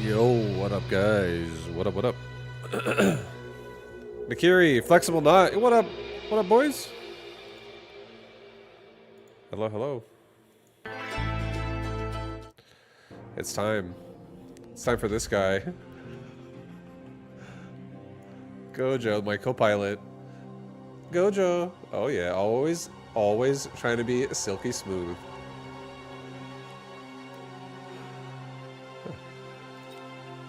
Yo, what up, guys? What up, what up? Nakiri, flexible knot. What up? What up, boys? Hello, hello. It's time. It's time for this guy. Gojo, my co-pilot. Gojo. Oh yeah, always trying to be silky smooth.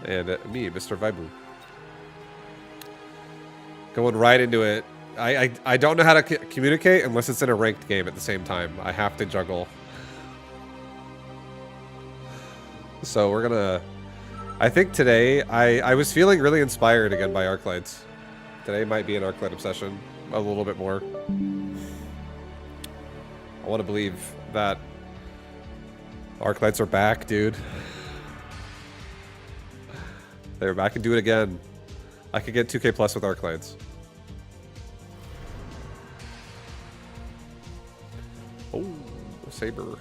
And me, Mr. Vaibu. Going right into it. I don't know how to communicate unless it's in a ranked game at the same time. I have to juggle. So we're gonna... I think today, I was feeling really inspired again by Arclights. Today might be an Arclight obsession a little bit more. I want to believe that Arclights are back, dude. They're back and do it again. I could get 2K plus with Arclights. Oh, Saber.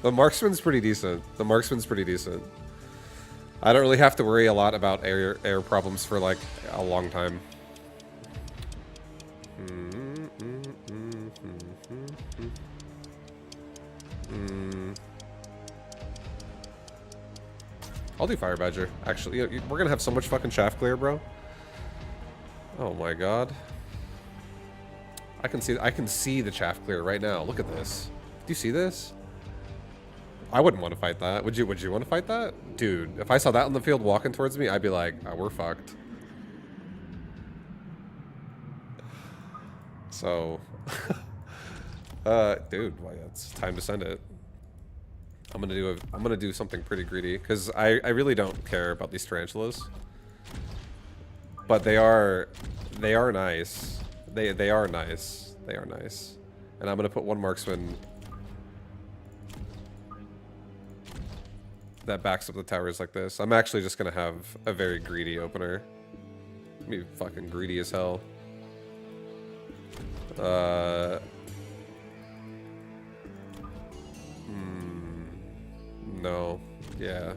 The Marksman's pretty decent. The Marksman's pretty decent. I don't really have to worry a lot about air problems for like a long time. I'll do Fire Badger. Actually, we're gonna have so much fucking shaft clear, bro. Oh my god. I can see the shaft clear right now. Look at this. Do you see this? I wouldn't want to fight that. Would you want to fight that? Dude, if I saw that on the field walking towards me, I'd be like, oh, we're fucked. So, dude, well, it's time to send it. I'm gonna do something pretty greedy because I really don't care about these tarantulas, but they are nice. They are nice. They are nice, and I'm gonna put one marksman that backs up the towers like this. I'm actually just gonna have a very greedy opener. Be fucking greedy as hell. No. Yeah.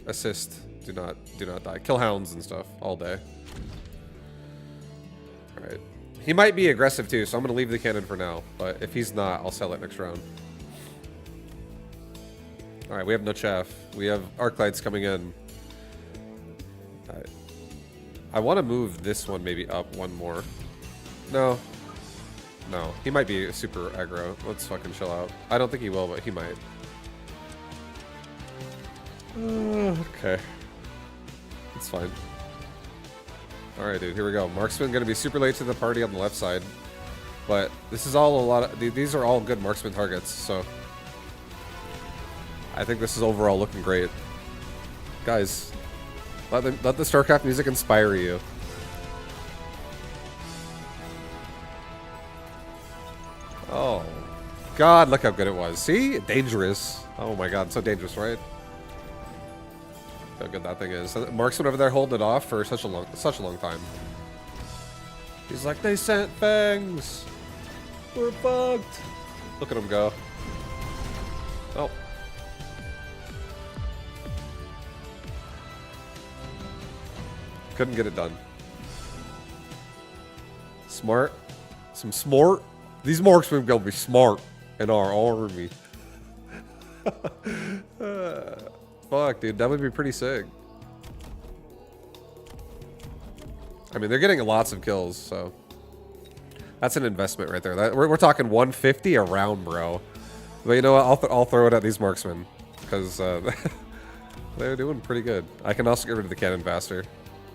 Assist. Do not die. Kill hounds and stuff all day. Alright. He might be aggressive too, so I'm gonna leave the cannon for now. But if he's not, I'll sell it next round. Alright, we have no chaff. We have Arclights coming in. I want to move this one maybe up one more. No. No. He might be super aggro. Let's fucking chill out. I don't think he will, but he might. Okay. It's fine. Alright, dude, here we go. Marksman gonna be super late to the party on the left side. But this is all a lot of... These are all good marksman targets, so... I think this is overall looking great. Guys, let the StarCraft music inspire you. Oh. God, look how good it was. See? Dangerous. Oh my god, so dangerous, right? How good that thing is. Marksman over there holding it off for such a long time. He's like, they sent fangs. We're fucked. Look at him go. Oh. Couldn't get it done. Smart. Some smart. These marksmen gonna be smart in our army. Fuck, dude, that would be pretty sick. I mean, they're getting lots of kills, so that's an investment right there. We're talking 150 a round, bro. But you know what? I'll throw it at these marksmen because they're doing pretty good. I can also get rid of the cannon faster.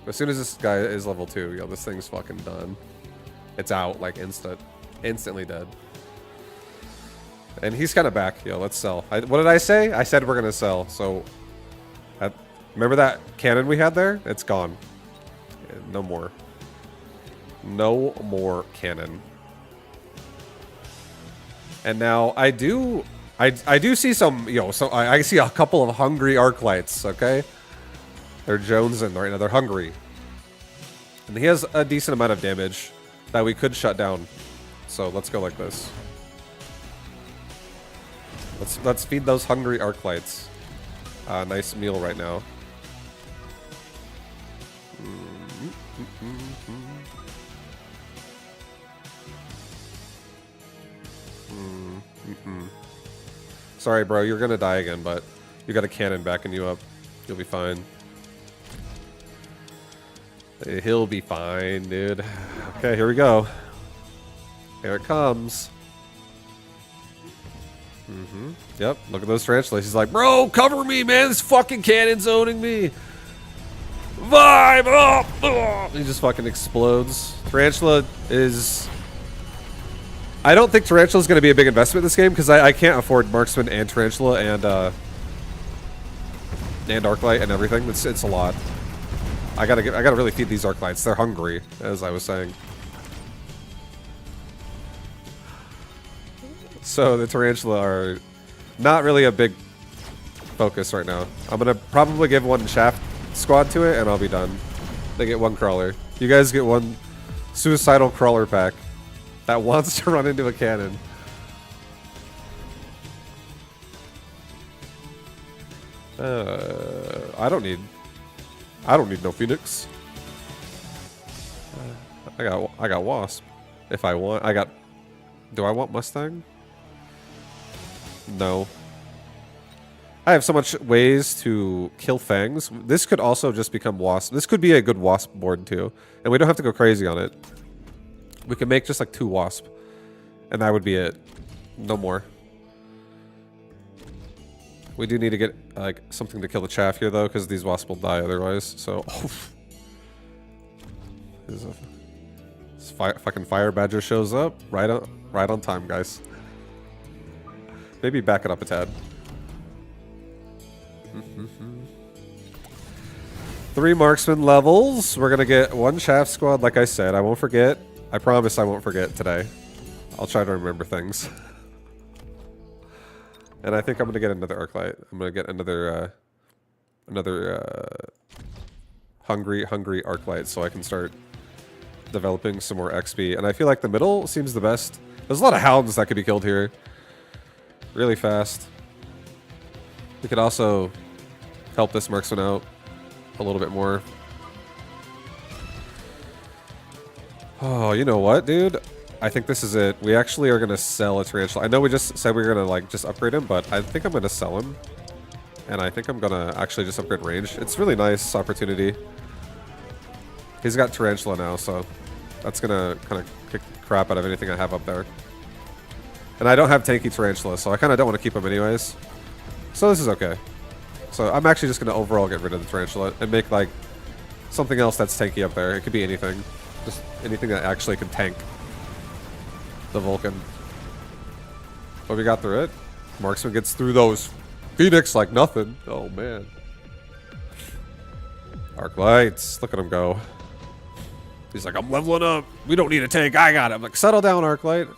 As soon as this guy is level 2, yo, this thing's fucking done. It's out like instantly dead. And he's kind of back. Yo, let's sell. What did I say? I said we're gonna sell. So, remember that cannon we had there? It's gone. Yeah, no more. No more cannon. And now I do see some. So I see a couple of hungry Arclights. Okay, they're jonesing right now. They're hungry, and he has a decent amount of damage that we could shut down. So let's go like this. Let's feed those hungry Arclights. Nice meal right now. Sorry, bro, you're gonna die again, but you got a cannon backing you up. You'll be fine. He'll be fine, dude. Okay, here we go. Here it comes. Yep, look at those tarantulas. He's like, bro, cover me, man. This fucking cannon's owning me. Vibe up! Oh! He just fucking explodes. Tarantula is... I don't think Tarantula is going to be a big investment in this game because I can't afford Marksman and Tarantula and Arclight and everything. It's a lot. I gotta really feed these Arclights. They're hungry, as I was saying. So the Tarantula are not really a big focus right now. I'm gonna probably give one Shaft Squad to it, and I'll be done. They get one Crawler. You guys get one Suicidal Crawler pack that wants to run into a cannon. I don't need no Phoenix. I got Wasp. If I want, do I want Mustang? No. I have so much ways to kill Fangs. This could also just become Wasp. This could be a good Wasp board too. And we don't have to go crazy on it. We can make just like 2 Wasp. And that would be it. No more. We do need to get like something to kill the chaff here though, because these Wasps will die otherwise. So, this fucking Fire Badger shows up right on time, guys. Maybe back it up a tad. 3 Marksman levels. We're gonna get 1 Shaft Squad, like I said. I won't forget. I promise I won't forget today. I'll try to remember things. And I think I'm gonna get another Arclight. I'm gonna get another hungry Arclight so I can start developing some more XP. And I feel like the middle seems the best. There's a lot of Hounds that could be killed here really fast. We could also help this Marksman out a little bit more. Oh, you know what, dude? I think this is it. We actually are going to sell a Tarantula. I know we just said we were going to like just upgrade him, but I think I'm going to sell him. And I think I'm going to actually just upgrade range. It's really nice opportunity. He's got Tarantula now, so that's going to kind of kick the crap out of anything I have up there. And I don't have tanky Tarantula, so I kind of don't want to keep him anyways. So this is okay. So I'm actually just going to overall get rid of the Tarantula and make like something else that's tanky up there. It could be anything. Just anything that actually can tank the Vulcan. But we got through it. Marksman gets through those Phoenix like nothing. Oh man. Arclights. Look at him go. He's like, I'm leveling up. We don't need a tank. I got it. I'm like, settle down, Arclight.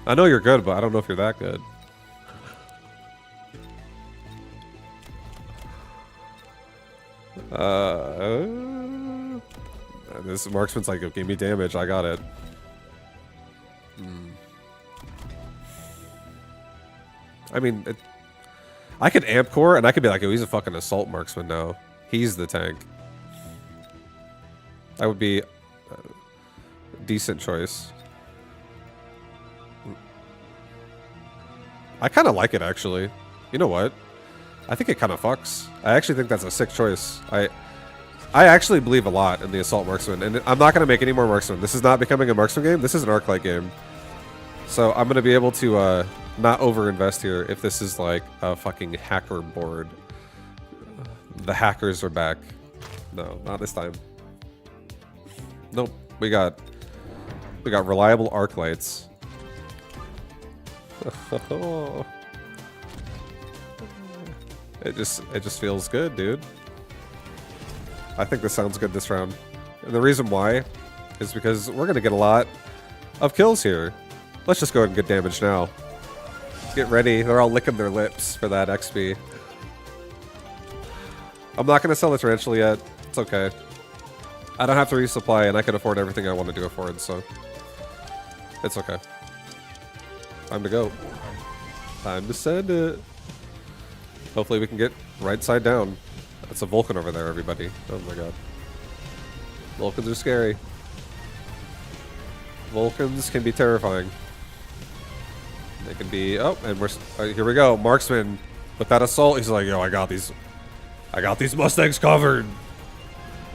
I know you're good, but I don't know if you're that good. This Marksman's like, give me damage. I got it. I mean, I could amp core and I could be like, oh, he's a fucking assault Marksman now. He's the tank. That would be a decent choice. I kind of like it, actually. You know what? I think it kind of fucks. I actually think that's a sick choice. I actually believe a lot in the Assault Marksman, and I'm not going to make any more Marksman. This is not becoming a Marksman game. This is an Arclight game. So I'm going to be able to not over-invest here if this is like a fucking hacker board. The hackers are back. No, not this time. Nope. We got reliable Arclights. It just feels good, dude. I think this sounds good this round. And the reason why is because we're going to get a lot of kills here. Let's just go ahead and get damage now. Get ready. They're all licking their lips for that XP. I'm not going to sell the Tarantula yet. It's okay. I don't have to resupply, and I can afford everything I want to afford, so it's okay. Time to go. Time to send it. Hopefully we can get right side down. That's a Vulcan over there, everybody. Oh my god. Vulcans are scary. Vulcans can be terrifying. They can be... Oh, and we're... here we go. Marksman with that assault. He's like, yo, I got these Mustangs covered.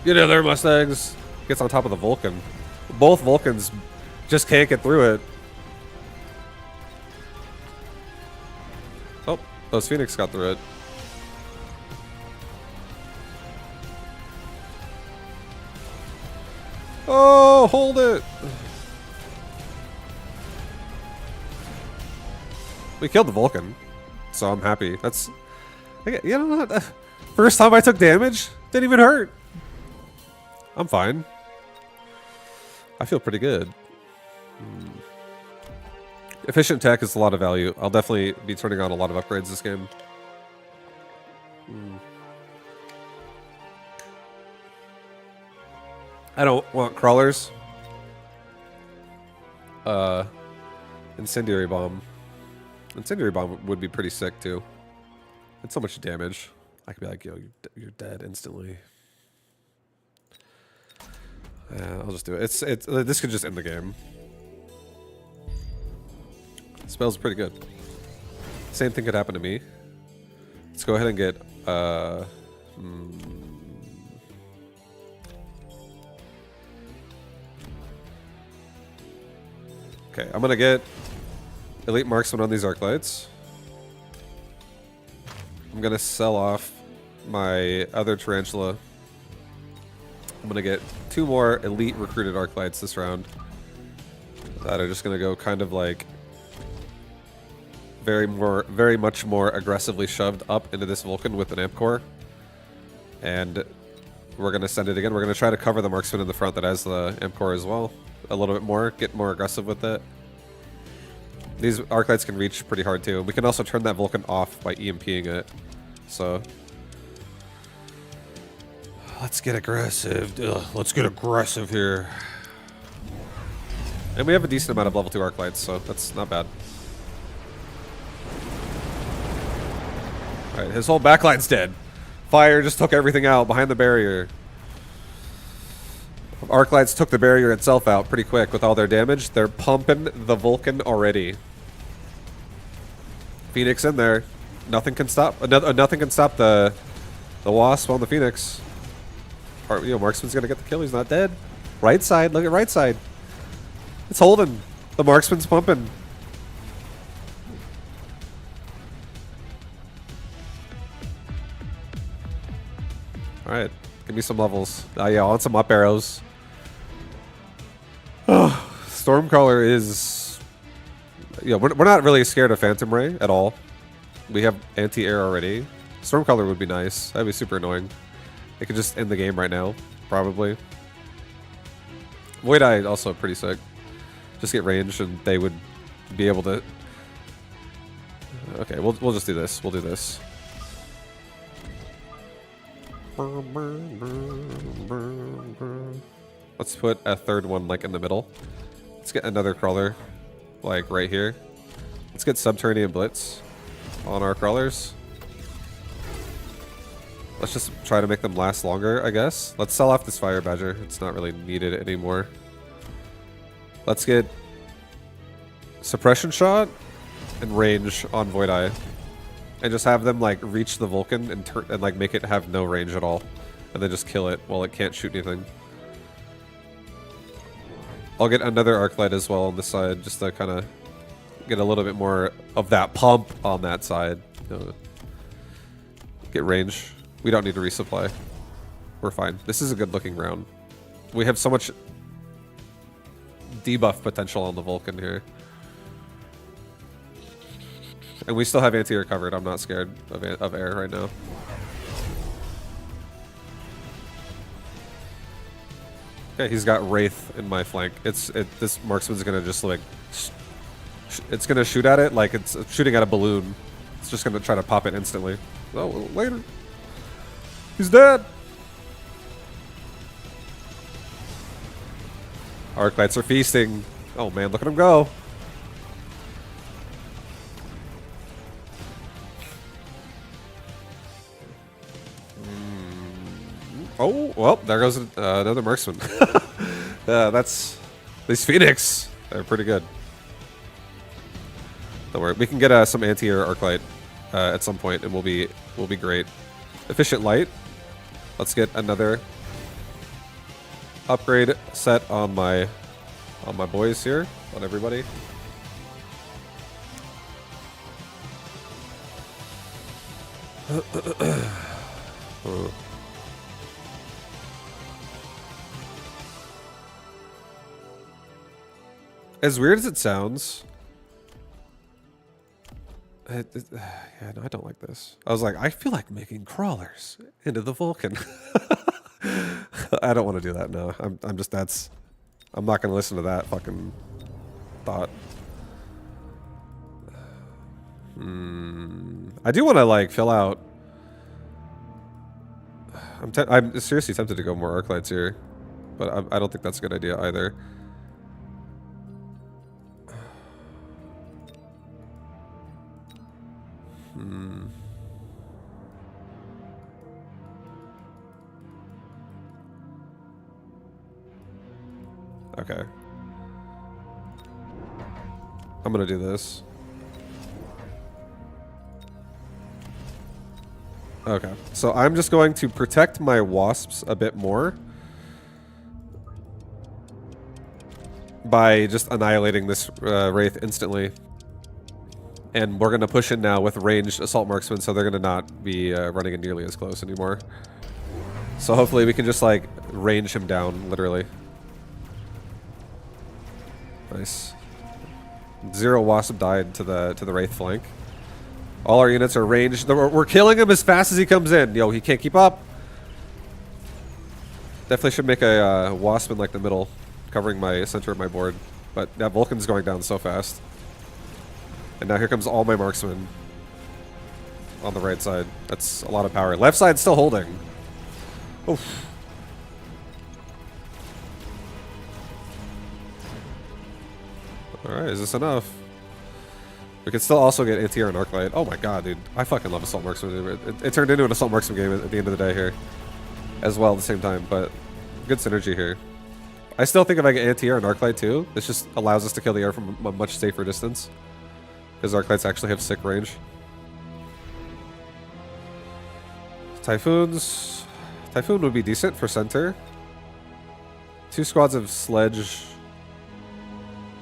Get in there, Mustangs. Gets on top of the Vulcan. Both Vulcans just can't get through it. Oh, those Phoenix got through it. Oh, hold it. We killed the Vulcan, so I'm happy. That's... You know what? First time I took damage, didn't even hurt. I'm fine. I feel pretty good. Efficient tech is a lot of value. I'll definitely be turning on a lot of upgrades this game. I don't want crawlers. Incendiary bomb. Incendiary bomb would be pretty sick too. It's so much damage. I could be like, yo, you're dead instantly. Yeah, I'll just do it. This could just end the game. Spell's pretty good. Same thing could happen to me. Let's go ahead and get okay, I'm gonna get Elite Marksman on these Arclights. I'm gonna sell off my other Tarantula. I'm gonna get 2 more Elite Recruited Arclights this round. That are just gonna go kind of like very much more aggressively shoved up into this Vulcan with an Amp Core. And we're gonna send it again. We're gonna try to cover the Marksman in the front that has the Amp Core as well. A little bit more, get more aggressive with it. These Arclights can reach pretty hard too. We can also turn that Vulcan off by EMPing it. So let's get aggressive. Ugh, let's get aggressive here. And we have a decent amount of level 2 Arclights, so that's not bad. Alright, his whole backline's dead. Fire just took everything out behind the barrier. Arclights took the barrier itself out pretty quick with all their damage. They're pumping the Vulcan already. Phoenix in there. Nothing can stop. Nothing can stop the Wasp on the Phoenix. Or, you know, Marksman's gonna get the kill. He's not dead. Right side. Look at right side. It's holding. The Marksman's pumping. All right, give me some levels. Yeah, I want some up arrows. Stormcaller is... Yeah, we're not really scared of Phantom Ray at all. We have anti-air already. Stormcaller would be nice. That'd be super annoying. It could just end the game right now, probably. Void Eye also pretty sick. Just get range and they would be able to... Okay, we'll just do this. We'll do this. Let's put a third one like in the middle. Let's get another crawler like right here. Let's get Subterranean Blitz on our crawlers. Let's just try to make them last longer, I guess. Let's sell off this Fire Badger. It's not really needed anymore. Let's get Suppression Shot and range on Void Eye. And just have them like reach the Vulcan and like make it have no range at all. And then just kill it while it can't shoot anything. I'll get another Arclight as well on this side just to kind of get a little bit more of that pump on that side. Get range. We don't need to resupply. We're fine. This is a good looking round. We have so much debuff potential on the Vulcan here. And we still have anti-air covered. I'm not scared of air right now. Okay, he's got Wraith in my flank. This Marksman's gonna just like... It's gonna shoot at it like it's shooting at a balloon. It's just gonna try to pop it instantly. Oh, later. He's dead! Arclights are feasting. Oh man, look at him go. Oh, well, there goes another marksman. That's... These Phoenix, they're pretty good. Don't worry, we can get some anti-air arc light at some point, and we'll be great. Efficient light. Let's get another upgrade set on my boys here, on everybody. As weird as it sounds, yeah, no, I don't like this. I was like, I feel like making crawlers into the Vulcan. I don't want to do that. No, I'm just I'm not gonna listen to that fucking thought. I do want to like fill out. I'm seriously tempted to go more arc lights here, but I don't think that's a good idea either. Okay. I'm gonna do this. Okay, so I'm just going to protect my wasps a bit more by just annihilating this Wraith instantly. And we're going to push in now with ranged assault marksmen, so they're going to not be running in nearly as close anymore. So hopefully we can just like range him down, literally. Nice. 0 wasp died to the Wraith flank. All our units are ranged. We're killing him as fast as he comes in. Yo, he can't keep up. Definitely should make a wasp in like the middle, covering my center of my board. But that Vulcan's going down so fast. And now here comes all my marksmen on the right side. That's a lot of power. Left side's still holding. Oof. Alright, is this enough? We can still also get anti-air and arc light. Oh my god, dude. I fucking love assault marksman. It turned into an assault marksman game at the end of the day here. As well at the same time, but good synergy here. I still think if I get anti-air and arc light too, this just allows us to kill the air from a much safer distance. Because arc lights actually have sick range. Typhoons. Typhoon would be decent for center. 2 squads of sledge.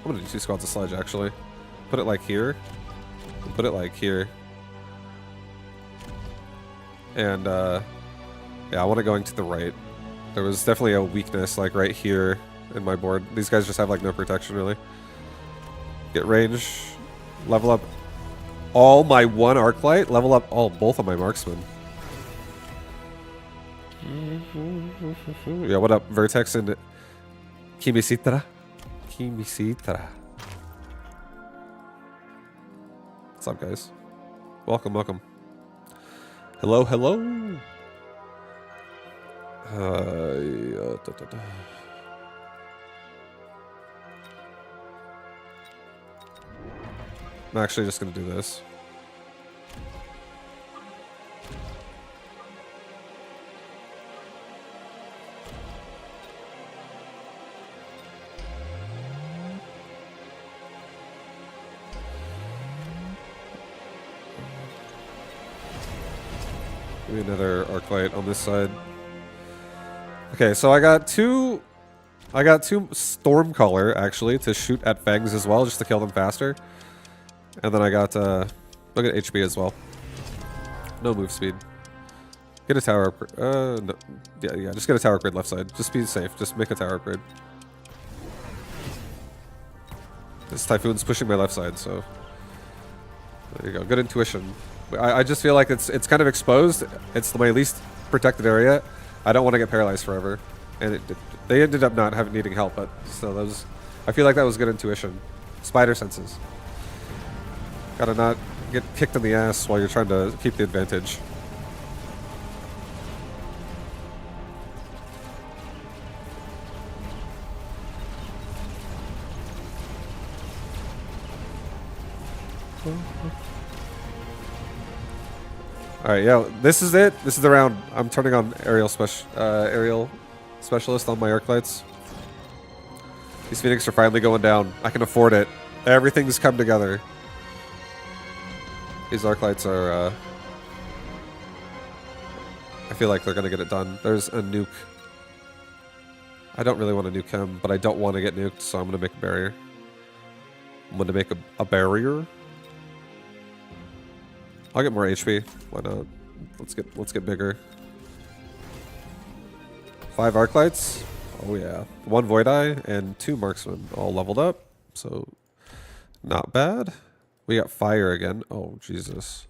I'm gonna do 2 squads of sledge actually. Put it like here. And put it like here. And yeah, I want it going to the right. There was definitely a weakness like right here in my board. These guys just have like no protection really. Get range. Level up all my 1 arc light. Level up both of my marksmen. Yeah, what up, Vertex and Kimisitra? Kimisitra. What's up, guys? Welcome, welcome. Hello, hello. I'm actually just gonna do this. Maybe another arc light on this side. Okay, so I got two Stormcaller actually to shoot at Fangs as well, just to kill them faster. And then I got look at HP as well. No move speed. Get a tower upgrade. No. Yeah, just get a tower upgrade left side. Just be safe. Just make a tower upgrade. This Typhoon's pushing my left side, so there you go. Good intuition. I just feel like it's kind of exposed. It's my least protected area. I don't want to get paralyzed forever. And they ended up not needing help, but still, that was. I feel like that was good intuition. Spider senses. Gotta not get kicked in the ass while you're trying to keep the advantage. All right, yeah, this is it. This is the round. I'm turning on aerial specialist on my arc lights. These Phoenix are finally going down. I can afford it. Everything's come together. These arc lights are. I feel like they're gonna get it done. There's a nuke. I don't really want to nuke him, but I don't want to get nuked, so I'm gonna make a barrier. I'm gonna make a barrier. I'll get more HP. Why not? Let's get bigger. 5 arc lights. Oh yeah. 1 void eye and 2 marksmen all leveled up. So not bad. We got fire again. Oh Jesus.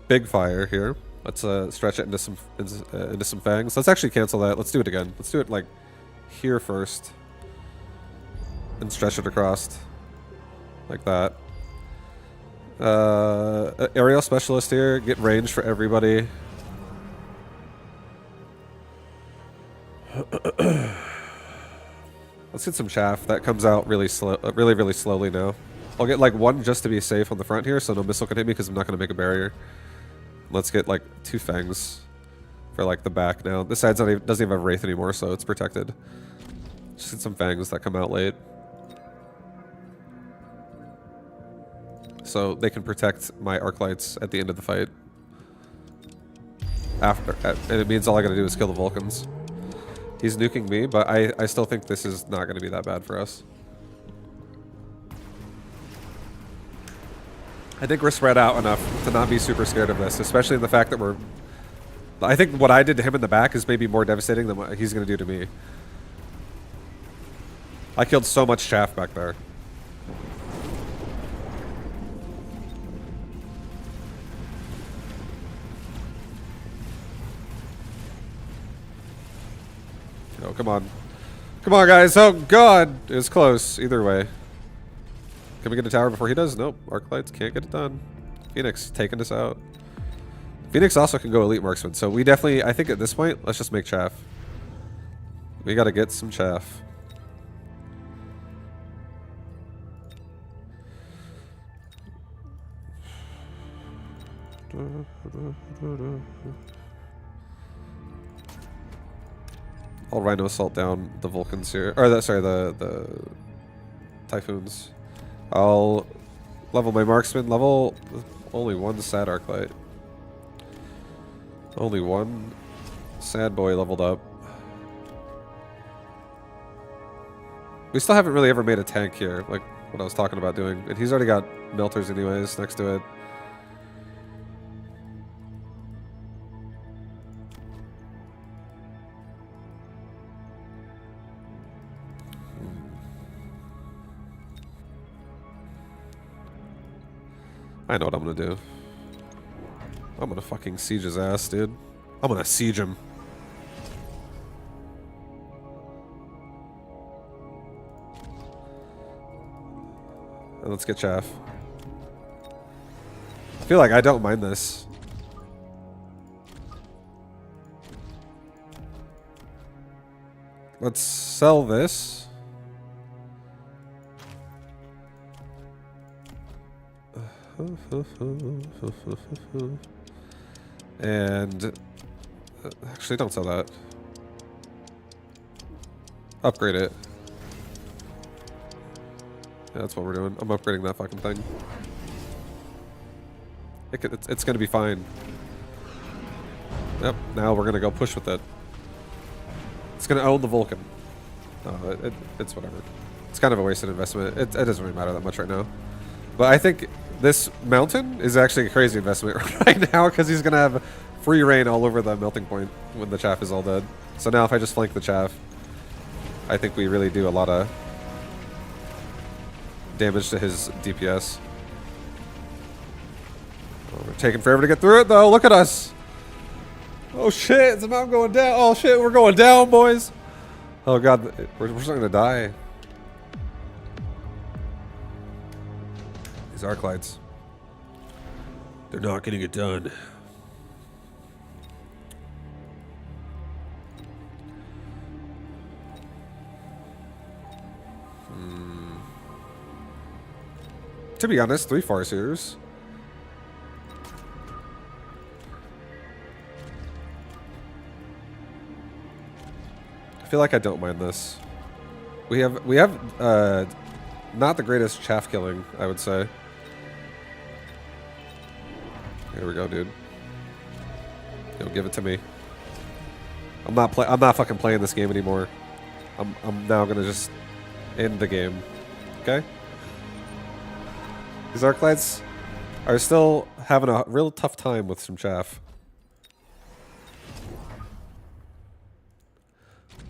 Big fire here. Let's stretch it into some fangs. Let's actually cancel that. Let's do it again. Let's do it like here first. And stretch it across. Like that. Aerial specialist here. Get range for everybody. Let's get some chaff. That comes out really slow, really slowly now. I'll get like 1 just to be safe on the front here, so no missile can hit me because I'm not going to make a barrier. Let's get like 2 fangs for like the back now. This side doesn't even have wraith anymore, so it's protected. Just get some fangs that come out late, so they can protect my arc lights at the end of the fight. And it means all I gotta do is kill the Vulcans. He's nuking me, but I still think this is not gonna be that bad for us. I think we're spread out enough to not be super scared of this, especially in the fact that we're... I think what I did to him in the back is maybe more devastating than what he's gonna do to me. I killed so much chaff back there. Oh, come on. Come on, guys. Oh, God. It was close. Either way. Can we get a tower before he does? Nope. Arc lights can't get it done. Phoenix taking us out. Phoenix also can go elite marksman. So we definitely, I think at this point, let's just make chaff. We got to get some chaff. I'll Rhino Assault down the Vulcans here. Or, the Typhoons. I'll level my marksman. Level only 1 sad arc light. Only 1 sad boy leveled up. We still haven't really ever made a tank here, like what I was talking about doing. And he's already got melters anyways next to it. I know what I'm gonna do. I'm gonna fucking siege his ass, dude. I'm gonna siege him. And let's get chaff. I feel like I don't mind this. Let's sell this. And actually, don't sell that. Upgrade it. Yeah, that's what we're doing. I'm upgrading that fucking thing. It's gonna be fine. Yep. Now we're gonna go push with it. It's gonna own the Vulcan. It's whatever. It's kind of a wasted investment. It doesn't really matter that much right now. But I think this mountain is actually a crazy investment right now because he's going to have free reign all over the melting point when the chaff is all dead. So now if I just flank the chaff, I think we really do a lot of damage to his DPS. Oh, we're taking forever to get through it though. Look at us. Oh shit, is the mountain going down? Oh shit, we're going down, boys. Oh god, we're starting to die. These arc lights. They're not getting it done. To be honest, 3 Farseers. I feel like I don't mind this. We have not the greatest chaff killing, I would say. Here we go, dude. Yo, give it to me. I'm not fucking playing this game anymore. I'm now gonna just end the game. Okay? These Arclights are still having a real tough time with some chaff.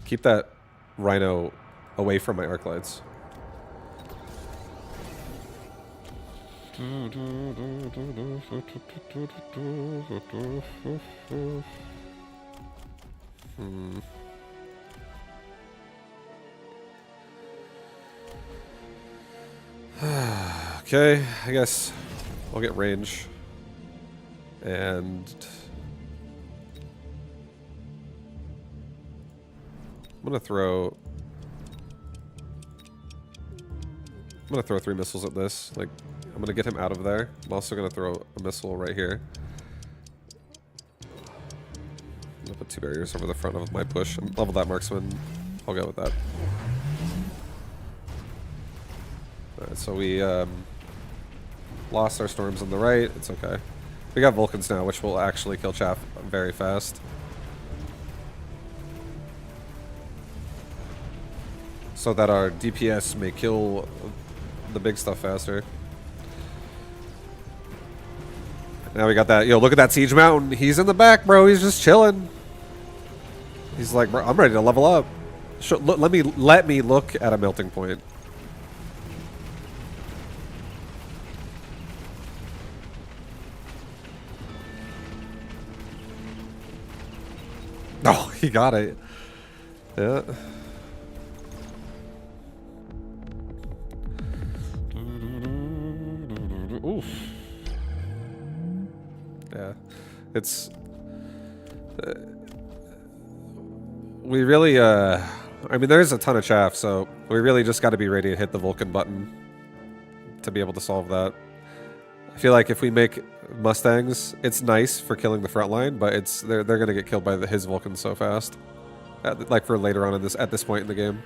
Keep that Rhino away from my Arclights. Okay, I guess I'll get range. And I'm gonna throw 3 missiles at this. Like, I'm gonna get him out of there. I'm also gonna throw a missile right here. I'm gonna put 2 barriers over the front of my push and level that marksman. I'll go with that. Alright, so we lost our storms on the right. It's okay. We got Vulcans now, which will actually kill chaff very fast. So that our DPS may kill the big stuff faster. Now we got that. Yo, look at that Siege Mountain. He's in the back, bro. He's just chilling. He's like, bro, I'm ready to level up. Let me look at a melting point. Oh, he got it. Yeah. Oof. Yeah. It's... we really, I mean, there's a ton of chaff, so we really just got to be ready to hit the Vulcan button to be able to solve that. I feel like if we make Mustangs, it's nice for killing the front line, but they're gonna get killed by his Vulcans so fast. Like for later on in at this point in the game.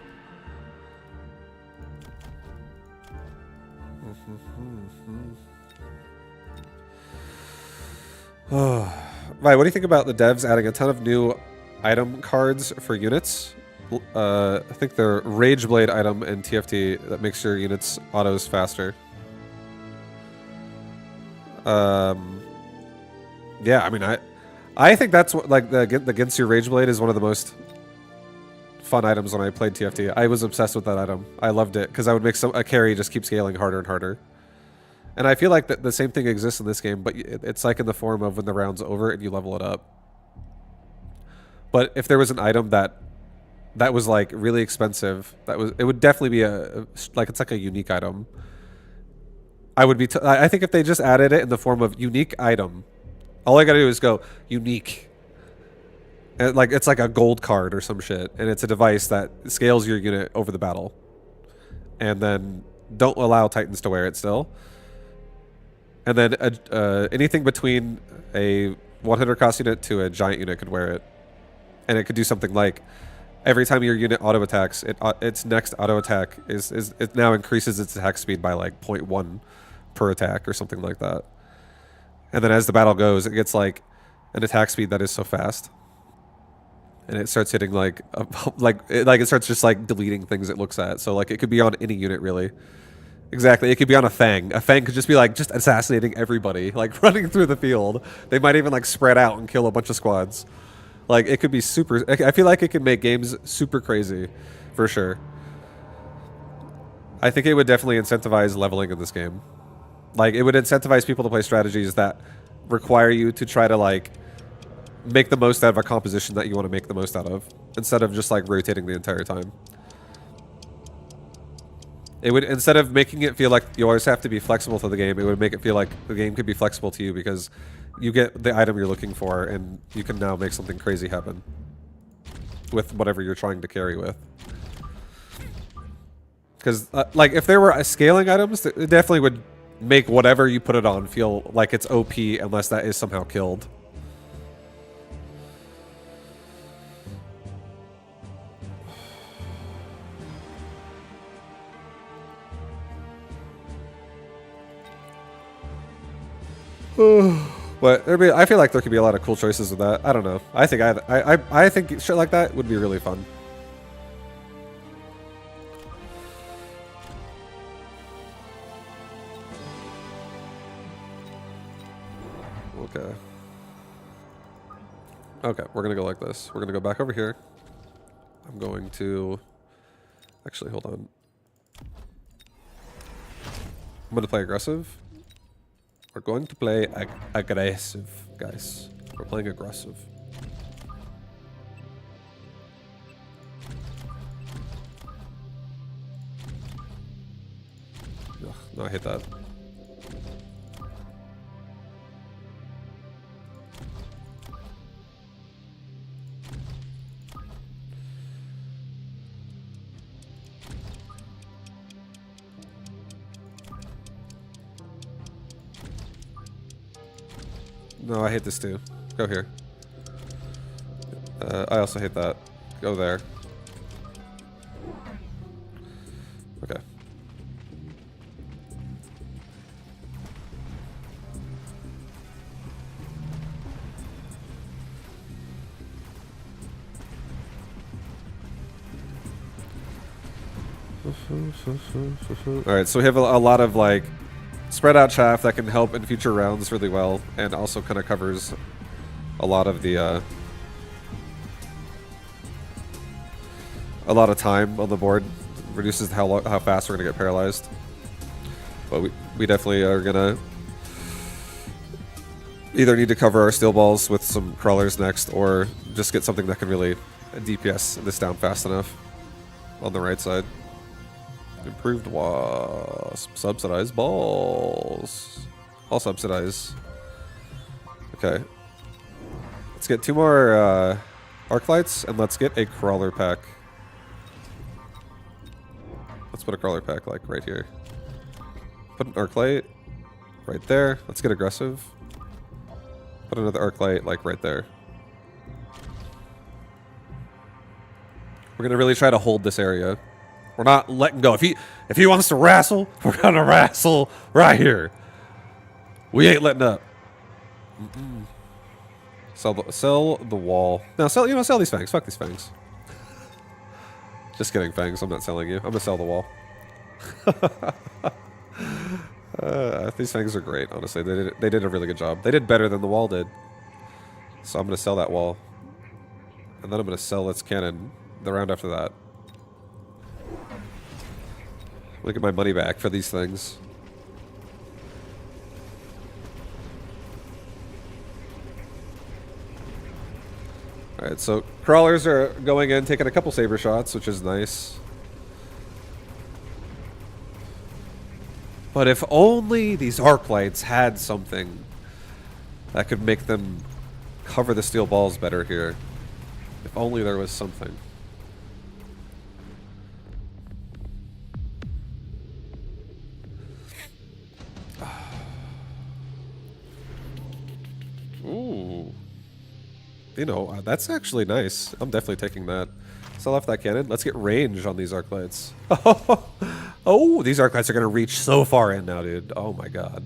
Right, what do you think about the devs adding a ton of new item cards for units? I think they're Rage Blade item and TFT that makes your units autos faster. Yeah, I mean, I think that's what, like, the Ginsu Rage Blade is one of the most fun items when I played TFT. I was obsessed with that item. I loved it because I would make a carry just keep scaling harder and harder. And I feel like the same thing exists in this game, but it's like in the form of when the round's over and you level it up. But if there was an item that was like really expensive, it would definitely be it's like a unique item. I think if they just added it in the form of unique item, all I gotta do is go unique. And like it's like a gold card or some shit, and it's a device that scales your unit over the battle. And then don't allow Titans to wear it still. And then anything between a 100 cost unit to a giant unit could wear it. And it could do something like every time your unit auto attacks, its next auto attack it now increases its attack speed by like 0.1 per attack or something like that. And then as the battle goes, it gets like an attack speed that is so fast. And it starts hitting like it starts just like deleting things it looks at. So like it could be on any unit really. Exactly. It could be on a Fang. A Fang could just be like just assassinating everybody, like running through the field. They might even like spread out and kill a bunch of squads. Like it could be super. I feel like it could make games super crazy, for sure. I think it would definitely incentivize leveling in this game. Like it would incentivize people to play strategies that require you to try to like make the most out of a composition that you want to make the most out of, instead of just like rotating the entire time. It would, instead of making it feel like you always have to be flexible to the game, it would make it feel like the game could be flexible to you because you get the item you're looking for and you can now make something crazy happen with whatever you're trying to carry with. Because like if there were scaling items, it definitely would make whatever you put it on feel like it's OP unless that is somehow killed. But I feel like there could be a lot of cool choices with that. I don't know. I think shit like that would be really fun. Okay. Okay, we're gonna go like this. We're gonna go back over here. I'm going to actually hold on. I'm gonna play aggressive. We're going to play aggressive, guys. We're playing aggressive. Ugh, no, I hate that. No, I hate this too. Go here. I also hate that. Go there. Okay. Alright, so we have a lot of like spread out chaff that can help in future rounds really well, and also kind of covers a lot of the a lot of time on the board, reduces how fast we're gonna get paralyzed. But we definitely are gonna either need to cover our steel balls with some crawlers next, or just get something that can really DPS this down fast enough on the right side. Improved wasp. Subsidized balls. I'll subsidize. Okay. Let's get 2 more arc lights, and let's get a crawler pack. Let's put a crawler pack like right here. Put an arc light right there. Let's get aggressive. Put another arc light like right there. We're gonna really try to hold this area. We're not letting go. If he wants to wrestle, we're gonna wrestle right here. We ain't letting up. Sell the wall. No, sell these fangs. Fuck these fangs. Just kidding, fangs. I'm not selling you. I'm gonna sell the wall. These fangs are great. Honestly, they did a really good job. They did better than the wall did. So I'm gonna sell that wall, and then I'm gonna sell its cannon the round after that. Look at my money back for these things. Alright, so crawlers are going in, taking a couple saber shots, which is nice. But if only these arc lights had something that could make them cover the steel balls better here. If only there was something. Ooh. You know, that's actually nice. I'm definitely taking that. Sell off that cannon. Let's get range on these arc lights. Oh, these arc lights are going to reach so far in now, dude. Oh my god.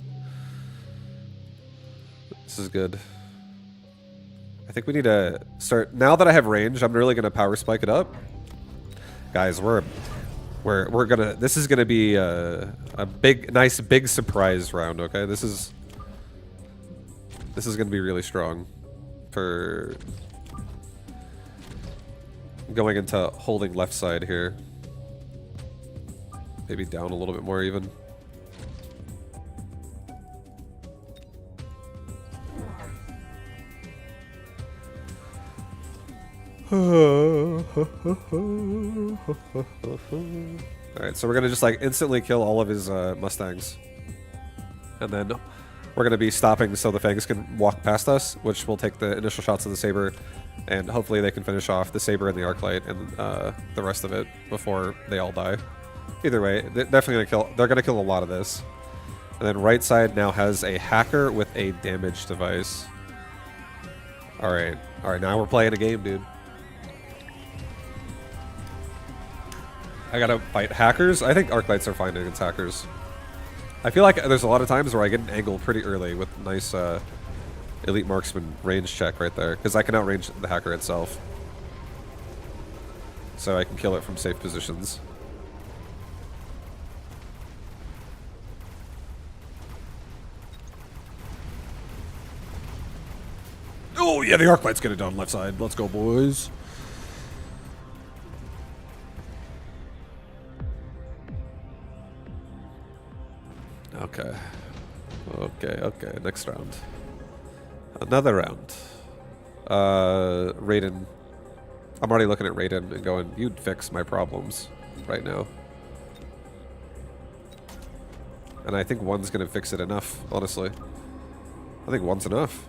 This is good. I think we need to start... Now that I have range, I'm really going to power spike it up. Guys, we're gonna... This is going to be a nice big surprise round, okay? This is going to be really strong for going into holding left side here. Maybe down a little bit more even. Alright, so we're gonna just like instantly kill all of his Mustangs. And then we're going to be stopping so the fangs can walk past us, which will take the initial shots of the saber, and hopefully they can finish off the saber and the arc light and the rest of it before they all die. Either way, they're definitely going to kill. They're going to kill a lot of this. And then right side now has a hacker with a damage device. Alright. Alright, now we're playing a game, dude. I gotta fight hackers. I think Arc Lights are fine against hackers. I feel like there's a lot of times where I get an angle pretty early with nice Elite Marksman range check right there. Because I can outrange the hacker itself. So I can kill it from safe positions. Oh yeah, the Arc Light's get it done left side. Let's go, boys. Okay. Okay. Next round. Another round. Raiden. I'm already looking at Raiden and going, you'd fix my problems right now. And I think one's gonna fix it enough, honestly. I think one's enough.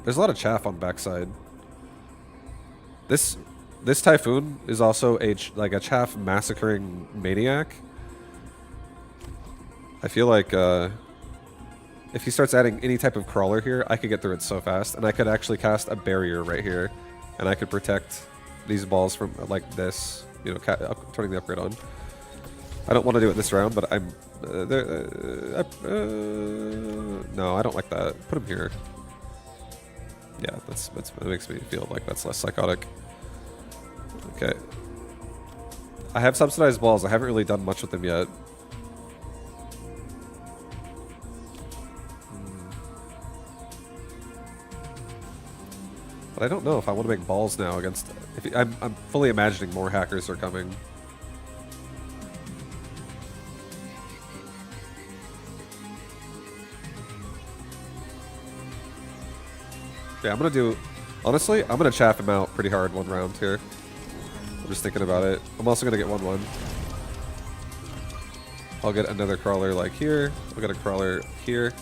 There's a lot of chaff on backside. This Typhoon is also like a chaff massacring maniac. I feel like if he starts adding any type of crawler here, I could get through it so fast, and I could actually cast a barrier right here, and I could protect these balls from like this, you know, turning the upgrade on. I don't want to do it this round, but I'm no, I don't like that. Put him here. Yeah, that makes me feel like that's less psychotic. Okay. I have subsidized balls. I haven't really done much with them yet. But I don't know if I want to make balls now against... I'm fully imagining more hackers are coming. Yeah, I'm gonna do... Honestly, I'm gonna chaff him out pretty hard one round here. I'm just thinking about it. I'm also gonna get 1-1. I'll get another crawler like here. I'll get a crawler here.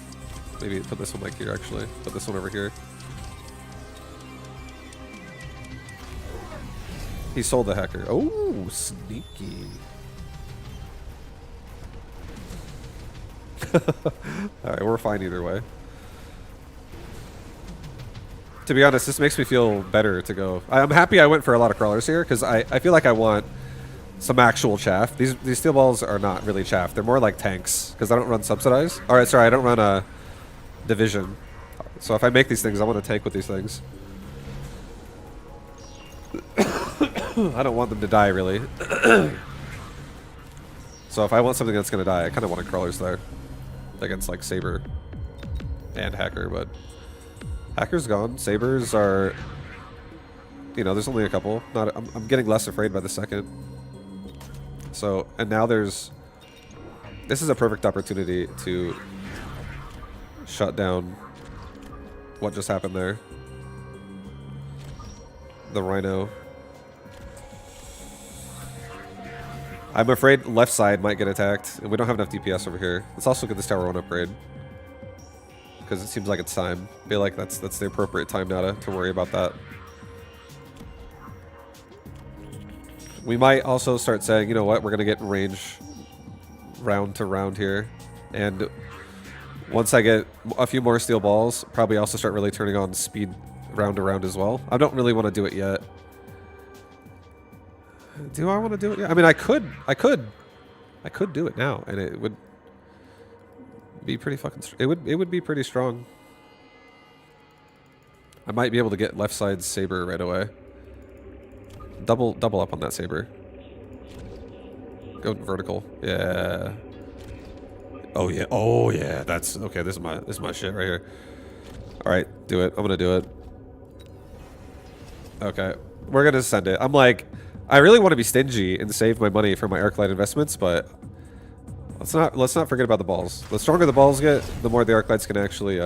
Maybe put this one like here, actually. Put this one over here. He sold the hacker. Oh, sneaky. Alright, we're fine either way. To be honest, this makes me feel better to go. I'm happy I went for a lot of crawlers here, because I feel like I want some actual chaff. These steel balls are not really chaff. They're more like tanks, because I don't run subsidized. Alright, sorry, I don't run a division. So if I make these things, I want to tank with these things. I don't want them to die, really. So if I want something that's going to die, I kind of want crawlers there. Against, like, Saber and Hacker, but... Hacker's gone. Sabers are... You know, there's only a couple. I'm getting less afraid by the second. So, and now there's... This is a perfect opportunity to shut down what just happened there. The Rhino. I'm afraid left side might get attacked, and we don't have enough DPS over here. Let's also get this Tower 1 upgrade. Because it seems like it's time. I feel like that's the appropriate time now to worry about that. We might also start saying, you know what, we're going to get in range round to round here. And once I get a few more steel balls, probably also start really turning on speed round to round as well. I don't really want to do it yet. Do I want to do it yet? I mean, I could do it now, and it would be pretty fucking... It would be pretty strong. I might be able to get left side Saber right away. Double up on that Saber. Go vertical. Yeah. Oh yeah. Oh yeah. That's okay. This is my shit right here. All right, do it. I'm gonna do it. Okay, we're gonna send it. I'm like, I really want to be stingy and save my money for my Arclight investments, but let's not forget about the balls. The stronger the balls get, the more the Arclights can actually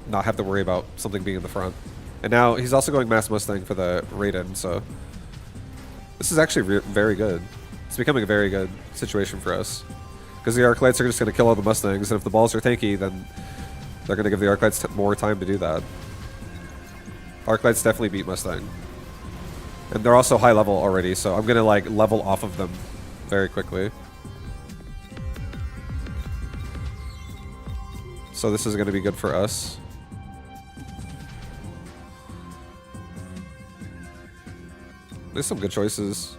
not have to worry about something being in the front. And now he's also going Mass Mustang for the Raiden, so this is actually very good. It's becoming a very good situation for us. Because the Arclights are just going to kill all the Mustangs, and if the balls are tanky, then they're going to give the Arclights more time to do that. Arclights definitely beat Mustang. And they're also high level already, so I'm gonna like level off of them very quickly. So this is gonna be good for us. There's some good choices.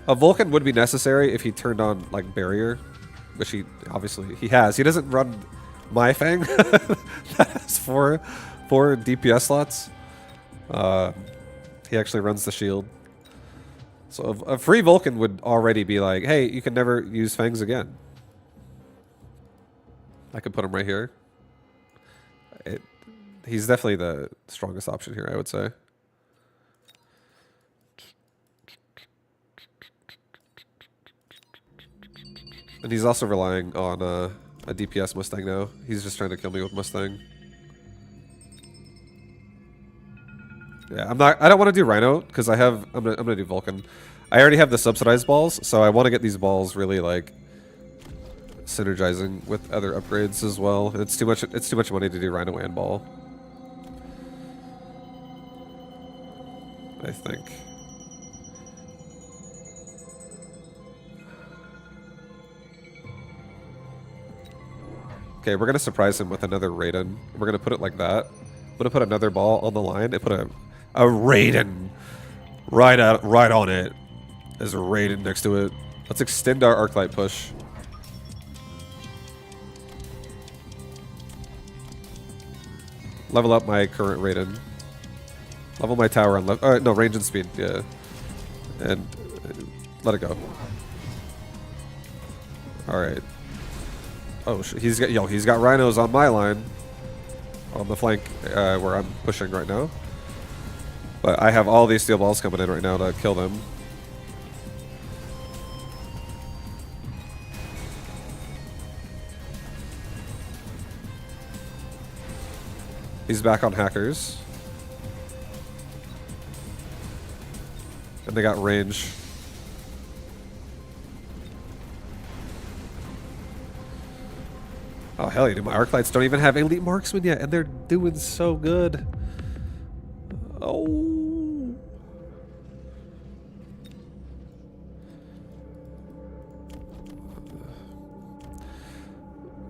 A Vulcan would be necessary if he turned on like barrier, which he obviously he has. He doesn't run my Fang that has four DPS slots. He actually runs the shield. So a free Vulcan would already be like, hey, you can never use Fangs again. I could put him right here. He's definitely the strongest option here, I would say. And he's also relying on a DPS Mustang now. He's just trying to kill me with Mustang. Yeah, I don't want to do Rhino because I'm gonna do Vulcan. I already have the subsidized balls, so I want to get these balls really like synergizing with other upgrades as well. It's too much money to do Rhino and ball, I think. Okay, we're gonna surprise him with another Raiden. We're gonna put it like that. I'm gonna put another ball on the line and put a Raiden right on it. There's a Raiden next to it. Let's extend our Arclight push. Level up my current Raiden. Level my tower on left. No, range and speed. Yeah, and let it go. All right. Oh, he's got rhinos on my line, on the flank where I'm pushing right now. But I have all these steel balls coming in right now to kill them. He's back on hackers. And they got range. Oh, hell yeah, my Arclights don't even have elite marksman yet, and they're doing so good. Oh.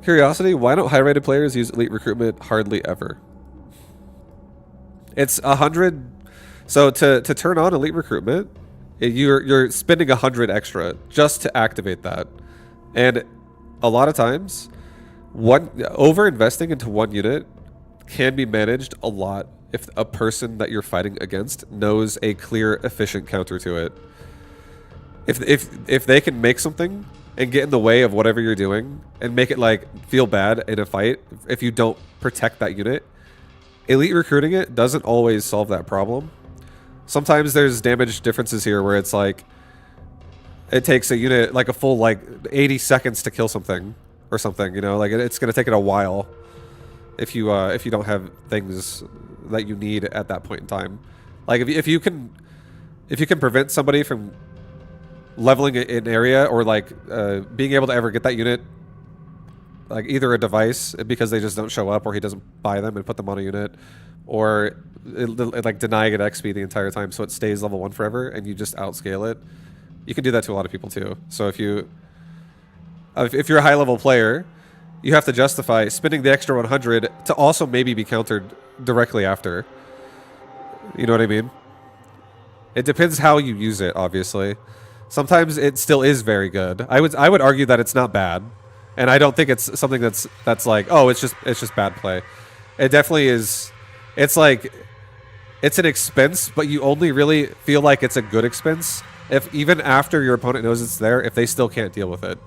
Curiosity, why don't high-rated players use elite recruitment hardly ever? It's 100. So to turn on elite recruitment, you're spending 100 extra just to activate that. And a lot of times, over investing into one unit can be managed a lot if a person that you're fighting against knows a clear, efficient counter to it. If they can make something and get in the way of whatever you're doing and make it like feel bad in a fight if you don't protect that unit, elite recruiting it doesn't always solve that problem. Sometimes there's damage differences here where it's like it takes a unit like a full like 80 seconds to kill something or something, you know, like it's going to take it a while if you don't have things that you need at that point in time. Like if you can prevent somebody from leveling an area or like being able to ever get that unit, like either a device because they just don't show up or he doesn't buy them and put them on a unit, or like denying it XP the entire time so it stays level 1 forever and you just outscale it. You can do that to a lot of people too. So if you're a high level player, you have to justify spending the extra 100 to also maybe be countered directly after. You know what I mean? It depends how you use it, obviously. Sometimes it still is very good. I would argue that it's not bad, and I don't think it's something that's like, oh, it's just bad play. It definitely is. It's like it's an expense, but you only really feel like it's a good expense if even after your opponent knows it's there, if they still can't deal with it.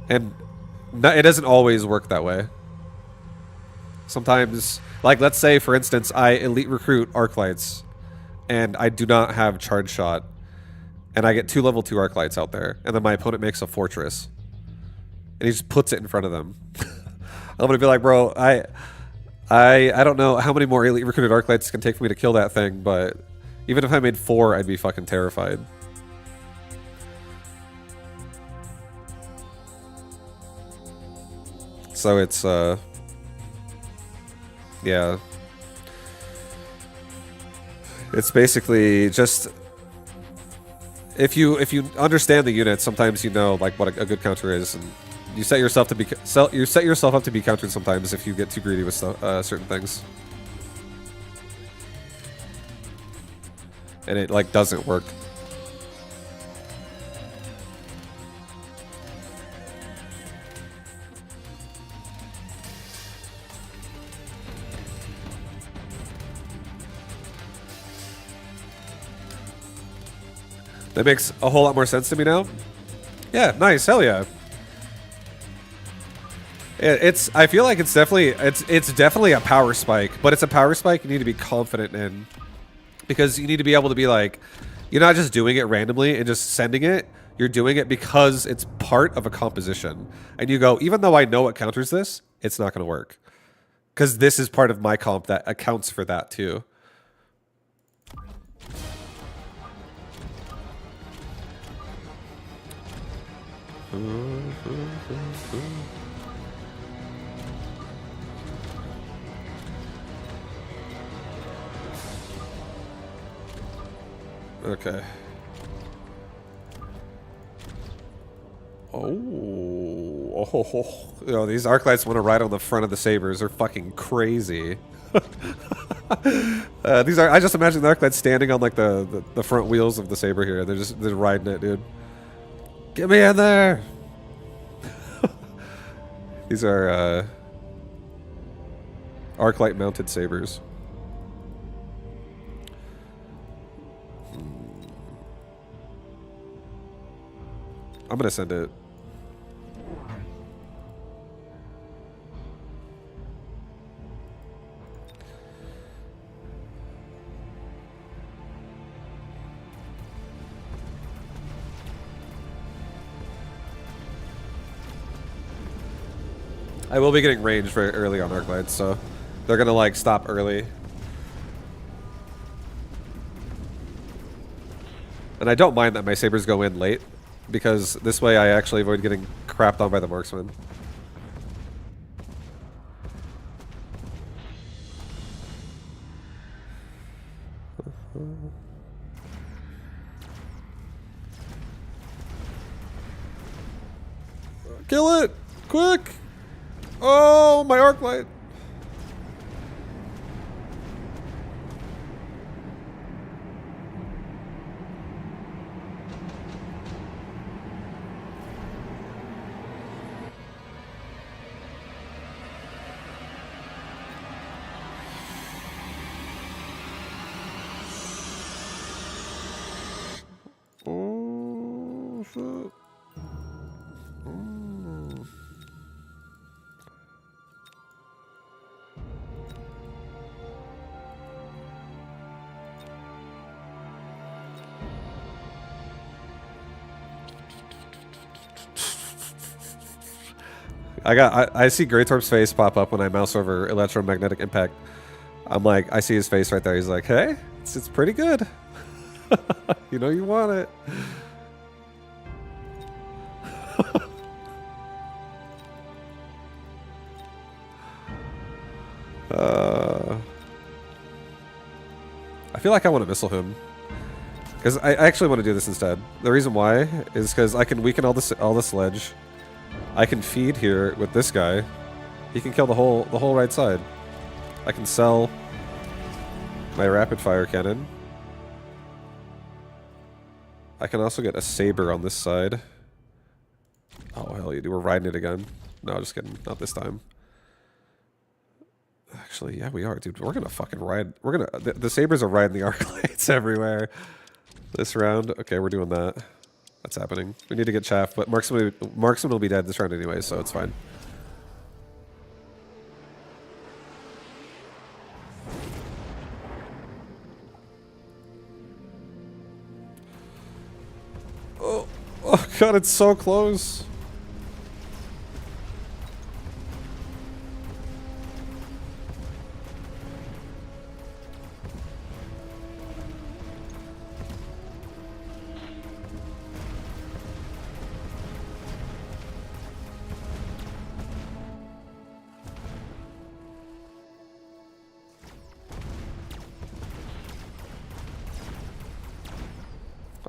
And it doesn't always work that way. Sometimes, like let's say for instance, I elite recruit Arclights, and I do not have charge shot, and I get 2 level 2 Arclights out there, and then my opponent makes a fortress, and he just puts it in front of them. I'm gonna be like, bro, I don't know how many more elite recruited Arclights can take for me to kill that thing, but even if I made 4, I'd be fucking terrified. So it's yeah. It's basically just if you understand the unit, sometimes you know like what a good counter is, and you set yourself to be you set yourself up to be countered sometimes if you get too greedy with certain things, and it like doesn't work. That makes a whole lot more sense to me now. Yeah, nice, hell yeah. It's. I feel like it's definitely a power spike, but it's a power spike you need to be confident in, because you need to be able to be like, you're not just doing it randomly and just sending it. You're doing it because it's part of a composition, and you go, even though I know it counters this, it's not going to work, because this is part of my comp that accounts for that too. Okay. Oh, you know, these Arclights want to ride on the front of the Sabers. They're fucking crazy. These are. I just imagine the Arclights standing on like the front wheels of the Saber here. They're riding it, dude. Get me in there. These are Arclight mounted Sabers. I'm gonna send it. I will be getting range very early on Arclights, so they're gonna like stop early. And I don't mind that my Sabers go in late, because this way I actually avoid getting crapped on by the marksman. Kill it! Quick! Oh, my Arclight! Oh, shit. I see Greytorp's face pop up when I mouse over electromagnetic impact. I'm like, I see his face right there. He's like, hey, it's pretty good. You know you want it. I feel like I want to missile him, because I actually want to do this instead. The reason why is because I can weaken all the sledge. I can feed here with this guy. He can kill the whole right side. I can sell my rapid fire cannon. I can also get a Saber on this side. Oh hell yeah, dude, we're riding it again. No, just kidding. Not this time. Actually, yeah, we are, dude. We're gonna fucking ride. We're gonna. The Sabers are riding the Arclights everywhere. This round, okay, we're doing that. That's happening. We need to get chaff, but Marksman will be dead this round anyway, so it's fine. Oh god, it's so close.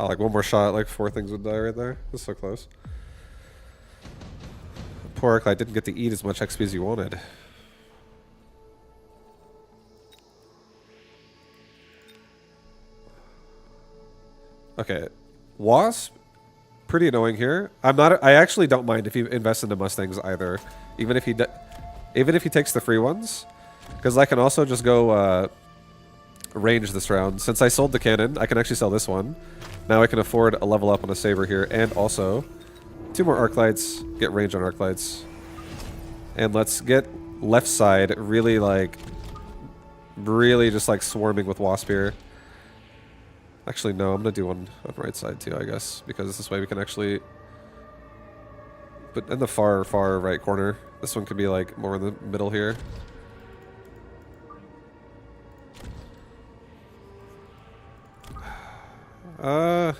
Oh, like one more shot, like 4 things would die right there. That's so close. Poor Arclight didn't get to eat as much XP as you wanted. Okay, Wasp, pretty annoying here. I actually don't mind if he invests into Mustangs either, even if he takes the free ones, because I can also just go range this round. Since I sold the cannon, I can actually sell this one. Now I can afford a level up on a saber here, and also 2 more Arclights. Get range on Arclights, and let's get left side really just like swarming with Wasp here. Actually, no, I'm going to do one on right side too, I guess, because this way we can actually... But in the far right corner, this one could be like more in the middle here. I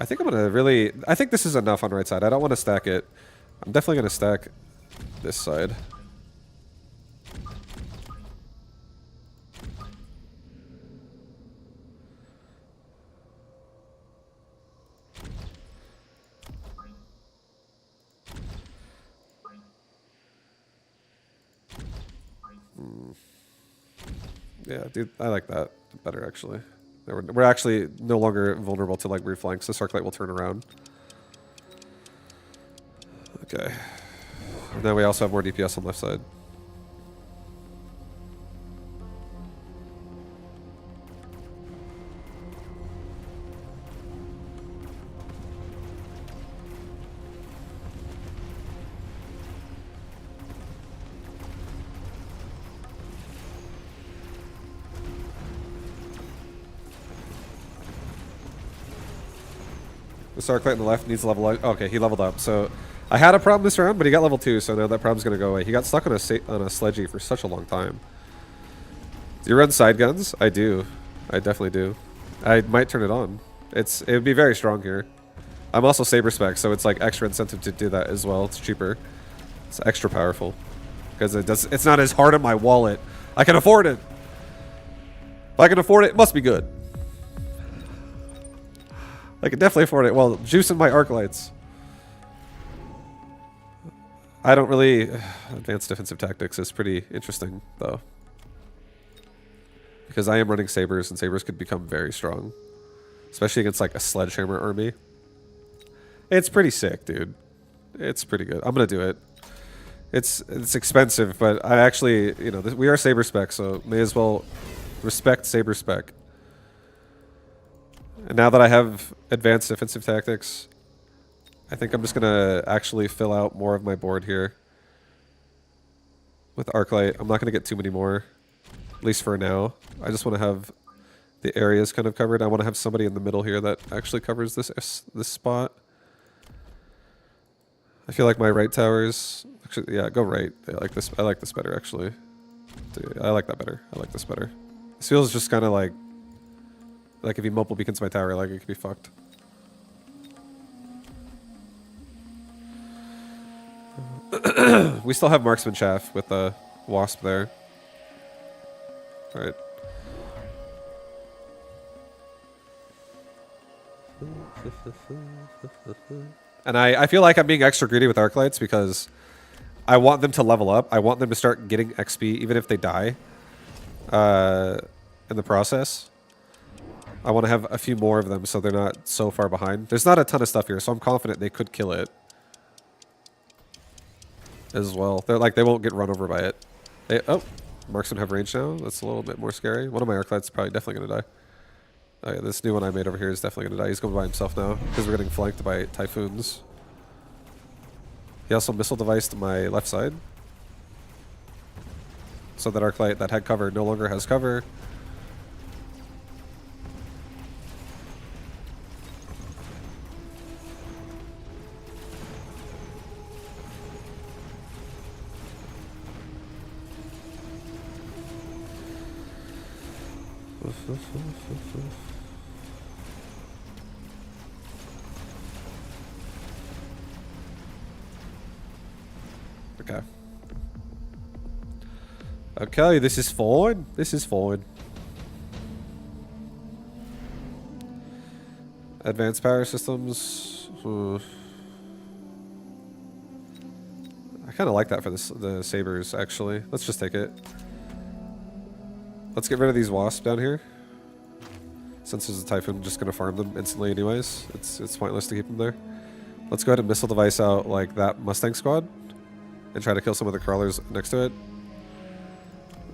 think I'm going to really... I think this is enough on right side. I don't want to stack it. I'm definitely going to stack this side. Yeah, dude, I like that better, actually. We're actually no longer vulnerable to, like, reflanks. This Arclight will turn around. Okay. And now we also have more DPS on left side. The Arclight on the left needs to level up. Okay, he leveled up. So I had a problem this round, but he got level 2, so now that problem's going to go away. He got stuck on a sledgy for such a long time. Do you run side guns? I do. I definitely do. I might turn it on. It would be very strong here. I'm also saber spec, so it's like extra incentive to do that as well. It's cheaper. It's extra powerful because it's not as hard on my wallet. I can afford it. If I can afford it, it must be good. I can definitely afford it. Well, juicing my Arclights. I don't really... Advanced defensive tactics is pretty interesting, though. Because I am running sabers, and sabers could become very strong. Especially against, like, a sledgehammer army. It's pretty sick, dude. It's pretty good. I'm gonna do it. It's expensive, but I actually... You know, we are saber spec, so may as well respect saber spec. And now that I have advanced defensive tactics, I think I'm just going to actually fill out more of my board here. With Arclight, I'm not going to get too many more, at least for now. I just want to have the areas kind of covered. I want to have somebody in the middle here that actually covers this spot. I feel like my right towers... Actually, yeah, go right. I like this better, actually. I like that better. I like this better. This feels just kind of like if he mobile beacons my tower, like, it could be fucked. We still have Marksman Chaff with the Wasp there. Alright. And I feel like I'm being extra greedy with Arclights because I want them to level up. I want them to start getting XP even if they die in the process. I want to have a few more of them so they're not so far behind. There's not a ton of stuff here, so I'm confident they could kill it as well. They're like, they won't get run over by it. Oh, Marksmen have range now. That's a little bit more scary. One of my Arclights is probably definitely going to die. Oh yeah, this new one I made over here is definitely going to die. He's going by himself now because we're getting flanked by Typhoons. He also missile deviced my left side. So that Arclight that had cover no longer has cover. Okay. Okay, this is fine. This is fine. Advanced power systems. I kind of like that for the sabers, actually. Let's just take it. Let's get rid of these wasps down here. Since there's a typhoon, I'm just gonna farm them instantly anyways. It's pointless to keep them there. Let's go ahead and missile device out like that Mustang squad and try to kill some of the crawlers next to it.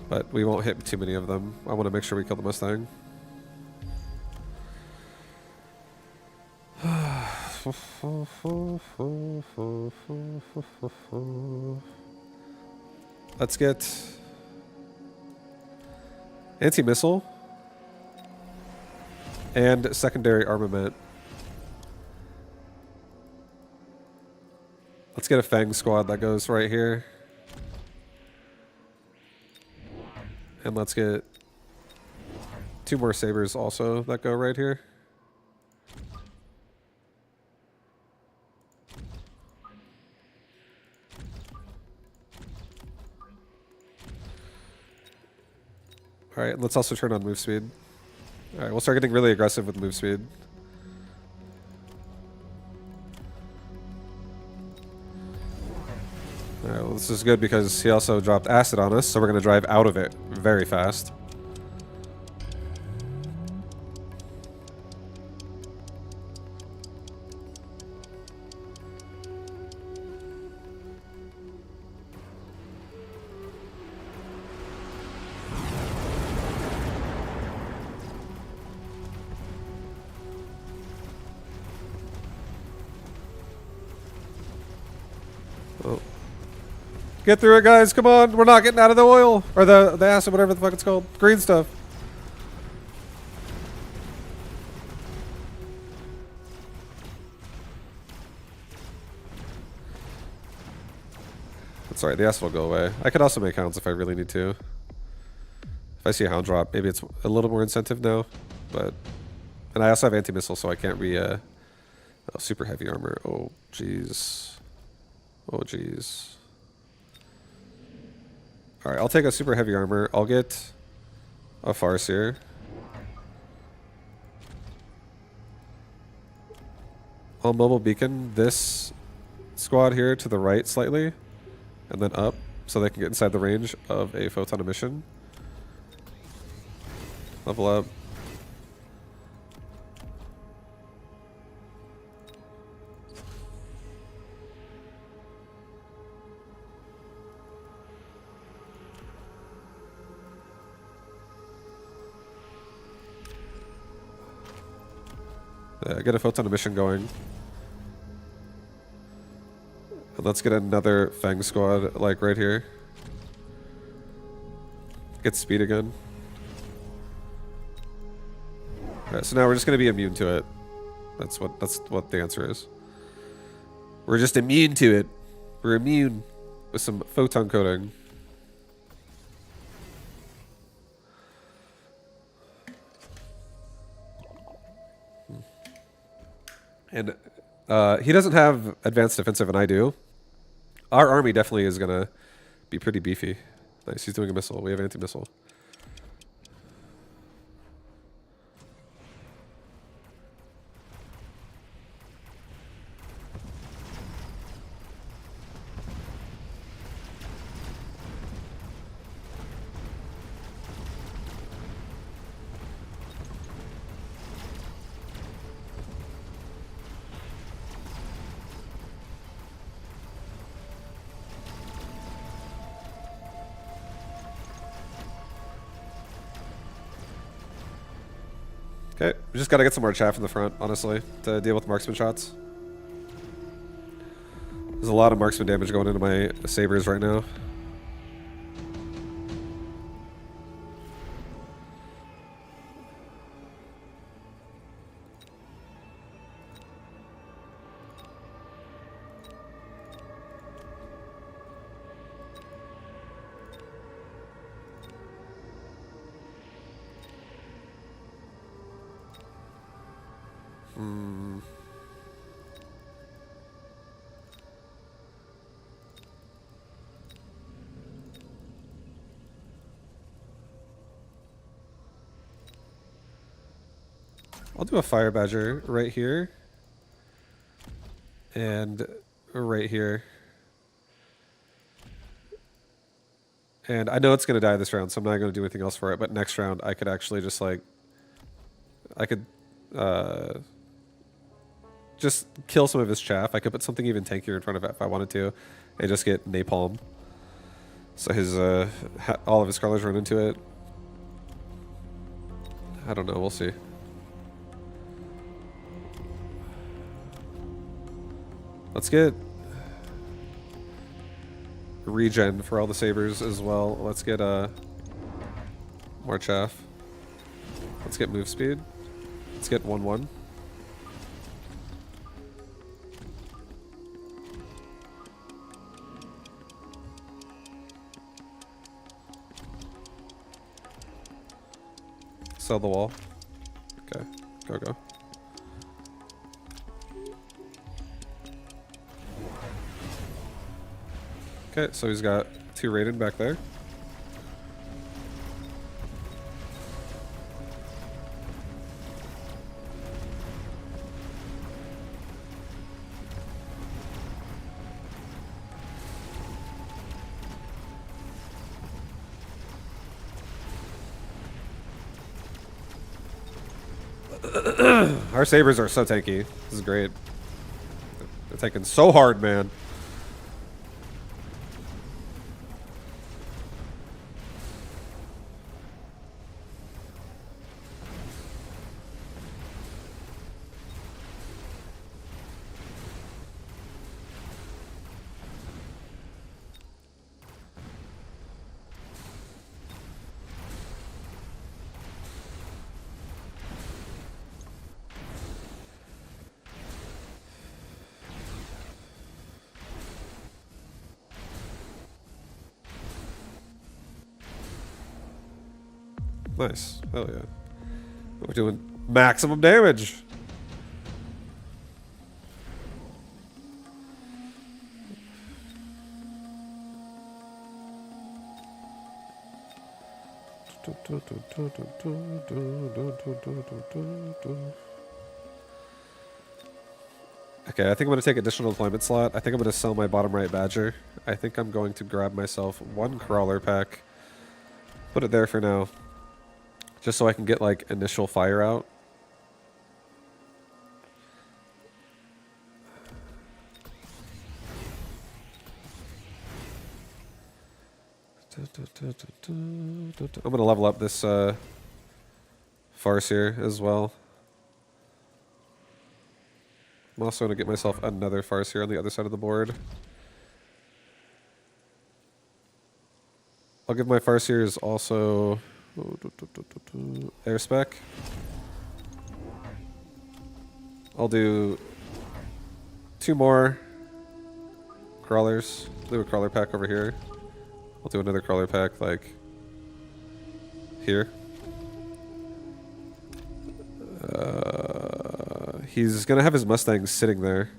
But we won't hit too many of them. I want to make sure we kill the Mustang. Let's get anti-missile and secondary armament. Let's get a Fang squad that goes right here. And let's get 2 more sabers also that go right here. Alright, let's also turn on move speed. Alright, we'll start getting really aggressive with move speed. Alright, well, this is good because he also dropped acid on us, so we're going to drive out of it very fast. Oh. Get through it, guys. Come on. We're not getting out of the oil. Or the acid, whatever the fuck it's called. Green stuff. That's alright. The acid will go away. I could also make hounds if I really need to. If I see a hound drop, maybe it's a little more incentive now. But... And I also have anti-missile, so I can't oh, super heavy armor. Oh, jeez. Oh, jeez. Alright, I'll take a super heavy armor. I'll get a Farseer. I'll mobile beacon this squad here to the right slightly. And then up, so they can get inside the range of a photon emission. Level up. Get a photon emission going. And let's get another Fang squad, like right here. Get speed again. Alright, so now we're just gonna be immune to it. That's what the answer is. We're just immune to it. We're immune with some photon coating. And he doesn't have advanced defensive, and I do. Our army definitely is going to be pretty beefy. Nice, he's doing a missile. We have anti-missile. Okay, we just gotta get some more chaff in the front, honestly, to deal with marksman shots. There's a lot of marksman damage going into my sabers right now. I'll do a Fire Badger right here. And right here. And I know it's going to die this round, so I'm not going to do anything else for it. But next round, I could actually just like... I could just kill some of his chaff. I could put something even tankier in front of it if I wanted to. And just get napalm. So his all of his crawlers run into it. I don't know. We'll see. Let's get regen for all the sabers as well. Let's get more chaff. Let's get move speed. Let's get 1-1. Sell the wall. Okay, go. Okay, so he's got 2 rated back there. Our sabers are so tanky. This is great. They're taking so hard, man. Nice. Hell yeah. We're doing maximum damage. Okay, I think I'm going to take additional deployment slot. I think I'm going to sell my bottom right Badger. I think I'm going to grab myself 1 crawler pack. Put it there for now. Just so I can get, like, initial fire out. I'm going to level up this Farseer as well. I'm also going to get myself another Farseer on the other side of the board. I'll give my Farseers also... air spec. I'll do 2 more crawlers. Do a crawler pack over here. I'll do another crawler pack like here. He's gonna have his Mustangs sitting there,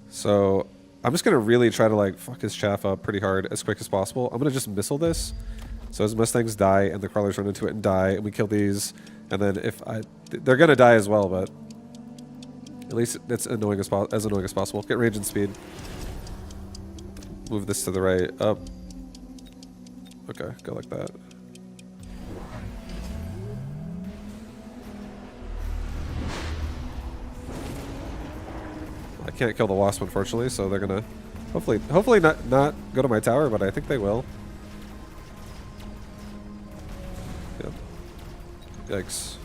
so I'm just gonna really try to like fuck his chaff up pretty hard as quick as possible. I'm gonna just missile this. So his Mustangs die, and the crawlers run into it and die, and we kill these. And then they're gonna die as well, but at least it's annoying as possible. Get range and speed. Move this to the right, up. Okay, go like that. I can't kill the wasp, unfortunately, so they're gonna hopefully not go to my tower, but I think they will. Yep. Yikes.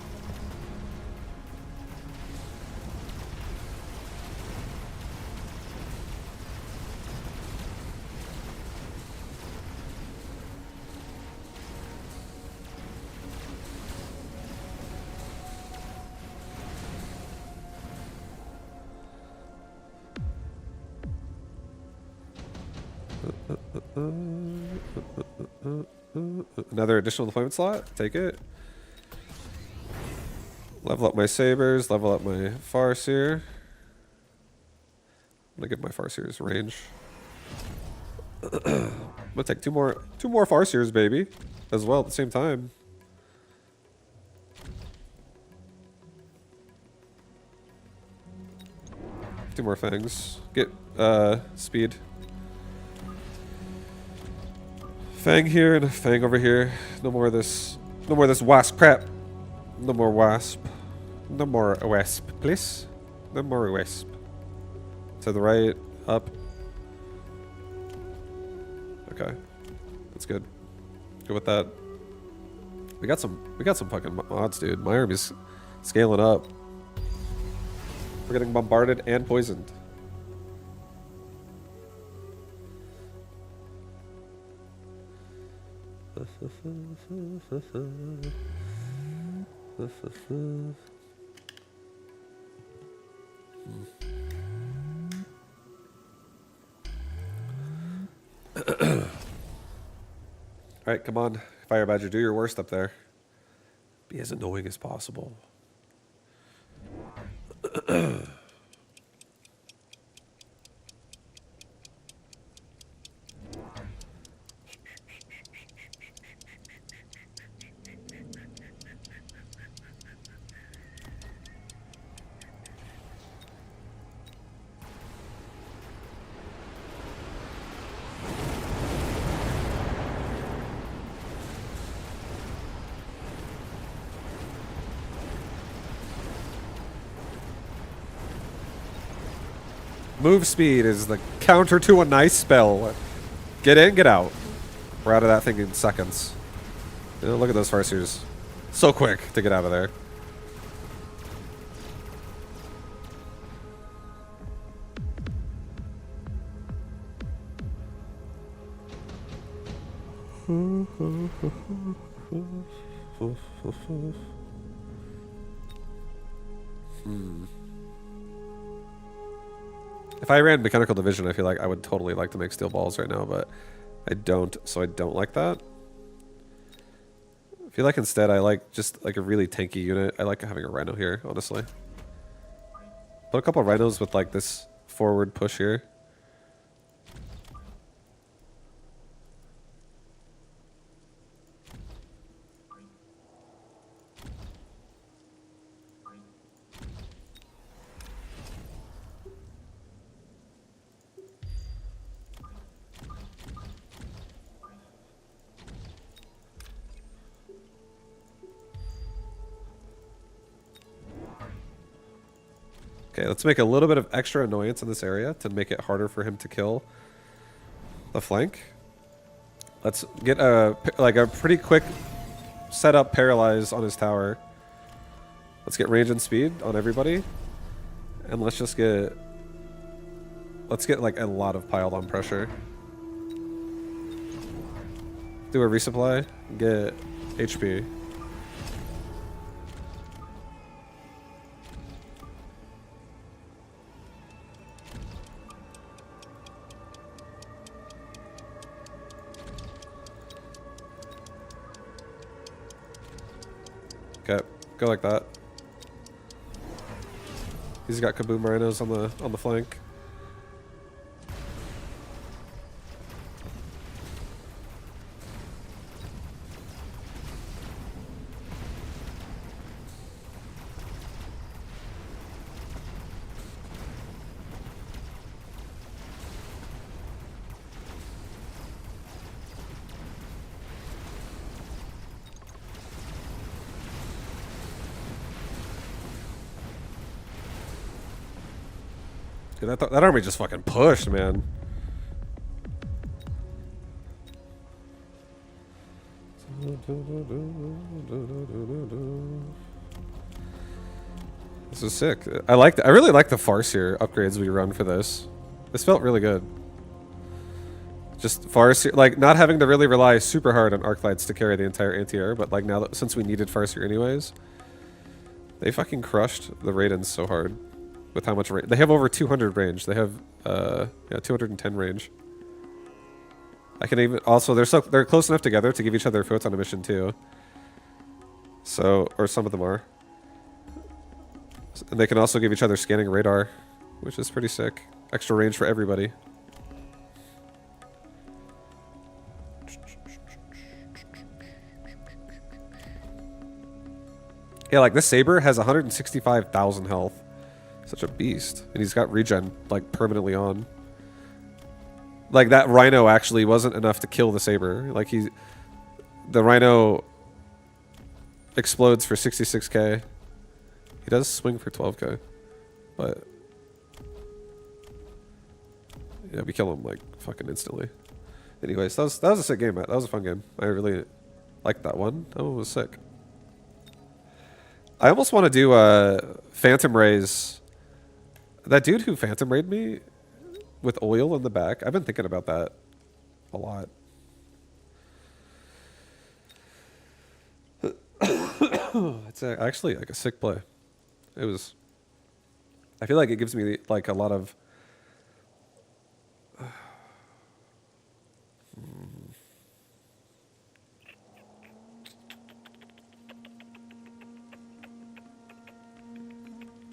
Another additional deployment slot. Take it. Level up my sabers. Level up my Farseer. I'm gonna give my Farseers range. I'm gonna take two more Farseers, baby, as well at the same time. 2 more fangs. Get speed. Fang here and a fang over here. No more of this. No more of this wasp crap. No more wasp. No more wasp, please. No more wasp. To the right, up. Okay, that's good. Good with that. We got some fucking mods, dude. My army's scaling up. We're getting bombarded and poisoned. Alright, come on. Fire Badger, do your worst up there. Be as annoying as possible. Move speed is the counter to a nice spell. Get in, get out. We're out of that thing in seconds. You know, look at those Farseers. So quick to get out of there. If I ran Mechanical Division, I feel like I would totally like to make steel balls right now, but I don't, so I don't like that. I feel like instead I like just like a really tanky unit. I like having a Rhino here, honestly. Put a couple Rhinos with like this forward push here. Okay, let's make a little bit of extra annoyance in this area to make it harder for him to kill the flank. Let's get a pretty quick setup paralyze on his tower. Let's get range and speed on everybody. And let's get like a lot of piled on pressure. Do a resupply, get HP. Okay, go like that. He's got Kaboom Rhinos on the flank. Dude, that army just fucking pushed, man. This is sick. I really like the Farseer upgrades we run for this. This felt really good. Just Farseer, like not having to really rely super hard on Arclights to carry the entire anti-air, but like now that since we needed Farseer anyways, they fucking crushed the Raidens so hard. With how much range they have, over 200 range. They have yeah, 210 range. I can even also they're close enough together to give each other photon emission too. So, or some of them are. And they can also give each other scanning radar, which is pretty sick. Extra range for everybody. Yeah, like this Saber has 165,000 health. Such a beast. And he's got regen, like, permanently on. Like, that Rhino actually wasn't enough to kill the Saber. Like, the Rhino explodes for 66k. He does swing for 12k. But... yeah, we kill him, like, fucking instantly. Anyways, that was a sick game, Matt. That was a fun game. I really liked that one. That one was sick. I almost want to do Phantom Rays. That dude who Phantom Raid me with oil in the back. I've been thinking about that a lot. It's actually like a sick play. It was. I feel like it gives me like a lot of.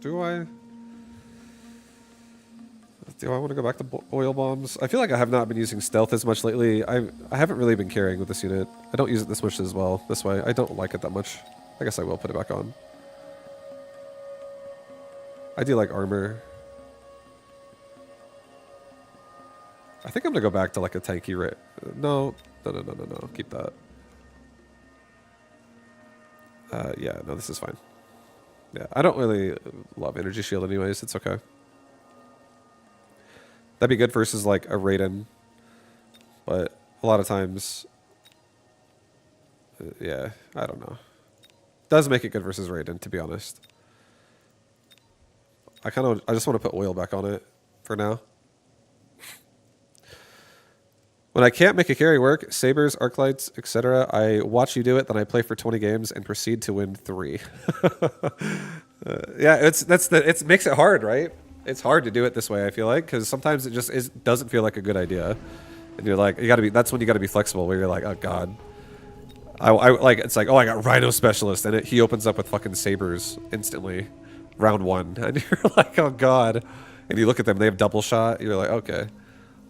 Do I want to go back to oil bombs? I feel like I have not been using stealth as much lately. I haven't really been carrying with this unit. I don't use it this much as well. This way, I don't like it that much. I guess I will put it back on. I do like armor. I think I'm gonna go back to like a tanky rate. No. Keep that. Yeah, no, this is fine. Yeah, I don't really love energy shield anyways. It's okay. That'd be good versus like a Raiden. But a lot of times... yeah, I don't know. Does make it good versus Raiden, to be honest. I just want to put oil back on it for now. When I can't make a carry work, sabers, arclights, etc., I watch you do it, then I play for 20 games and proceed to win 3. Yeah, it makes it hard, right? It's hard to do it this way, I feel like, because sometimes it just doesn't feel like a good idea. And you're like, that's when you gotta be flexible, where you're like, oh god. I like, it's like, oh, I got Rhino Specialist, and he opens up with fucking sabers instantly, round 1. And you're like, oh god. And you look at them, they have double shot, you're like, okay.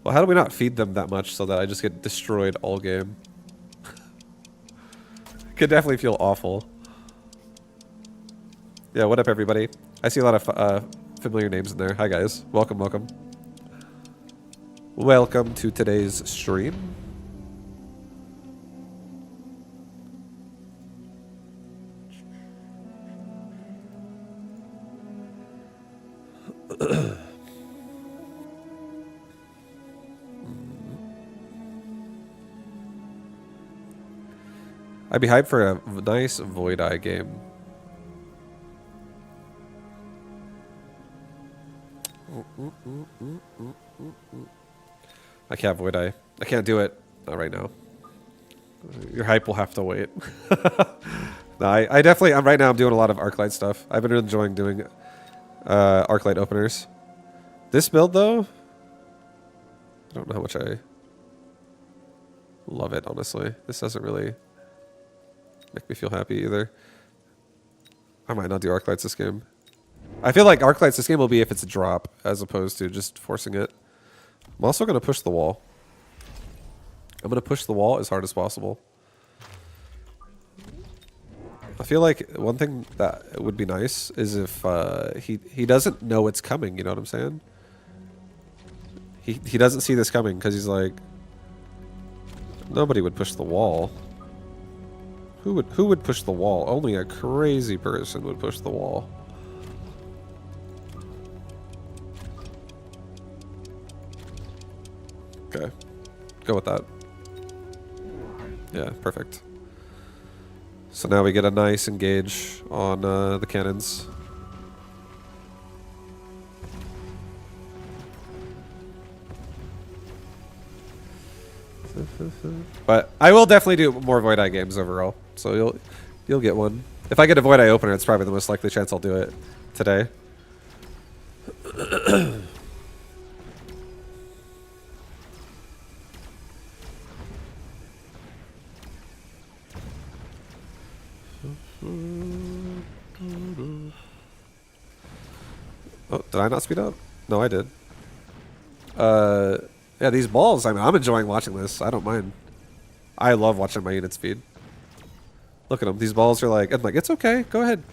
Well, how do we not feed them that much so that I just get destroyed all game? Could definitely feel awful. Yeah, what up, everybody? I see a lot of familiar names in there. Hi, guys. Welcome, welcome. Welcome to today's stream. I'd be hyped for a nice Void Eye game. I can't Void Eye. I can't do it. Not right now. Your hype will have to wait. No, I definitely... right now I'm doing a lot of Arclight stuff. I've been really enjoying doing Arclight openers. This build, though... I don't know how much I love it, honestly. This doesn't really... make me feel happy either. I might not do Arclights this game. I feel like Arclights this game will be if it's a drop, as opposed to just forcing it. I'm also going to push the wall. I'm going to push the wall as hard as possible. I feel like one thing that would be nice is if he doesn't know it's coming, you know what I'm saying? He doesn't see this coming because he's like... nobody would push the wall. Who would push the wall? Only a crazy person would push the wall. Okay. Go with that. Yeah, perfect. So now we get a nice engage on the cannons. But I will definitely do more Void Eye games overall. So you'll get one. If I get a Void Eye opener, it's probably the most likely chance I'll do it today. Oh, did I not speed up? No, I did. Yeah, these balls, I mean, I'm enjoying watching this. I don't mind. I love watching my unit speed. Look at them. These balls are like, I'm like, it's okay. Go ahead.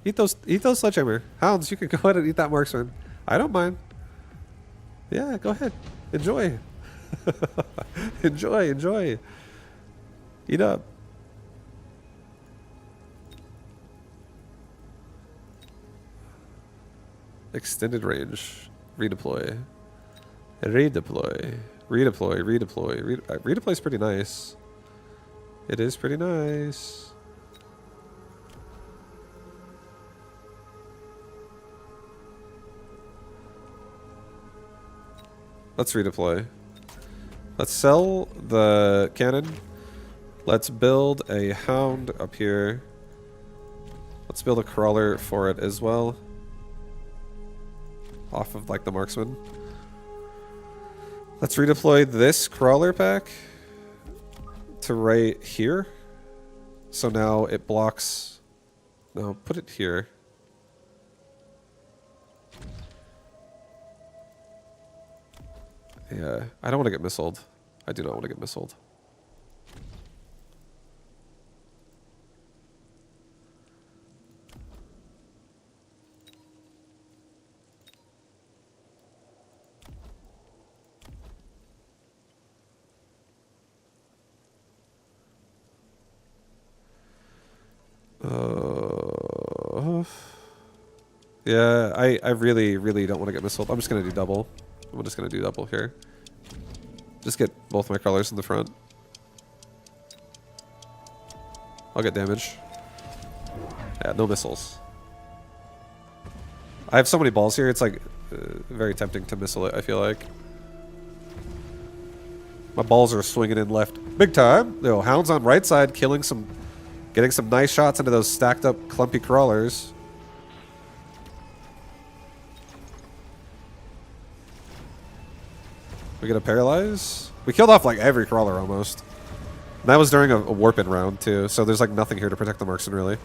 Eat those sledgehammer. Hounds, you can go ahead and eat that marksman. I don't mind. Yeah, go ahead. Enjoy. Enjoy. Eat up. Extended range. Redeploy. Redeploy's pretty nice. It is pretty nice. Let's redeploy. Let's sell the cannon. Let's build a hound up here. Let's build a crawler for it as well. Off of like the marksman. Let's redeploy this crawler pack to right here. So now it blocks. No, put it here. Yeah, I don't want to get missiled. I do not want to get missiled. Yeah, I really don't want to get missiled. I'm just going to do double. I'm just going to do double here. Just get both my crawlers in the front. I'll get damage. Yeah, no missiles. I have so many balls here, it's like very tempting to missile it, I feel like. My balls are swinging in left big time. Yo, hounds on right side, getting some nice shots into those stacked up clumpy crawlers. We gonna paralyze? We killed off like every crawler almost. And that was during a warp-in round too, so there's like nothing here to protect the marksman really.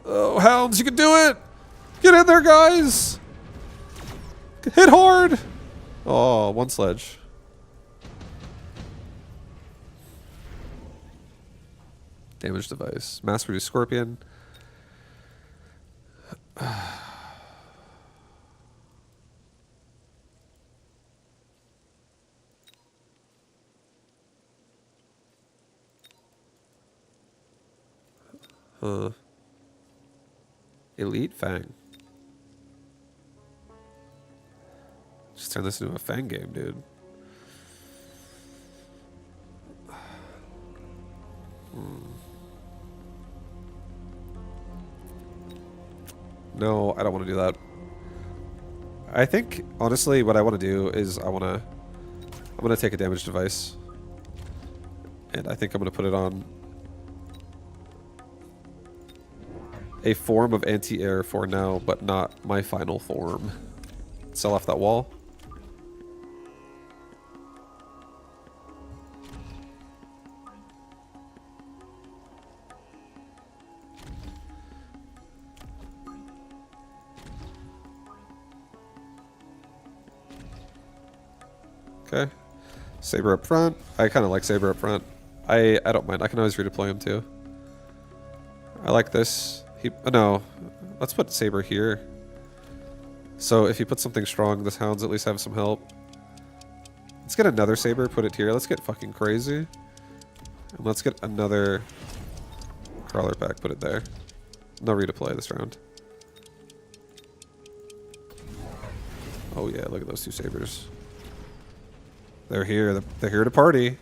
Oh, hounds, you can do it! Get in there, guys! Hit hard! Oh, one sledge. Damage device. Mass produce scorpion. Elite Fang. Just turn this into a Fang game, dude. No, I don't want to do that. I think, honestly, what I want to do is I'm going to take a damage device. And I think I'm going to put it on a form of anti-air for now, but not my final form. Sell off that wall. Okay. Saber up front. I kind of like Saber up front. I don't mind. I can always redeploy him too. I like this. No. Let's put Saber here. So if you put something strong, this hounds at least have some help. Let's get another Saber, put it here. Let's get fucking crazy. And let's get another crawler pack, put it there. No redeploy this round. Oh yeah, look at those two Sabers. They're here. They're here to party.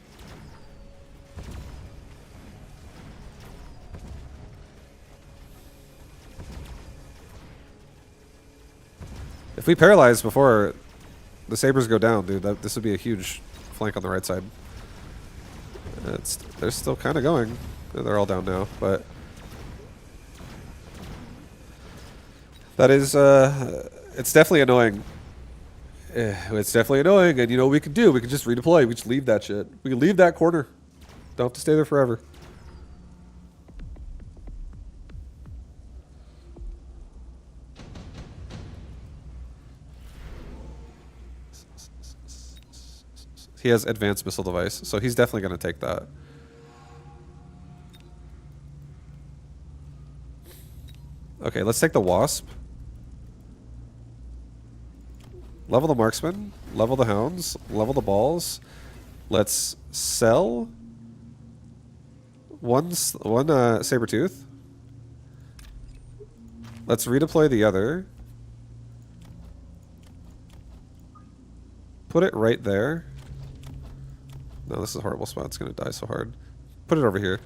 If we paralyze before the Sabers go down, dude, this would be a huge flank on the right side. They're still kind of going. They're all down now, but that is, it's definitely annoying. It's definitely annoying, and you know what we can do? We can just redeploy. We just leave that shit. We can leave that corner. Don't have to stay there forever. He has advanced missile device, so he's definitely going to take that. Okay, let's take the Wasp. Level the Marksman. Level the Hounds. Level the Balls. Let's sell one Sabertooth. Let's redeploy the other. Put it right there. No, this is a horrible spot. It's going to die so hard. Put it over here.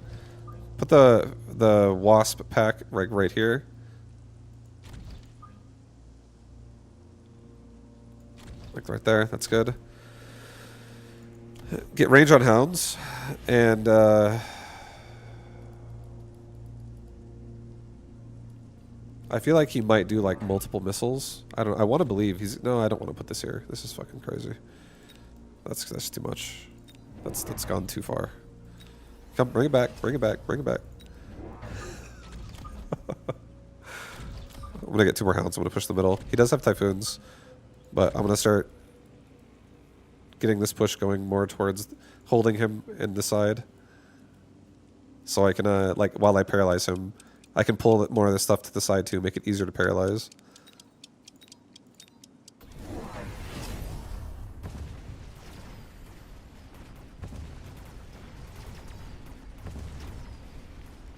Put the Wasp pack right here. Like right there. That's good. Get range on Hounds. And I feel like he might do like multiple missiles. I want to believe he's... No, I don't want to put this here. This is fucking crazy. That's too much. That's gone too far. Come, bring it back. Bring it back. Bring it back. I'm gonna get 2 more Hounds. I'm gonna push the middle. He does have Typhoons, but I'm gonna start getting this push going more towards holding him in the side, so I can like while I paralyze him, I can pull more of this stuff to the side too, make it easier to paralyze.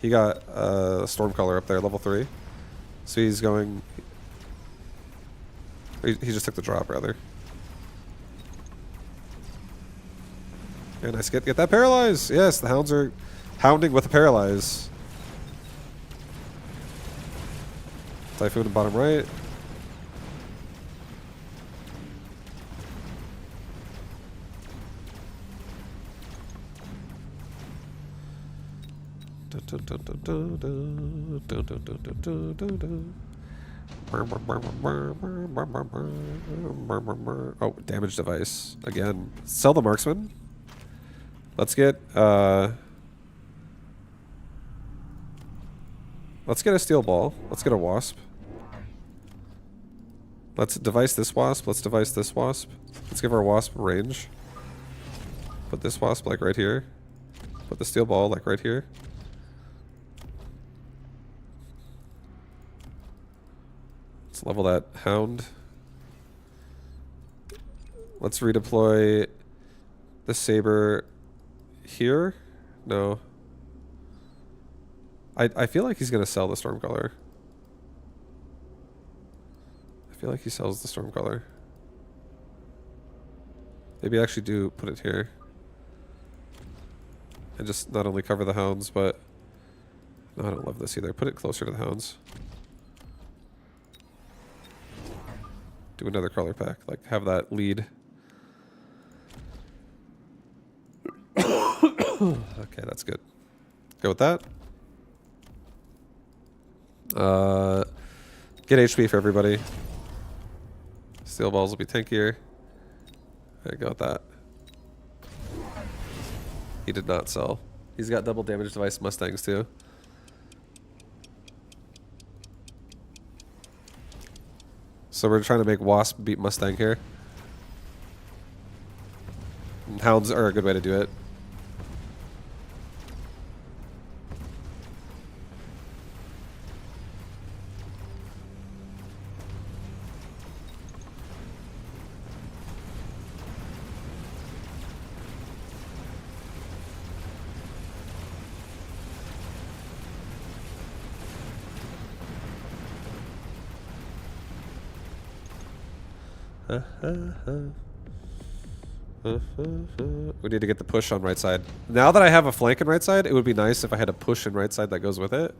He got Stormcaller up there, level 3. So he's going... He just took the drop, rather. Yeah, nice. Get that Paralyze! Yes, the Hounds are hounding with a Paralyze. Typhoon in bottom right. Oh, damage device again. Sell the Marksman. Let's get a Steel Ball. Let's get a Wasp. Let's device this Wasp. Let's device this Wasp. Let's give our Wasp range. Put this Wasp like right here. Put the Steel Ball like right here. Let's level that Hound. Let's redeploy the Saber here. No. I feel like he's going to sell the Stormcaller. I feel like he sells the Stormcaller. Maybe I actually do put it here. And just not only cover the Hounds, but... No, I don't love this either. Put it closer to the Hounds. Do another Crawler pack. Like, have that lead. Okay, that's good. Go with that. Get HP for everybody. Steel Balls will be tankier. There you go with that. He did not sell. He's got double damage device Mustangs too. So we're trying to make Wasp beat Mustang here. And Hounds are a good way to do it. We need to get the push on right side. Now that I have a flank in right side, it would be nice if I had a push in right side that goes with it.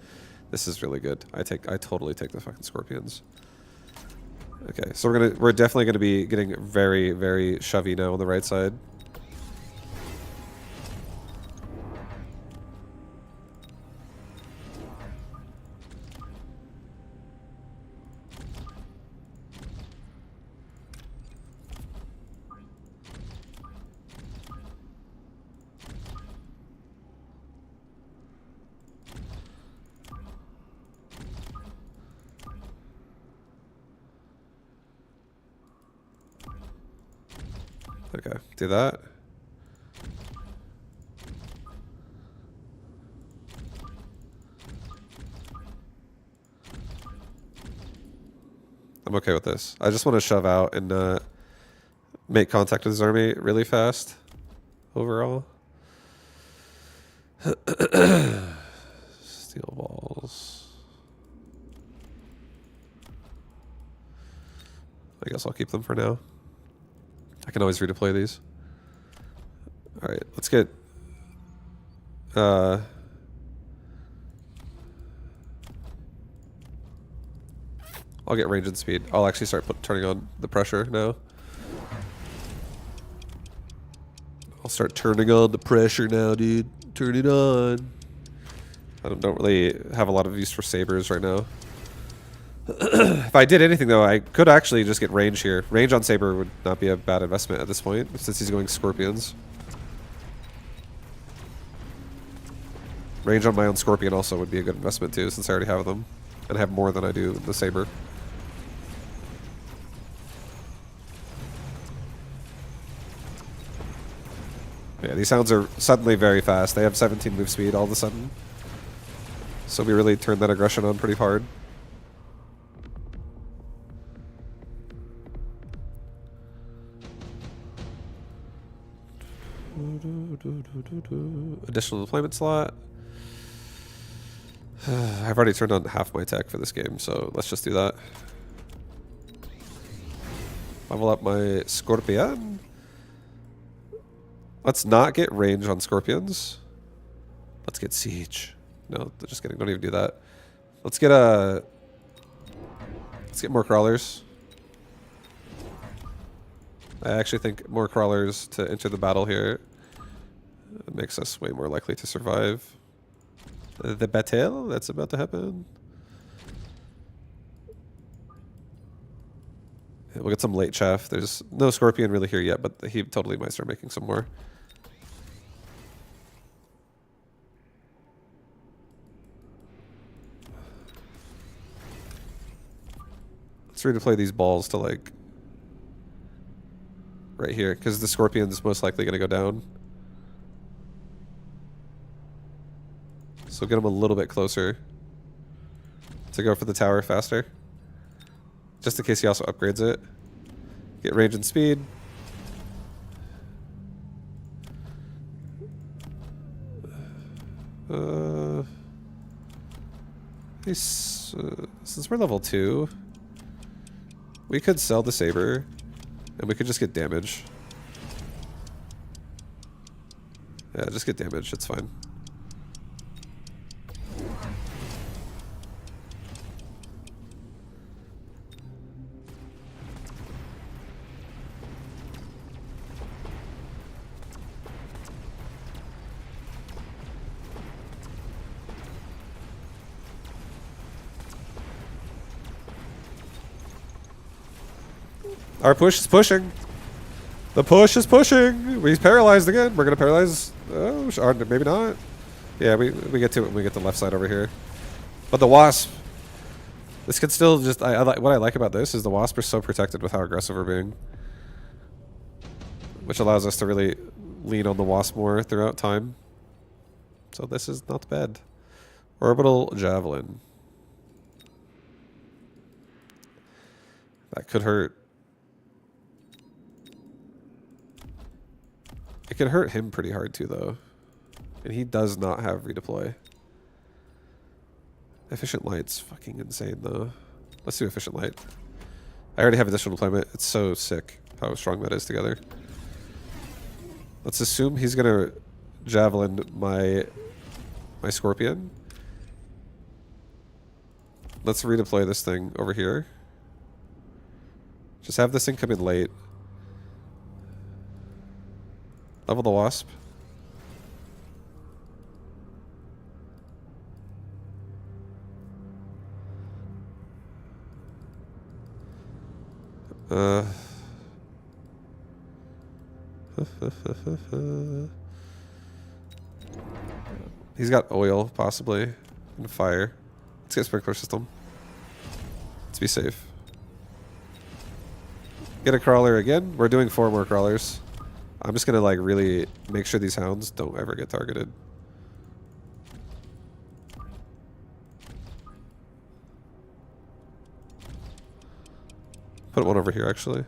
This is really good. I totally take the fucking Scorpions. Okay, so we're definitely gonna be getting very, very shovey now on the right side. Okay, do that. I'm okay with this. I just want to shove out and make contact with his army really fast. Overall. Steel balls. I guess I'll keep them for now. I can always redeploy these. Alright, let's get... I'll get range and speed. I'll actually start turning on the pressure now. I'll start turning on the pressure now, dude. Turn it on. I don't really have a lot of use for sabers right now. If I did anything, though, I could actually just get range here. Range on saber would not be a bad investment at this point, since he's going scorpions. Range on my own scorpion also would be a good investment, too, since I already have them. And have more than I do with the saber. Yeah, these hounds are suddenly very fast. They have 17 move speed all of a sudden. So we really turned that aggression on pretty hard. Additional deployment slot. I've already turned on half my tech for this game, so let's just do that. Level up my Scorpion. Let's not get range on Scorpions. Let's get siege. No, just kidding. Don't even do that. Let's get more crawlers. I actually think more crawlers to enter the battle here makes us way more likely to survive the battle that's about to happen. We'll get some late chaff. There's no scorpion really here yet, but he totally might start making some more. Let's redeploy these balls to like right here, because the scorpion's most likely going to go down. So get him a little bit closer to go for the tower faster. Just in case he also upgrades it. Get range and speed. Since we're level 2, we could sell the saber, and we could just get damage. Yeah, just get damage, it's fine. Our push is pushing. The push is pushing. He's paralyzed again. We're gonna paralyze. Oh, or maybe not. Yeah, we get to it when we get the left side over here. But the wasp. This could still just. What I like about this is the wasp are so protected with how aggressive we're being, which allows us to really lean on the wasp more throughout time. So this is not bad. Orbital javelin. That could hurt. It could hurt him pretty hard too, though. And he does not have redeploy. Efficient light's fucking insane, though. Let's do efficient light. I already have additional deployment. It's so sick how strong that is together. Let's assume he's gonna javelin my scorpion. Let's redeploy this thing over here. Just have this thing come in late. Level the wasp. He's got oil, possibly, and fire. Let's get sprinkler system. Let's be safe. Get a crawler again. We're doing 4 more crawlers. I'm just gonna like really make sure these hounds don't ever get targeted. put one over here, actually.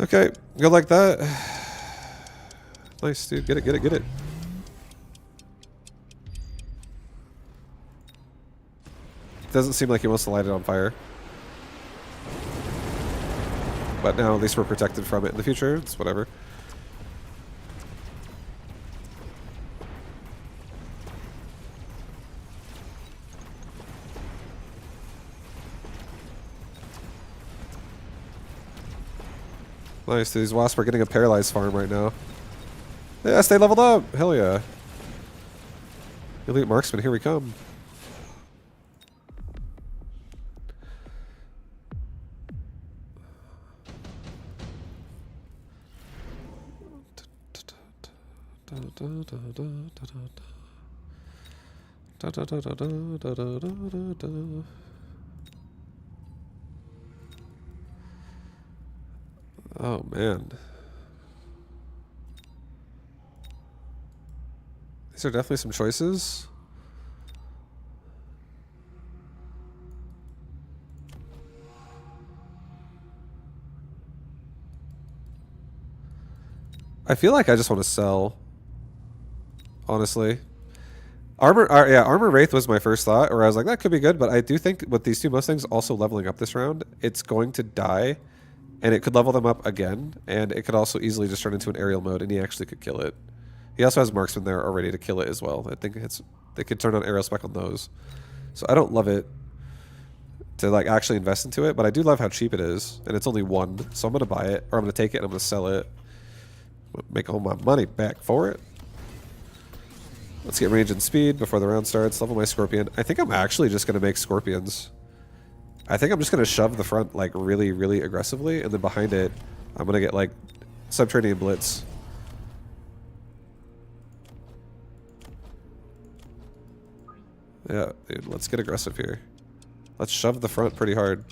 Okay, go like that. Nice, dude. Get it, get it, get it. Doesn't seem like he wants to light it on fire. But now at least we're protected from it in the future. It's whatever. Nice, dude. These wasps are getting a paralyzed farm right now. Yes, they leveled up. Hell yeah. Elite marksman, here we come. Oh man. These are definitely some choices. I feel like I just want to sell. Honestly. Armor Wraith was my first thought, or I was like, that could be good, but I do think with these two Mustangs also leveling up this round, it's going to die, and it could level them up again, and it could also easily just turn into an aerial mode, and he actually could kill it. He also has marksman there already to kill it as well. I think they could turn on aerial spec on those. So I don't love it to like actually invest into it, but I do love how cheap it is, and it's only one, so I'm going to buy it, or I'm going to take it and I'm going to sell it. Make all my money back for it. Let's get range and speed before the round starts. Level my Scorpion. I think I'm actually just going to make Scorpions. I think I'm just going to shove the front like really, really aggressively, and then behind it, I'm going to get like Subterranean Blitz. Yeah, dude, let's get aggressive here. Let's shove the front pretty hard.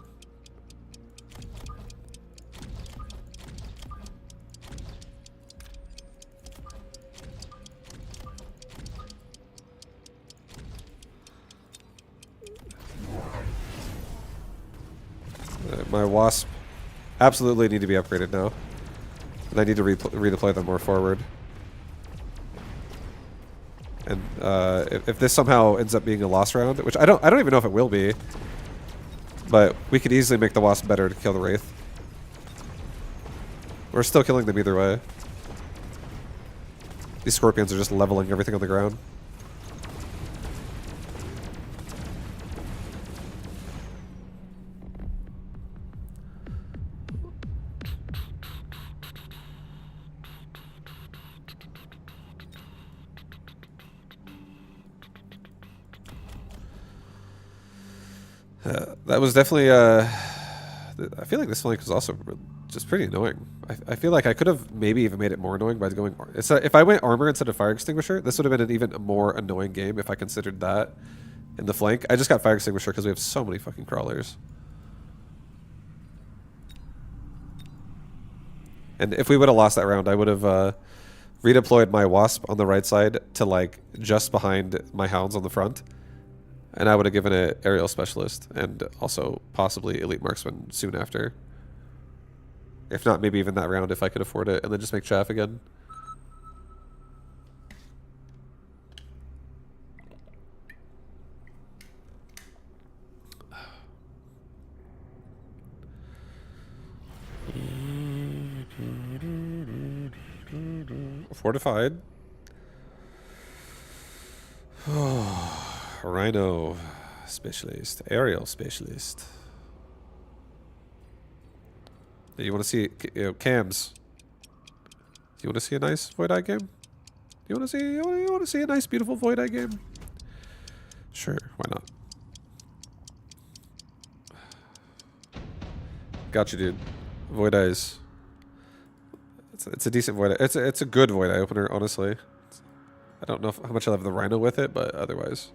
My Wasp absolutely need to be upgraded now. And I need to redeploy them more forward. And if this somehow ends up being a lost round, which I don't even know if it will be, but we could easily make the Wasp better to kill the Wraith. We're still killing them either way. These Scorpions are just leveling everything on the ground. That was definitely, I feel like this flank was also just pretty annoying. I feel like I could have maybe even made it more annoying by going, if I went armor instead of fire extinguisher, this would have been an even more annoying game if I considered that in the flank. I just got fire extinguisher because we have so many fucking crawlers. And if we would have lost that round, I would have redeployed my Wasp on the right side to like just behind my Hounds on the front. And I would have given it Aerial Specialist and also possibly Elite Marksman soon after. If not, maybe even that round if I could afford it, and then just make Chaff again. Fortified. Rhino Specialist. Aerial Specialist. You want to see, cams? You want to see a nice Void Eye game? You want to see a nice, beautiful Void Eye game? Sure, why not? Gotcha, dude. Void Eyes. It's a decent Void Eye. It's a good Void Eye opener, honestly. I don't know how much I love the Rhino with it, but otherwise.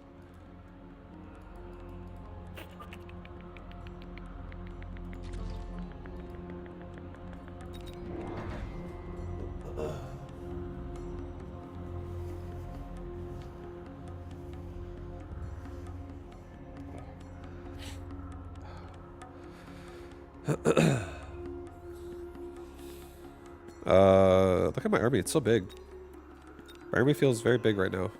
Look at my army. It's so big. My army feels very big right now.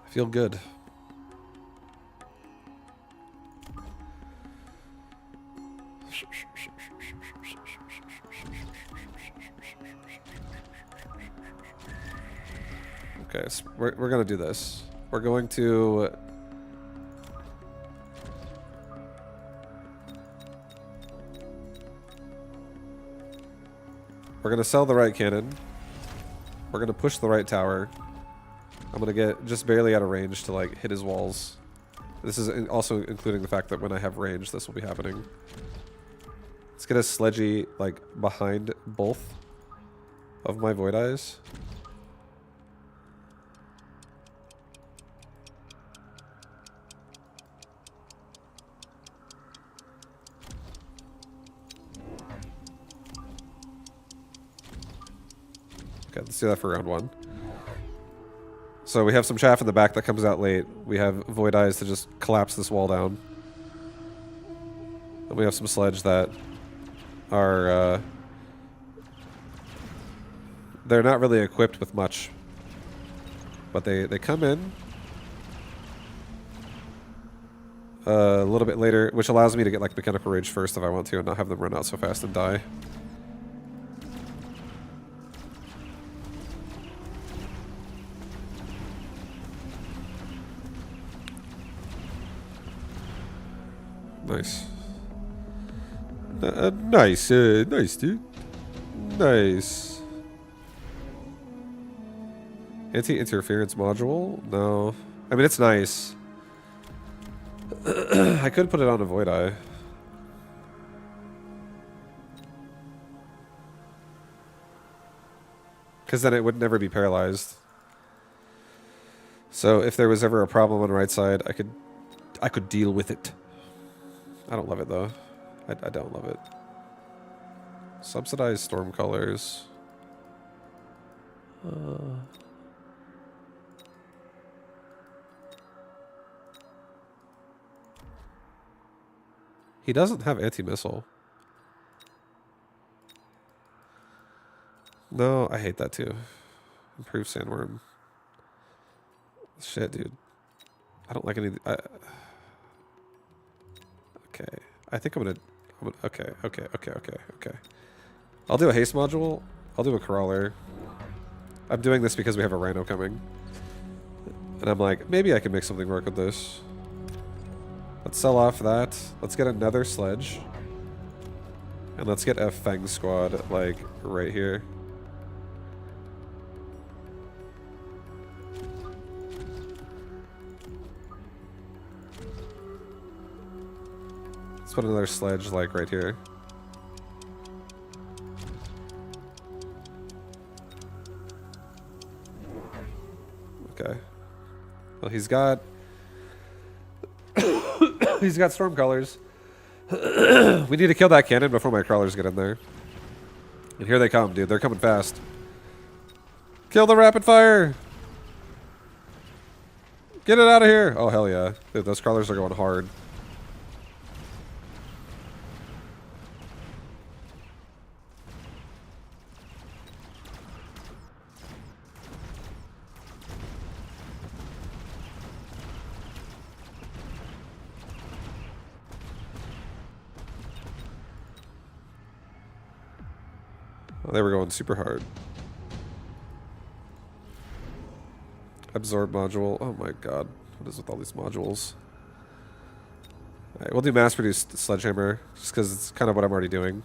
I feel good. Okay, so we're gonna do this. We're going to... We're gonna sell the right cannon. We're gonna push the right tower. I'm gonna get just barely out of range to like hit his walls. This is also including the fact that when I have range, this will be happening. Let's get a sledgy like behind both of my Void Eyes. Okay, let's do that for round one. So we have some chaff in the back that comes out late. We have Void Eyes to just collapse this wall down. And we have some sledge that are... they're not really equipped with much. But they come in a little bit later, which allows me to get like Mechanical Rage first if I want to and not have them run out so fast and die. Nice. Nice, nice, dude. Nice. Anti-interference module? No. I mean, it's nice. I could put it on a Void Eye. Because then it would never be paralyzed. So if there was ever a problem on the right side, I could deal with it. I don't love it though. I don't love it. Subsidized storm colors. He doesn't have anti-missile. No, I hate that too. Improved sandworm. Shit, dude. I don't like any... Okay. I think I'm gonna okay. I'll do a haste module. I'll do a crawler. I'm doing this because we have a rhino coming. And I'm like, maybe I can make something work with this. Let's sell off that. Let's get another sledge. And let's get a Fang squad, like, right here. Let's put another sledge, like, right here. Okay. Well, he's got... he's got storm colors. We need to kill that cannon before my crawlers get in there. And here they come, dude. They're coming fast. Kill the rapid fire! Get it out of here! Oh, hell yeah. Dude, those crawlers are going hard. Oh, they were going super hard. Absorb module. Oh my god. What is with all these modules? Alright, we'll do mass-produced sledgehammer, just because it's kind of what I'm already doing.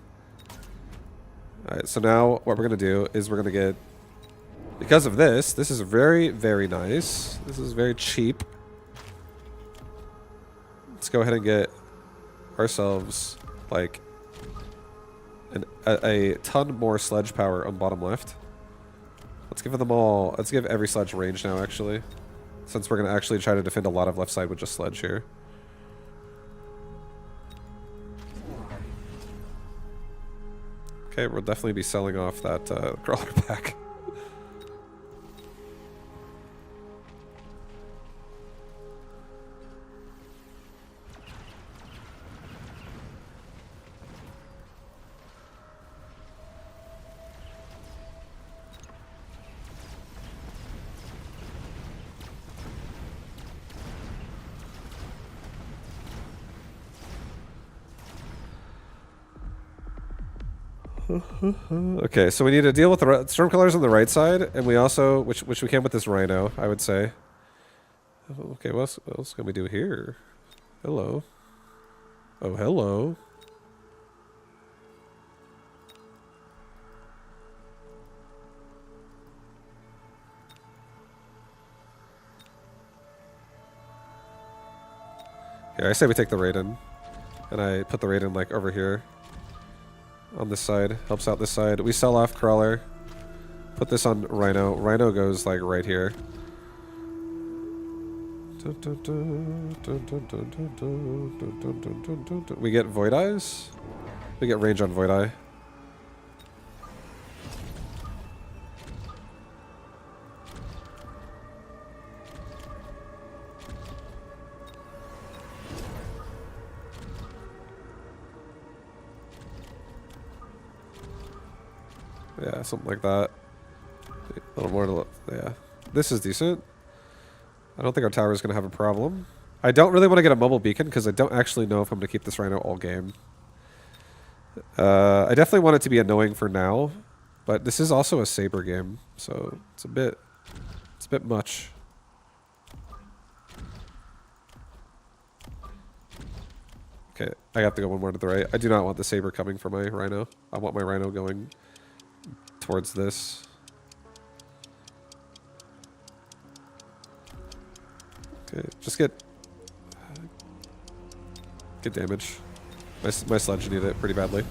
Alright, so now what we're going to do is we're going to get... Because of this, this is very, very nice. This is very cheap. Let's go ahead and get ourselves, like... a ton more sledge power on bottom left. Let's give them all... Let's give every sledge range now, actually. Since we're going to actually try to defend a lot of left side with just sledge here. Okay, we'll definitely be selling off that crawler pack. Okay, so we need to deal with the Stormcallers on the right side, and we also, which we can with this Rhino, I would say. Okay, what else can we do here? Hello. Oh, hello. Here, I say we take the Raiden. And I put the Raiden, like, over here. On this side. Helps out this side. We sell off Crawler. Put this on Rhino. Rhino goes, like, right here. We get Void Eyes? We get range on Void Eye. Yeah, something like that. A little more to yeah. This is decent. I don't think our tower is going to have a problem. I don't really want to get a mobile beacon because I don't actually know if I'm going to keep this Rhino all game. I definitely want it to be annoying for now, but this is also a Saber game, so it's a bit much. Okay, I have to go one more to the right. I do not want the Saber coming for my Rhino. I want my Rhino going towards this. Okay, just get damage. My sledge need it pretty badly.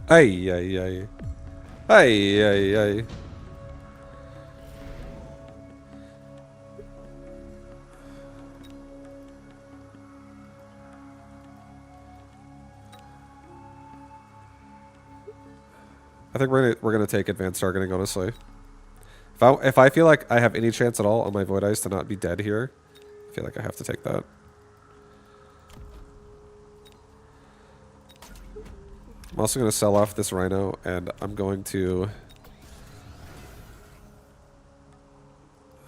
Ay, ay, ay. Ay, ay, ay. I think we're gonna take advanced targeting, honestly. If I feel like I have any chance at all on my Void Eyes to not be dead here, I feel like I have to take that. I'm also going to sell off this Rhino, and I'm going to...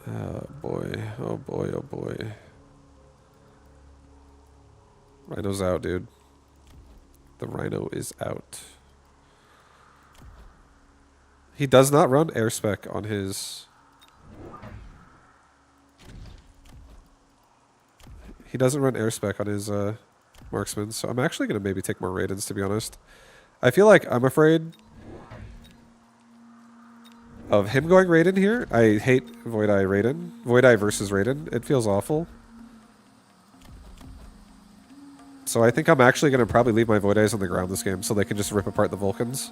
Oh boy, oh boy, oh boy. Rhino's out, dude. The Rhino is out. He does not run air spec on his... He doesn't run air spec on his marksman, so I'm actually going to maybe take more Raidens, to be honest. I feel like I'm afraid of him going Raiden here. I hate Void Eye Raiden. Void Eye versus Raiden. It feels awful. So I think I'm actually going to probably leave my Void Eyes on the ground this game so they can just rip apart the Vulcans.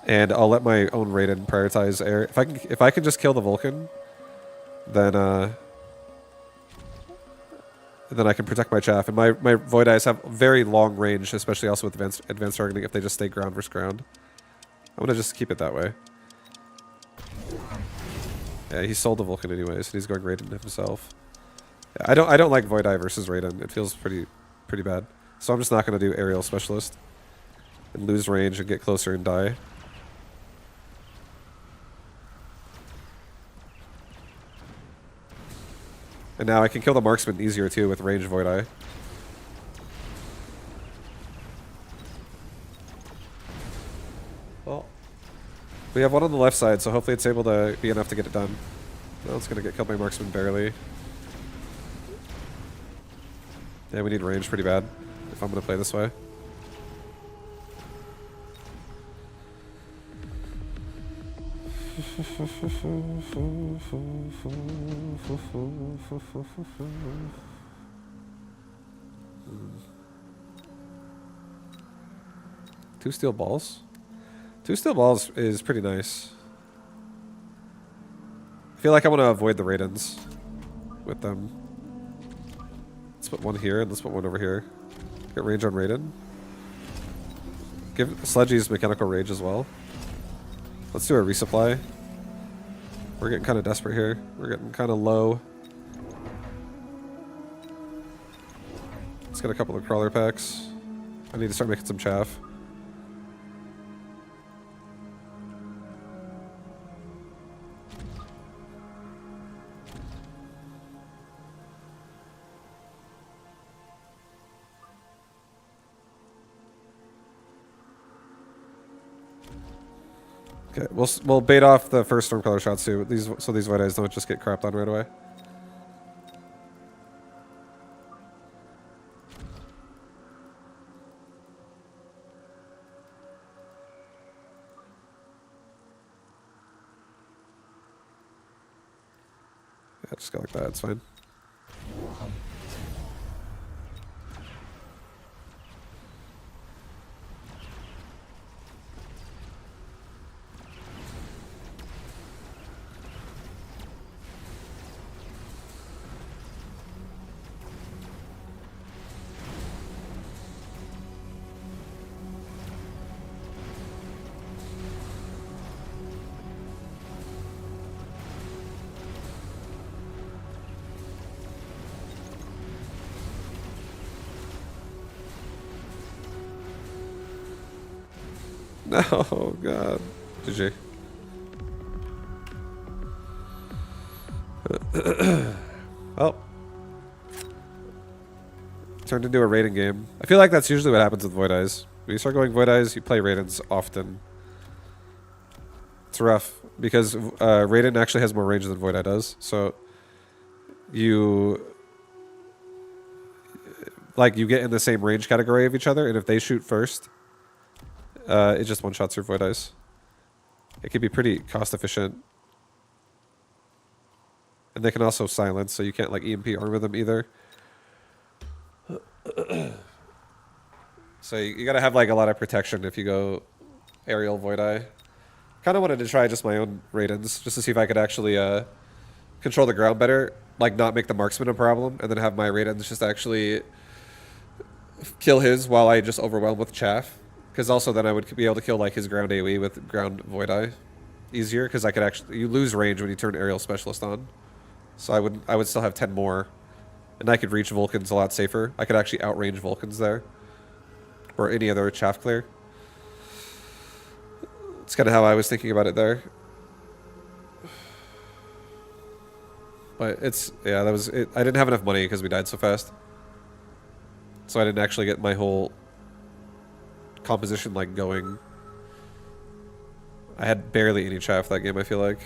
And I'll let my own Raiden prioritize air. If I can just kill the Vulcan, then I can protect my chaff. And my Void Eyes have very long range, especially also with advanced targeting if they just stay ground versus ground. I'm gonna just keep it that way. Yeah, he sold the Vulcan anyways, and he's going Raiden himself. Yeah, I don't like Void Eye versus Raiden. It feels pretty bad. So I'm just not gonna do aerial specialist and lose range and get closer and die. And now I can kill the marksman easier too with range Void Eye. Well, we have one on the left side, so hopefully it's able to be enough to get it done. Well, it's going to get killed by marksman barely. Yeah, we need range pretty bad if I'm going to play this way. Two steel balls? Two steel balls is pretty nice. I feel like I want to avoid the Raidens with them. Let's put one here and let's put one over here. Get range on Raiden. Give Sledgy's mechanical rage as well. Let's do a resupply. We're getting kind of desperate here. We're getting kind of low. Let's get a couple of crawler packs. I need to start making some chaff. Okay, we'll bait off the first Stormcaller shots too. So these White Eyes don't just get crapped on right away. Yeah, just go like that. It's fine. No, God. GG. Well. Turned into a Raiden game. I feel like that's usually what happens with Void Eyes. When you start going Void Eyes, you play Raidens often. It's rough, because Raiden actually has more range than Void Eye does, so you get in the same range category of each other, and if they shoot first, it just one-shots your Void Eyes. It can be pretty cost-efficient. And they can also silence, so you can't like EMP armor them either. So you gotta have like a lot of protection if you go aerial Void Eye. Kind of wanted to try just my own Raidens, just to see if I could actually control the ground better, like not make the marksman a problem, and then have my Raidens just actually kill his while I just overwhelm with chaff. Because also then I would be able to kill like his ground AoE with ground Void Eye easier, because I could actually, you lose range when you turn aerial specialist on. So I would still have 10 more, and I could reach Vulcans a lot safer. I could actually outrange Vulcans there, or any other chaff clear. It's kind of how I was thinking about it there. But it's, yeah, that was it. I didn't have enough money because we died so fast, so I didn't actually get my whole composition like going. I had barely any chaff that game, I feel like.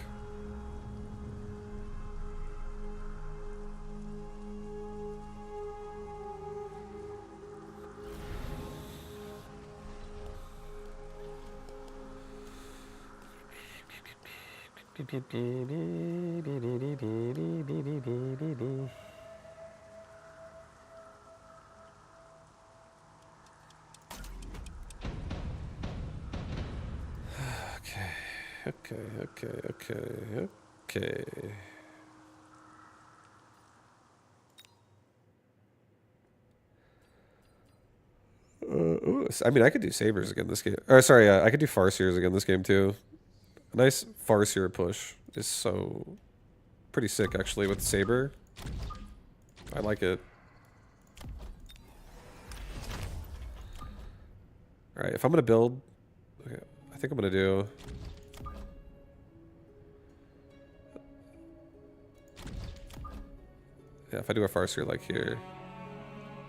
Okay. Ooh, I mean, I could do Sabers again this game. Or sorry, I could do Farseers again this game too. A nice Farseer push is so pretty sick actually with Saber. I like it. Alright, if I'm gonna build, okay, I think I'm gonna do. Yeah, if I do a Farseer like here,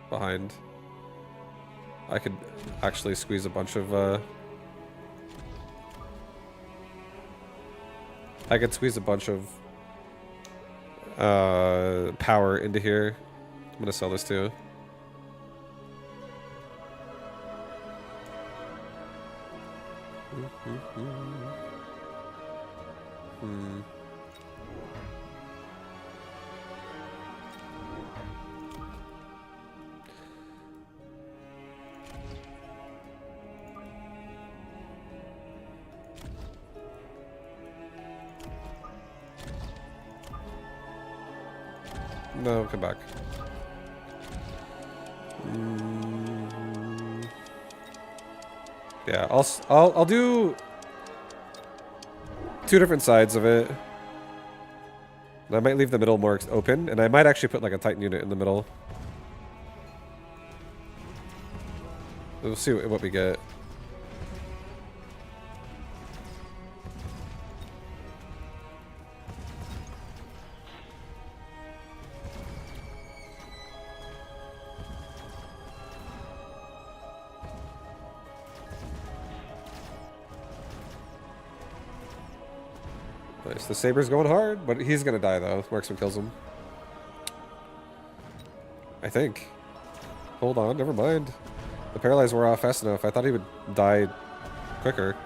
behind, I could actually squeeze a bunch of, I could squeeze a bunch of, power into here. I'm gonna sell this too. No, come back. Yeah, I'll do 2 different sides of it. And I might leave the middle more open, and I might actually put like a Titan unit in the middle. We'll see what we get. Nice. The Saber's going hard, but he's gonna die though. Marksman kills him. I think. Hold on, never mind. The paralyzed wore off fast enough. I thought he would die quicker.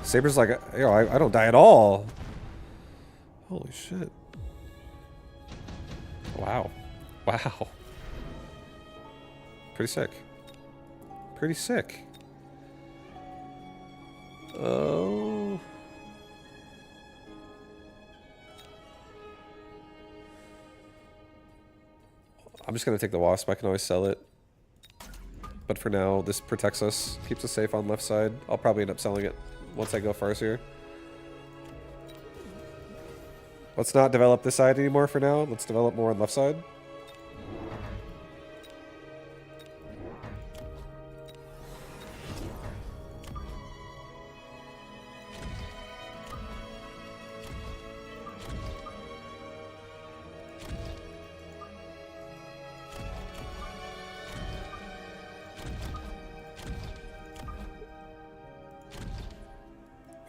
Saber's like, yo, I don't die at all. Holy shit. Wow. Wow. Pretty sick. Pretty sick. Oh. I'm just gonna take the Wasp. I can always sell it. But for now, this protects us, keeps us safe on left side. I'll probably end up selling it once I go Farseer. Let's not develop this side anymore for now. Let's develop more on left side.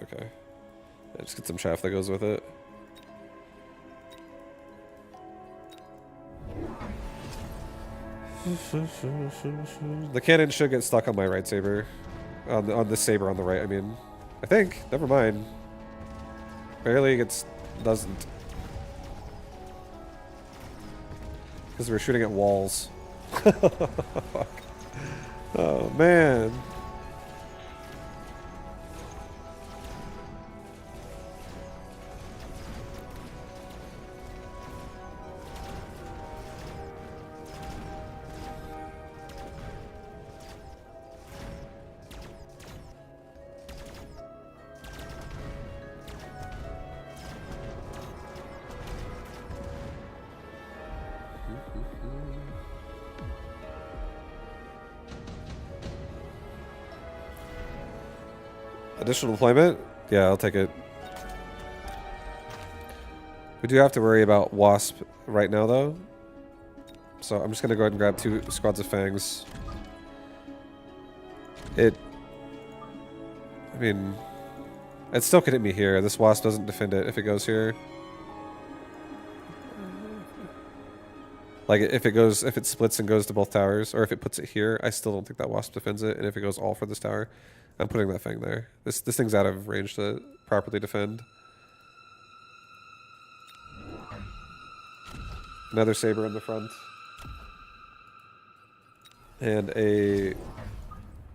Okay. Yeah, just get some chaff that goes with it. The cannon should get stuck on my right saber. On the saber on the right, I mean. I think. Never mind. Barely gets... doesn't. Because we're shooting at walls. Fuck. Oh, man. Additional deployment? Yeah, I'll take it. We do have to worry about Wasp right now, though. So I'm just going to go ahead and grab 2 squads of Fangs. I mean... It still could hit me here. This Wasp doesn't defend it if it goes here. Like, if it splits and goes to both towers, or if it puts it here, I still don't think that Wasp defends it. And if it goes all for this tower, I'm putting that Fang there. This thing's out of range to properly defend. Another Saber in the front. And a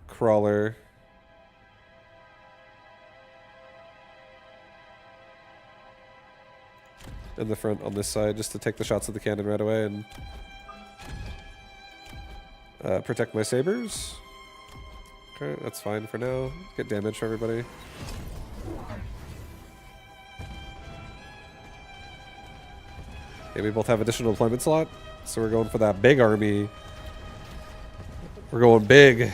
Crawler. In the front on this side, just to take the shots of the cannon right away and protect my Sabers. Okay, that's fine for now. Get damage for everybody. Okay, we both have additional deployment slot, so we're going for that big army. We're going big.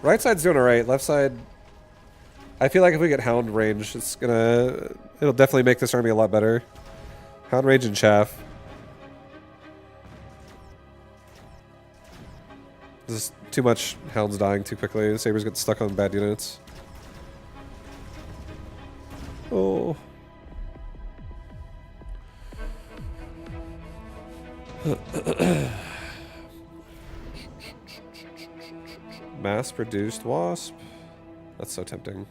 Right side's doing alright. Left side, I feel like if we get Hound range, it'll definitely make this army a lot better. Hound range and chaff. This is too much Hounds dying too quickly. The Sabers get stuck on bad units. Oh. Mass-produced Wasp. That's so tempting.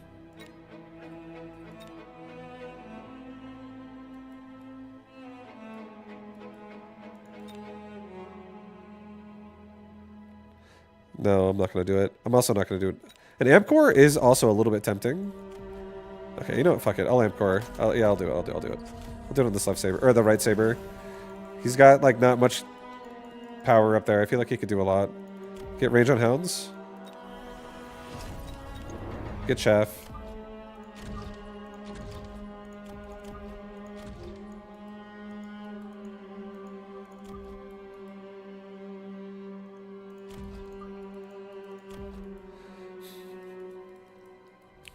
No, I'm not going to do it. I'm also not going to do it. An Amp Core is also a little bit tempting. Okay, you know what? Fuck it. I'll Amp Core. Yeah, I'll do it. I'll do it. I'll do it on this left saber. Or the right saber. He's got, like, not much power up there. I feel like he could do a lot. Get range on hounds. Get chaff.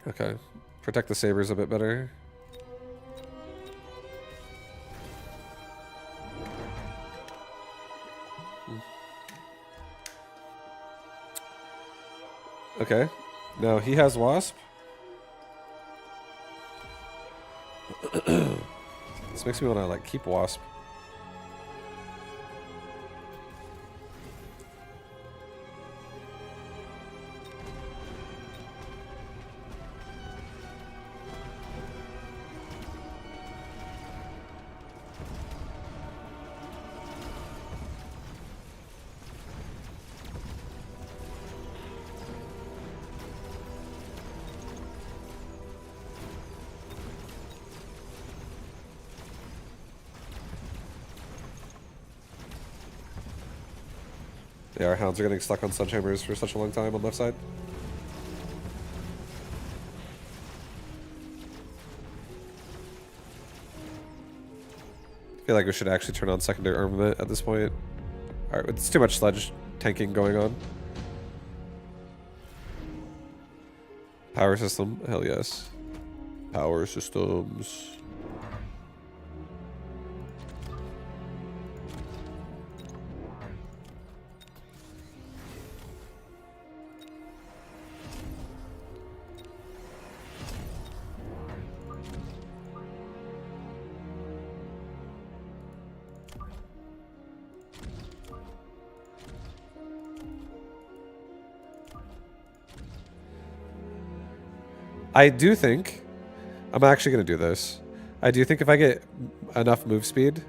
Okay. Protect the sabers a bit better. Okay. Now he has Wasp. This makes me want to like keep Wasp. Yeah, our hounds are getting stuck on sledgehammers for such a long time on left side. I feel like we should actually turn on secondary armament at this point. Alright, it's too much sledge tanking going on. Power system, hell yes. Power systems. I do think, I'm actually going to do this. I do think if I get enough move speed,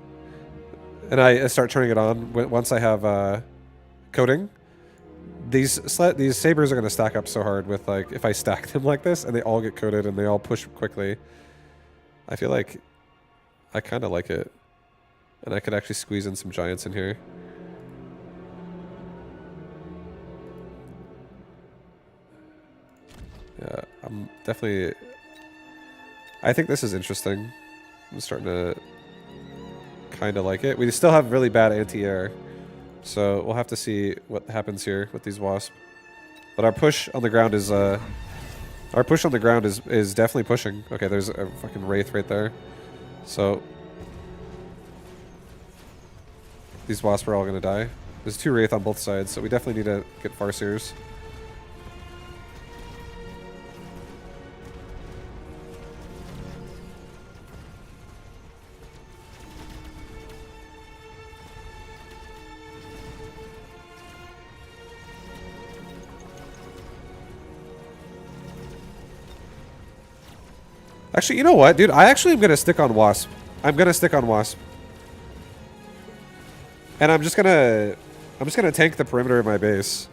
and I start turning it on once I have coating, these sabers are going to stack up so hard with like if I stack them like this and they all get coated and they all push quickly. I feel like I kind of like it, and I could actually squeeze in some giants in here. Yeah, I'm definitely... I think this is interesting. I'm starting to kind of like it. We still have really bad anti-air, so we'll have to see what happens here with these wasps. But our push on the ground is definitely pushing. Okay, there's a fucking wraith right there. So these wasps are all gonna die. There's 2 wraith on both sides, so we definitely need to get farseers. Actually, you know what, dude? I actually am going to stick on Wasp. I'm going to stick on Wasp. And I'm just going to tank the perimeter of my base.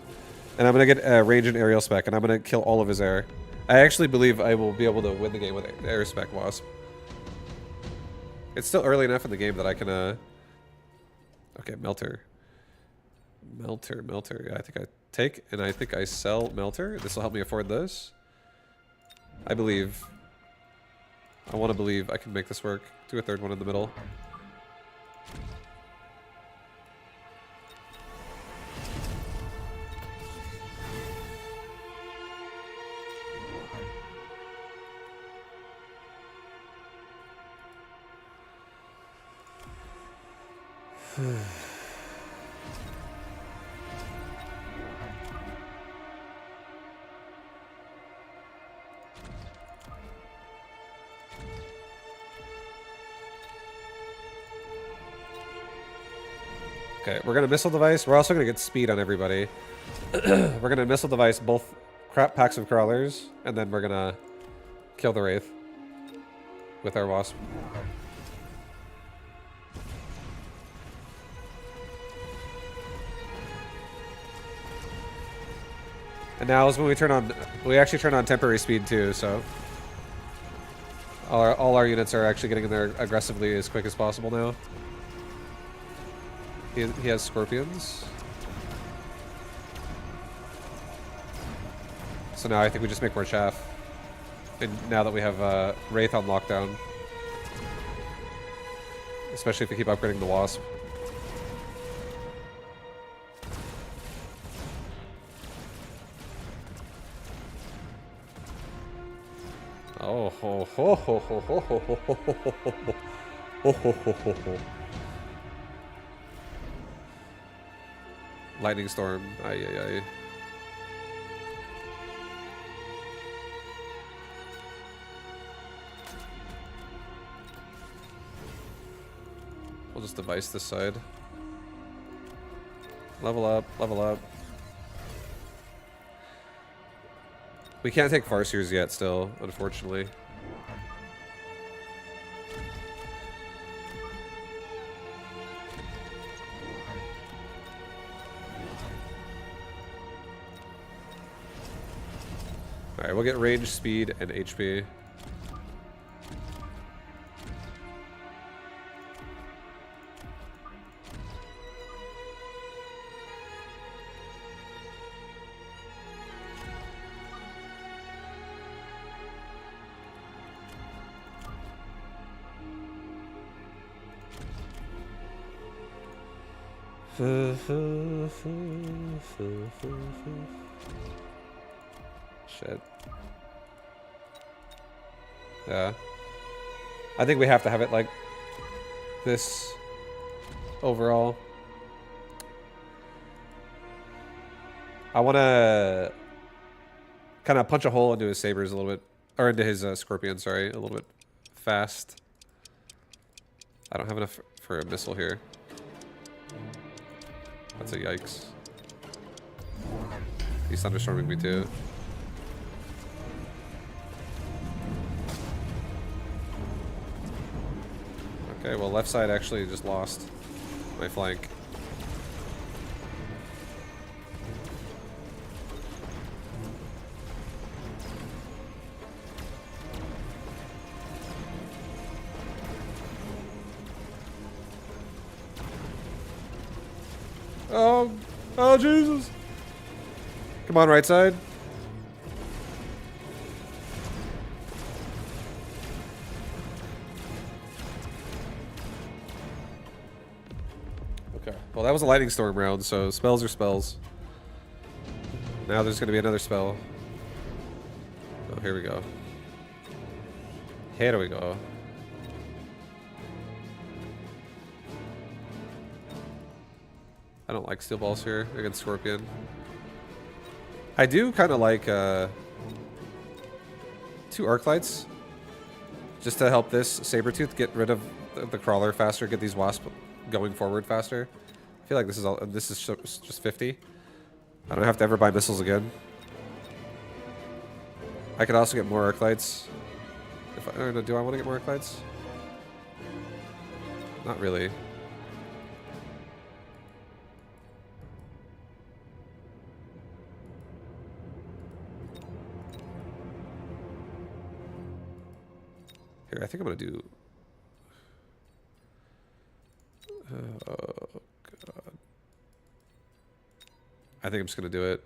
And I'm going to get a range and aerial spec, and I'm going to kill all of his air. I actually believe I will be able to win the game with air spec Wasp. It's still early enough in the game that I can, Okay, Melter. Melter. Yeah, I think I take, and I think I sell Melter. This will help me afford this. I believe... I want to believe I can make this work. Do a 3rd one in the middle. Okay, we're going to missile device. We're also going to get speed on everybody. We're going to missile device both packs of crawlers, and then we're going to kill the wraith with our wasp. And now is when we turn on, we actually turn on temporary speed too, so. All our units are actually getting in there aggressively as quick as possible now. He has scorpions. So now I think we just make more chaff. And now that we have Wraith on lockdown. Especially if we keep upgrading the Wasp. Oh ho ho ho ho ho ho ho ho ho ho ho ho ho. Lightning storm. Ay ay ay. We'll just device this side. Level up, level up. We can't take Farseers yet still, unfortunately. Alright, we'll get range, speed, and HP. Shit. Yeah. I think we have to have it like this overall. I want to kind of punch a hole into his sabers a little bit, or into his scorpion, sorry, a little bit fast. I don't have enough for a missile here. That's a yikes. He's thunderstorming me too. Okay, well left side actually just lost my flank. Oh Jesus! Come on, right side. Okay. Well, that was a lightning storm round, so spells are spells. Now there's going to be another spell. Oh, here we go. Here we go. I don't like steel balls here against Scorpion. I do kind of like 2 arc lights just to help this Sabretooth get rid of the crawler faster, get these wasps going forward faster. I feel like this is just 50. I don't have to ever buy missiles again. I could also get more arc lights. If I don't know, do I want to get more arc lights? Not really. Here, I think I'm gonna do. Oh god. I think I'm just gonna do it.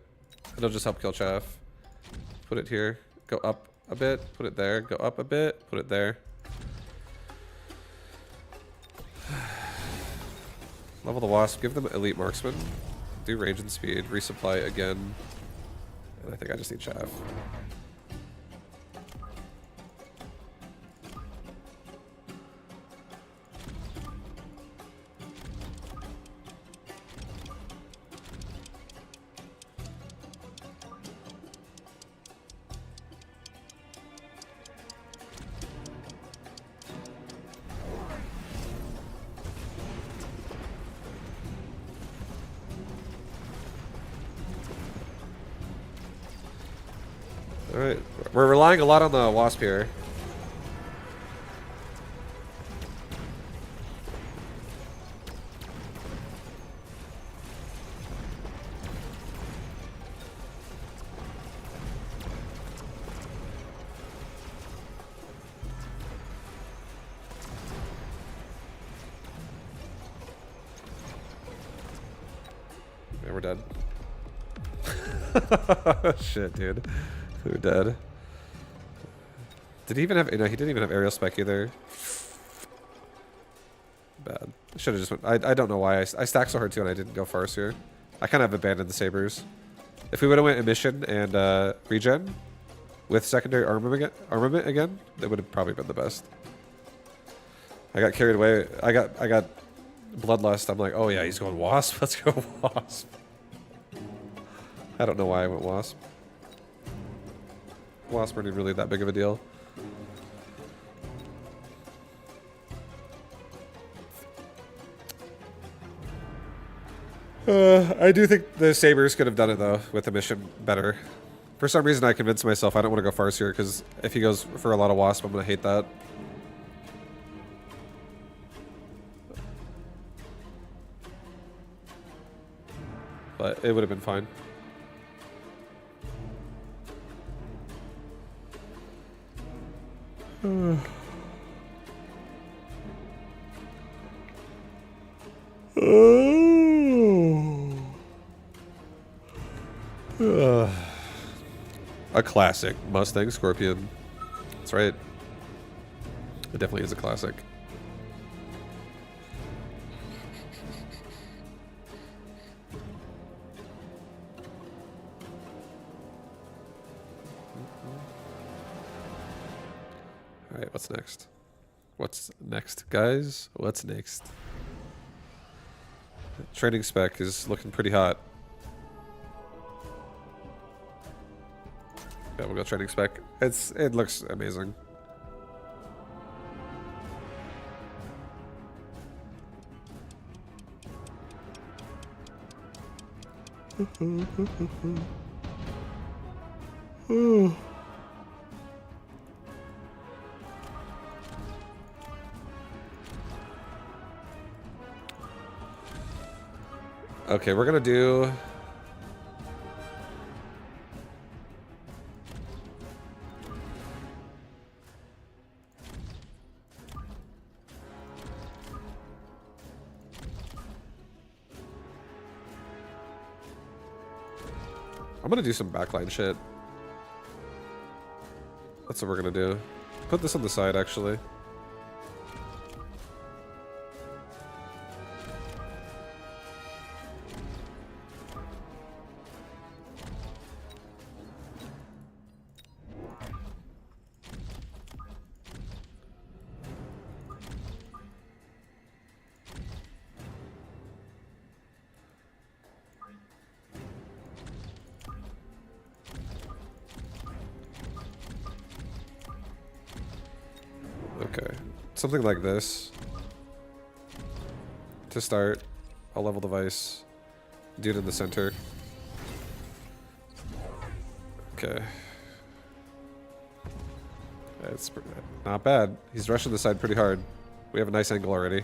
It'll just help kill chaff. Put it here. Go up a bit. Put it there. Go up a bit. Put it there. Level the wasp. Give them elite marksman. Do range and speed. Resupply again. And I think I just need chaff. Alright, we're relying a lot on the wasp here. Yeah, we're dead. Shit, dude. We're dead. Did he even have... No, he didn't even have aerial spec either. Bad. I should have just went... I don't know why. I stacked so hard too and I didn't go Farseer. I kind of abandoned the Sabers. If we would have went Emission and Regen with secondary armament again, that would have probably been the best. I got carried away. I got Bloodlust. I'm like, oh yeah, he's going Wasp. Let's go Wasp. I don't know why I went Wasp. Wasp weren't really that big of a deal. I do think the Sabers could have done it though with the mission better. For some reason I convinced myself I don't want to go Farseer because if he goes for a lot of Wasp, I'm going to hate that. But it would have been fine. A classic Mustang Scorpion. That's right. It definitely is a classic. All right, what's next? What's next, guys? What's next? Training spec is looking pretty hot. Yeah, we'll go training spec. It looks amazing. Okay, we're gonna do... I'm gonna do some backline shit. That's what we're gonna do. Put this on the side, actually. Okay, something like this. To start, I'll level the Vice. Do it in the center. Okay. It's not bad. He's rushing the side pretty hard. We have a nice angle already.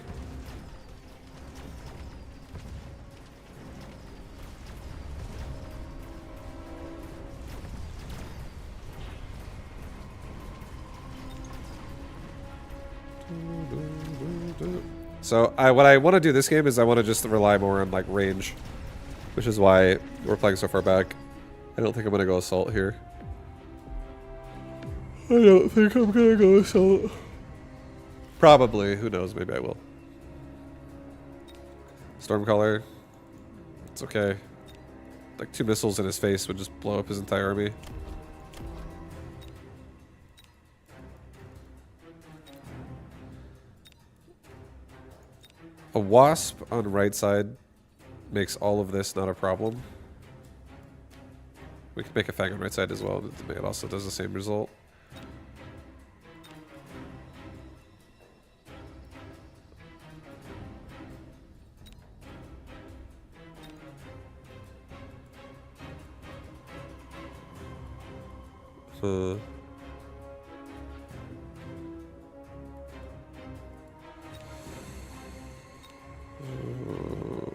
So what I want to do this game is I want to just rely more on like range, which is why we're playing so far back. I don't think I'm going to go assault here. I don't think I'm going to go assault. Probably. Who knows? Maybe I will. Stormcaller. It's okay. Like 2 missiles in his face would just blow up his entire army. A Wasp on right side makes all of this not a problem. We can make a Fang on right side as well. It also does the same result.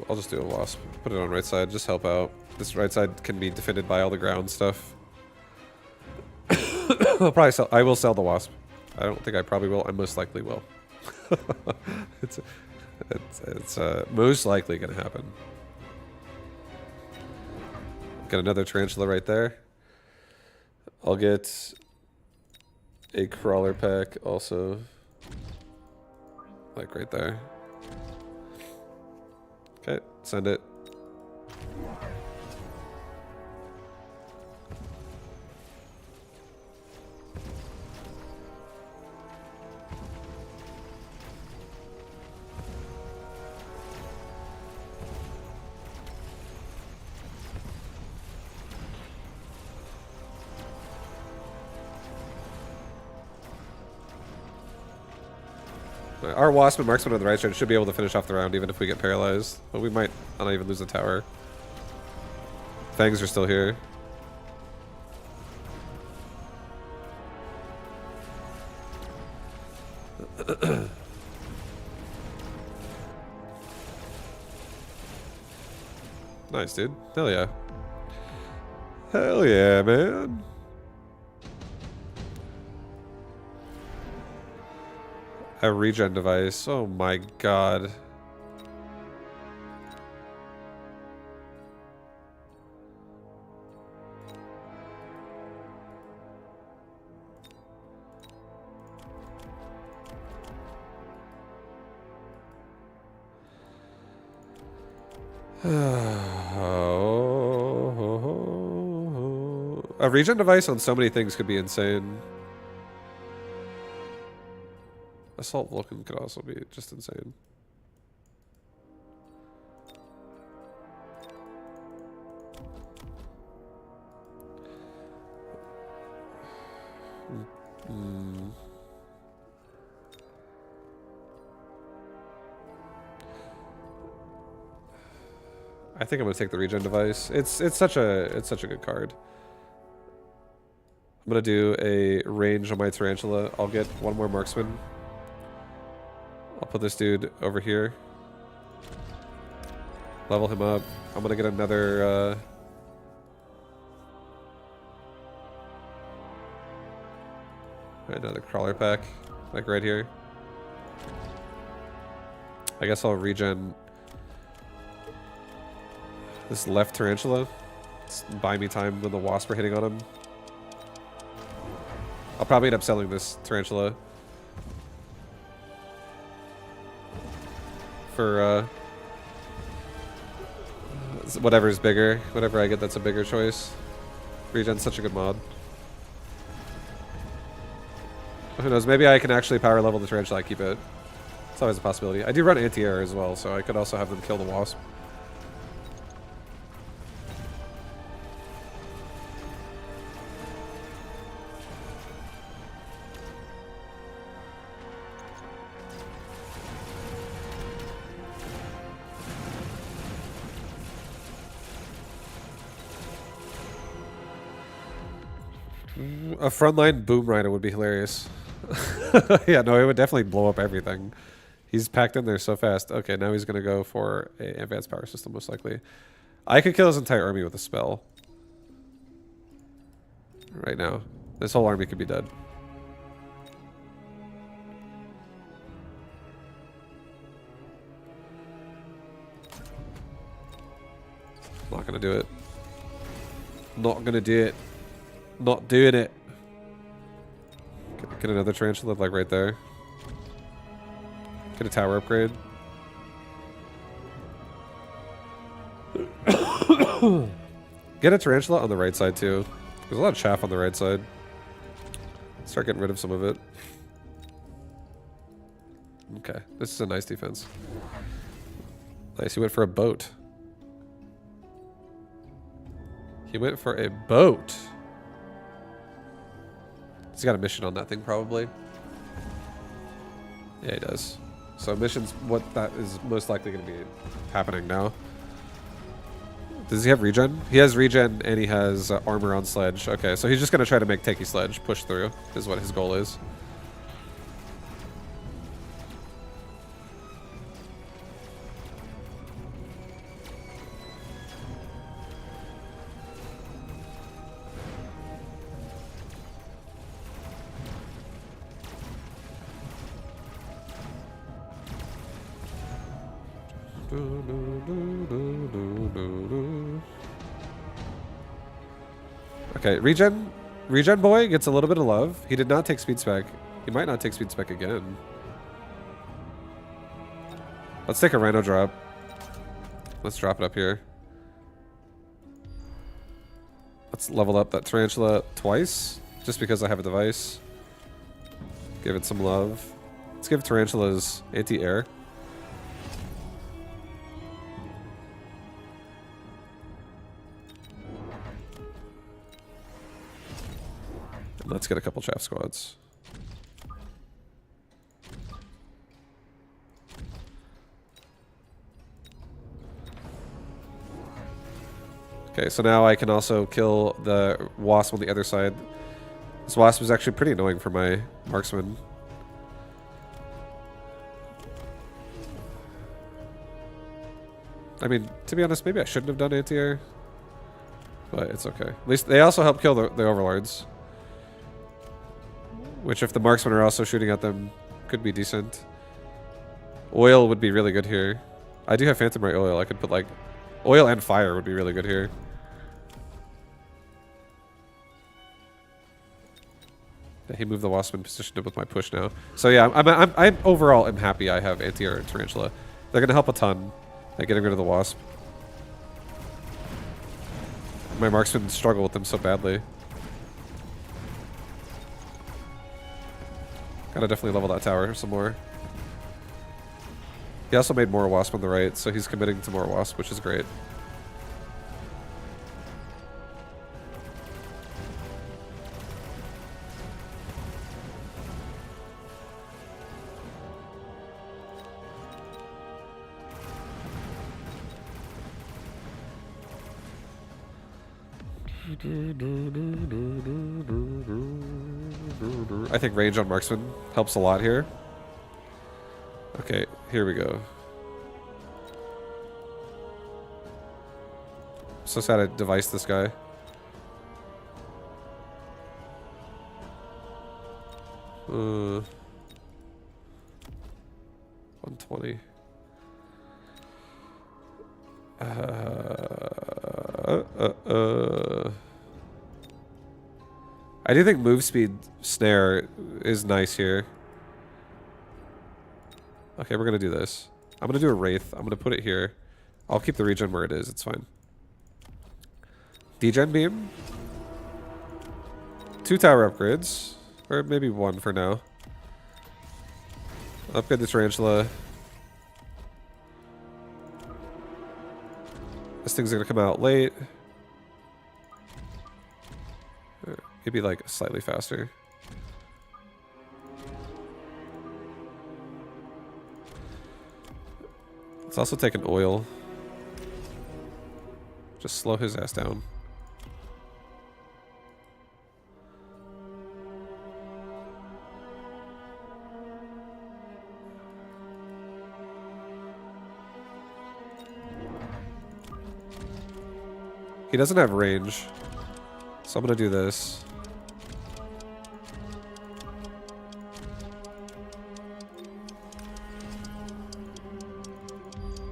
I'll just do a Wasp. Put it on right side. Just help out. This right side can be defended by all the ground stuff. I'll probably sell. I will sell the Wasp. I don't think I probably will. I most likely will. it's most likely going to happen. Got another tarantula right there. I'll get a crawler pack also. Like right there. Okay, send it. Our wasp and marksman on the right side should be able to finish off the round even if we get paralyzed. But we might not even lose the tower. Fangs are still here. Nice, dude. Hell yeah. Hell yeah, man. A regen device. Oh my god. A regen device on so many things could be insane. Assault Vulcan could also be just insane. I think I'm gonna take the regen device. It's such a good card. I'm gonna do a range on my tarantula. I'll get one more marksman. I'll put this dude over here. Level him up. I'm gonna get another another crawler pack, like right here. I guess I'll regen this left tarantula. It's buy me time when the wasp are hitting on him. I'll probably end up selling this tarantula for whatever's bigger. Whatever I get that's a bigger choice. Regen's such a good mod. Who knows, maybe I can actually power level the tarantula, I keep it. It's always a possibility. I do run anti-air as well, so I could also have them kill the wasp. A frontline boom rider would be hilarious. Yeah, no, it would definitely blow up everything. He's packed in there so fast. Okay, now he's going to go for an advanced power system, most likely. I could kill his entire army with a spell. Right now. This whole army could be dead. Not going to do it. Not going to do it. Not doing it. Get another tarantula, like right there. Get a tower upgrade. Get a tarantula on the right side too. There's a lot of chaff on the right side. Start getting rid of some of it. Okay, this is a nice defense. Nice, he went for a boat. He went for a boat. He's got a mission on that thing, probably. Yeah, he does. So mission's what that is most likely going to be happening now. Does he have regen? He has regen and he has armor on sledge. Okay, so he's just going to try to make takey sledge push through is what his goal is. Okay, regen boy gets a little bit of love. He did not take speed spec. He might not take speed spec again. Let's take a rhino drop. Let's drop it up here. Let's level up that tarantula twice, just because I have a device. Give it some love. Let's give tarantulas anti-air. Let's get a couple chaff squads. Okay, so now I can also kill the wasp on the other side. This wasp is actually pretty annoying for my marksman. I mean, to be honest, maybe I shouldn't have done anti-air. But it's okay. At least they also help kill the overlords. Which, if the marksmen are also shooting at them, could be decent. Oil would be really good here. I do have Phantom Ray oil. I could put, like... Oil and fire would be really good here. He moved the wasp and positioned it with my push now. So yeah, I'm overall I'm happy I have anti-air and tarantula. They're gonna help a ton at getting rid of the wasp. My marksmen struggle with them so badly. Gotta definitely level that tower some more. He also made more wasp on the right, so he's committing to more wasp, which is great. I think range on marksman helps a lot here. Okay, here we go. So sad I device this guy. Uh, 120. I do think move speed snare is nice here. Okay, we're gonna do this. I'm gonna do a wraith. I'm gonna put it here. I'll keep the regen where it is. It's fine. Degen beam. 2 tower upgrades, or maybe 1 for now. Upgrade the tarantula. This thing's gonna come out late. Maybe like slightly faster. Let's also take an oil. Just slow his ass down. He doesn't have range, so I'm gonna do this.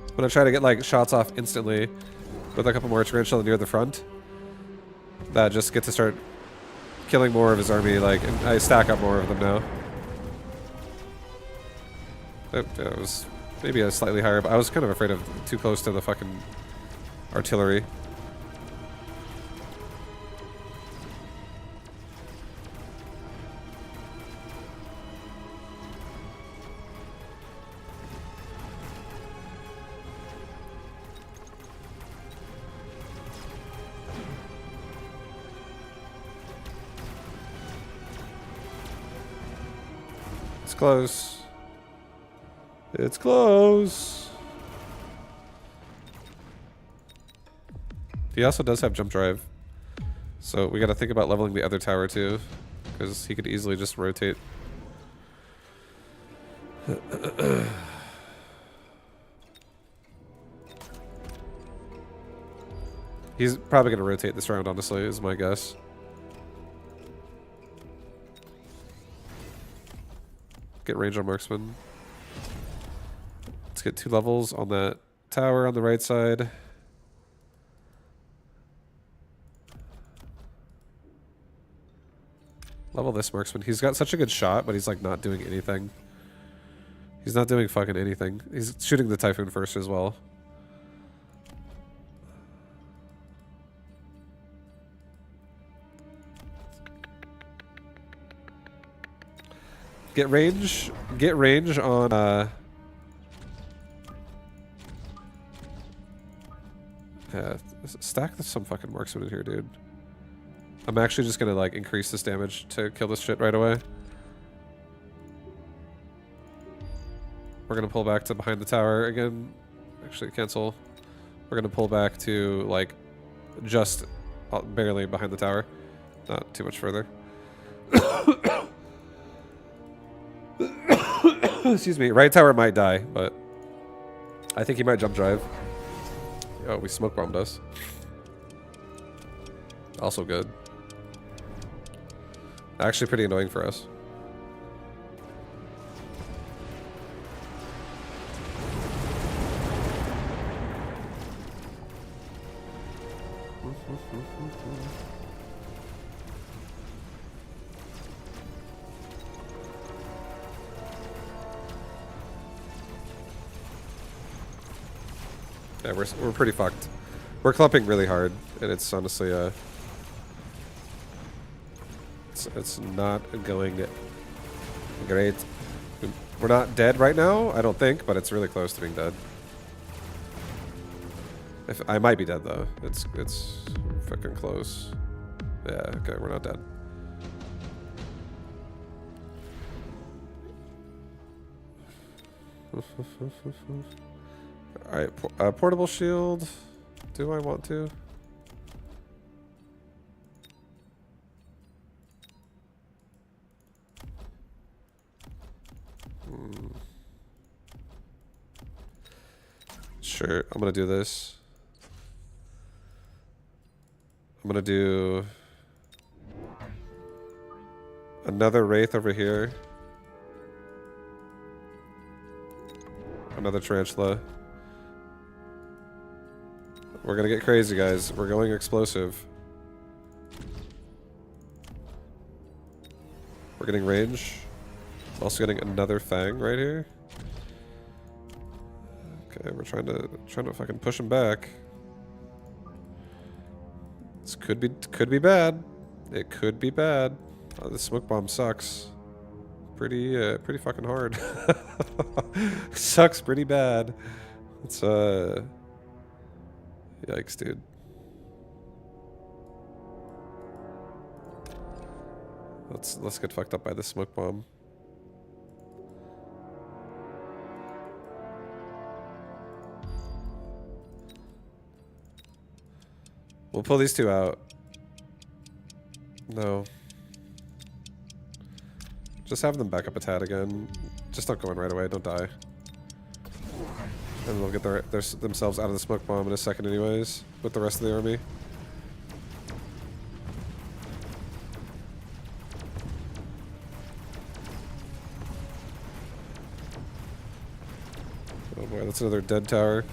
I'm gonna try to get like shots off instantly with a couple more tarantula near the front. That just get to start killing more of his army, like, and I stack up more of them now. That was maybe a slightly higher, but I was kind of afraid of too close to the fucking artillery. It's close. It's close. He also does have jump drive. So we gotta think about leveling the other tower too, because he could easily just rotate. He's probably gonna rotate this round, honestly, is my guess. Get range on marksman. Let's get 2 levels on that tower on the right side. Level this marksman. He's got such a good shot, but he's like not doing anything. He's not doing fucking anything. He's shooting the Typhoon first as well. Get range on yeah, stack some fucking marksman in here, dude. I'm actually just gonna like increase this damage to kill this shit right away. We're gonna pull back to behind the tower again. Actually, cancel. We're gonna pull back to like just barely behind the tower, not too much further. Excuse me. Right tower might die, but I think he might jump drive. Oh, we smoke bombed us. Also good. Actually pretty annoying for us. Yeah, we're pretty fucked. We're clumping really hard, and it's honestly it's not going great. We're not dead right now, I don't think, but it's really close to being dead. I might be dead though. It's fucking close. Yeah, okay, we're not dead. Alright, portable shield. Do I want to? Sure, I'm gonna do this. I'm gonna do another Wraith over here. Another Tarantula. We're gonna get crazy, guys. We're going explosive. We're getting range. Also getting another Fang right here. Okay, we're trying to fucking push him back. This could be bad. It could be bad. Oh, this smoke bomb sucks. Pretty fucking hard. Sucks pretty bad. It's yikes, dude. Let's get fucked up by the smoke bomb. We'll pull these two out. No. Just have them back up a tad again. Just don't go in right away. Don't die. And they'll get themselves out of the smoke bomb in a second anyways, with the rest of the army. Oh boy, that's another dead tower.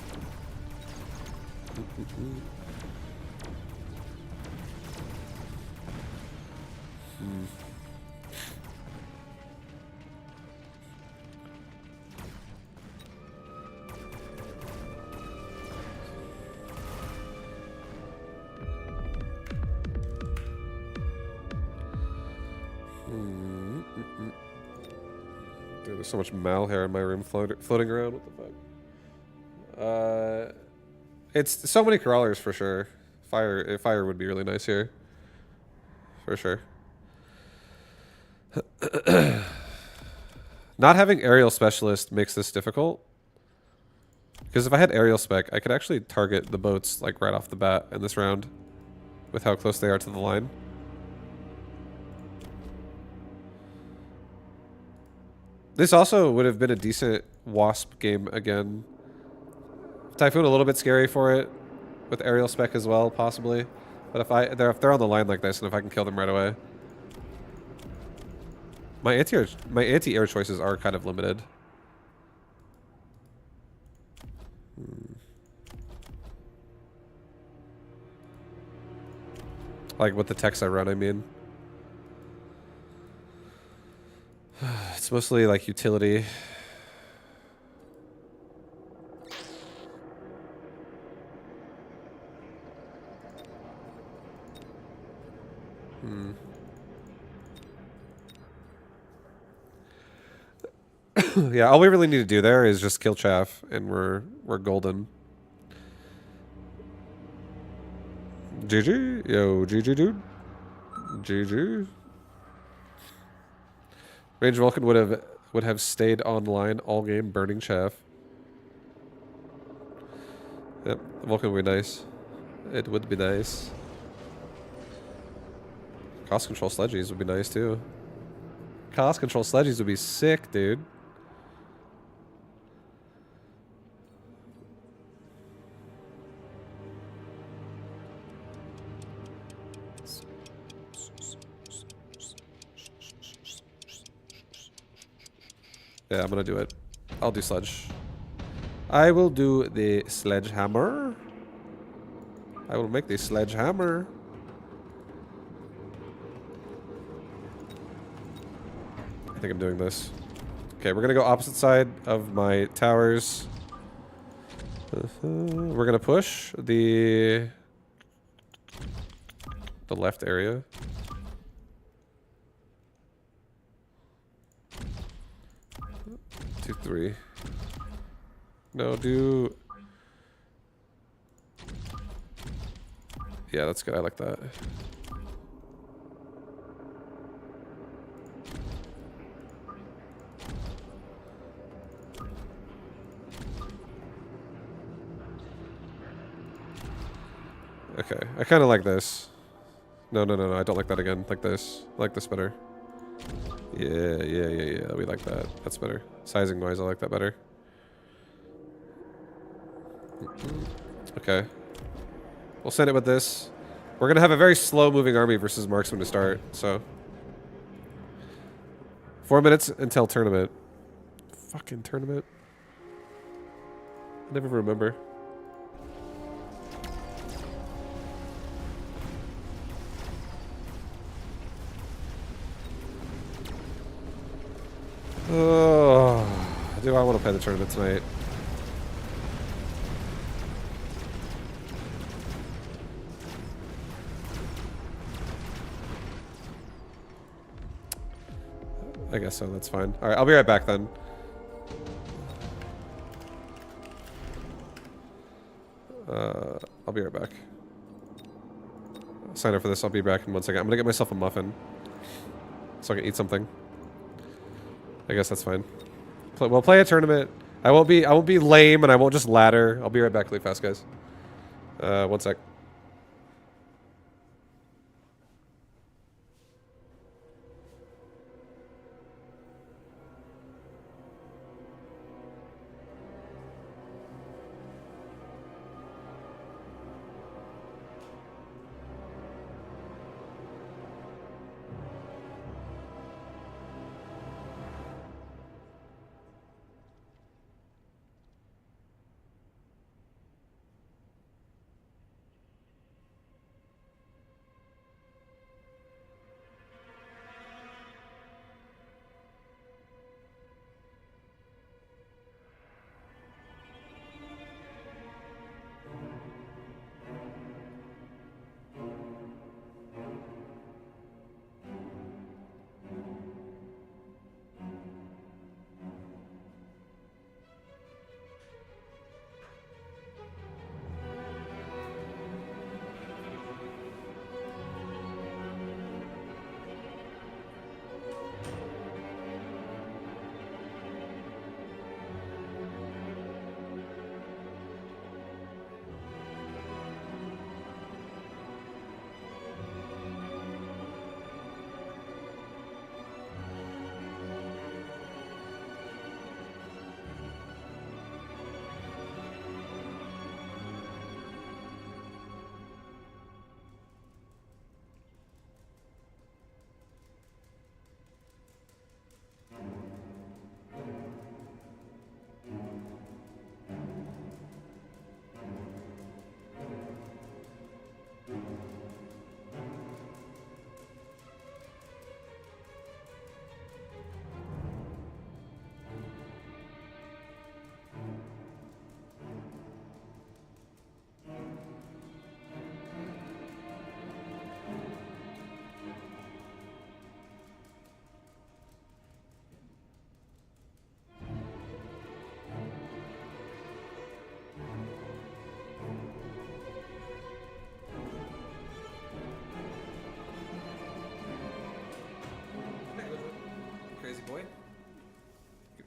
Dude, there's so much malhair in my room floating around. What the fuck? It's so many crawlers for sure. Fire would be really nice here. For sure. Not having aerial specialist makes this difficult. Because if I had aerial spec, I could actually target the boats like right off the bat in this round. With how close they are to the line. This also would have been a decent Wasp game again. Typhoon a little bit scary for it. With aerial spec as well, possibly. But if they're on the line like this and if I can kill them right away. My anti-air choices are kind of limited. Like with the techs I run, I mean. It's mostly like utility. Yeah, all we really need to do there is just kill Chaff, and we're golden. GG, yo, GG, dude. GG. Range Vulcan would have stayed online all game, burning Chaff. Yep, Vulcan would be nice. It would be nice. Cost control sledgies would be nice too. Cost control sledgies would be sick, dude. Yeah, I'm gonna do it. I'll do sledge. I will do the sledgehammer. I will make the sledgehammer. I think I'm doing this. Okay, we're gonna go opposite side of my towers. We're gonna push the left area. Two, three. No, do. Yeah, that's good. I like that. Okay, I kind of like this. No, I don't like that again. Like this. I like this better. Yeah. We like that. That's better. Sizing wise, I like that better. Okay. We'll send it with this. We're going to have a very slow moving army versus marksman to start, so. 4 minutes until tournament. Fucking tournament. I never remember. Oh, do I want to play the tournament tonight? I guess so, that's fine. Alright, I'll be right back then. I'll be right back. Sign up for this, I'll be back in 1 second. I'm gonna get myself a muffin. So I can eat something. I guess that's fine. We'll play a tournament. I won't be lame and I won't just ladder. I'll be right back really fast, guys. 1 sec.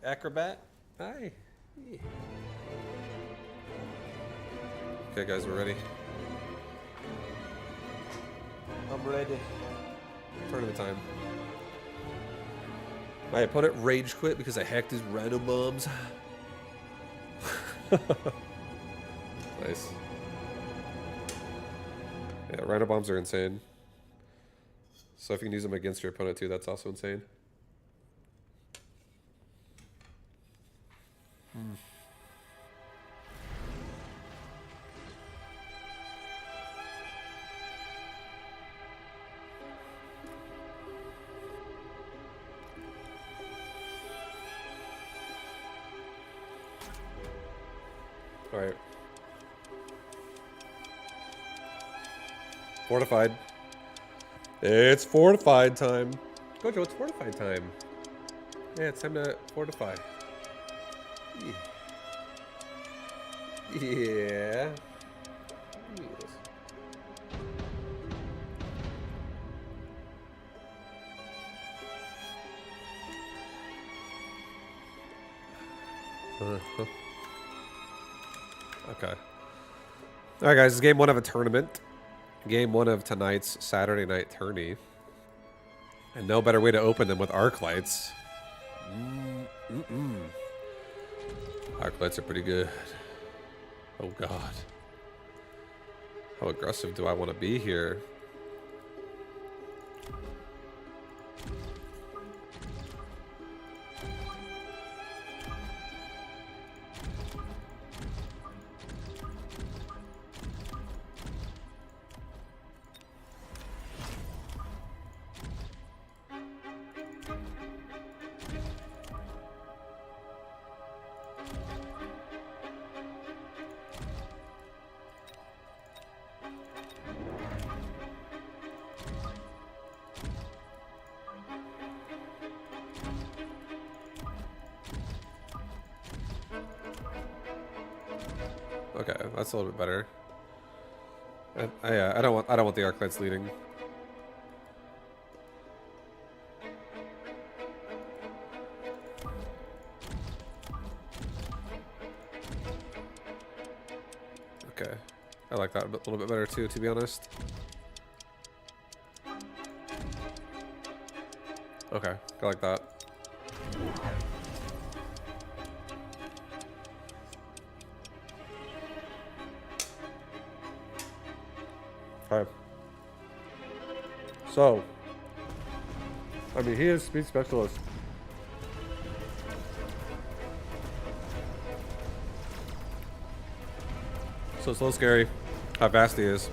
Acrobat. Hi. Yeah. Okay, guys, we're ready. I'm ready. Tournament time. My opponent rage quit because I hacked his rhino bombs. Nice. Yeah, rhino bombs are insane. So if you can use them against your opponent too, that's also insane. All right. Fortified. It's fortified time. Gojo, it's fortified time. Yeah, it's time to fortify. Yeah. Yeah. Yes. Okay. All right, guys. It's game one of a tournament. Game one of tonight's Saturday night tourney. And no better way to open them with arc lights. Arc lights are pretty good. Oh, God. How aggressive do I want to be here? Okay, that's a little bit better. I don't want the arc lights leading. Okay, I like that a little bit better too, to be honest. Okay, I like that. Okay. So, I mean, he is speed specialist. So it's a little scary how fast he is.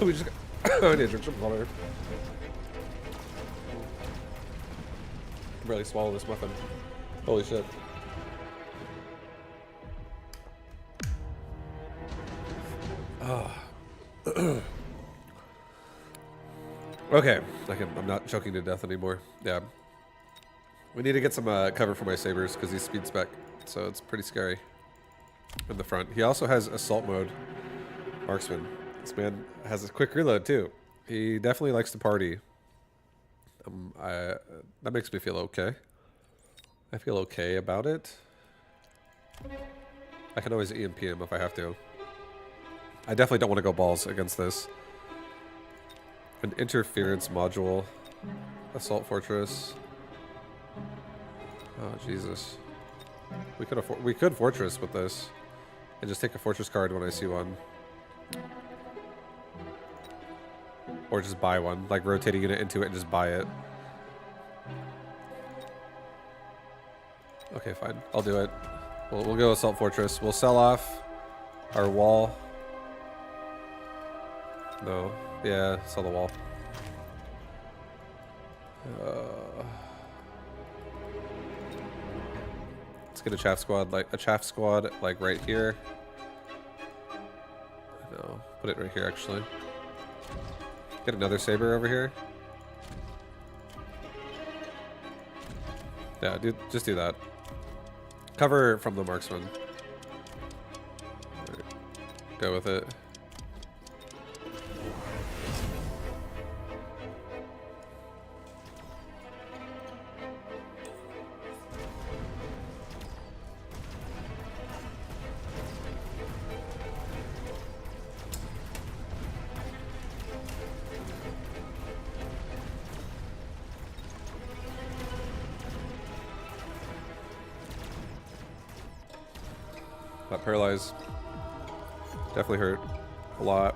We just I need to drink some water. Barely swallow this muffin. Holy shit. Okay, I'm not choking to death anymore. Yeah. We need to get some cover for my sabers because he's speed spec, so it's pretty scary in the front. He also has assault mode marksman. This man has a quick reload too. He definitely likes to party. That makes me feel okay. I feel okay about it. I can always EMP him if I have to. I definitely don't want to go balls against this. An interference module. Assault fortress. Oh, Jesus. We could fortress with this. And just take a fortress card when I see one. Or just buy one. Like rotate a unit into it and just buy it. Okay, fine. I'll do it. We'll go assault fortress. We'll sell off our wall. No. Yeah, sell the wall. Let's get a chaff squad like right here. No, put it right here actually. Get another saber over here. Yeah, just do that. Cover from the marksman. Right. Go with it. That paralyze definitely hurt a lot.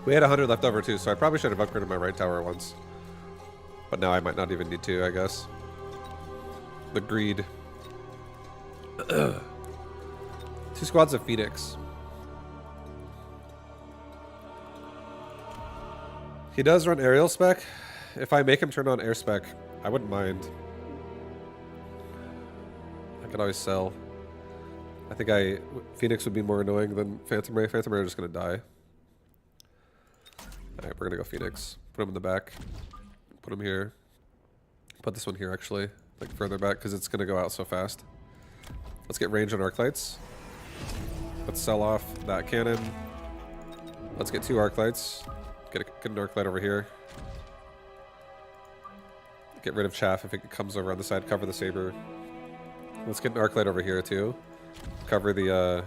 We had 100 left over too, so I probably should have upgraded my right tower once. But now I might not even need to, I guess. The greed. 2 squads of Phoenix. He does run aerial spec. If I make him turn on air spec, I wouldn't mind. I could always sell. I think Phoenix would be more annoying than Phantom Ray. Phantom Ray are just going to die. Alright, we're going to go Phoenix. Put him in the back. Put him here. Put this one here, actually. Like, further back, because it's going to go out so fast. Let's get range on arc lights. Let's sell off that cannon. Let's get 2 arc lights. Get an arc light over here. Get rid of chaff if it comes over on the side. Cover the saber. Let's get an arc light over here, too. Cover the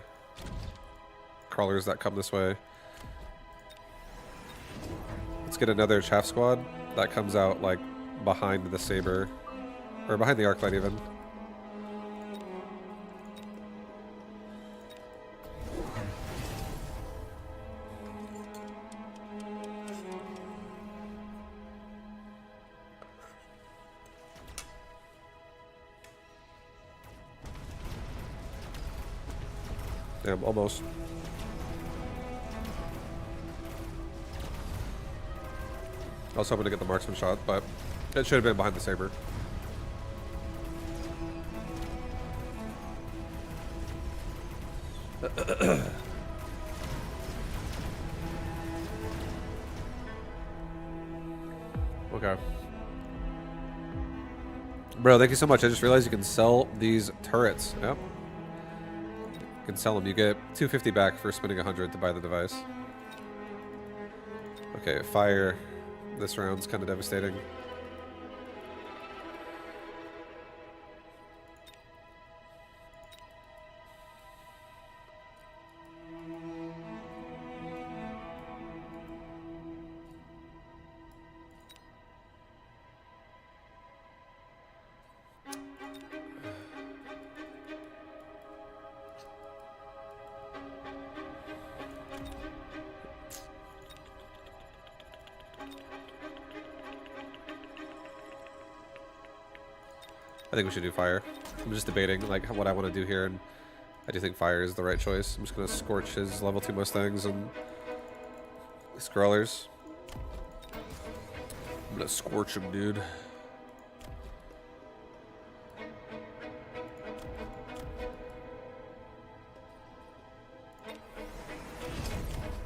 crawlers that come this way. Let's get another chaff squad that comes out like behind the saber, or behind the arc light even. Damn, almost. I was hoping to get the marksman shot, but it should have been behind the saber. Okay. Bro, thank you so much. I just realized you can sell these turrets. Yep. You can sell them. You get 250 back for spending 100 to buy the device. Okay, fire. This round's kind of devastating. I think we should do fire. I'm just debating like what I want to do here, and I do think fire is the right choice. I'm just gonna scorch his level 2 Mustangs and Scrawlers. I'm gonna scorch him, dude.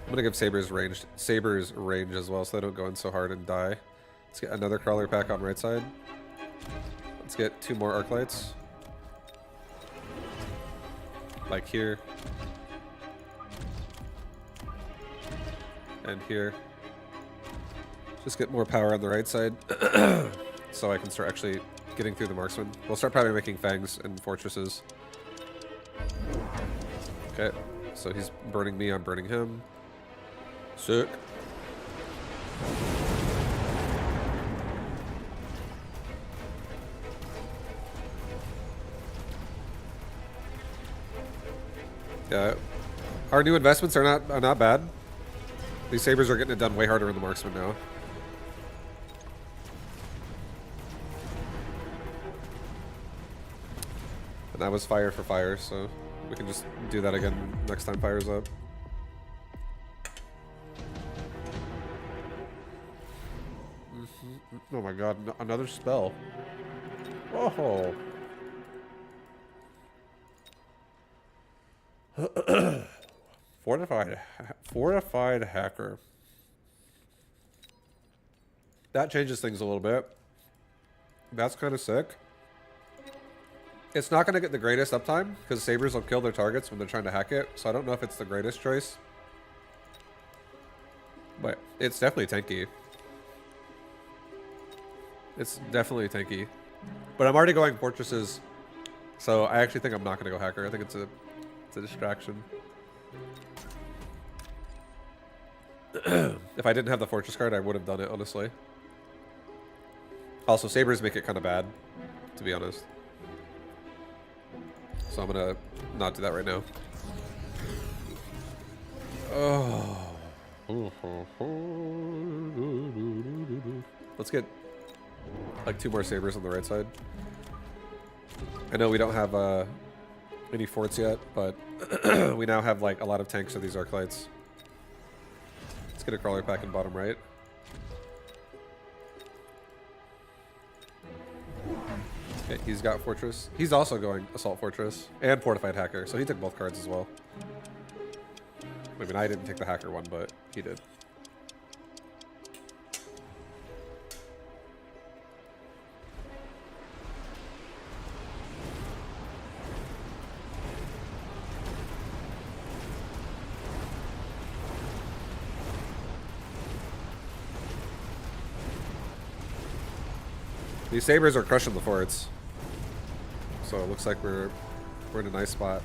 I'm gonna give Sabers range as well, so they don't go in so hard and die. Let's get another crawler pack on right side. Let's get 2 more arc lights. Like here. And here. Just get more power on the right side. So I can start actually getting through the marksman. We'll start probably making fangs and fortresses. Okay. So he's burning me, I'm burning him. Sick. Yeah, our new investments are not bad. These sabers are getting it done way harder in the marksman now. And that was fire for fire, so we can just do that again next time fire's up. Oh my god, another spell. Oh. Fortified hacker. That changes things a little bit. That's kind of sick. It's not going to get the greatest uptime because sabers will kill their targets when they're trying to hack it, so I don't know if it's the greatest choice. But it's definitely tanky. It's definitely tanky. But I'm already going fortresses, so I actually think I'm not going to go hacker. I think it's a distraction. If I didn't have the fortress card, I would have done it, honestly. Also, sabers make it kind of bad, to be honest. So I'm gonna not do that right now. Oh. Let's get like 2 more sabers on the right side. I know we don't have any forts yet, but we now have like a lot of tanks of these Arclights. Let's get a crawler pack in bottom right. Okay, he's got fortress. He's also going assault fortress and fortified hacker, so he took both cards as well. I mean, I didn't take the hacker one, but he did. These sabers are crushing the forts, so it looks like we're in a nice spot.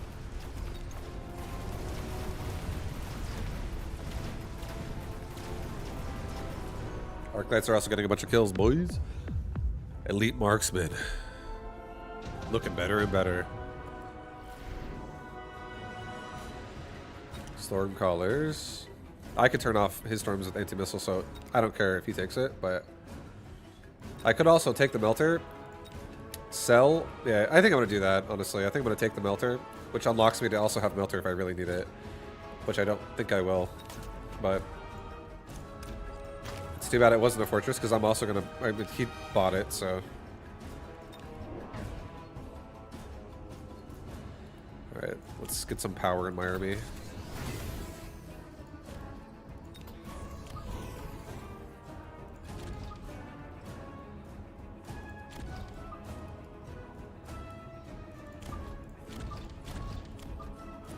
Arclights are also getting a bunch of kills, boys. Elite marksman, looking better and better. Storm callers. I could turn off his storms with anti-missile, so I don't care if he takes it, but I could also take the melter, sell. Yeah, I think I'm going to do that, honestly. I think I'm going to take the melter, which unlocks me to also have melter if I really need it, which I don't think I will. But it's too bad it wasn't a fortress, because I'm also going to... I mean, he bought it, so... Alright, let's get some power in my army.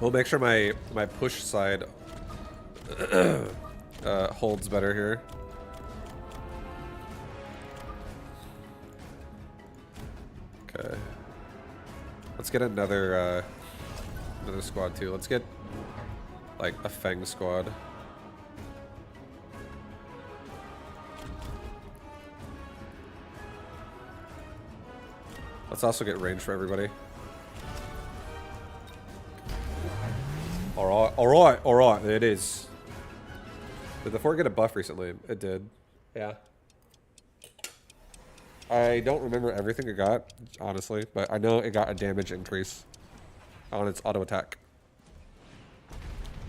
We'll make sure my push side holds better here. Okay. Let's get another squad too. Let's get like a Feng squad. Let's also get range for everybody. Alright, there it is. Did the fort get a buff recently? It did. Yeah. I don't remember everything it got, honestly, but I know it got a damage increase on its auto attack.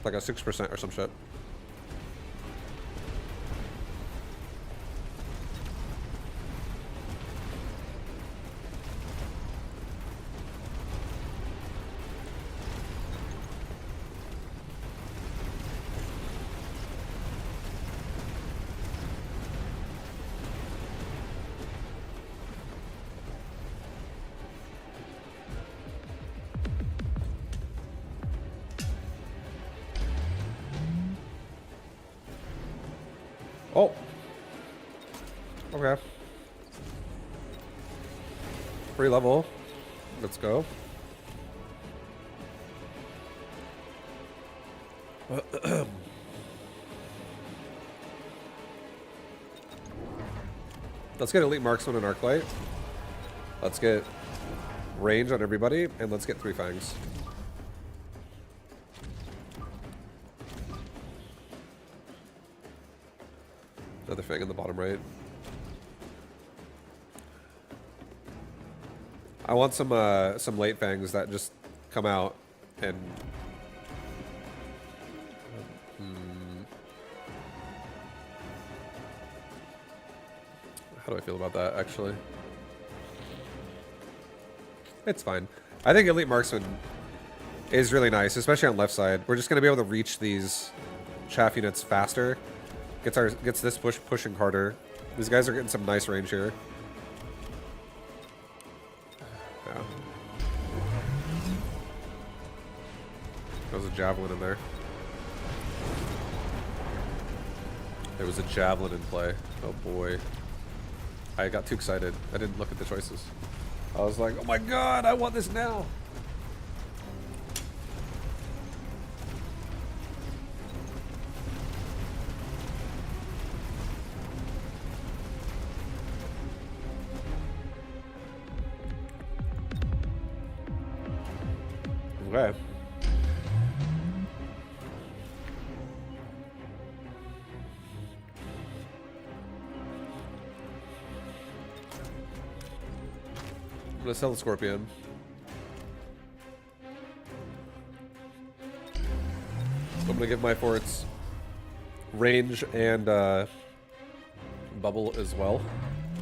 Like a 6% or some shit. Oh. Okay. Free level. Let's go. Let's get elite marksman and arclight. Let's get range on everybody, and let's get 3 fangs. Another fang in the bottom right. I want some late fangs that just come out and how do I feel about that, actually? It's fine. I think elite marksman is really nice, especially on left side. We're just gonna be able to reach these chaff units faster. Gets this pushing harder. These guys are getting some nice range here. Yeah. There was a javelin in there. There was a javelin in play. Oh boy. I got too excited. I didn't look at the choices. I was like, oh my god, I want this now. Okay. I'm gonna sell the Scorpion. I'm gonna give my forts range and bubble as well.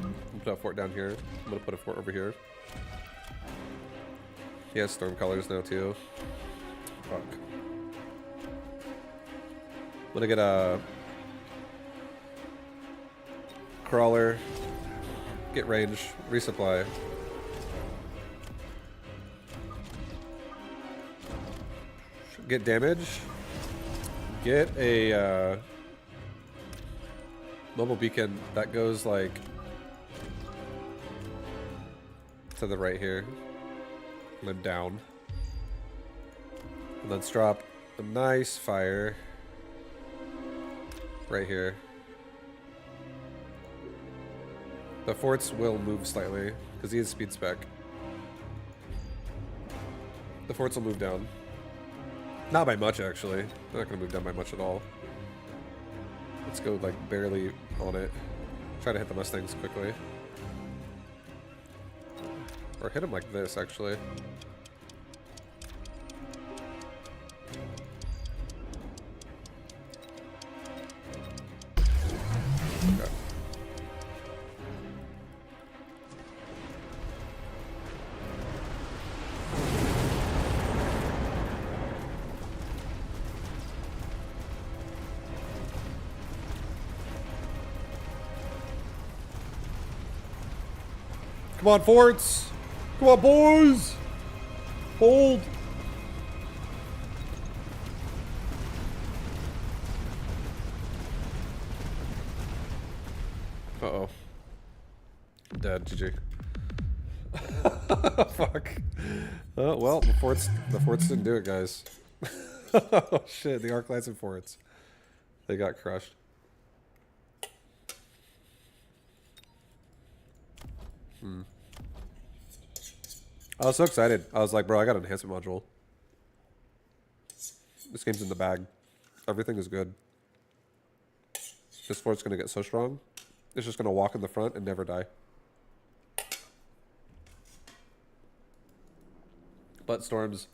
I'm gonna put a fort down here. I'm gonna put a fort over here. He has storm colors now too. Fuck. I'm gonna get a crawler, get range, resupply. Get damage. Get a mobile beacon that goes like to the right here. And then down. And let's drop a nice fire right here. The forts will move slightly because he has speed spec. The forts will move down. Not by much, actually. They're not going to move down by much at all. Let's go, like, barely on it. Try to hit the Mustangs quickly. Or hit them like this, actually. Okay. Come on, forts! Come on, boys! Hold! Uh-oh. I'm dead, GG. Fuck. Oh, well, the forts didn't do it, guys. Oh, shit, the Arc Lights and forts. They got crushed. I was so excited. I was like, bro, I got an enhancement module. This game's in the bag. Everything is good. This fort's gonna get so strong. It's just gonna walk in the front and never die. But storms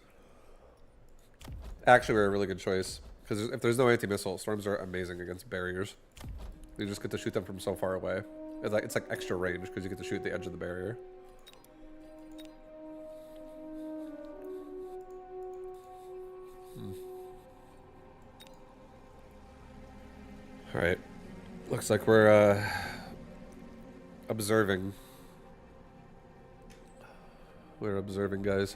actually were a really good choice. Because if there's no anti-missile, storms are amazing against barriers. You just get to shoot them from so far away. It's like extra range because you get to shoot the edge of the barrier. All right. Looks like we're observing. We're observing, guys.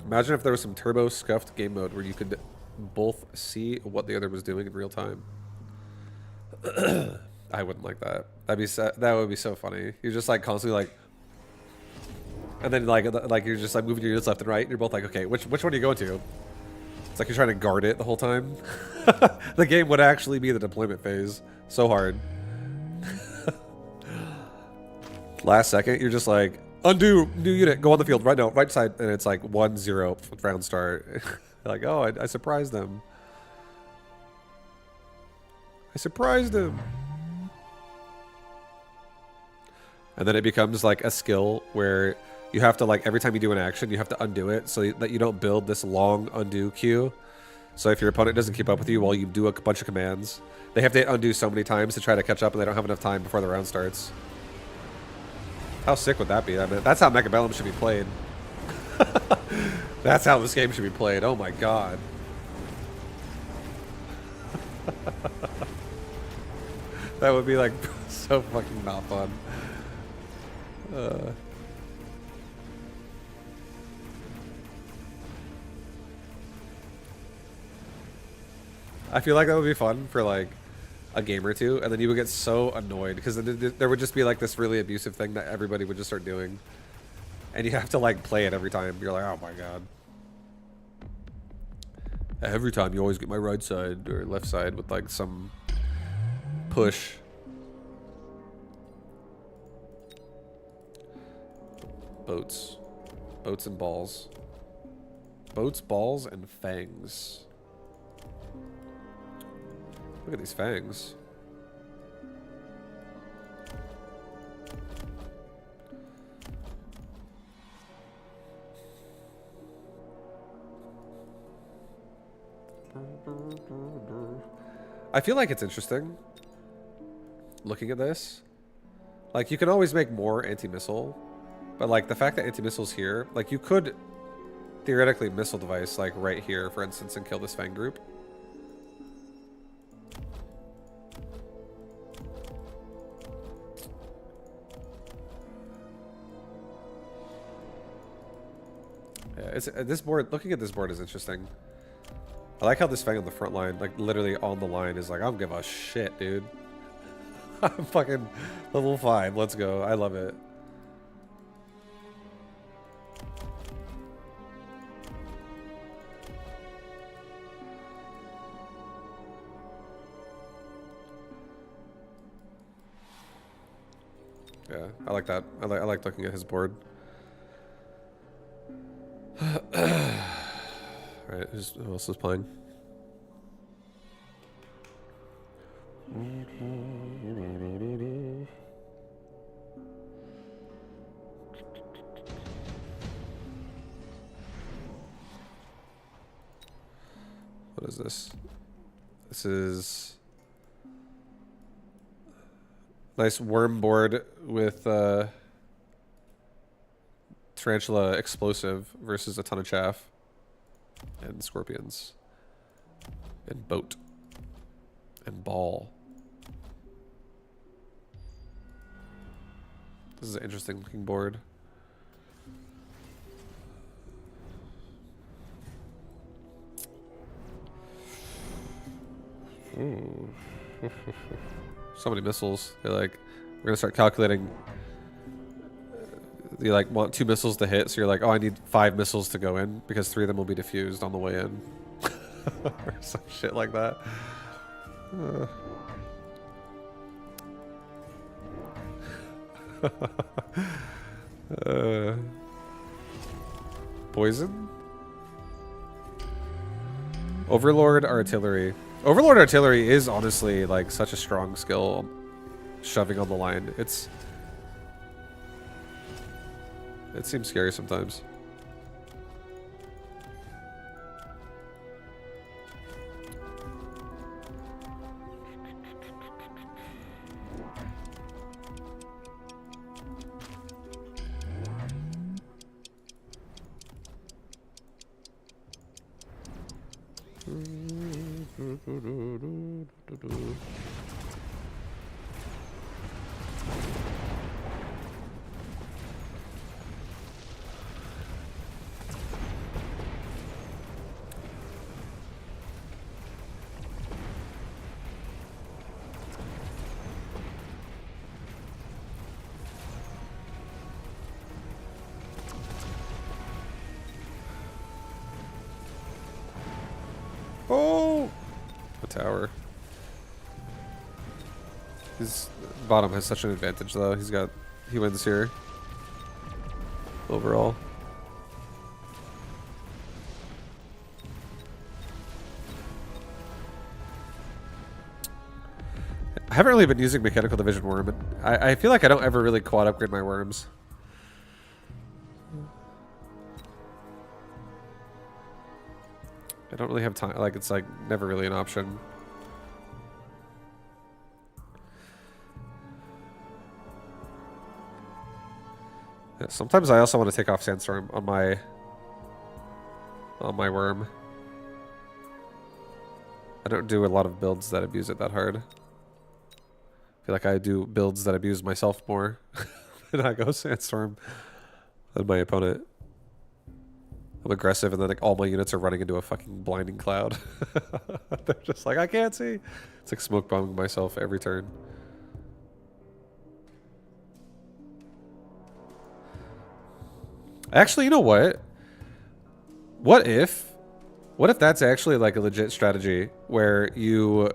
Imagine if there was some turbo scuffed game mode where you could both see what the other was doing in real time. I wouldn't like that. That would be so funny. You're just like constantly like, and then like you're just like moving your units left and right. And you're both like, okay, which one are you going to? It's like you're trying to guard it the whole time. The game would actually be the deployment phase. So hard. Last second, you're just like, undo, new unit, go on the field, right now, right side, and it's like 1-0 round start. Like, oh, I surprised them. I surprised him. And then it becomes like a skill where you have to, like, every time you do an action, you have to undo it so that you don't build this long undo queue. So if your opponent doesn't keep up with you while you do a bunch of commands, they have to undo so many times to try to catch up and they don't have enough time before the round starts. How sick would that be? I mean, that's how Mechabellum should be played. That's how this game should be played. Oh my god. That would be like so fucking not fun. I feel like that would be fun for like a game or two, and then you would get so annoyed because there would just be like this really abusive thing that everybody would just start doing, and you have to like play it every time. You're like, oh my god. Every time you always get my right side or left side with like some push. Boats. Boats and balls. Boats, balls, and fangs. Look at these fangs. I feel like it's interesting looking at this. Like, you can always make more anti-missile, but like the fact that anti-missile's here, like you could theoretically missile device like right here, for instance, and kill this Fang group. Yeah, it's this board. Looking at this board is interesting. I like how this Fang on the front line, like literally on the line, is like, I don't give a shit, dude. I'm fucking level 5. Let's go. I love it. Yeah, I like that. I like looking at his board. Alright, who else is playing? What is this? This is nice worm board with tarantula explosive versus a ton of chaff and scorpions and boat and ball. This is an interesting looking board. So many missiles. They're like, we're gonna start calculating. You like want 2 missiles to hit, so you're like, oh, I need 5 missiles to go in because 3 of them will be diffused on the way in, or some shit like that. Poison? Overlord Artillery. Overlord Artillery is honestly like such a strong skill, shoving on the line. It seems scary sometimes. Oh! A tower. His bottom has such an advantage though. He wins here. Overall. I haven't really been using Mechanical Division Worm, and I feel like I don't ever really quad upgrade my worms. I don't really have time. Like, it's like never really an option. Yeah, sometimes I also want to take off Sandstorm on my worm. I don't do a lot of builds that abuse it that hard. I feel like I do builds that abuse myself more than I go Sandstorm than my opponent. I'm aggressive, and then like all my units are running into a fucking blinding cloud. They're just like, I can't see. It's like smoke bombing myself every turn. Actually, you know what? What if What if that's actually like a legit strategy where you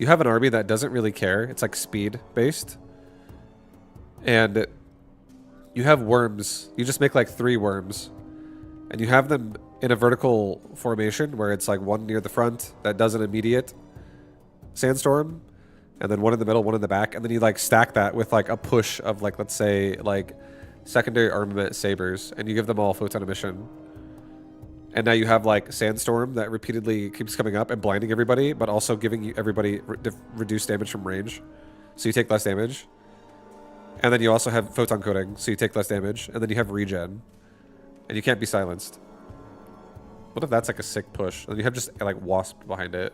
have an army that doesn't really care. It's like speed based. And you have worms. You just make like 3 worms. And you have them in a vertical formation where it's like one near the front that does an immediate sandstorm, and then one in the middle, one in the back, and then you like stack that with like a push of like, let's say like secondary armament sabers, and you give them all photon emission. And now you have like sandstorm that repeatedly keeps coming up and blinding everybody, but also giving you everybody reduced damage from range, so you take less damage. And then you also have photon coating, so you take less damage, and then you have regen, and you can't be silenced. What if that's like a sick push? And you have just like wasp behind it.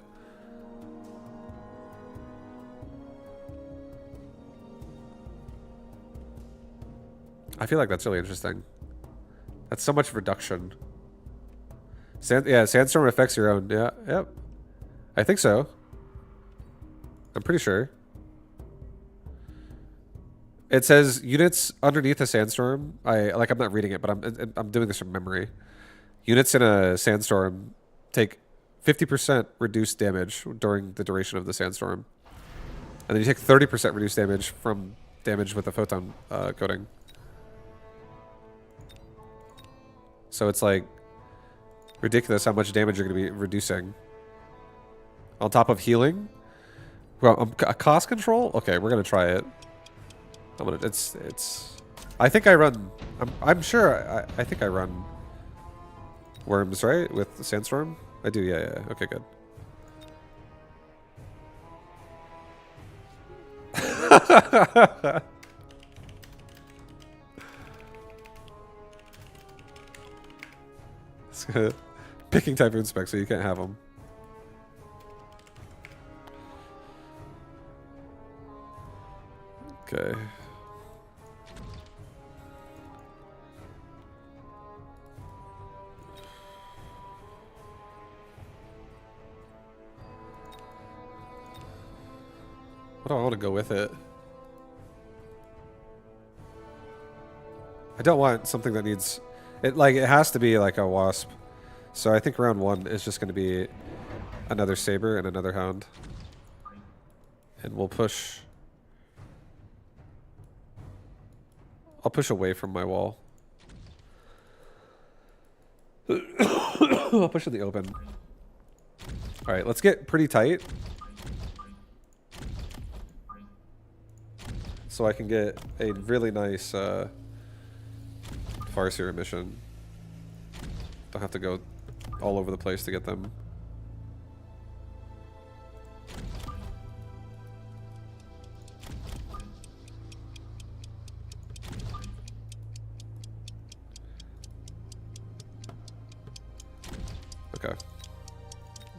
I feel like that's really interesting. That's so much reduction. Yeah, sandstorm affects your own. Yeah, yep. I think so. I'm pretty sure. It says units underneath a sandstorm. I'm not reading it, but I'm doing this from memory. Units in a sandstorm take 50% reduced damage during the duration of the sandstorm, and then you take 30% reduced damage from damage with the photon coating. So it's like ridiculous how much damage you're going to be reducing. On top of healing? Well, a cost control? Okay, we're going to try it. I think I run... I'm sure I think I run worms, right? With the sandstorm? I do, yeah. Okay, good. Picking Typhoon spec so you can't have them. Okay. What do I want to go with it? I don't want something that needs... It has to be like a wasp. So I think round 1 is just going to be another saber and another hound. And we'll push... I'll push away from my wall. I'll push in the open. Alright, let's get pretty tight. So I can get a really nice Farseer mission. Don't have to go all over the place to get them. Okay.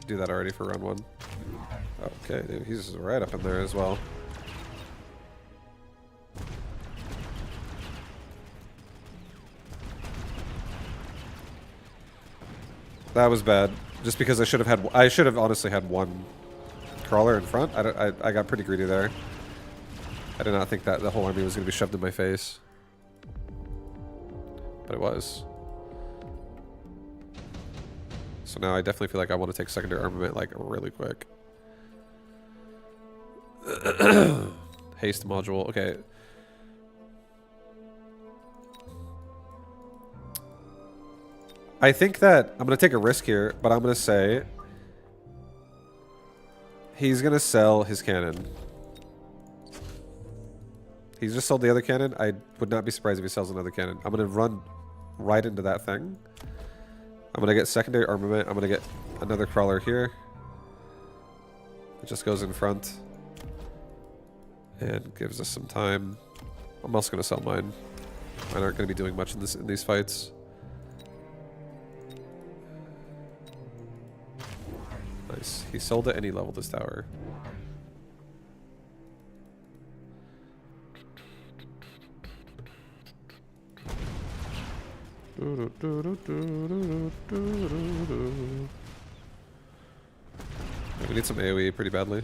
Do that already for round 1. Okay, dude, he's right up in there as well. That was bad. Just because I should have honestly had 1 crawler in front. I got pretty greedy there. I did not think that the whole army was going to be shoved in my face. But it was. So now I definitely feel like I want to take secondary armament like really quick. Haste module. Okay. I think that I'm going to take a risk here, but I'm going to say he's going to sell his cannon. He's just sold the other cannon. I would not be surprised if he sells another cannon. I'm going to run right into that thing. I'm going to get secondary armament. I'm going to get another crawler here. It just goes in front and gives us some time. I'm also going to sell mine. Mine aren't going to be doing much in these fights. Nice. He sold it and he leveled his tower. We need some AoE pretty badly.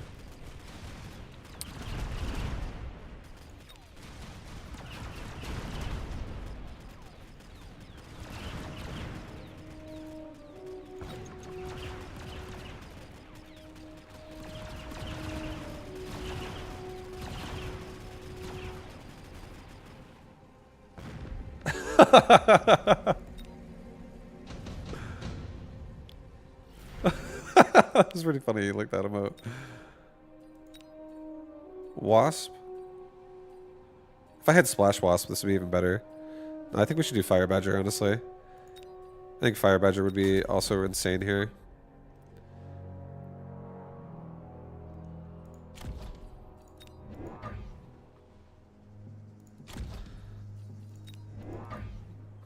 That was pretty funny. You like that emote. Wasp. If I had Splash Wasp, this would be even better. No, I think we should do Fire Badger, honestly. I think Fire Badger would be also insane here.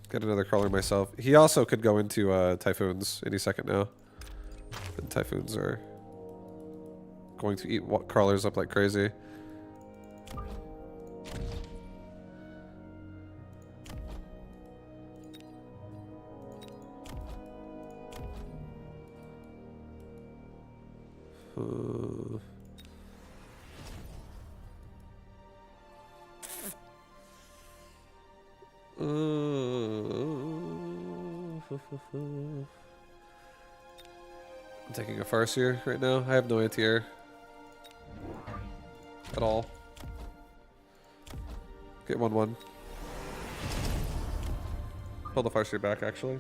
Get another crawler myself. He also could go into Typhoons any second now. And Typhoons are going to eat crawlers up like crazy. I'm taking a Farseer right now. I have no anti-air at all. Get 1-1. Pull the Farseer back, actually.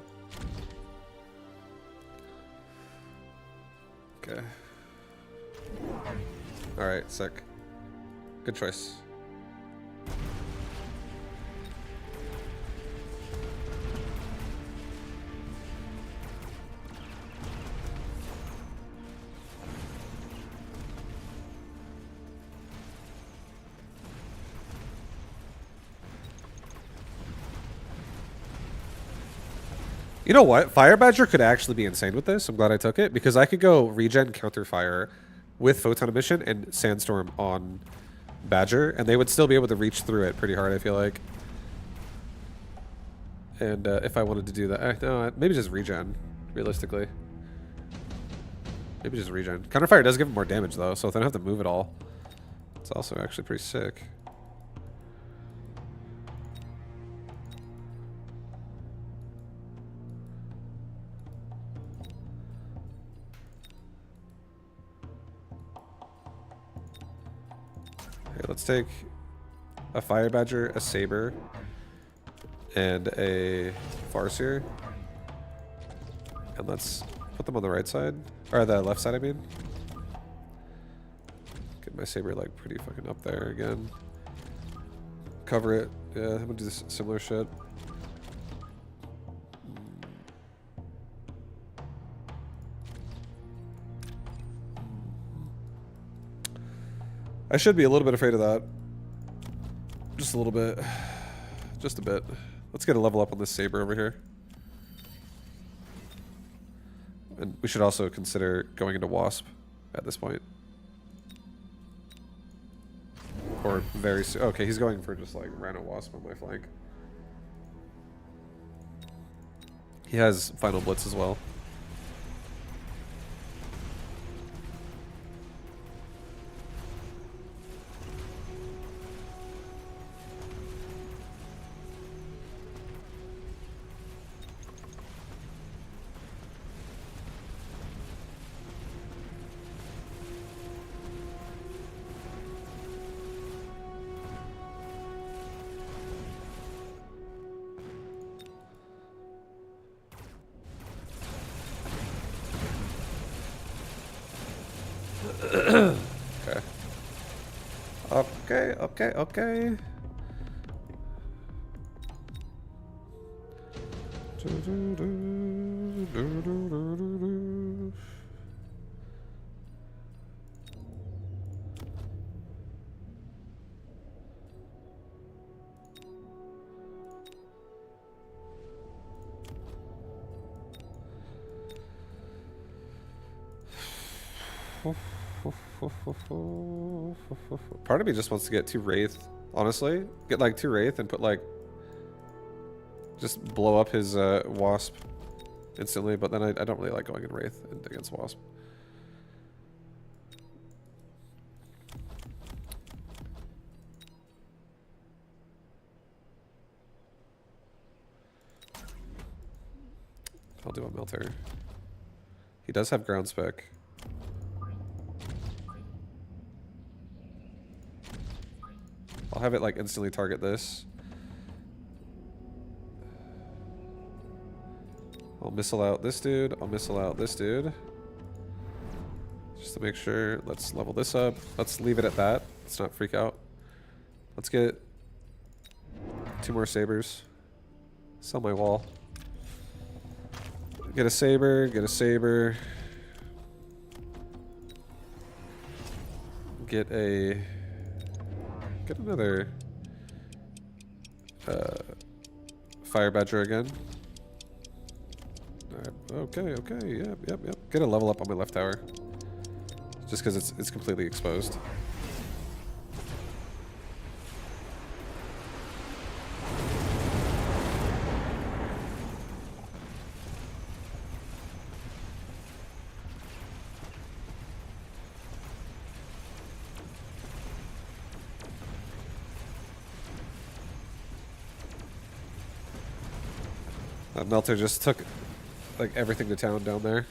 Okay. Alright, sick. Good choice. You know what? Fire Badger could actually be insane with this. I'm glad I took it because I could go regen counter fire with Photon Emission and Sandstorm on Badger, and they would still be able to reach through it pretty hard, I feel like. And if I wanted to do that, no, maybe just regen, realistically. Maybe just regen. Counterfire does give them more damage, though, so if they don't have to move at all, it's also actually pretty sick. Let's take a Fire Badger, a Saber, and a Farseer. And let's put them on the right side. Or the left side, I mean. Get my Saber, like, pretty fucking up there again. Cover it. Yeah, I'm gonna do this similar shit. I should be a little bit afraid of that. Just a little bit. Just a bit. Let's get a level up on this Saber over here. And we should also consider going into Wasp at this point. Or very soon. Okay, he's going for just like random Wasp on my flank. He has Final Blitz as well. Okay. Part of me just wants to get 2 Wraith, honestly. Get like 2 Wraith and put like... just blow up his Wasp instantly, but then I don't really like going in Wraith against Wasp. I'll do a Melter. He does have ground spec. I'll have it like instantly target this. missile out this dude. I'll missile out this dude. Just to make sure. Let's level this up. Let's leave it at that. Let's not freak out. Let's get 2 more sabers. Sell my wall. Get a saber. Get a saber. Get a... Get another... Fire Badger again. Okay, okay, yep, yep, yep. Get a level up on my left tower. Just because it's completely exposed. That Melter just took like everything to town down there.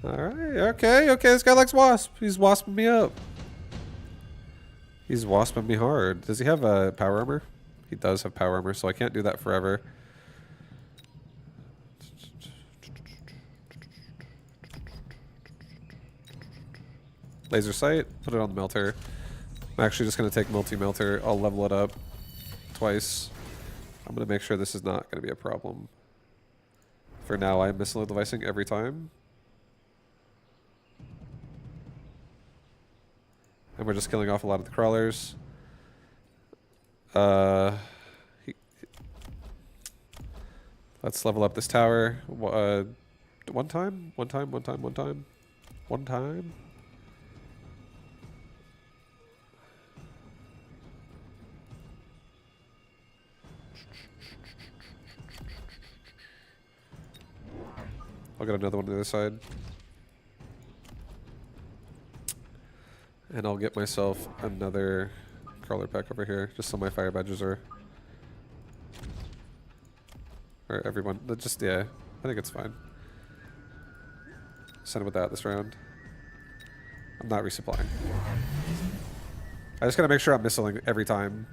Alright, okay, okay, this guy likes wasp. He's wasping me up. He's wasping me hard. Does he have a power armor? He does have power armor, so I can't do that forever. Laser sight, put it on the melter. I'm actually just going to take multi-melter. I'll level it up twice. I'm going to make sure this is not going to be a problem. For now, I'm missile devicing every time. And we're just killing off a lot of the crawlers. Let's level up this tower. One time? One time, one time, one time. One time. I'll get another one on the other side. And I'll get myself another crawler pack over here, just so my fire badges are... Or everyone, just, yeah, I think it's fine. Send it with that this round. I'm not resupplying. I just gotta make sure I'm missiling every time.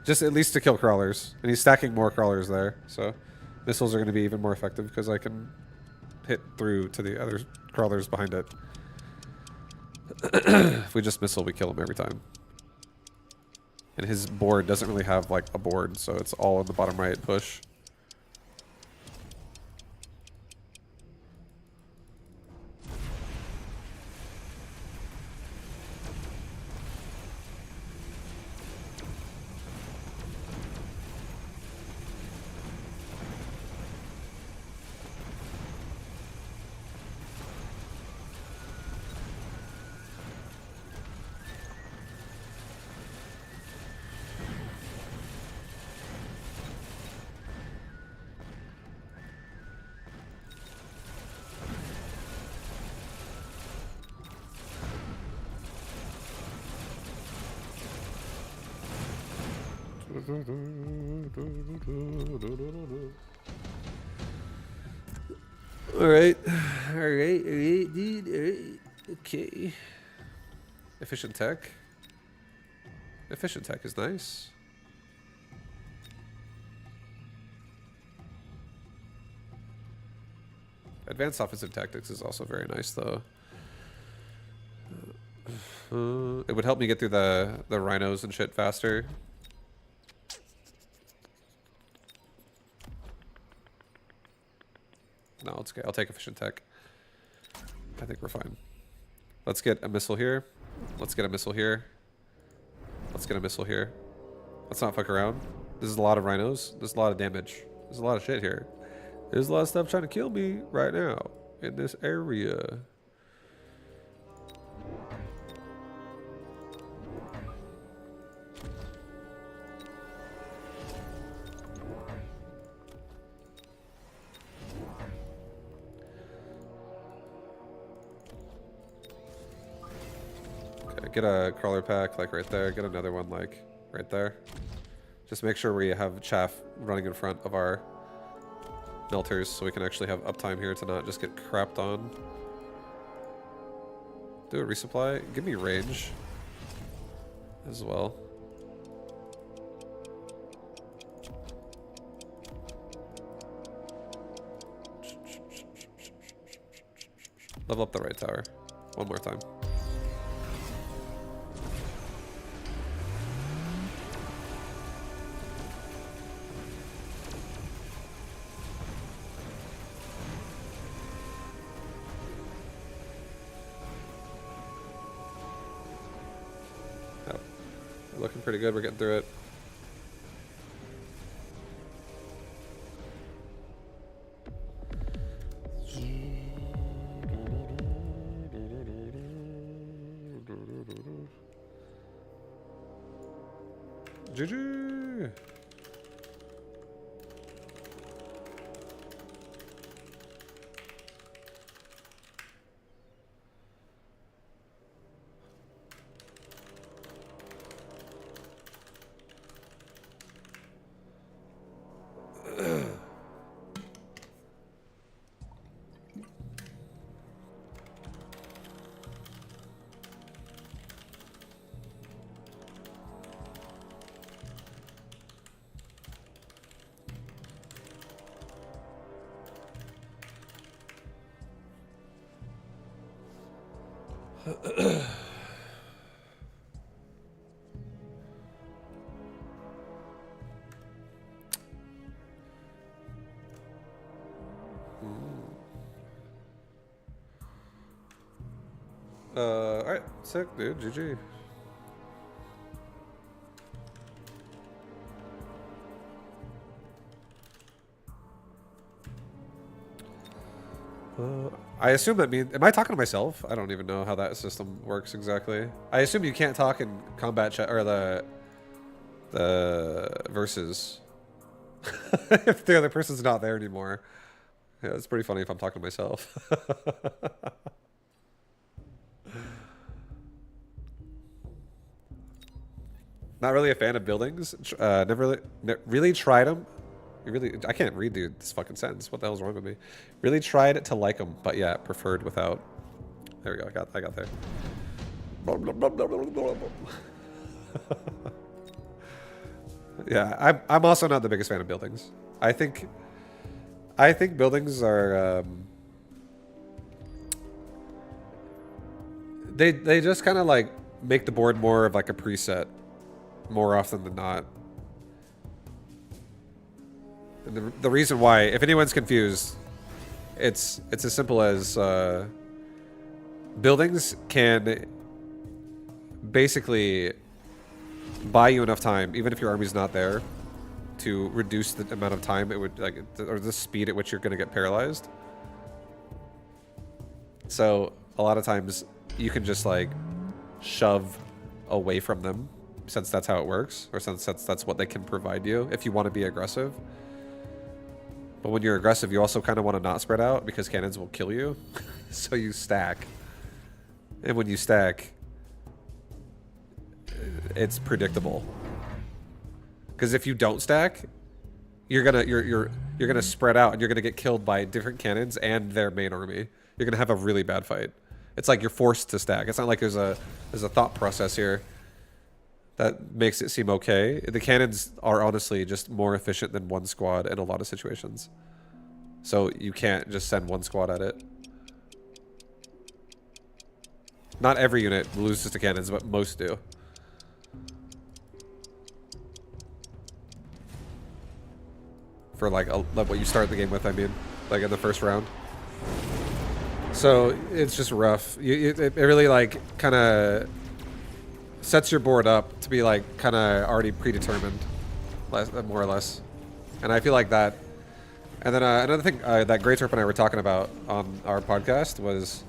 Just at least to kill crawlers. And he's stacking more crawlers there, so missiles are gonna be even more effective because I can hit through to the other crawlers behind it. If we just missile, we kill him every time. And his board doesn't really have like a board, so it's all in the bottom right push. Alright, dude, alright, okay. Efficient tech. Efficient tech is nice. Advanced offensive tactics is also very nice, though. It would help me get through the rhinos and shit faster. No, it's okay. I'll take efficient tech. I think we're fine. Let's get a missile here. Let's get a missile here. Let's get a missile here. Let's not fuck around. This is a lot of rhinos. There's a lot of damage. There's a lot of shit here. There's a lot of stuff trying to kill me right now in this area. Get a crawler pack like right there. Get another one like right there. Just make sure we have chaff running in front of our melters so we can actually have uptime here to not just get crapped on. Do a resupply. Give me range as well. Level up the right tower. One more time. Looking pretty good. We're getting through it. GG. Alright, sick, dude. GG. I assume that means... Am I talking to myself? I don't even know how that system works exactly. I assume you can't talk in combat chat, or the versus. If the other person's not there anymore. Yeah, it's pretty funny if I'm talking to myself. Not really a fan of buildings. Never really tried them. I can't read this fucking sentence. What the hell's wrong with me? Really tried to like them, but yeah, preferred without. There we go. I got there. Yeah, I'm also not the biggest fan of buildings. I think buildings are they just kind of like make the board more of like a preset more often than not. And the reason why, if anyone's confused, it's as simple as buildings can basically buy you enough time, even if your army's not there, to reduce the amount of time it would or the speed at which you're going to get paralyzed. So a lot of times you can just like shove away from them, since that's how it works, or since that's what they can provide you if you want to be aggressive. But when you're aggressive, you also kind of want to not spread out because cannons will kill you. So you stack. And when you stack, it's predictable. Because if you don't stack, you're gonna spread out and you're gonna get killed by different cannons and their main army. You're gonna have a really bad fight. It's like you're forced to stack. It's not like there's a thought process here that makes it seem okay. The cannons are honestly just more efficient than one squad in a lot of situations. So you can't just send one squad at it. Not every unit loses to cannons, but most do. For like what you start the game with, I mean. Like in the first round. So it's just rough. It really like kind of sets your board up to be like kind of already predetermined, more or less. And I feel like that. And then another thing that Grey Turp and I were talking about on our podcast was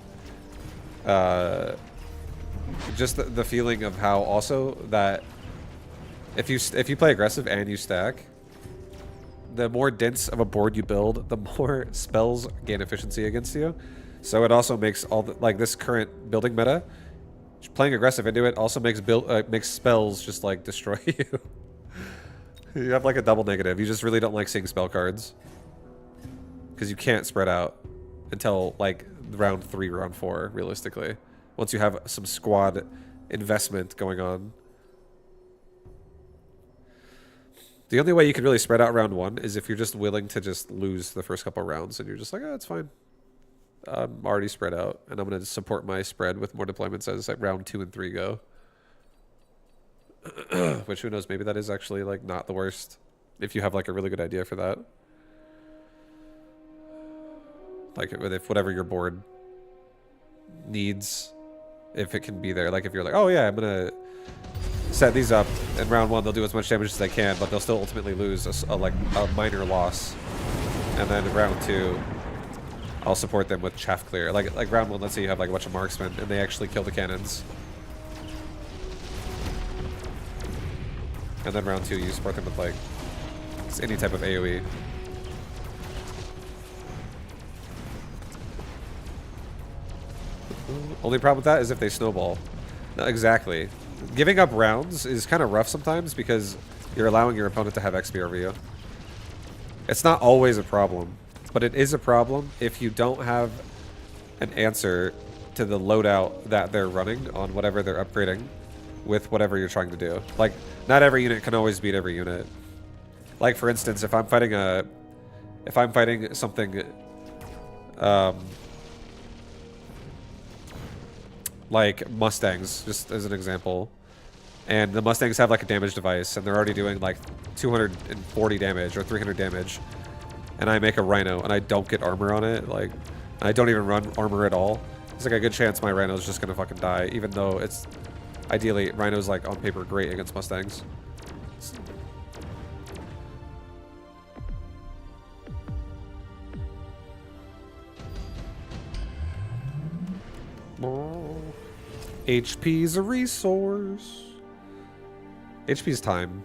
just the feeling of how also that if you play aggressive and you stack, the more dense of a board you build, the more spells gain efficiency against you. So it also makes all the, like this current building meta, playing aggressive into it also makes spells just like destroy you. You have like a double negative. You just really don't like seeing spell cards. Because you can't spread out until like round 3, round 4, realistically. Once you have some squad investment going on. The only way you can really spread out round 1 is if you're just willing to just lose the first couple rounds and you're just like, oh, it's fine. I'm already spread out and I'm going to support my spread with more deployments as like round 2 and 3 go. Which, who knows, maybe that is actually like not the worst if you have like a really good idea for that. Like if whatever your board needs, if it can be there. Like if you're like, oh yeah, I'm gonna set these up in round 1, they'll do as much damage as they can, but they'll still ultimately lose a minor loss. And then in round 2, I'll support them with chaff clear. Like round 1, let's say you have like a bunch of marksmen and they actually kill the cannons. And then round 2, you support them with like any type of AoE. Only problem with that is if they snowball. No, exactly. Giving up rounds is kind of rough sometimes because you're allowing your opponent to have XP over you. It's not always a problem, but it is a problem if you don't have an answer to the loadout that they're running on whatever they're upgrading with whatever you're trying to do. Like, not every unit can always beat every unit. Like, for instance, if I'm fighting something, like Mustangs, just as an example, and the Mustangs have like a damage device, and they're already doing like 240 damage or 300 damage, and I make a Rhino, and I don't get armor on it, like, I don't even run armor at all, there's like a good chance my Rhino's just gonna fucking die, even though it's, ideally, Rhino's like on paper great against Mustangs. HP's a resource. HP's time.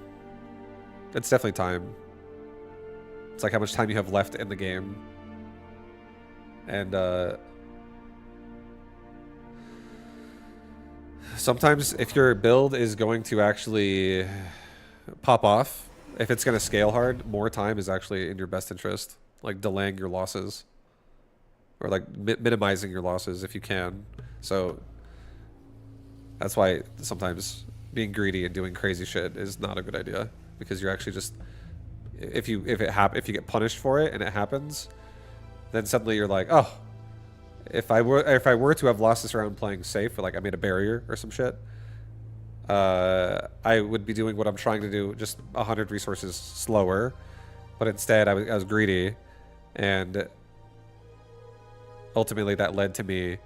It's definitely time. It's like how much time you have left in the game. And sometimes if your build is going to actually pop off, if it's going to scale hard, more time is actually in your best interest. Like delaying your losses. Or like minimizing your losses if you can. So that's why sometimes being greedy and doing crazy shit is not a good idea, because you're actually just, if you get punished for it and it happens, then suddenly you're like, oh, if I were to have lost this round playing safe, or like I made a barrier or some shit, I would be doing what I'm trying to do, just 100 resources slower, but instead I was greedy, and ultimately that led to me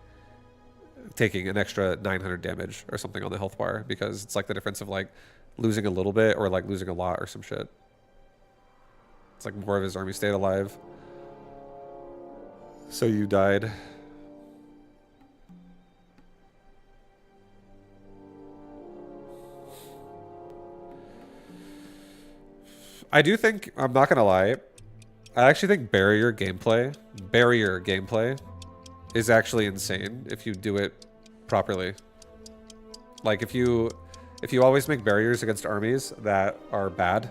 taking an extra 900 damage or something on the health bar, because it's like the difference of like losing a little bit or like losing a lot or some shit. It's like more of his army stayed alive. So you died. I do think, I'm not gonna lie, I actually think barrier gameplay is actually insane if you do it properly. Like if you always make barriers against armies that are bad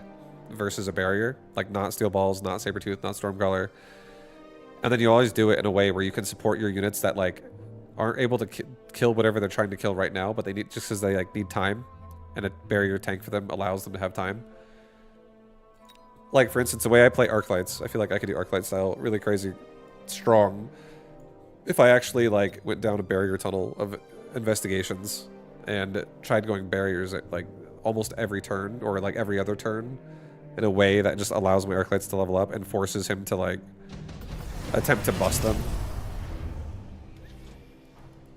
versus a barrier, like not Steel Balls, not Sabretooth, not Stormcaller, and then you always do it in a way where you can support your units that like aren't able to kill whatever they're trying to kill right now, but they need, just because they like need time, and a barrier tank for them allows them to have time. Like for instance, the way I play Arclights, I feel like I could do Arclight style really crazy strong if I actually like went down a barrier tunnel of investigations and tried going barriers at like almost every turn or like every other turn in a way that just allows my Arclights to level up and forces him to like attempt to bust them.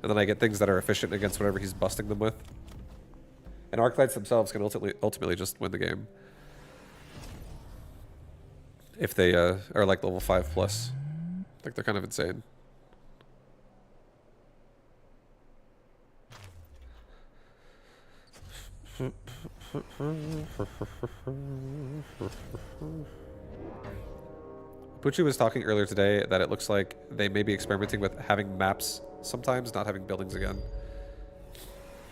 And then I get things that are efficient against whatever he's busting them with. And Arclights themselves can ultimately just win the game. If they are like level 5 plus. Like they're kind of insane. Pucci was talking earlier today that it looks like they may be experimenting with having maps sometimes, not having buildings again.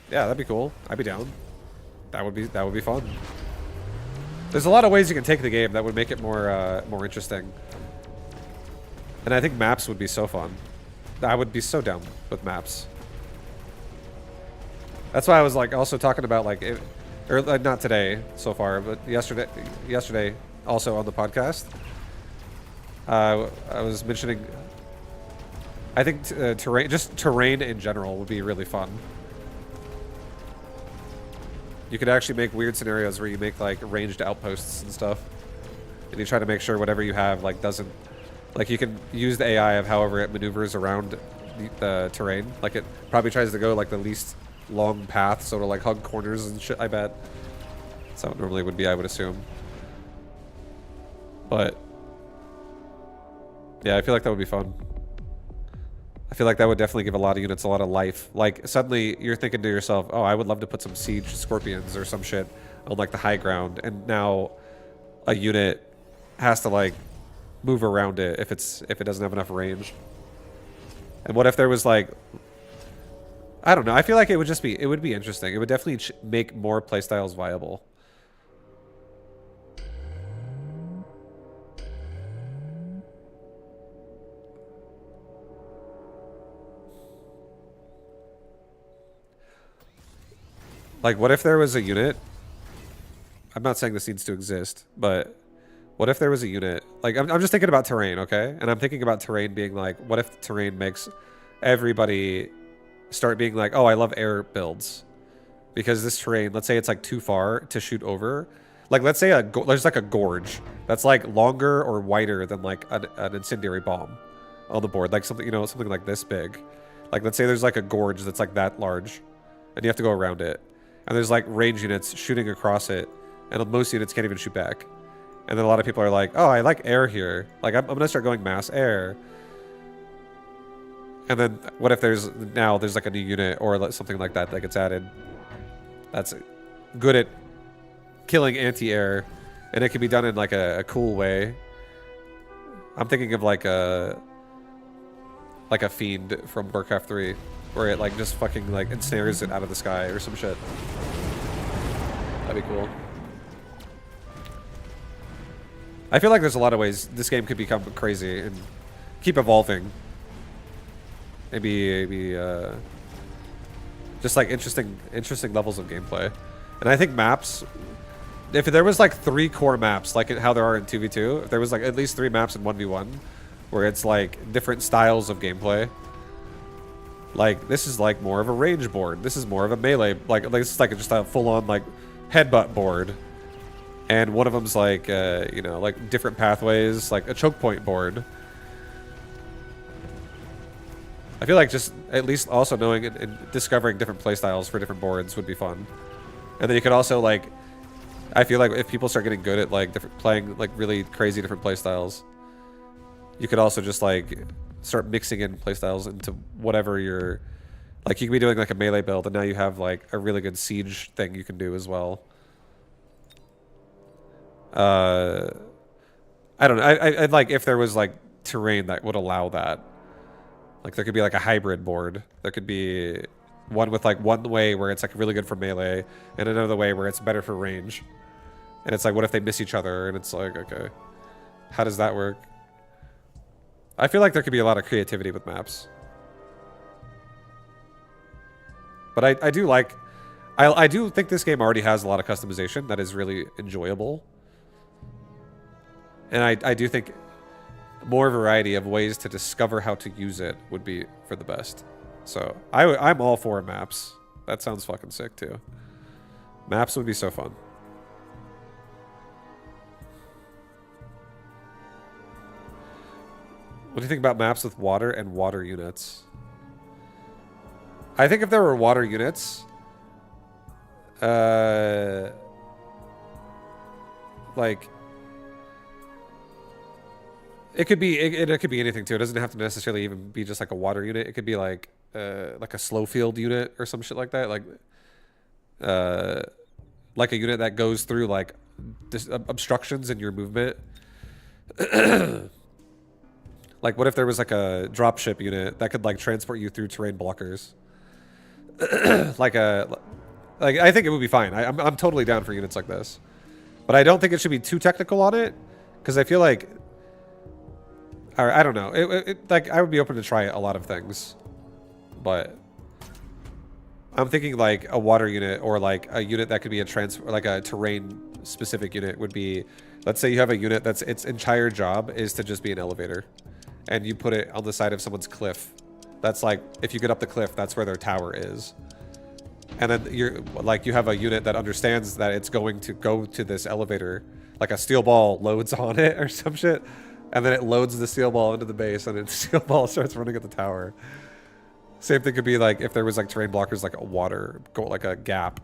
Yeah, that'd be cool. I'd be down. That would be fun. There's a lot of ways you can take the game that would make it more interesting. And I think maps would be so fun. I would be so down with maps. That's why I was like also talking about like, or not today so far, but yesterday also on the podcast. I was mentioning, I think terrain in general would be really fun. You could actually make weird scenarios where you make like ranged outposts and stuff, and you try to make sure whatever you have like doesn't, like you can use the AI of however it maneuvers around the terrain. Like it probably tries to go like the least long path, sort of like hug corners and shit. I bet that's how it normally would be, I would assume. But yeah, I feel like that would be fun. I feel like that would definitely give a lot of units a lot of life. Like, suddenly you're thinking to yourself, oh, I would love to put some siege scorpions or some shit on, like, the high ground. And now a unit has to, like, move around it if it doesn't have enough range. And what if there was, like... I don't know. I feel like it would be interesting. It would definitely make more playstyles viable. Like, what if there was a unit? I'm not saying this needs to exist, but what if there was a unit? Like, I'm just thinking about terrain, okay? And I'm thinking about terrain being like, what if terrain makes everybody start being like, oh, I love air builds. Because this terrain, let's say it's like too far to shoot over. Like, let's say there's like a gorge that's like longer or wider than like an incendiary bomb on the board. Like something, you know, something like this big. Like, let's say there's like a gorge that's like that large and you have to go around it. And there's like range units shooting across it, and most units can't even shoot back. And then a lot of people are like, oh, I like air here. Like, I'm going to start going mass air. And then what if there's like a new unit or something like that gets added that's good at killing anti-air, and it can be done in like a cool way. I'm thinking of like a fiend from Warcraft 3. Where it like just fucking like ensnares it out of the sky or some shit. That'd be cool. I feel like there's a lot of ways this game could become crazy and keep evolving. Maybe just like interesting levels of gameplay. And I think maps, if there was like 3 core maps like how there are in 2v2, if there was like at least 3 maps in 1v1 where it's like different styles of gameplay. Like, this is like more of a range board. This is more of a melee. Like this is like just a full-on like headbutt board. And one of them's like, you know, like different pathways, like a choke point board. I feel like just at least also knowing and discovering different playstyles for different boards would be fun. And then you could also like, I feel like if people start getting good at like playing like really crazy different playstyles, you could also just like start mixing in playstyles into whatever you're like. You can be doing like a melee build, and now you have like a really good siege thing you can do as well. I don't know. I'd like if there was like terrain that would allow that. Like there could be like a hybrid board. There could be one with like one way where it's like really good for melee, and another way where it's better for range. And it's like, what if they miss each other? And it's like, okay, how does that work? I feel like there could be a lot of creativity with maps. But I do like... I do think this game already has a lot of customization that is really enjoyable. And I do think more variety of ways to discover how to use it would be for the best. So I'm all for maps. That sounds fucking sick too. Maps would be so fun. What do you think about maps with water and water units? I think if there were water units, like it could be it could be anything too. It doesn't have to necessarily even be just like a water unit. It could be like a slow field unit or some shit like that. Like a unit that goes through like obstructions in your movement. Like, what if there was like a dropship unit that could like transport you through terrain blockers? Like I think it would be fine. I'm totally down for units like this. But I don't think it should be too technical on it, because I feel like, or I don't know, like I would be open to try a lot of things, but I'm thinking like a water unit or like a unit that could be a like a terrain specific unit would be, let's say you have a unit that's its entire job is to just be an elevator, and you put it on the side of someone's cliff. That's like, if you get up the cliff, that's where their tower is. And then you have a unit that understands that it's going to go to this elevator, like a steel ball loads on it or some shit, and then it loads the steel ball into the base, and then the steel ball starts running at the tower. Same thing could be like if there was like terrain blockers, like a water, like a gap.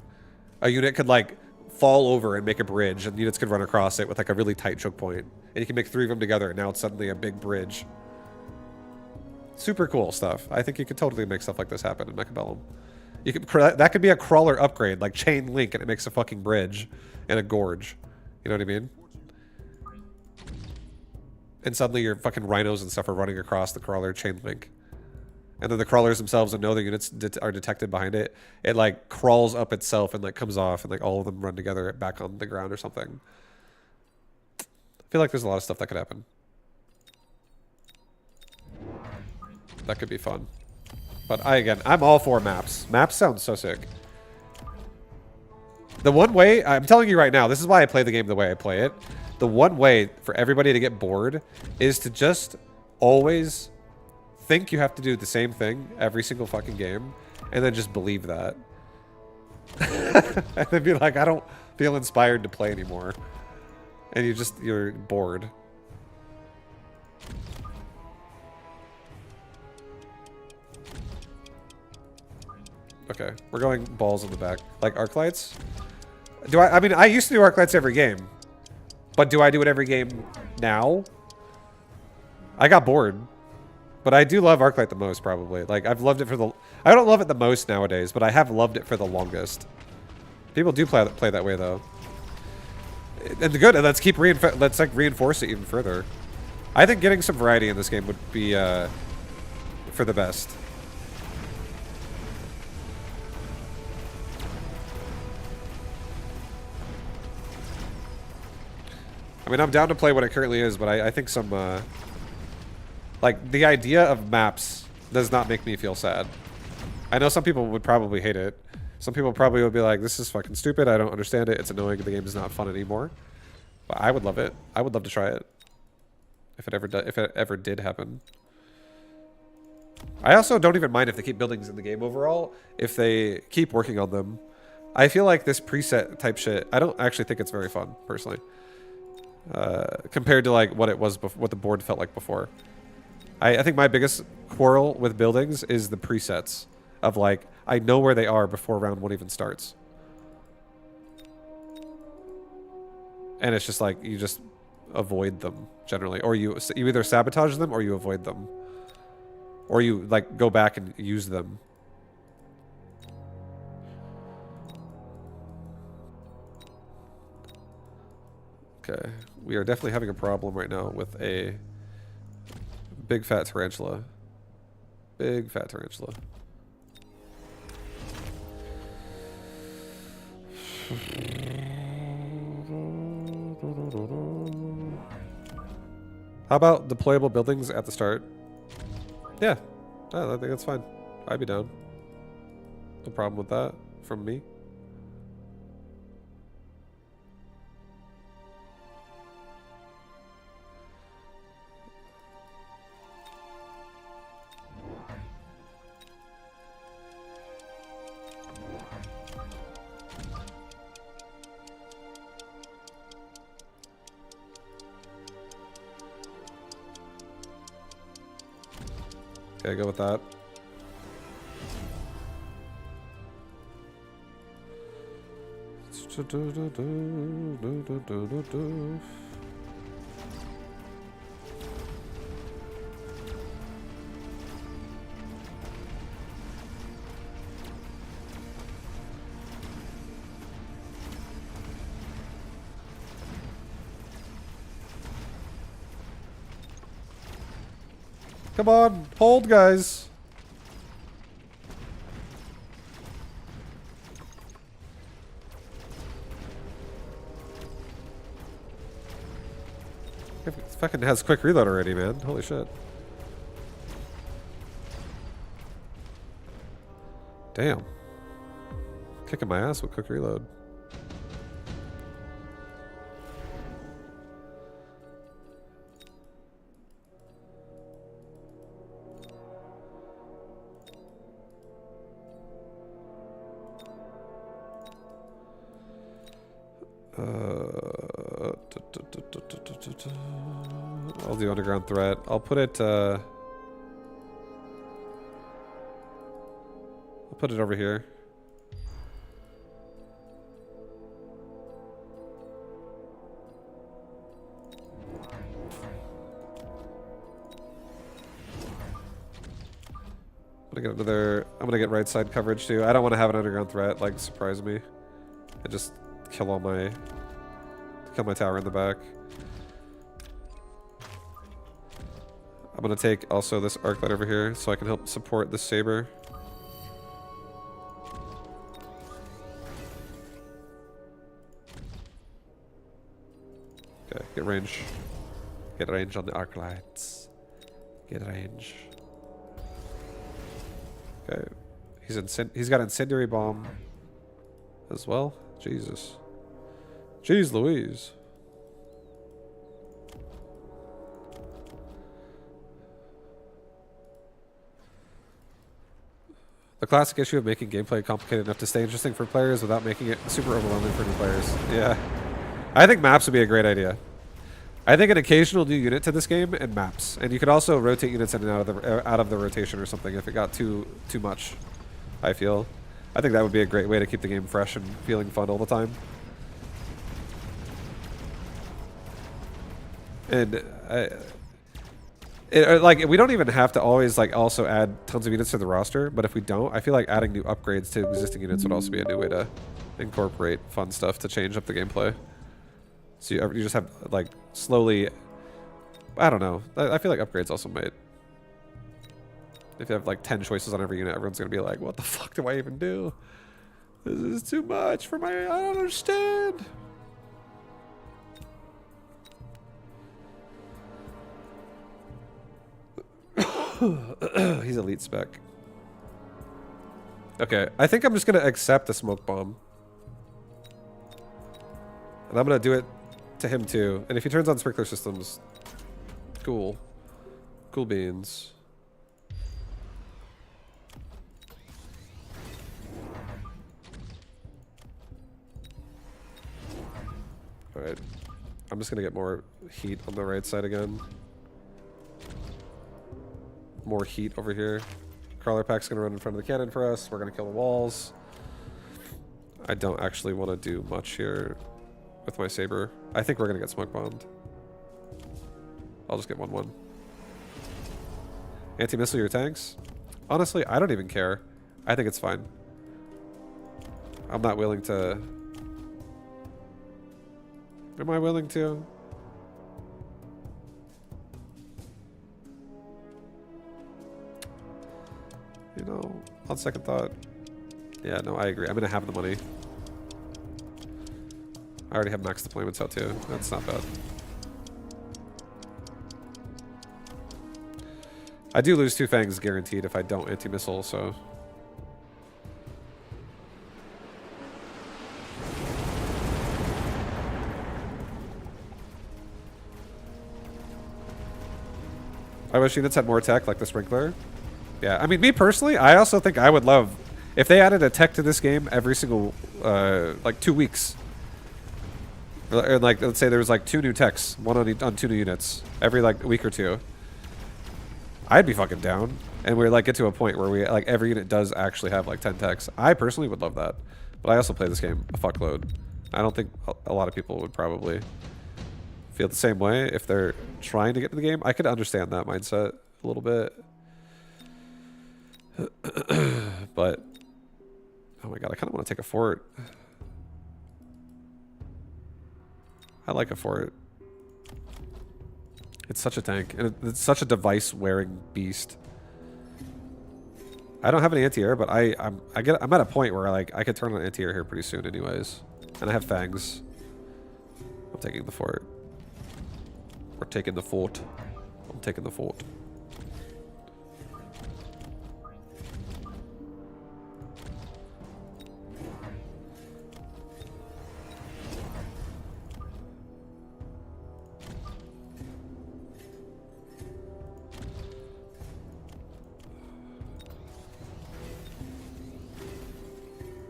A unit could like fall over and make a bridge, and units could run across it with like a really tight choke point, and you can make 3 of them together, and now it's suddenly a big bridge. Super cool stuff. I think you could totally make stuff like this happen in Mechabellum. You could, that could be a crawler upgrade, like chain link, and it makes a fucking bridge and a gorge. You know what I mean? And suddenly your fucking rhinos and stuff are running across the crawler chain link. And then the crawlers themselves know the units are detected behind it. It like crawls up itself and like comes off, and like all of them run together back on the ground or something. I feel like there's a lot of stuff that could happen. That could be fun. But again, I'm all for maps. Maps sound so sick. The one way, I'm telling you right now, this is why I play the game the way I play it. The one way for everybody to get bored is to just always think you have to do the same thing every single fucking game, and then just believe that. And then be like, I don't feel inspired to play anymore. And you're bored. Okay, we're going balls in the back. Like arc lights? I mean, I used to do arc lights every game. But do I do it every game now? I got bored. But I do love Arclight the most, probably. Like, I've loved it for the... I don't love it the most nowadays, but I have loved it for the longest. People do play that way, though. And the good, let's like reinforce it even further. I think getting some variety in this game would be for the best. I mean, I'm down to play what it currently is, but I think some, like, the idea of maps does not make me feel sad. I know some people would probably hate it. Some people probably would be like, this is fucking stupid, I don't understand it, it's annoying, the game is not fun anymore. But I would love it. I would love to try it. If it ever did happen. I also don't even mind if they keep buildings in the game overall, if they keep working on them. I feel like this preset type shit, I don't actually think it's very fun, personally. Compared to like what it was, what the board felt like before. I think my biggest quarrel with buildings is the presets of like, I know where they are before round 1 even starts. And it's just like, you just avoid them generally, or you either sabotage them or you avoid them, or you like go back and use them. Okay, we are definitely having a problem right now with a big fat tarantula. Big fat tarantula. How about deployable buildings at the start? Yeah, I think that's fine. I'd be down. No problem with that from me. Okay, go with that. Come on, hold, guys. fucking has quick reload already, man. Holy shit. Damn. Kicking my ass with quick reload. I'll do underground threat. I'll put it over here. I'm gonna get right side coverage too. I don't want to have an underground threat like surprise me and just kill my tower in the back. I'm gonna take also this arc light over here so I can help support the saber. Okay, get range. Get range on the arc lights. Get range. Okay, he's got incendiary bomb as well. Jesus. Jeez Louise. The classic issue of making gameplay complicated enough to stay interesting for players without making it super overwhelming for new players. Yeah. I think maps would be a great idea. I think an occasional new unit to this game and maps. And you could also rotate units in and out of the rotation or something if it got too much, I feel. I think that would be a great way to keep the game fresh and feeling fun all the time. And like we don't even have to always like also add tons of units to the roster, but if we don't, I feel like adding new upgrades to existing units would also be a new way to incorporate fun stuff to change up the gameplay. So you just have like slowly, I don't know. I feel like upgrades also might. If you have like 10 choices on every unit, everyone's gonna be like, "What the fuck do I even do? This is too much for my. I don't understand." He's elite spec. Okay, I think I'm just gonna accept the smoke bomb. And I'm gonna do it to him too. And if he turns on sprinkler systems, cool. Cool beans. Alright. I'm just gonna get more heat on the right side again. More heat over here. Crawler pack's gonna run in front of the cannon for us. We're gonna kill the walls. I don't actually want to do much here with my saber. I think we're gonna get smoke bombed. I'll just get 1-1. Anti-missile your tanks? Honestly, I don't even care. I think it's fine. I'm not willing to... Am I willing to? You know, on second thought. Yeah, no, I agree. I'm gonna have the money. I already have max deployments out too. That's not bad. I do lose 2 fangs guaranteed if I don't anti-missile, so... I wish units had more tech, like the sprinkler. Yeah, I mean, me personally, I also think I would love... If they added a tech to this game every single, like, 2 weeks. Or, like, let's say there was, like, 2 new techs, one on 2 new units, every, like, week or 2. I'd be fucking down. And we're, like, get to a point where we, like, every unit does actually have, like, 10 techs. I personally would love that. But I also play this game a fuckload. I don't think a lot of people would probably feel the same way if they're trying to get to the game. I could understand that mindset a little bit. But oh my god, I kind of want to take a fort. I like a fort. It's such a tank, and it's such a device-wearing beast. I don't have any anti-air, but I'm at a point where like I could turn on anti-air here pretty soon, anyways. And I have fangs. I'm taking the fort. We're taking the fort. I'm taking the fort.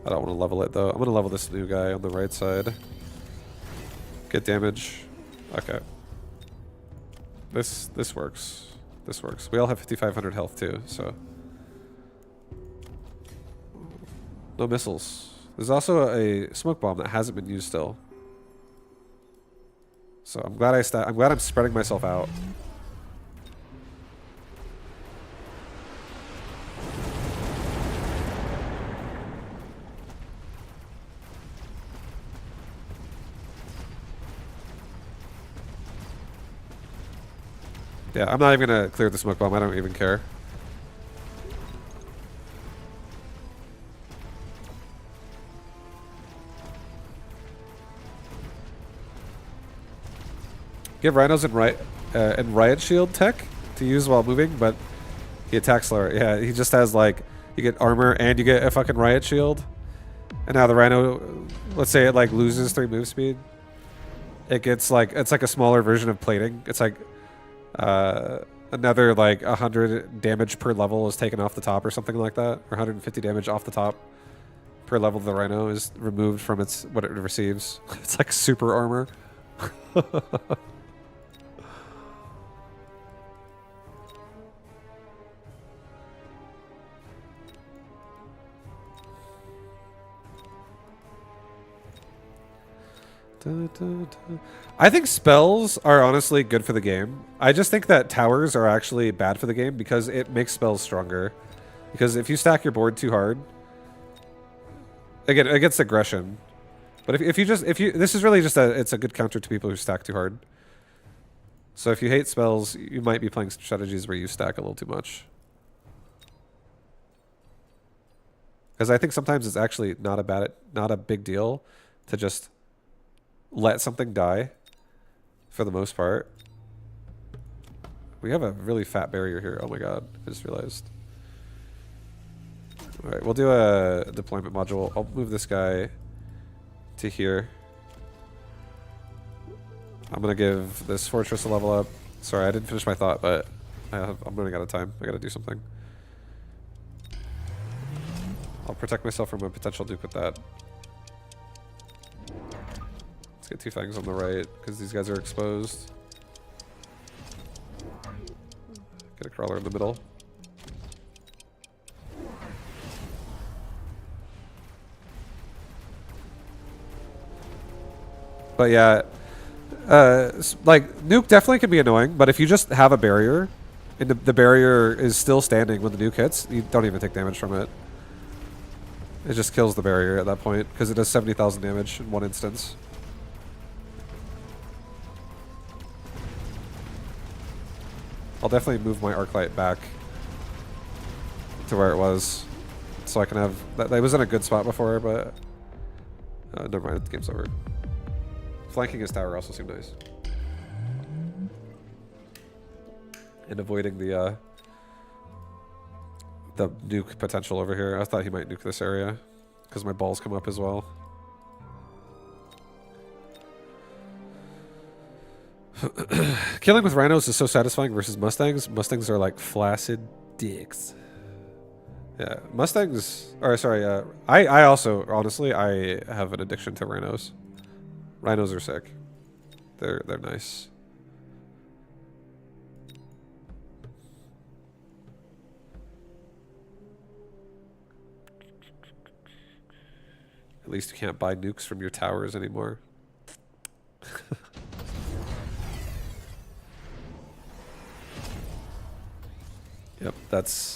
I don't want to level it though. I'm going to level this new guy on the right side. Get damage. Okay. This works. This works. We all have 5,500 health too, so. No missiles. There's also a smoke bomb that hasn't been used still. So I'm glad I'm glad I'm spreading myself out. Yeah, I'm not even gonna clear the smoke bomb. I don't even care. Give Rhinos and Riot Shield tech to use while moving, but he attacks slower. Yeah, he just has like, you get armor and you get a fucking Riot Shield. And now the Rhino, let's say it like loses 3 move speed. It gets like, it's like a smaller version of plating. It's like another like 100 damage per level is taken off the top or something like that. Or 150 damage off the top per level the Rhino is removed from its what it receives. It's like super armor. I think spells are honestly good for the game. I just think that towers are actually bad for the game because it makes spells stronger. Because if you stack your board too hard, again, it gets aggression. But if you this is really just it's a good counter to people who stack too hard. So if you hate spells, you might be playing strategies where you stack a little too much. Because I think sometimes it's actually not a big deal to just let something die for the most part. We have a really fat barrier here. Oh my god, I just realized. Alright, we'll do a deployment module. I'll move this guy to here. I'm gonna give this fortress a level up. Sorry, I didn't finish my thought, but I'm running out of time. I gotta do something. I'll protect myself from a potential duke with that. Let's get 2 fangs on the right, because these guys are exposed. Get a crawler in the middle. But yeah, like, nuke definitely can be annoying, but if you just have a barrier, and the barrier is still standing when the nuke hits, you don't even take damage from it. It just kills the barrier at that point, because it does 70,000 damage in one instance. I'll definitely move my arc light back to where it was, so I can have that. That was in a good spot before, but never mind. The game's over. Flanking his tower also seemed nice, and avoiding the nuke potential over here. I thought he might nuke this area because my balls come up as well. Killing with rhinos is so satisfying versus mustangs. Mustangs are like flaccid dicks. Yeah, mustangs. Or sorry, I also honestly I have an addiction to rhinos. Rhinos are sick. They're nice. At least you can't buy nukes from your towers anymore. Yep, that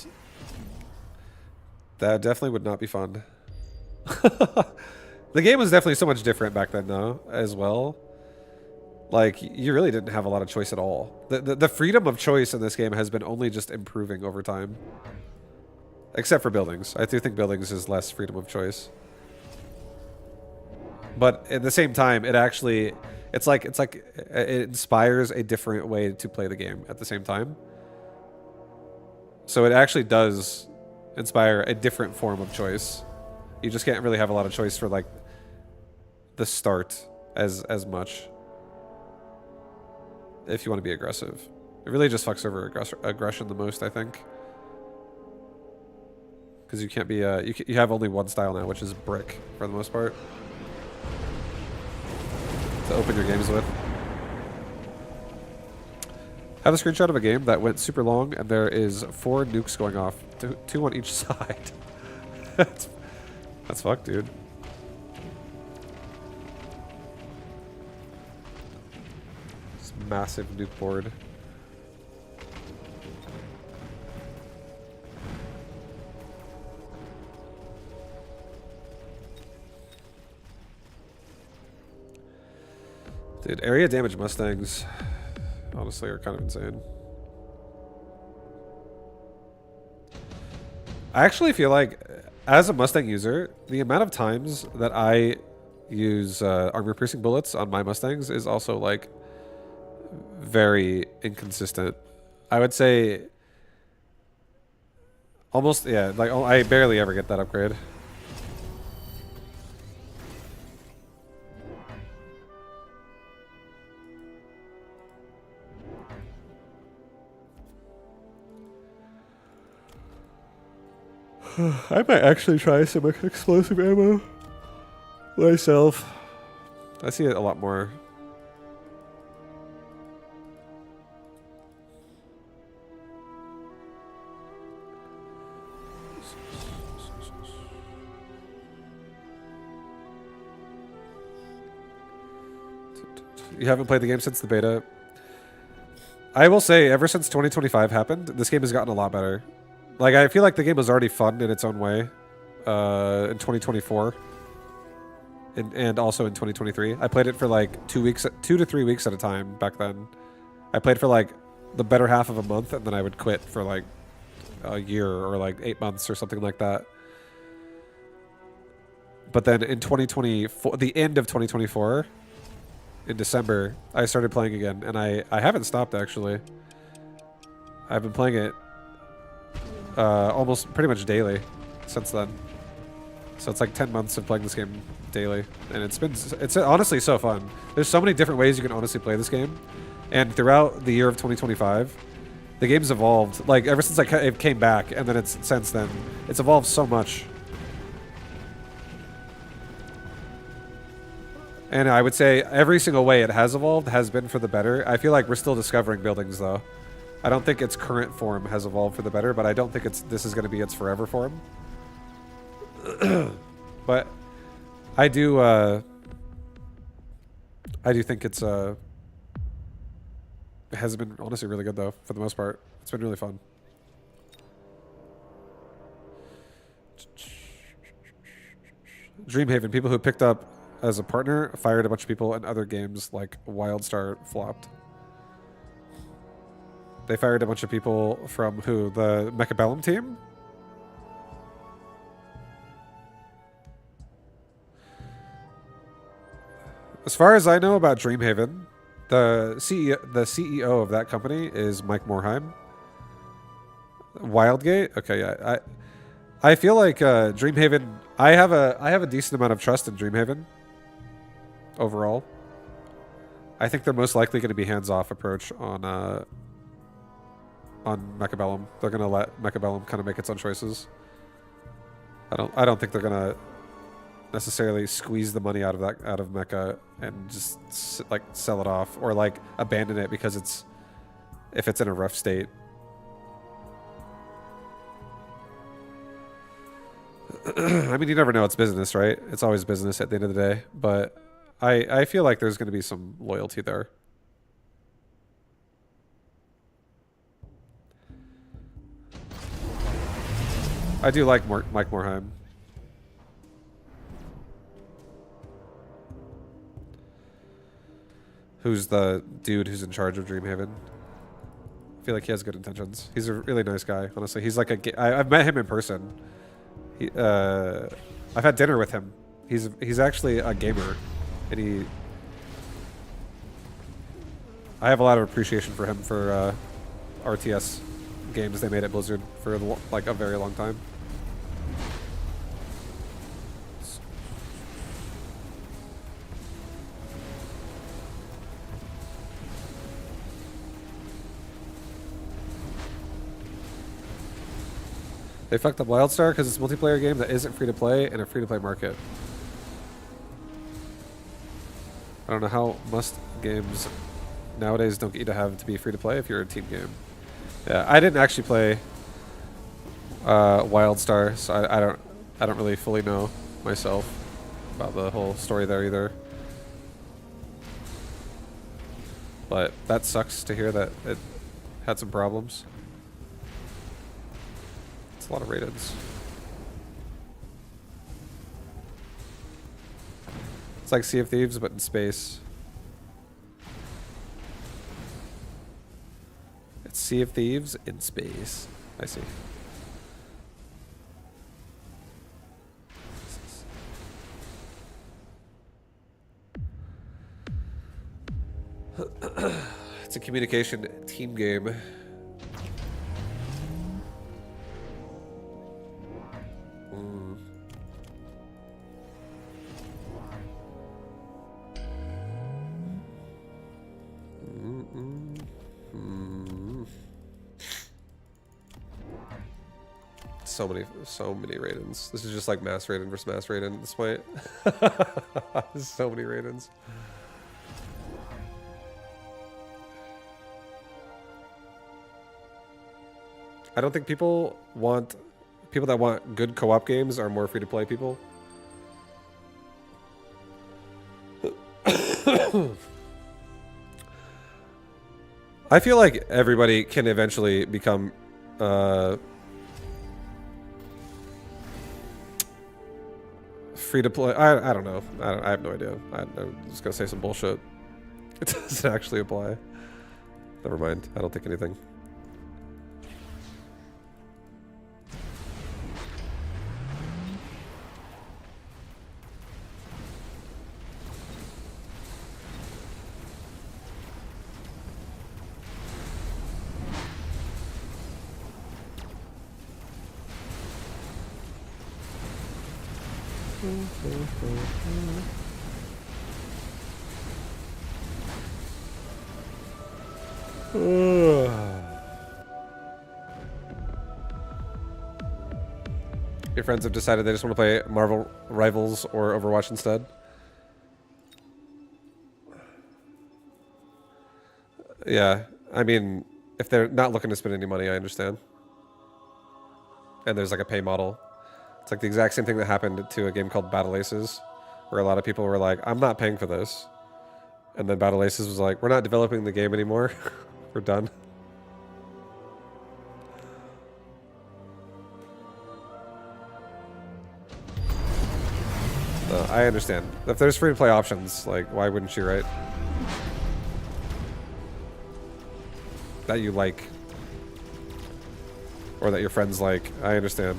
definitely would not be fun. The game was definitely so much different back then, though, as well. Like, you really didn't have a lot of choice at all. The freedom of choice in this game has been only just improving over time. Except for buildings. I do think buildings is less freedom of choice. But at the same time, it inspires a different way to play the game at the same time. So it actually does inspire a different form of choice. You just can't really have a lot of choice for like the start as much if you want to be aggressive. It really just fucks over aggression the most, I think. Because you can't be you have only one style now, which is brick for the most part to open your games with. Have a screenshot of a game that went super long and there is 4 nukes going off, two on each side. that's fucked, dude. This massive nuke board. Dude, area damage Mustangs honestly are kind of insane. I actually feel like, as a Mustang user, the amount of times that I use armor-piercing bullets on my Mustangs is also, like, very inconsistent. I would say almost, yeah, like, I barely ever get that upgrade. I might actually try some explosive ammo myself. I see it a lot more. You haven't played the game since the beta? I will say, ever since 2025 happened, this game has gotten a lot better. Like, I feel like the game was already fun in its own way in 2024 and also in 2023. I played it for like 2 to 3 weeks at a time back then. I played for like the better half of a month and then I would quit for like a year or like 8 months or something like that. But then in 2024, the end of 2024, in December, I started playing again and I haven't stopped actually. I've been playing it almost pretty much daily since then. So it's like 10 months of playing this game daily, and it's honestly so fun. There's so many different ways you can honestly play this game, and throughout the year of 2025, the game's evolved. Like ever since it came back, and then since then, it's evolved so much. And I would say every single way it has evolved has been for the better. I feel like we're still discovering buildings though. I don't think its current form has evolved for the better, but I don't think this is going to be its forever form. But I do think it has been honestly really good though for the most part. It's been really fun. Dreamhaven, people who picked up as a partner fired a bunch of people, and other games like WildStar flopped. They fired a bunch of people from who? The Mechabellum team? As far as I know about Dreamhaven, the CEO of that company is Mike Morheim. Wildgate? Okay, yeah. I feel like Dreamhaven, I have a decent amount of trust in Dreamhaven overall. I think they're most likely going to be hands-off approach on Mechabellum. They're gonna let Mechabellum kind of make its own choices. I don't think they're gonna necessarily squeeze the money out of Mecha and just like sell it off or like abandon it because if it's in a rough state. I mean, you never know. It's business, right? It's always business at the end of the day. But I feel like there's going to be some loyalty there. I do like Mike Morheim. Who's the dude who's in charge of Dreamhaven. I feel like he has good intentions. He's a really nice guy, honestly. He's like I've met him in person. I've had dinner with him. He's actually a gamer, and I have a lot of appreciation for him for RTS games they made at Blizzard for like a very long time. They fucked up WildStar because it's a multiplayer game that isn't free to play in a free to play market. I don't know how most games nowadays don't get you to have to be free to play if you're a team game. Yeah, I didn't actually play WildStar, so I don't really fully know myself about the whole story there either. But that sucks to hear that it had some problems. It's a lot of rated. It's like Sea of Thieves, but in space. It's Sea of Thieves in space. I see. It's a communication team game. So many Raidens. This is just like Mass Raiden versus Mass Raiden at this point. There's so many Raidens. I don't think people that want good co-op games are more free to play people. I feel like everybody can eventually become free to play. I don't know. I have no idea. I'm just gonna say some bullshit. It doesn't actually apply. Never mind. I don't think anything. Your friends have decided they just want to play Marvel Rivals or Overwatch instead? Yeah, I mean, if they're not looking to spend any money, I understand. And there's like a pay model. It's like the exact same thing that happened to a game called Battle Aces, where a lot of people were like, I'm not paying for this. And then Battle Aces was like, we're not developing the game anymore. We're done. I understand. If there's free-to-play options, like, why wouldn't you, right? That you like. Or that your friends like. I understand.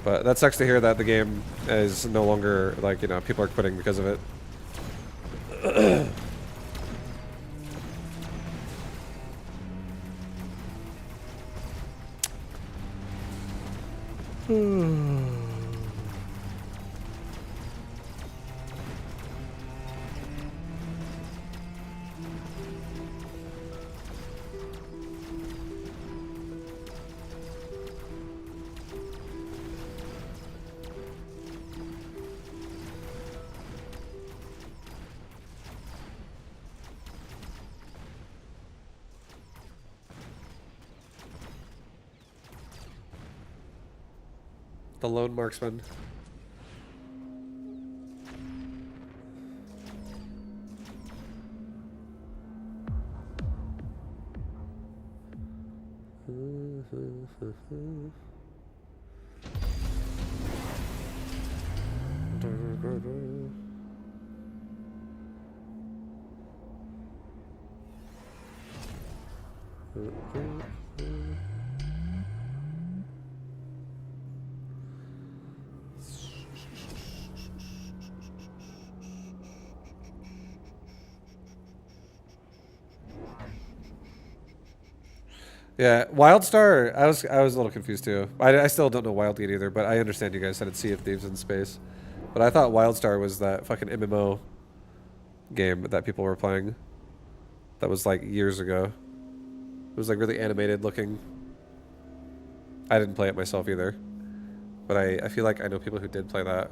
But that sucks to hear that the game is no longer, like, you know, people are quitting because of it. The Lone Marksman. Yeah, WildStar. I was a little confused too. I still don't know Wildgate either, but I understand you guys said it's Sea of Thieves in space. But I thought WildStar was that fucking MMO game that people were playing. That was like years ago. It was like really animated looking. I didn't play it myself either, but I feel like I know people who did play that.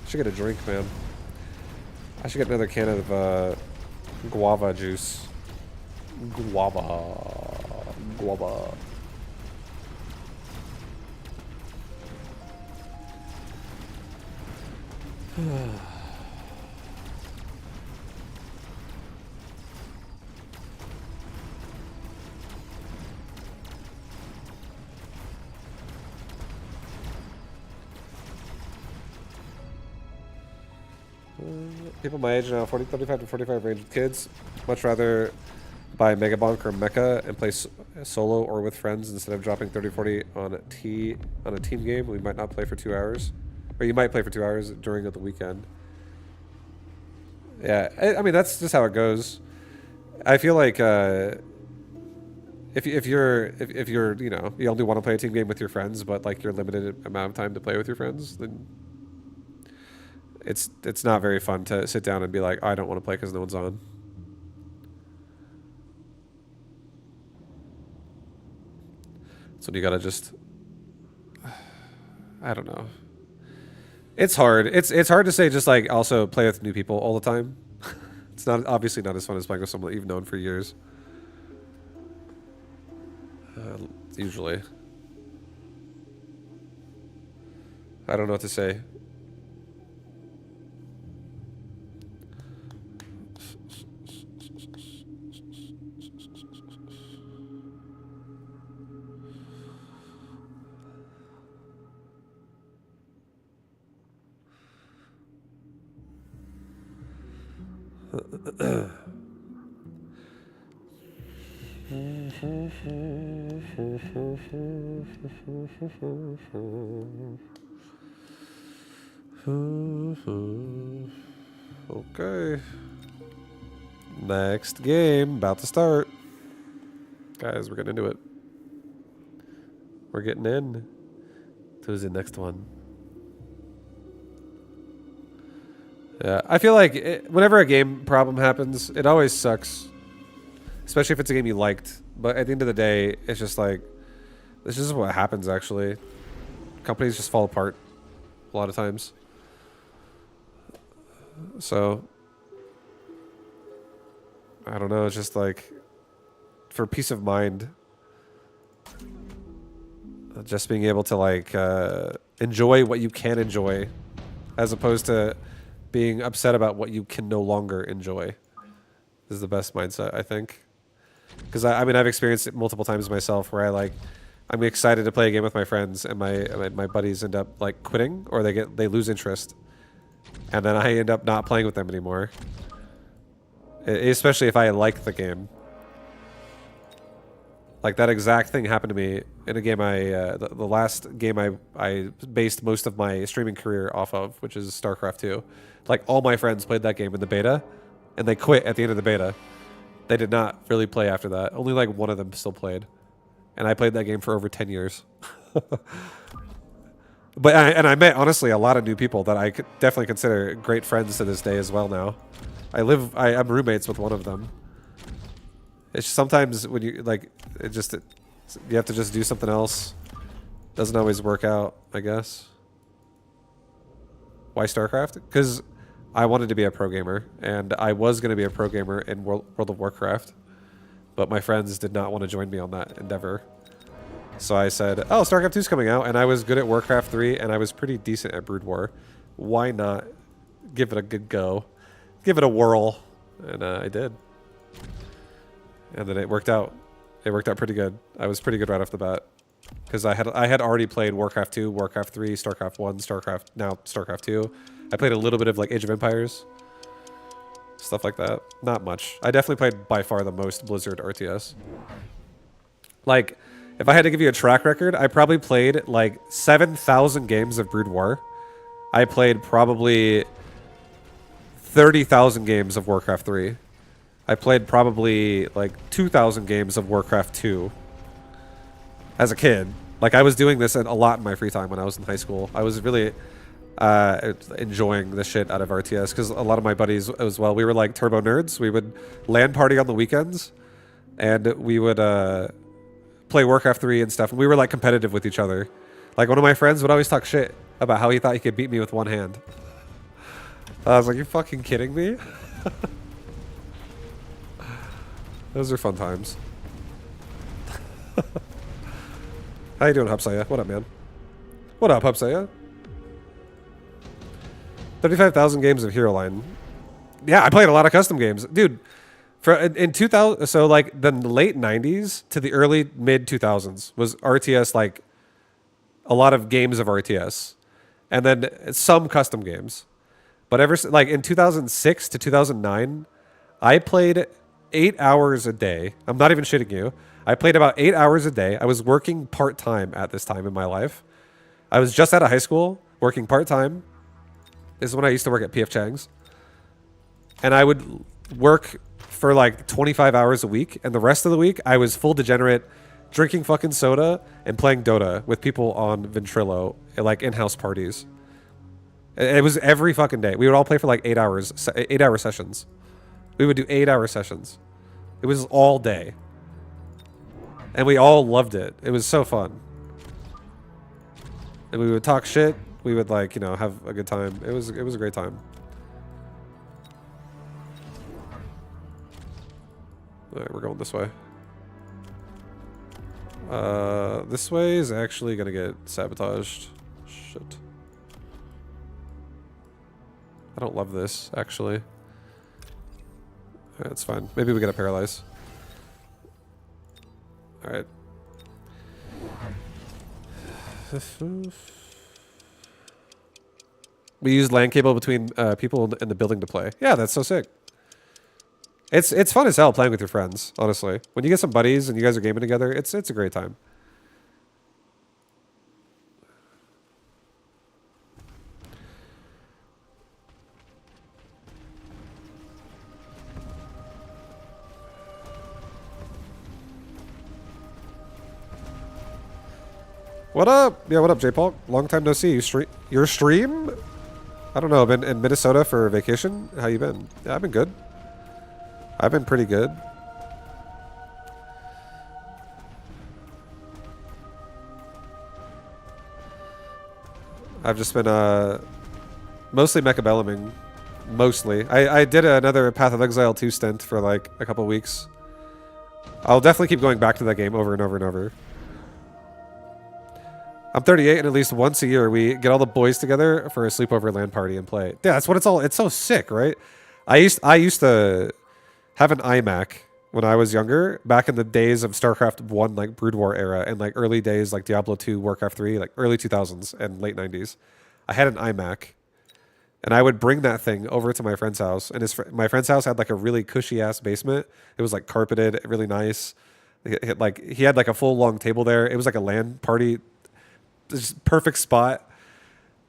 Should get a drink, man. I should get another can of guava juice. Guava. People my age now, 35 to 45 range with kids, much rather buy Megabonk or Mecha and play solo or with friends instead of dropping 30-40 on a team game. We might not play for 2 hours. Or you might play for 2 hours during the weekend. Yeah, I mean, that's just how it goes. I feel like if you're you know, you only want to play a team game with your friends, but like you're limited amount of time to play with your friends, then it's not very fun to sit down and be like, I don't want to play because no one's on. So you gotta just, I don't know. It's hard. It's hard to say just like also play with new people all the time. It's not obviously not as fun as playing with someone that you've known for years. Usually. I don't know what to say. Okay. Next game, about to start. Guys, we're getting into it. We're getting in to the next one. Yeah, I feel like whenever a game problem happens, it always sucks. Especially if it's a game you liked. But at the end of the day, it's just like, this is what happens actually. Companies just fall apart a lot of times. So, I don't know, it's just like, for peace of mind, just being able to like enjoy what you can enjoy, as opposed to being upset about what you can no longer enjoy, is the best mindset, I think. Because I mean, I've experienced it multiple times myself, where I'm excited to play a game with my friends, and my buddies end up like quitting, or they lose interest, and then I end up not playing with them anymore. Especially if I like the game. Like that exact thing happened to me in a game the last game I based most of my streaming career off of, which is StarCraft 2. Like all my friends played that game in the beta, and they quit at the end of the beta. They did not really play after that. Only like one of them still played. And I played that game for over 10 years. But I met, honestly, a lot of new people that I could definitely consider great friends to this day as well now. I'm roommates with one of them. It's just sometimes when you, like, you have to just do something else. Doesn't always work out, I guess. Why StarCraft? Because I wanted to be a pro gamer, and I was going to be a pro gamer in World of Warcraft, but my friends did not want to join me on that endeavor. So I said, oh, StarCraft 2 is coming out, and I was good at Warcraft 3, and I was pretty decent at Brood War. Why not give it a good go? Give it a whirl. And I did. And then it worked out. It worked out pretty good. I was pretty good right off the bat. because I had already played Warcraft 2, Warcraft 3, StarCraft 1, StarCraft 2. I played a little bit of like Age of Empires, stuff like that. Not much. I definitely played by far the most Blizzard RTS. Like, if I had to give you a track record, I probably played like 7,000 games of Brood War. I played probably 30,000 games of Warcraft 3. I played probably like 2,000 games of Warcraft 2 as a kid. Like, I was doing this a lot in my free time when I was in high school. I was really enjoying the shit out of RTS because a lot of my buddies as well, we were like turbo nerds. We would LAN party on the weekends and we would play Warcraft 3 and stuff. And we were like competitive with each other. Like, one of my friends would always talk shit about how he thought he could beat me with one hand. I was like, you fucking kidding me? Those are fun times. How you doing, Hupsaya? What up, man? What up, Hupsaya? 35,000 games of Hero Line. Yeah, I played a lot of custom games. Dude, in 2000, so like the late 90s to the early mid 2000s was RTS, like a lot of games of RTS. And then some custom games. But like in 2006 to 2009, I played 8 hours a day. I'm not even shitting you. I played about 8 hours a day. I was working part-time at this time in my life. I was just out of high school, working part-time. This is when I used to work at PF Chang's. And I would work for like 25 hours a week. And the rest of the week, I was full degenerate, drinking fucking soda and playing Dota with people on Ventrilo, like in-house parties. It was every fucking day. We would all play for like 8 hours, 8-hour sessions. We would do 8-hour sessions. It was all day. And we all loved it. It was so fun. And we would talk shit. We would, like, you know, have a good time. It was a great time. Alright, we're going this way. This way is actually gonna get sabotaged. Shit. I don't love this, actually. Alright, it's fine. Maybe we get a paralyze. Alright. We used LAN cable between people in the building to play. Yeah, that's so sick. It's fun as hell playing with your friends, honestly. When you get some buddies and you guys are gaming together, it's a great time. What up? Yeah, what up, J-Paul? Long time no see. Your stream? I don't know. I've been in Minnesota for vacation. How you been? Yeah, I've been good. I've been pretty good. I've just been mostly Mechabelluming. Mostly. I did another Path of Exile 2 stint for like a couple weeks. I'll definitely keep going back to that game over and over and over. I'm 38, and at least once a year we get all the boys together for a sleepover LAN party and play. Yeah, that's what it's all. It's so sick, right? I used to have an iMac when I was younger, back in the days of StarCraft 1, like Brood War era, and like early days like Diablo 2, Warcraft 3, like early 2000s and late 90s. I had an iMac, and I would bring that thing over to my friend's house, and my friend's house had like a really cushy ass basement. It was like carpeted, really nice. He had like a full long table there. It was like a LAN party. Just perfect spot.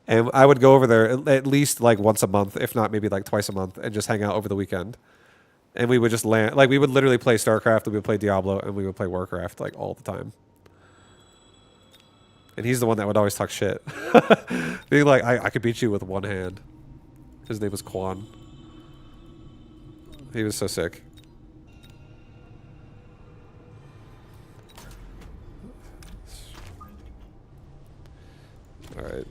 And I would go over there at least like once a month, if not maybe like twice a month, and just hang out over the weekend. And we would just LAN, like we would literally play StarCraft, we would play Diablo, and we would play Warcraft like all the time. And he's the one that would always talk shit. Being like, I could beat you with one hand. His name was Quan. He was so sick. Alright.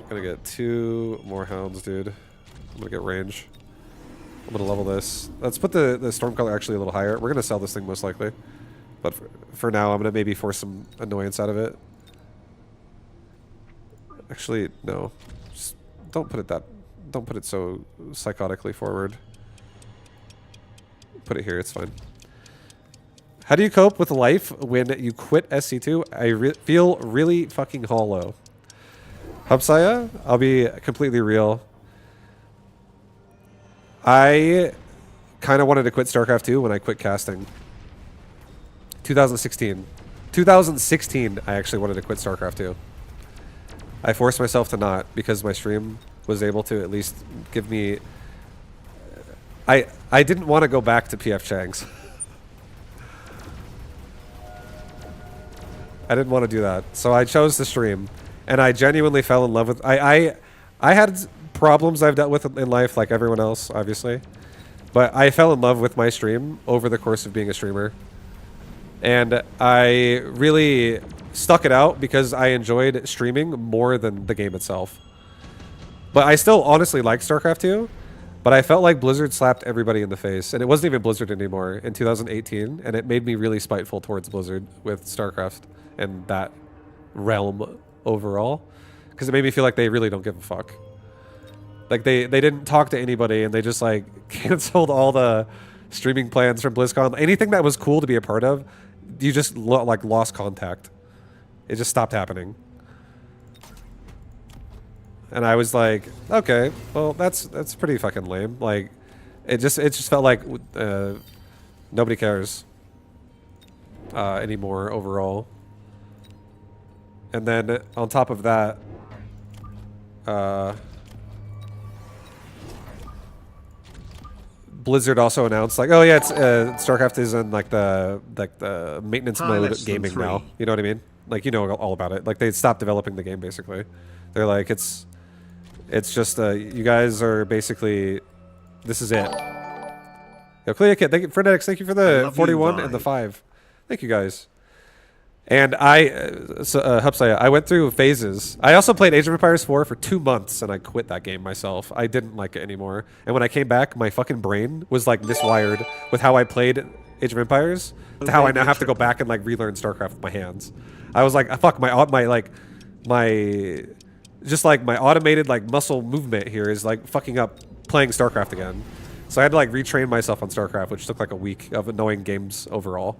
I'm gonna get 2 more hounds, dude. I'm gonna get range. I'm gonna level this. Let's put the Stormcaller actually a little higher. We're gonna sell this thing most likely. But for now, I'm gonna maybe force some annoyance out of it. Actually, no. Just don't put it so psychotically forward. Put it here, it's fine. How do you cope with life when you quit SC2? I feel really fucking hollow. Hubsaya, I'll be completely real. I kind of wanted to quit StarCraft 2 when I quit casting. 2016. 2016, I actually wanted to quit StarCraft 2. I forced myself to not because my stream was able to at least give me... I didn't want to go back to PF Chang's. I didn't want to do that. So I chose to stream. And I genuinely fell in love with... I had problems I've dealt with in life like everyone else, obviously. But I fell in love with my stream over the course of being a streamer. And I really stuck it out because I enjoyed streaming more than the game itself. But I still honestly like StarCraft 2. But I felt like Blizzard slapped everybody in the face. And it wasn't even Blizzard anymore in 2018. And it made me really spiteful towards Blizzard with StarCraft and that realm overall. Because it made me feel like they really don't give a fuck. Like they didn't talk to anybody and they just like canceled all the streaming plans from BlizzCon. Anything that was cool to be a part of, you just like lost contact. It just stopped happening. And I was like, okay, well that's pretty fucking lame. Like it just felt like nobody cares anymore overall. And then on top of that, Blizzard also announced like, oh yeah, it's StarCraft is in like the maintenance mode gaming now. You know what I mean? Like you know all about it. Like they stopped developing the game basically. They're like it's just you guys are basically this is it. Yo, Cleakit, thank you, Frenetics, thank you for the 41 and the 5. Thank you guys. And Hubsaya, I went through phases. I also played Age of Empires 4 for 2 months, and I quit that game myself. I didn't like it anymore. And when I came back, my fucking brain was like miswired with how I played Age of Empires to how I now have to go back and like relearn StarCraft with my hands. I was like, fuck, my automated like muscle movement here is like fucking up playing StarCraft again. So I had to like retrain myself on StarCraft, which took like a week of knowing games overall.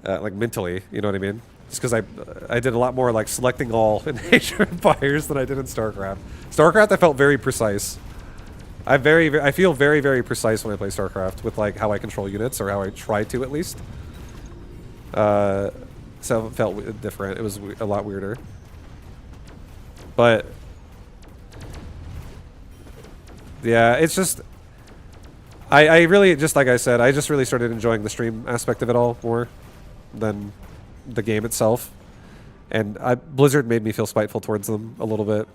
Like mentally, you know what I mean? Just because I did a lot more like selecting all in Age of Empires than I did in StarCraft. StarCraft, I felt very precise. I feel very, very precise when I play StarCraft with like how I control units, or how I try to at least. So it felt different. It was a lot weirder. But yeah, it's just I really, just like I said, I just really started enjoying the stream aspect of it all more than the game itself. And Blizzard made me feel spiteful towards them a little bit.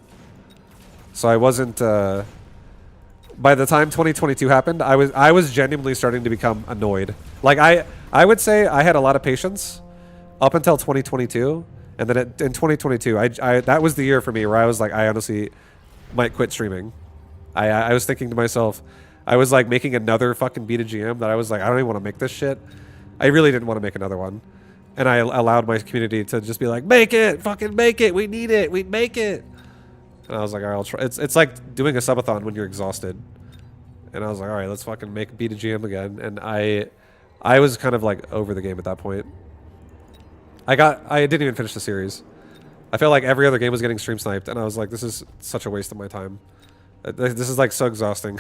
So I wasn't by the time 2022 happened, I was genuinely starting to become annoyed. Like I would say I had a lot of patience up until 2022, and then in 2022 I that was the year for me where I was like, I honestly might quit streaming. I was thinking to myself, I was like making another fucking beta GM that I was like, I don't even want to make this shit. I really didn't want to make another one. And I allowed my community to just be like, make it, fucking make it, we need it, we make it. And I was like, all right, I'll try. It's like doing a subathon when you're exhausted. And I was like, all right, let's fucking make beta GM again. And I was kind of like over the game at that point. I didn't even finish the series. I felt like every other game was getting stream sniped, and I was like, this is such a waste of my time. This is like so exhausting.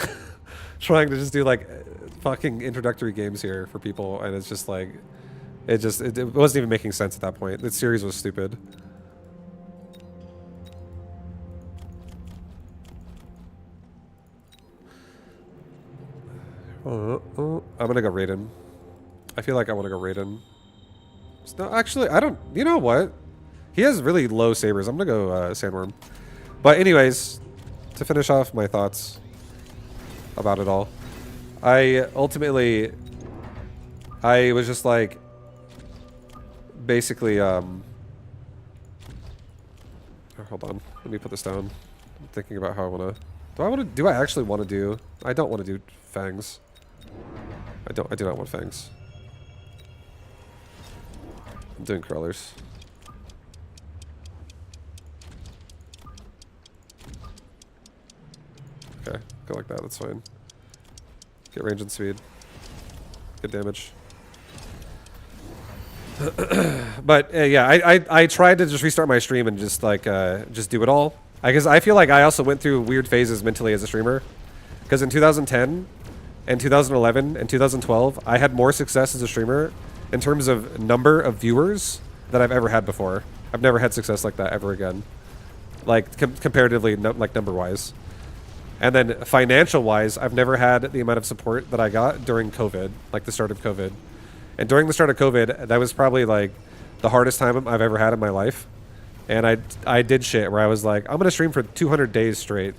Trying to just do like fucking introductory games here for people, and it's just like it wasn't even making sense at that point. The series was stupid. I'm gonna go Raiden. I feel like I want to go Raiden. No, actually, I don't. You know what? He has really low sabers. I'm gonna go Sandworm. But anyways, to finish off my thoughts about it all, I ultimately, I was just like, basically, hold on, let me put this down. I'm thinking about how I want to, do I actually want to do, I don't want to do Fangs. I do not want Fangs. I'm doing crawlers. Okay, go like that, that's fine. Get range and speed. Good damage. But yeah, I tried to just restart my stream and just like just do it all. I guess I feel like I also went through weird phases mentally as a streamer, because in 2010 and 2011 and 2012 I had more success as a streamer in terms of number of viewers than I've ever had before. I've never had success like that ever again, like comparatively, like number wise. And then financial wise, I've never had the amount of support that I got during COVID, like the start of COVID. And during the start of COVID, that was probably like the hardest time I've ever had in my life. And I did shit where I was like, I'm going to stream for 200 days straight.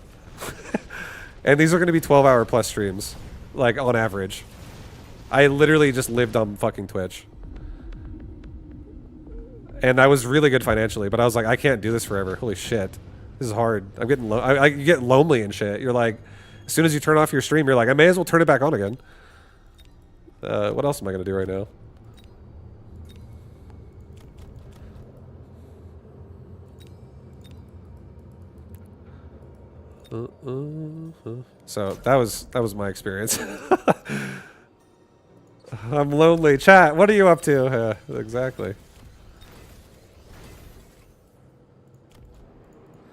And these are going to be 12-hour plus streams, like on average. I literally just lived on fucking Twitch. And I was really good financially, but I was like, I can't do this forever. Holy shit. This is hard. I'm getting I get lonely and shit. You're like, as soon as you turn off your stream, you're like, I may as well turn it back on again. What else am I going to do right now? So that was my experience. I'm lonely. Chat, what are you up to? Exactly.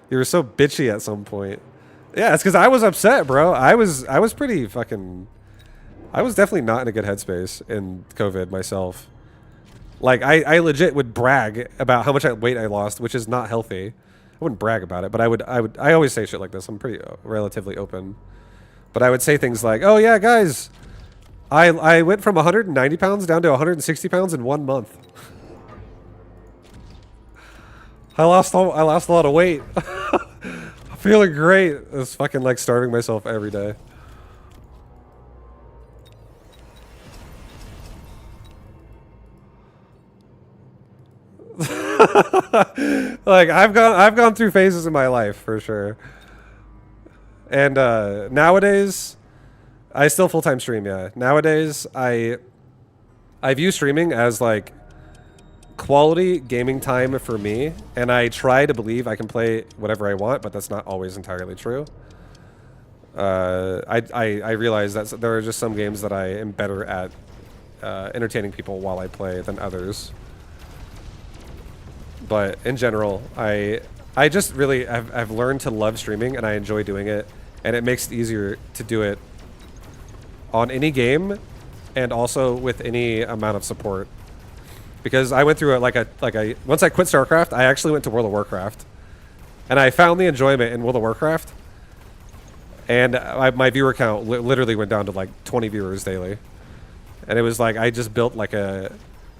You were so bitchy at some point. Yeah, it's because I was upset, bro. I was pretty fucking... I was definitely not in a good headspace in COVID myself. Like, I legit would brag about how much weight I lost, which is not healthy. I wouldn't brag about it, but I always say shit like this. I'm pretty relatively open. But I would say things like, oh yeah, guys, I went from 190 pounds down to 160 pounds in 1 month. I lost a lot of weight. I'm feeling great. I was fucking like starving myself every day. Like I've gone through phases in my life for sure. And nowadays I still full-time stream, yeah. Nowadays I view streaming as like quality gaming time for me, and I try to believe I can play whatever I want, but that's not always entirely true. I realize that there are just some games that I am better at entertaining people while I play than others. But in general, I just really I've learned to love streaming, and I enjoy doing it, and it makes it easier to do it on any game and also with any amount of support. Because I went through it once I quit StarCraft, I actually went to World of Warcraft, and I found the enjoyment in World of Warcraft. And my viewer count literally went down to like 20 viewers daily, and it was like I just built like a.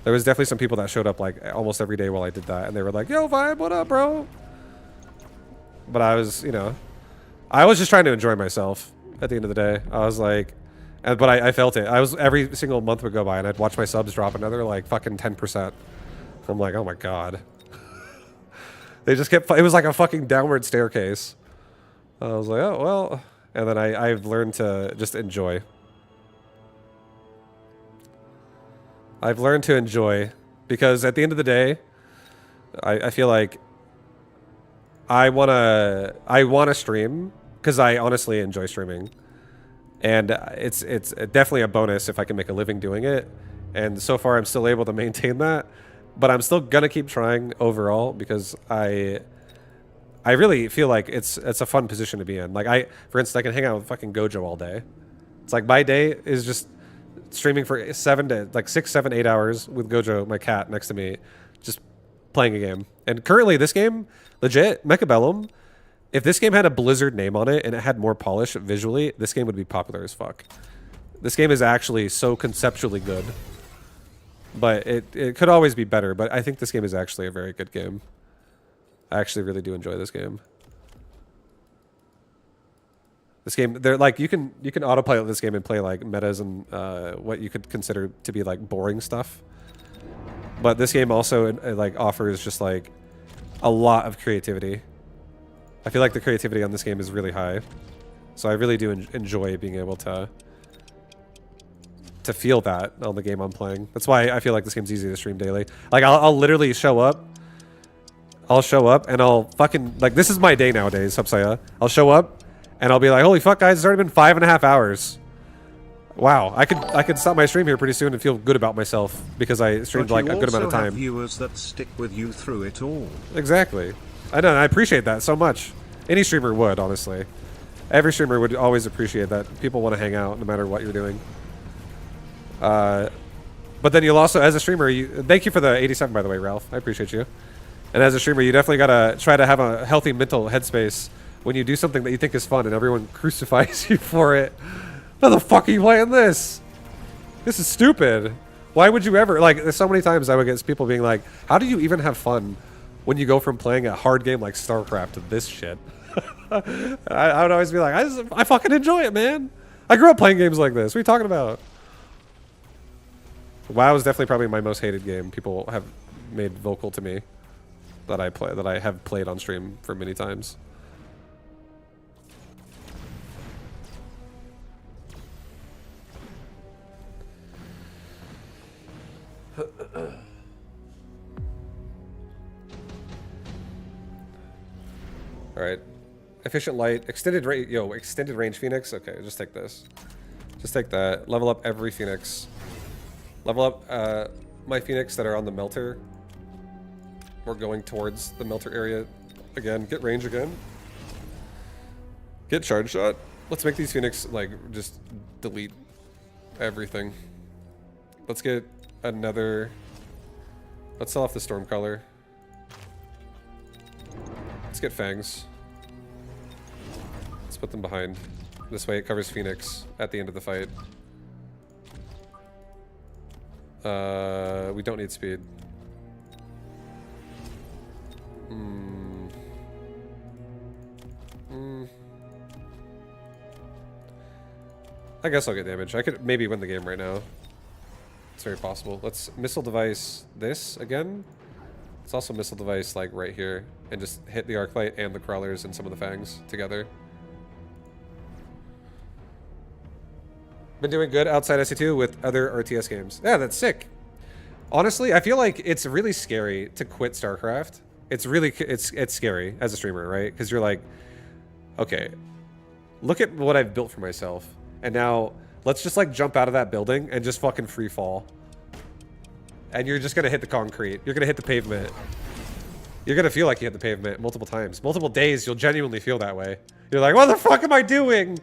There was definitely some people that showed up like almost every day while I did that, and they were like, "Yo, Vibe, what up, bro?" But I was, you know, I was just trying to enjoy myself at the end of the day. I was like, but I felt it. I was every single month would go by, and I'd watch my subs drop another like fucking 10%. I'm like, oh my god. They just kept. It was like a fucking downward staircase. I was like, oh well, and then I've learned to just enjoy. I've learned to enjoy, because at the end of the day, I feel like I wanna stream because I honestly enjoy streaming, and it's definitely a bonus if I can make a living doing it. And so far, I'm still able to maintain that, but I'm still gonna keep trying overall, because I really feel like it's a fun position to be in. Like for instance, I can hang out with fucking Gojo all day. It's like my day is just streaming for 6, 7, 8 hours with Gojo, my cat, next to me, just playing a game. And currently, this game, legit, Mechabellum, if this game had a Blizzard name on it and it had more polish visually, this game would be popular as fuck. This game is actually so conceptually good. But it could always be better, but I think this game is actually a very good game. I actually really do enjoy this game. This game, they're like, you can autopilot this game and play like metas and what you could consider to be like boring stuff. But this game also like offers just like a lot of creativity. I feel like the creativity on this game is really high, so I really do enjoy being able to feel that on the game I'm playing. That's why I feel like this game's easy to stream daily. Like I'll literally show up. I'll show up and I'll fucking like, this is my day nowadays, Subsaya. I'll show up and I'll be like, holy fuck, guys, it's already been 5.5 hours. Wow, I could stop my stream here pretty soon and feel good about myself because I streamed like a good amount of time. Have viewers that stick with you through it all. Exactly. I know, and I appreciate that so much. Any streamer would, honestly. Every streamer would always appreciate that. People want to hang out no matter what you're doing. But then you'll also, as a streamer, thank you for the 87, by the way, Ralph. I appreciate you. And as a streamer, you definitely gotta try to have a healthy mental headspace when you do something that you think is fun and everyone crucifies you for it. Why the fuck are you playing this? This is stupid. Why would you ever, like, there's so many times I would get people being like, how do you even have fun when you go from playing a hard game like StarCraft to this shit? I would always be like, I fucking enjoy it, man. I grew up playing games like this. What are you talking about? WoW is definitely probably my most hated game. People have made vocal to me that I have played on stream for many times. All right, efficient light, extended range. Yo, extended range Phoenix. Okay, just take this. Just take that. Level up every Phoenix. Level up my Phoenix that are on the melter. We're going towards the melter area again. Get range again. Get charge shot. Let's make these Phoenix like just delete everything. Let's get another. Let's sell off the storm color. Let's get fangs. Let's put them behind. This way it covers Phoenix at the end of the fight. We don't need speed. I guess I'll get damage. I could maybe win the game right now. It's very possible. Let's missile device this again. Let's also missile device like right here and just hit the Arclight and the crawlers and some of the fangs together. Been doing good outside SC2 with other RTS games. Yeah, that's sick. Honestly, I feel like it's really scary to quit StarCraft. It's really, it's scary as a streamer, right? Because you're like, okay, look at what I've built for myself. And now let's just like jump out of that building and just fucking free fall. And you're just gonna hit the concrete. You're gonna hit the pavement. You're gonna feel like you hit the pavement multiple times. Multiple days, you'll genuinely feel that way. You're like, what the fuck am I doing?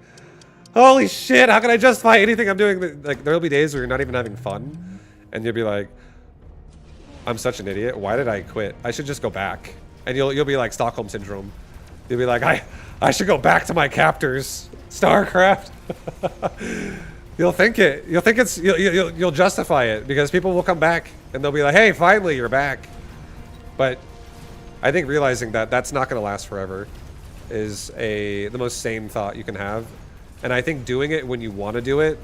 Holy shit, how can I justify anything I'm doing? Like, there'll be days where you're not even having fun. And you'll be like, I'm such an idiot. Why did I quit? I should just go back. And you'll be like Stockholm Syndrome. You'll be like, I should go back to my captors. StarCraft. You'll think it. You'll think it's. You'll justify it because people will come back and they'll be like, "Hey, finally, you're back." But I think realizing that that's not going to last forever is the most sane thought you can have. And I think doing it when you want to do it,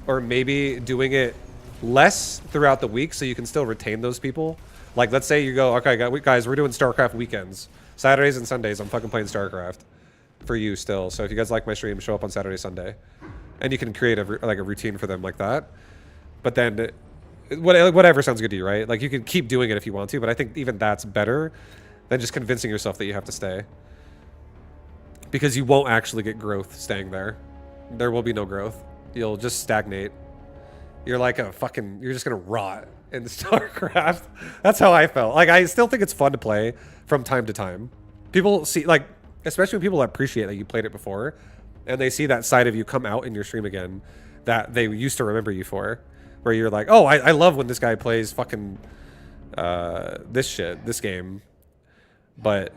or maybe doing it less throughout the week so you can still retain those people. Like, let's say you go, okay, guys, we're doing StarCraft weekends. Saturdays and Sundays, I'm fucking playing StarCraft for you still. So if you guys like my stream, show up on Saturday, Sunday. And you can create a routine for them like that. But then, whatever sounds good to you, right? Like, you can keep doing it if you want to, but I think even that's better than just convincing yourself that you have to stay. Because you won't actually get growth staying there. There will be no growth. You'll just stagnate. You're like you're just gonna rot in StarCraft. That's how I felt. Like, I still think it's fun to play from time to time. People see, like, especially when people appreciate that you played it before, and they see that side of you come out in your stream again that they used to remember you for, where you're like, oh, I love when this guy plays fucking this game. But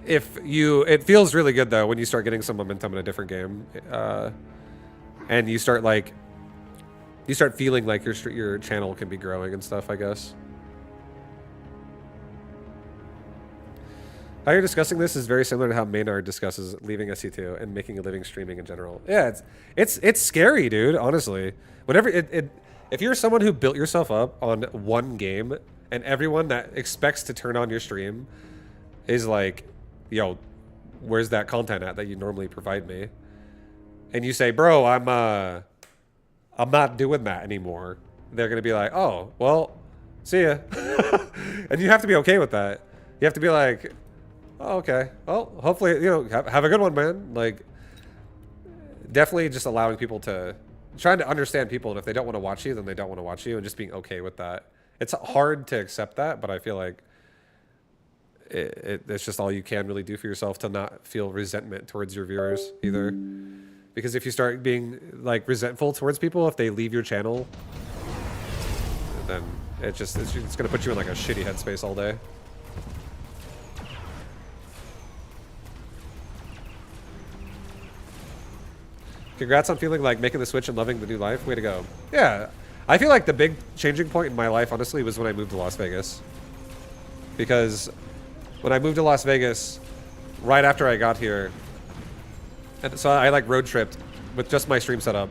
it feels really good though when you start getting some momentum in a different game, and you start feeling like your channel can be growing and stuff, I guess. How you're discussing this is very similar to how Maynard discusses leaving SC2 and making a living streaming in general. Yeah, it's scary, dude, honestly. Whenever if you're someone who built yourself up on one game and everyone that expects to turn on your stream is like, yo, where's that content at that you normally provide me? And you say, bro, I'm not doing that anymore. They're gonna be like, oh, well, see ya. And you have to be okay with that. You have to be like, oh, okay. Well, hopefully, have a good one, man. Like, definitely just allowing people to, trying to understand people, and if they don't want to watch you, then they don't want to watch you, and just being okay with that. It's hard to accept that, but I feel like it's just all you can really do for yourself to not feel resentment towards your viewers either. Because if you start being like resentful towards people if they leave your channel, then it's gonna put you in like a shitty headspace all day. Congrats on feeling like making the switch and loving the new life. Way to go. Yeah, I feel like the big changing point in my life, honestly, was when I moved to Las Vegas. Because when I moved to Las Vegas, right after I got here, and so I like road tripped with just my stream setup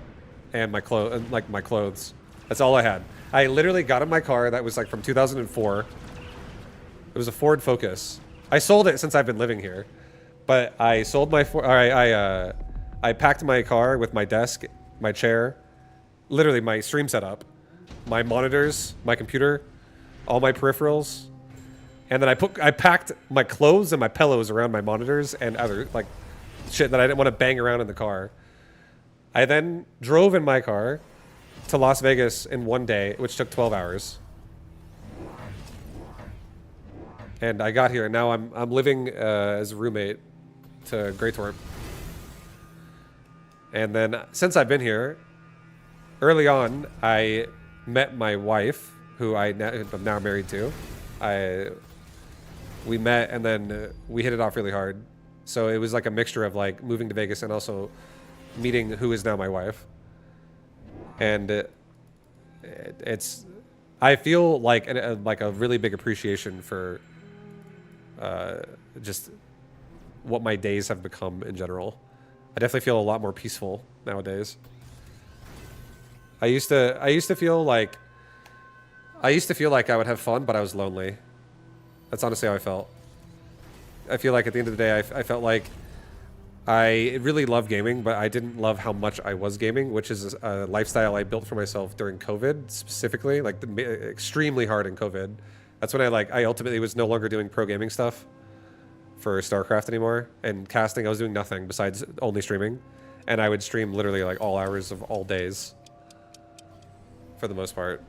and my clothes. That's all I had. I literally got in my car that was like from 2004. It was a Ford Focus. I sold it since I've been living here, but I sold my I packed my car with my desk, my chair, literally my stream setup, my monitors, my computer, all my peripherals, and then I packed my clothes and my pillows around my monitors and other like shit that I didn't want to bang around in the car. I then drove in my car to Las Vegas in one day, which took 12 hours. And I got here, and now I'm living as a roommate to Greytorp. And then since I've been here, early on, I met my wife, who I'm now married to. We met, and then we hit it off really hard. So it was like a mixture of like moving to Vegas and also meeting who is now my wife. And I feel like a really big appreciation for just what my days have become in general. I definitely feel a lot more peaceful nowadays. I used to feel like I would have fun, but I was lonely. That's honestly how I felt. I feel like at the end of the day, I felt like I really love gaming, but I didn't love how much I was gaming, which is a lifestyle I built for myself during COVID specifically, like extremely hard in COVID. That's when I ultimately was no longer doing pro gaming stuff for StarCraft anymore, and casting. I was doing nothing besides only streaming, and I would stream literally like all hours of all days for the most part.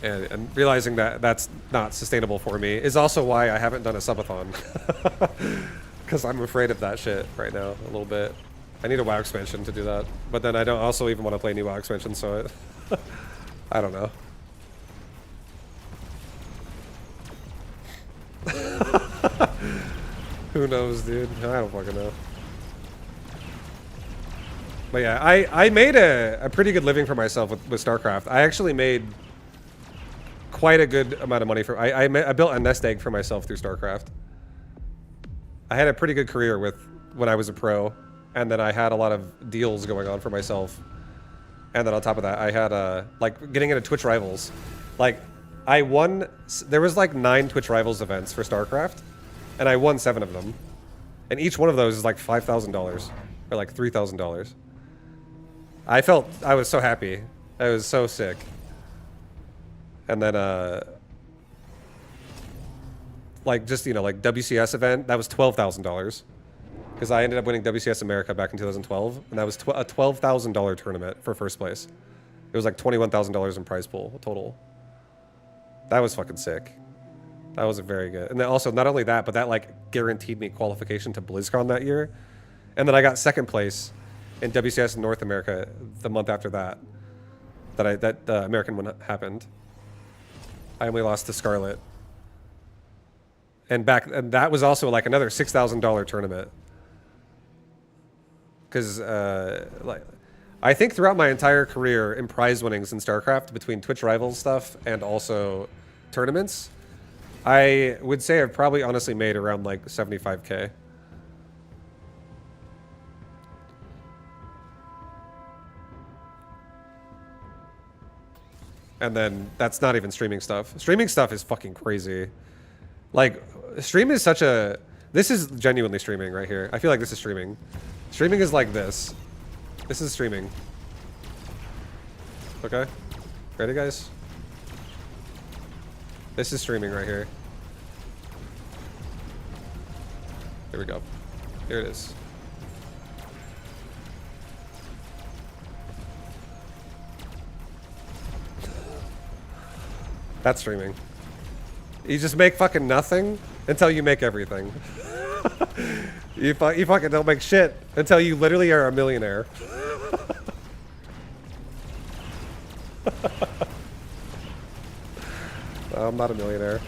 And realizing that that's not sustainable for me is also why I haven't done a subathon. Because I'm afraid of that shit right now a little bit. I need a WoW expansion to do that. But then I don't also even want to play new WoW expansion, so I don't know. Who knows, dude? I don't fucking know. But yeah, I made a pretty good living for myself with StarCraft. I actually made quite a good amount of money for I built a nest egg for myself through StarCraft. I had a pretty good career when I was a pro, and then I had a lot of deals going on for myself. And then on top of that, I had like getting into Twitch Rivals. Like I won, there was like 9 Twitch Rivals events for StarCraft, and I won 7 of them. And each one of those is like $5,000 or like $3,000. I was so happy. I was so sick. And then, like, just, you know, like, WCS event, that was $12,000. Because I ended up winning WCS America back in 2012, and that was a $12,000 tournament for first place. It was like $21,000 in prize pool total. That was fucking sick. That was very good. And then also, not only that, but that, like, guaranteed me qualification to BlizzCon that year. And then I got second place in WCS in North America the month after that. That the American one happened. I only lost to Scarlet. And that was also like another $6,000 tournament. Because like, I think throughout my entire career in prize winnings in StarCraft, between Twitch Rivals stuff and also tournaments, I would say I've probably honestly made around like 75K. And then that's not even streaming stuff. Streaming stuff is fucking crazy. Like, stream is such a... This is genuinely streaming right here. I feel like this is streaming. Streaming is like this. This is streaming. Okay? Ready, guys? This is streaming right here. Here we go. Here it is. That's streaming. You just make fucking nothing until you make everything. You fucking don't make shit until you literally are a millionaire. I'm not a millionaire.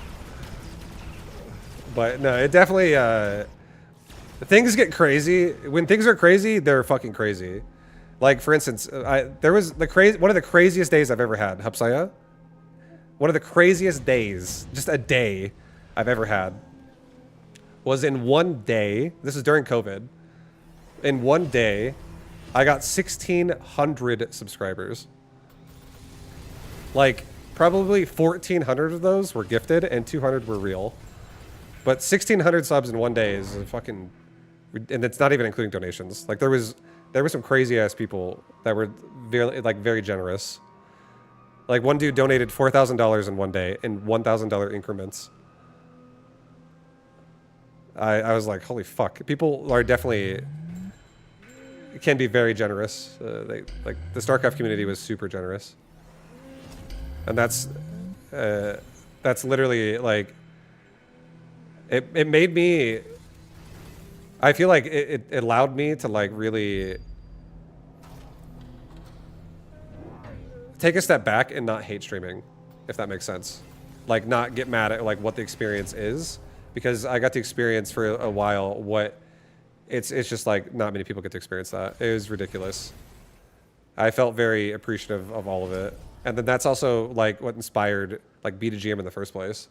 But no, it definitely, things get crazy. When things are crazy, they're fucking crazy. Like, for instance, there was one of the craziest days I've ever had, Hapsaya. One of the craziest days, just a day I've ever had, was in one day. This is during COVID. In one day, I got 1,600 subscribers. Like, probably 1,400 of those were gifted and 200 were real. But 1,600 subs in one day is a fucking... And it's not even including donations. Like, there were some crazy-ass people that were very generous. Like, one dude donated $4,000 in one day in $1,000 increments. I was like, holy fuck. People are definitely... can be very generous. The StarCraft community was super generous. And that's literally, like... It made me... I feel like it allowed me to, like, really... take a step back and not hate streaming, if that makes sense. Like, not get mad at, like, what the experience is. Because I got to experience for a while what... It's just, like, not many people get to experience that. It was ridiculous. I felt very appreciative of all of it. And then that's also, like, what inspired, like, B2GM in the first place.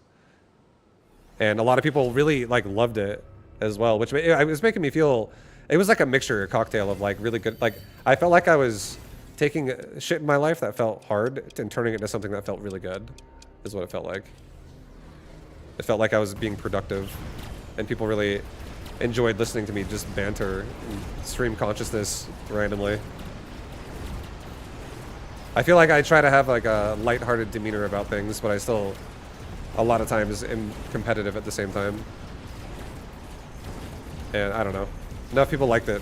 And a lot of people really, like, loved it as well, which it was making me feel... It was like a mixture, a cocktail of, like, really good... Like, I felt like I was taking shit in my life that felt hard and turning it into something that felt really good, is what it felt like. It felt like I was being productive, and people really enjoyed listening to me just banter and stream consciousness randomly. I feel like I try to have, like, a lighthearted demeanor about things, but I still... a lot of times am competitive at the same time. And I don't know. Enough people liked it.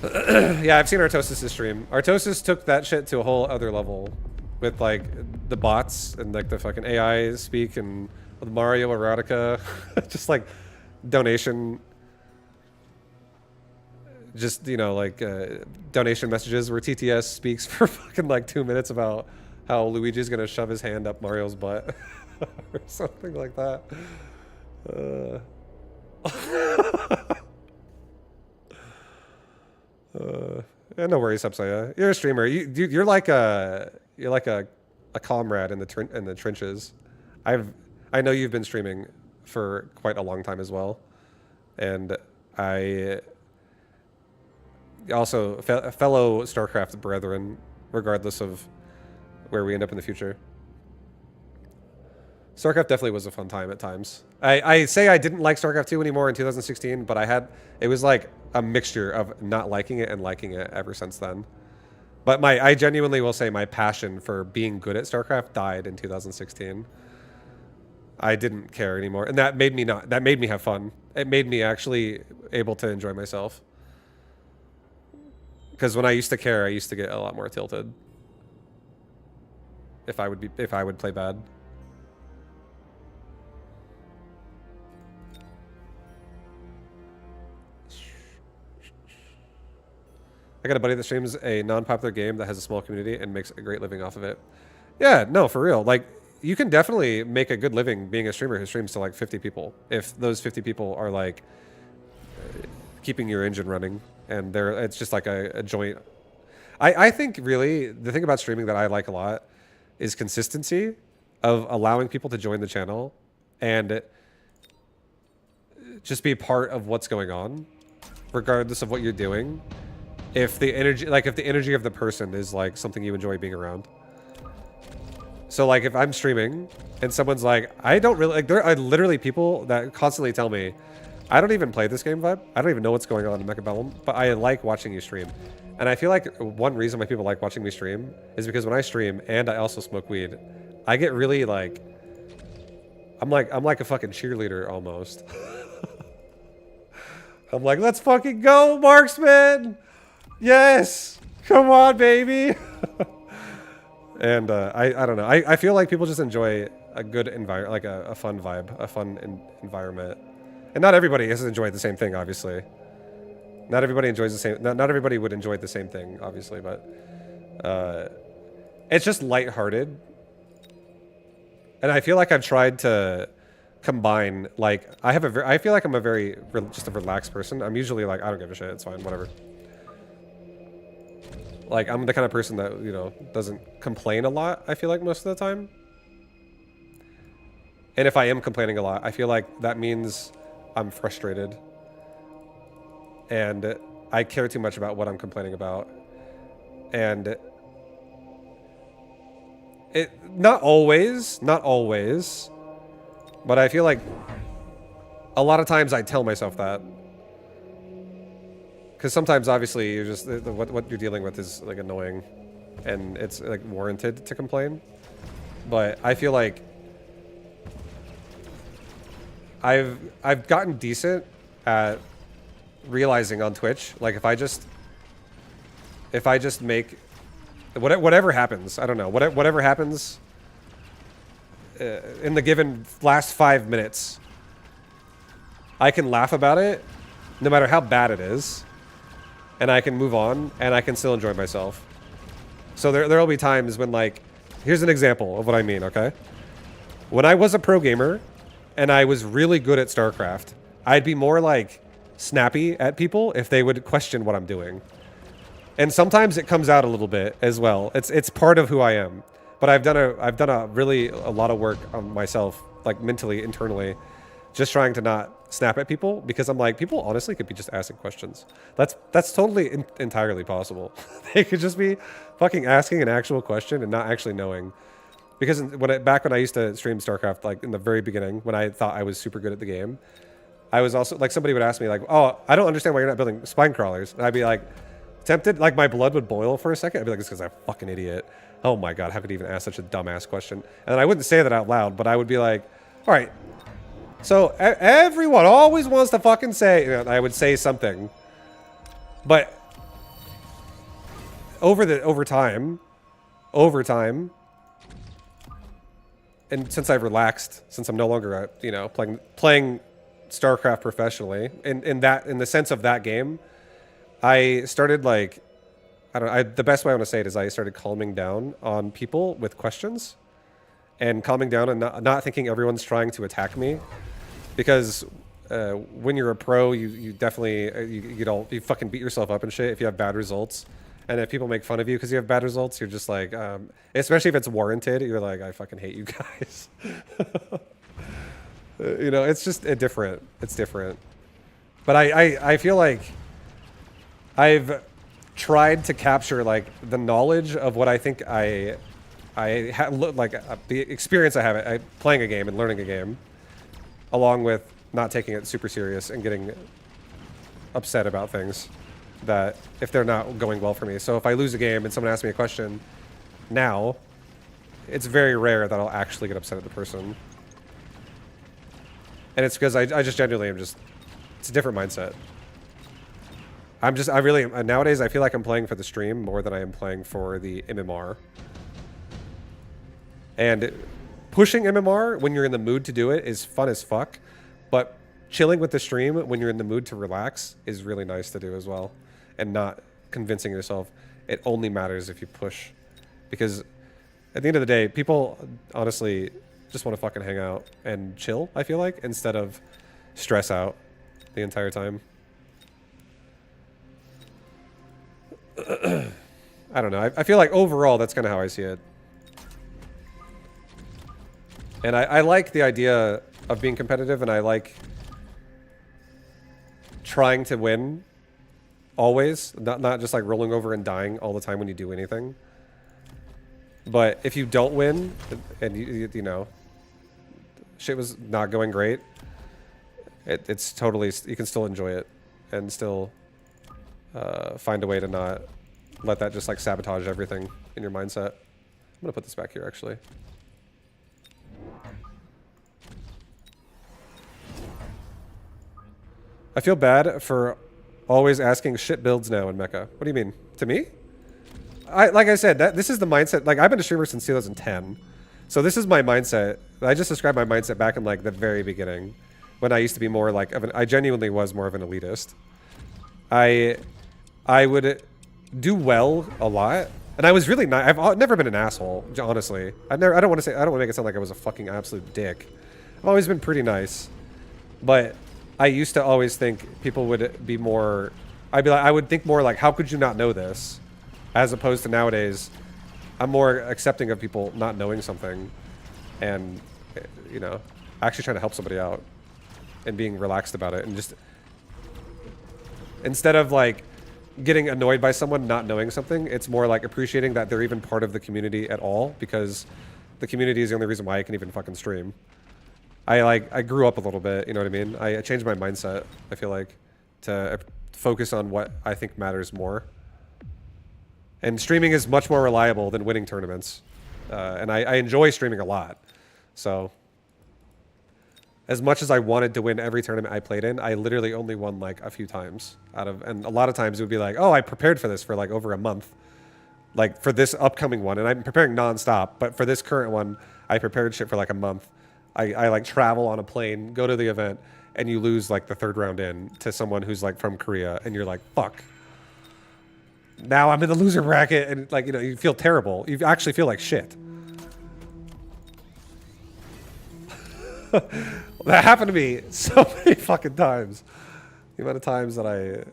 Yeah, I've seen Artosis' stream. Artosis took that shit to a whole other level. With, like, the bots and, like, the fucking AI speak and with Mario Erotica. Just, like, donation. Just, you know, like, donation messages where TTS speaks for fucking, like, 2 minutes about how Luigi's gonna shove his hand up Mario's butt. Or something like that. Yeah, no worries, Hapsaya. You're a streamer. You're like a comrade in the trenches. I know you've been streaming for quite a long time as well, and I also fellow StarCraft brethren, regardless of where we end up in the future. StarCraft definitely was a fun time at times. I say I didn't like StarCraft 2 anymore in 2016, but it was like a mixture of not liking it and liking it ever since then. But I genuinely will say my passion for being good at StarCraft died in 2016. I didn't care anymore, and that made me have fun. It made me actually able to enjoy myself. Because when I used to care, I used to get a lot more tilted. If I would play bad. I got a buddy that streams a non-popular game that has a small community and makes a great living off of it. Yeah, no, for real. Like, you can definitely make a good living being a streamer who streams to like 50 people. If those 50 people are like keeping your engine running and it's just like a joint. I think really the thing about streaming that I like a lot is consistency of allowing people to join the channel and just be part of what's going on, regardless of what you're doing. If the energy of the person is like something you enjoy being around. So like if I'm streaming and someone's like, I don't really like, there are literally people that constantly tell me, I don't even play this game vibe. I don't even know what's going on in Mechabellum, but I like watching you stream. And I feel like one reason why people like watching me stream is because when I stream and I also smoke weed, I get really like I'm like a fucking cheerleader almost. I'm like, let's fucking go, marksman! Yes! Come on, baby! And I don't know. I feel like people just enjoy a good environment, like a fun vibe, a fun environment. And not everybody has enjoyed the same thing, obviously. Not everybody enjoys the same. Not everybody would enjoy the same thing, obviously, but it's just lighthearted. And I feel like I've tried to combine, like, I feel like I'm just a relaxed person. I'm usually like, I don't give a shit, it's fine, whatever. Like, I'm the kind of person that, you know, doesn't complain a lot, I feel like, most of the time. And if I am complaining a lot, I feel like that means I'm frustrated. And I care too much about what I'm complaining about. And not always, but I feel like a lot of times I tell myself that. Because sometimes, obviously, you're just what you're dealing with is like annoying, and it's like warranted to complain. But I feel like I've gotten decent at realizing on Twitch, like if I just make whatever happens, I don't know, whatever happens in the given last 5 minutes, I can laugh about it, no matter how bad it is. And I can move on, and I can still enjoy myself. So there'll be times when, like, here's an example of what I mean, okay? When I was a pro gamer, and I was really good at StarCraft, I'd be more, like, snappy at people if they would question what I'm doing. And sometimes it comes out a little bit as well. It's part of who I am. But I've done a lot of work on myself, like, mentally, internally, just trying to not snap at people, because I'm like, people honestly could be just asking questions. That's totally entirely possible. They could just be fucking asking an actual question and not actually knowing. Because back when I used to stream StarCraft, like in the very beginning, when I thought I was super good at the game, I was also like, somebody would ask me like, oh, I don't understand why you're not building spine crawlers. And I'd be like, tempted, like my blood would boil for a second. I'd be like, it's because I'm a fucking idiot. Oh my God, how could you even ask such a dumbass question? And I wouldn't say that out loud, but I would be like, all right, so everyone always wants to fucking say, you know, I would say something, but over time, and since I've relaxed, since I'm no longer, you know, playing StarCraft professionally, in the sense of that game, I started like, the best way I want to say it is I started calming down on people with questions, and calming down and not thinking everyone's trying to attack me. Because when you're a pro, you definitely you fucking beat yourself up and shit if you have bad results, and if people make fun of you because you have bad results, you're just like, especially if it's warranted, you're like, I fucking hate you guys. You know, it's just different. It's different. But I feel like I've tried to capture like the knowledge of what I think like the experience I have at playing a game and learning a game, along with not taking it super serious and getting upset about things that if they're not going well for me. So if I lose a game and someone asks me a question now, it's very rare that I'll actually get upset at the person. And it's because I just genuinely am just, it's a different mindset. I really, nowadays I feel like I'm playing for the stream more than I am playing for the MMR. And pushing MMR when you're in the mood to do it is fun as fuck, but chilling with the stream when you're in the mood to relax is really nice to do as well. And not convincing yourself it only matters if you push. Because at the end of the day, people honestly just want to fucking hang out and chill, I feel like, instead of stress out the entire time. I don't know. I feel like overall that's kind of how I see it. And I like the idea of being competitive, and I like trying to win always, not just like rolling over and dying all the time when you do anything. But if you don't win, and you know, shit was not going great, it's totally, you can still enjoy it and still find a way to not let that just like sabotage everything in your mindset. I'm gonna put this back here actually. I feel bad for always asking shit builds now in Mecha. What do you mean? To me? Like I said, this is the mindset. Like, I've been a streamer since 2010. So this is my mindset. I just described my mindset back in like the very beginning, when I used to be more like I genuinely was more of an elitist. I would do well a lot, and I was really not. I've never been an asshole, honestly. I don't want to make it sound like I was a fucking absolute dick. I've always been pretty nice, but I used to always think people would be more. I would think more like, how could you not know this, as opposed to nowadays. I'm more accepting of people not knowing something, and you know, actually trying to help somebody out, and being relaxed about it, and just instead of like getting annoyed by someone not knowing something, it's more like appreciating that they're even part of the community at all, because the community is the only reason why I can even fucking stream. I grew up a little bit, you know what I mean? I changed my mindset, I feel like, to focus on what I think matters more. And streaming is much more reliable than winning tournaments. And I enjoy streaming a lot. So, as much as I wanted to win every tournament I played in, I literally only won like a few times and a lot of times it would be like, oh, I prepared for this for like over a month. Like for this upcoming one, and I'm preparing nonstop, but for this current one, I prepared shit for like a month. I like travel on a plane, go to the event, and you lose like the third round in to someone who's like from Korea, and you're like, fuck. Now I'm in the loser bracket, and like, you know, you feel terrible. You actually feel like shit. That happened to me so many fucking times. The amount of times that I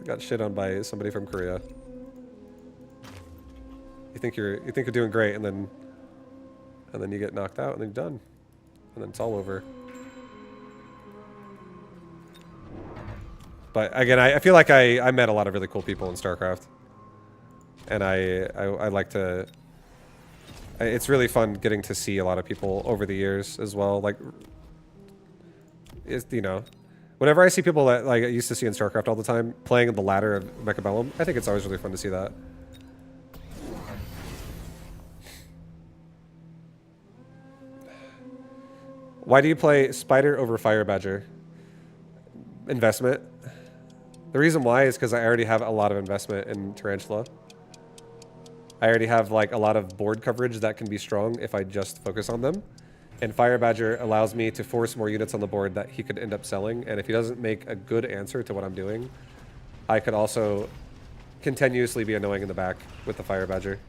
got shit on by somebody from Korea. You think you're doing great, and then you get knocked out, and then you're done, and then it's all over. But again, I feel like I met a lot of really cool people in StarCraft. And I like to... It's really fun getting to see a lot of people over the years as well. Like, you know, whenever I see people that like I used to see in StarCraft all the time playing the ladder of Mechabellum, I think it's always really fun to see that. Why do you play Spider over Fire Badger? Investment. The reason why is because I already have a lot of investment in Tarantula. I already have like a lot of board coverage that can be strong if I just focus on them. And Fire Badger allows me to force more units on the board that he could end up selling. And if he doesn't make a good answer to what I'm doing, I could also continuously be annoying in the back with the Fire Badger.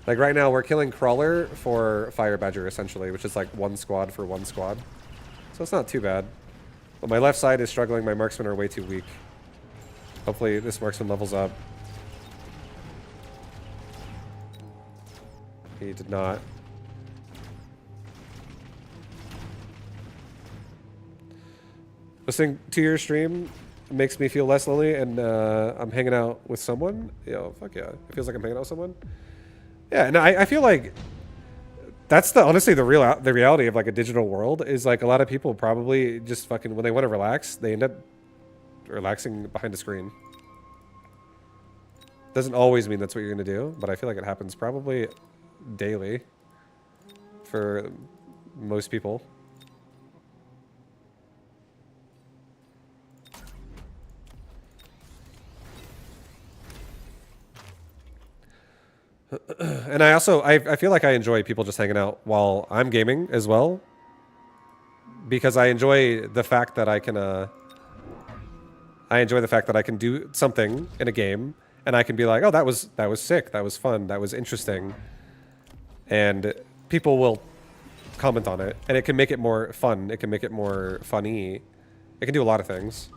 Like right now, we're killing Crawler for Fire Badger essentially, which is like one squad for one squad. So it's not too bad. But my left side is struggling. My marksmen are way too weak. Hopefully this marksman levels up. He did not. Listening to your stream makes me feel less lonely, and I'm hanging out with someone. Yo, fuck yeah. It feels like I'm hanging out with someone. Yeah, and I feel like that's honestly the reality of like a digital world is like a lot of people probably just fucking, when they want to relax, they end up relaxing behind a screen. Doesn't always mean that's what you're going to do, but I feel like it happens probably daily for most people. And I feel like I enjoy people just hanging out while I'm gaming as well, because I enjoy the fact that I can do something in a game and I can be like, oh, that was sick, that was fun, that was interesting, and people will comment on it, and it can make it more fun, it can make it more funny, it can do a lot of things.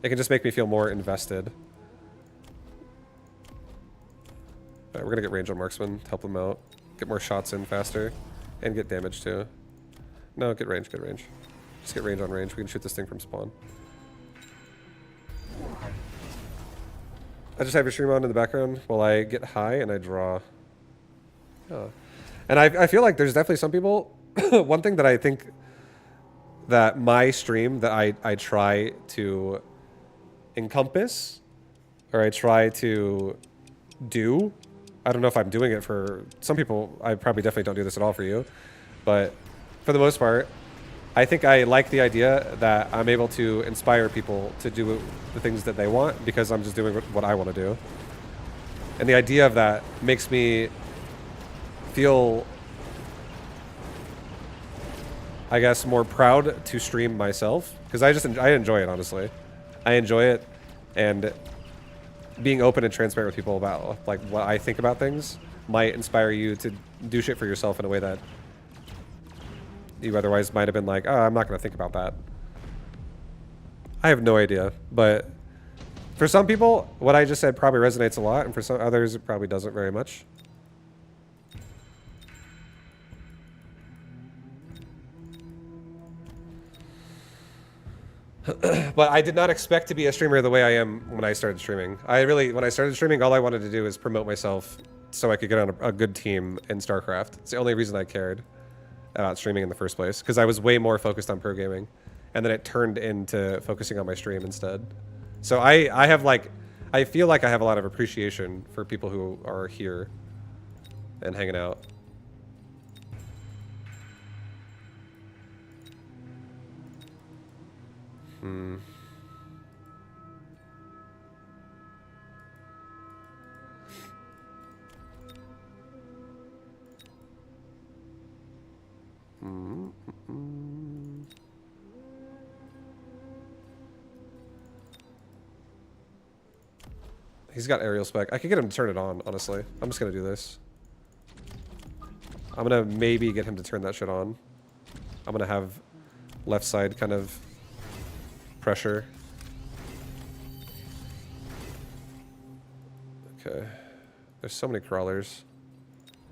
It can just make me feel more invested. Alright, we're gonna get range on marksman, help them out, get more shots in faster, and get damage too. No, get range, get range. Just get range on range. We can shoot this thing from spawn. I just have your stream on in the background while I get high and I draw. Oh. And I feel like there's definitely some people, one thing that I think that my stream that I try to encompass, or I try to do, I don't know if I'm doing it for some people. I probably definitely don't do this at all for you, but for the most part, I think I like the idea that I'm able to inspire people to do the things that they want because I'm just doing what I want to do. And the idea of that makes me feel, I guess, more proud to stream myself because I enjoy it, honestly. I enjoy it, and being open and transparent with people about like what I think about things might inspire you to do shit for yourself in a way that you otherwise might have been like, oh, I'm not going to think about that. I have no idea, but for some people, what I just said probably resonates a lot, and for some others, it probably doesn't very much. But I did not expect to be a streamer the way I am when I started streaming. When I started streaming, all I wanted to do was promote myself so I could get on a good team in StarCraft. It's the only reason I cared about streaming in the first place, because I was way more focused on pro gaming, and then it turned into focusing on my stream instead. So I feel like I have a lot of appreciation for people who are here and hanging out. He's got aerial spec. I could get him to turn it on, honestly. I'm just gonna do this. I'm gonna maybe get him to turn that shit on. I'm gonna have left side kind of pressure. Okay. There's so many crawlers.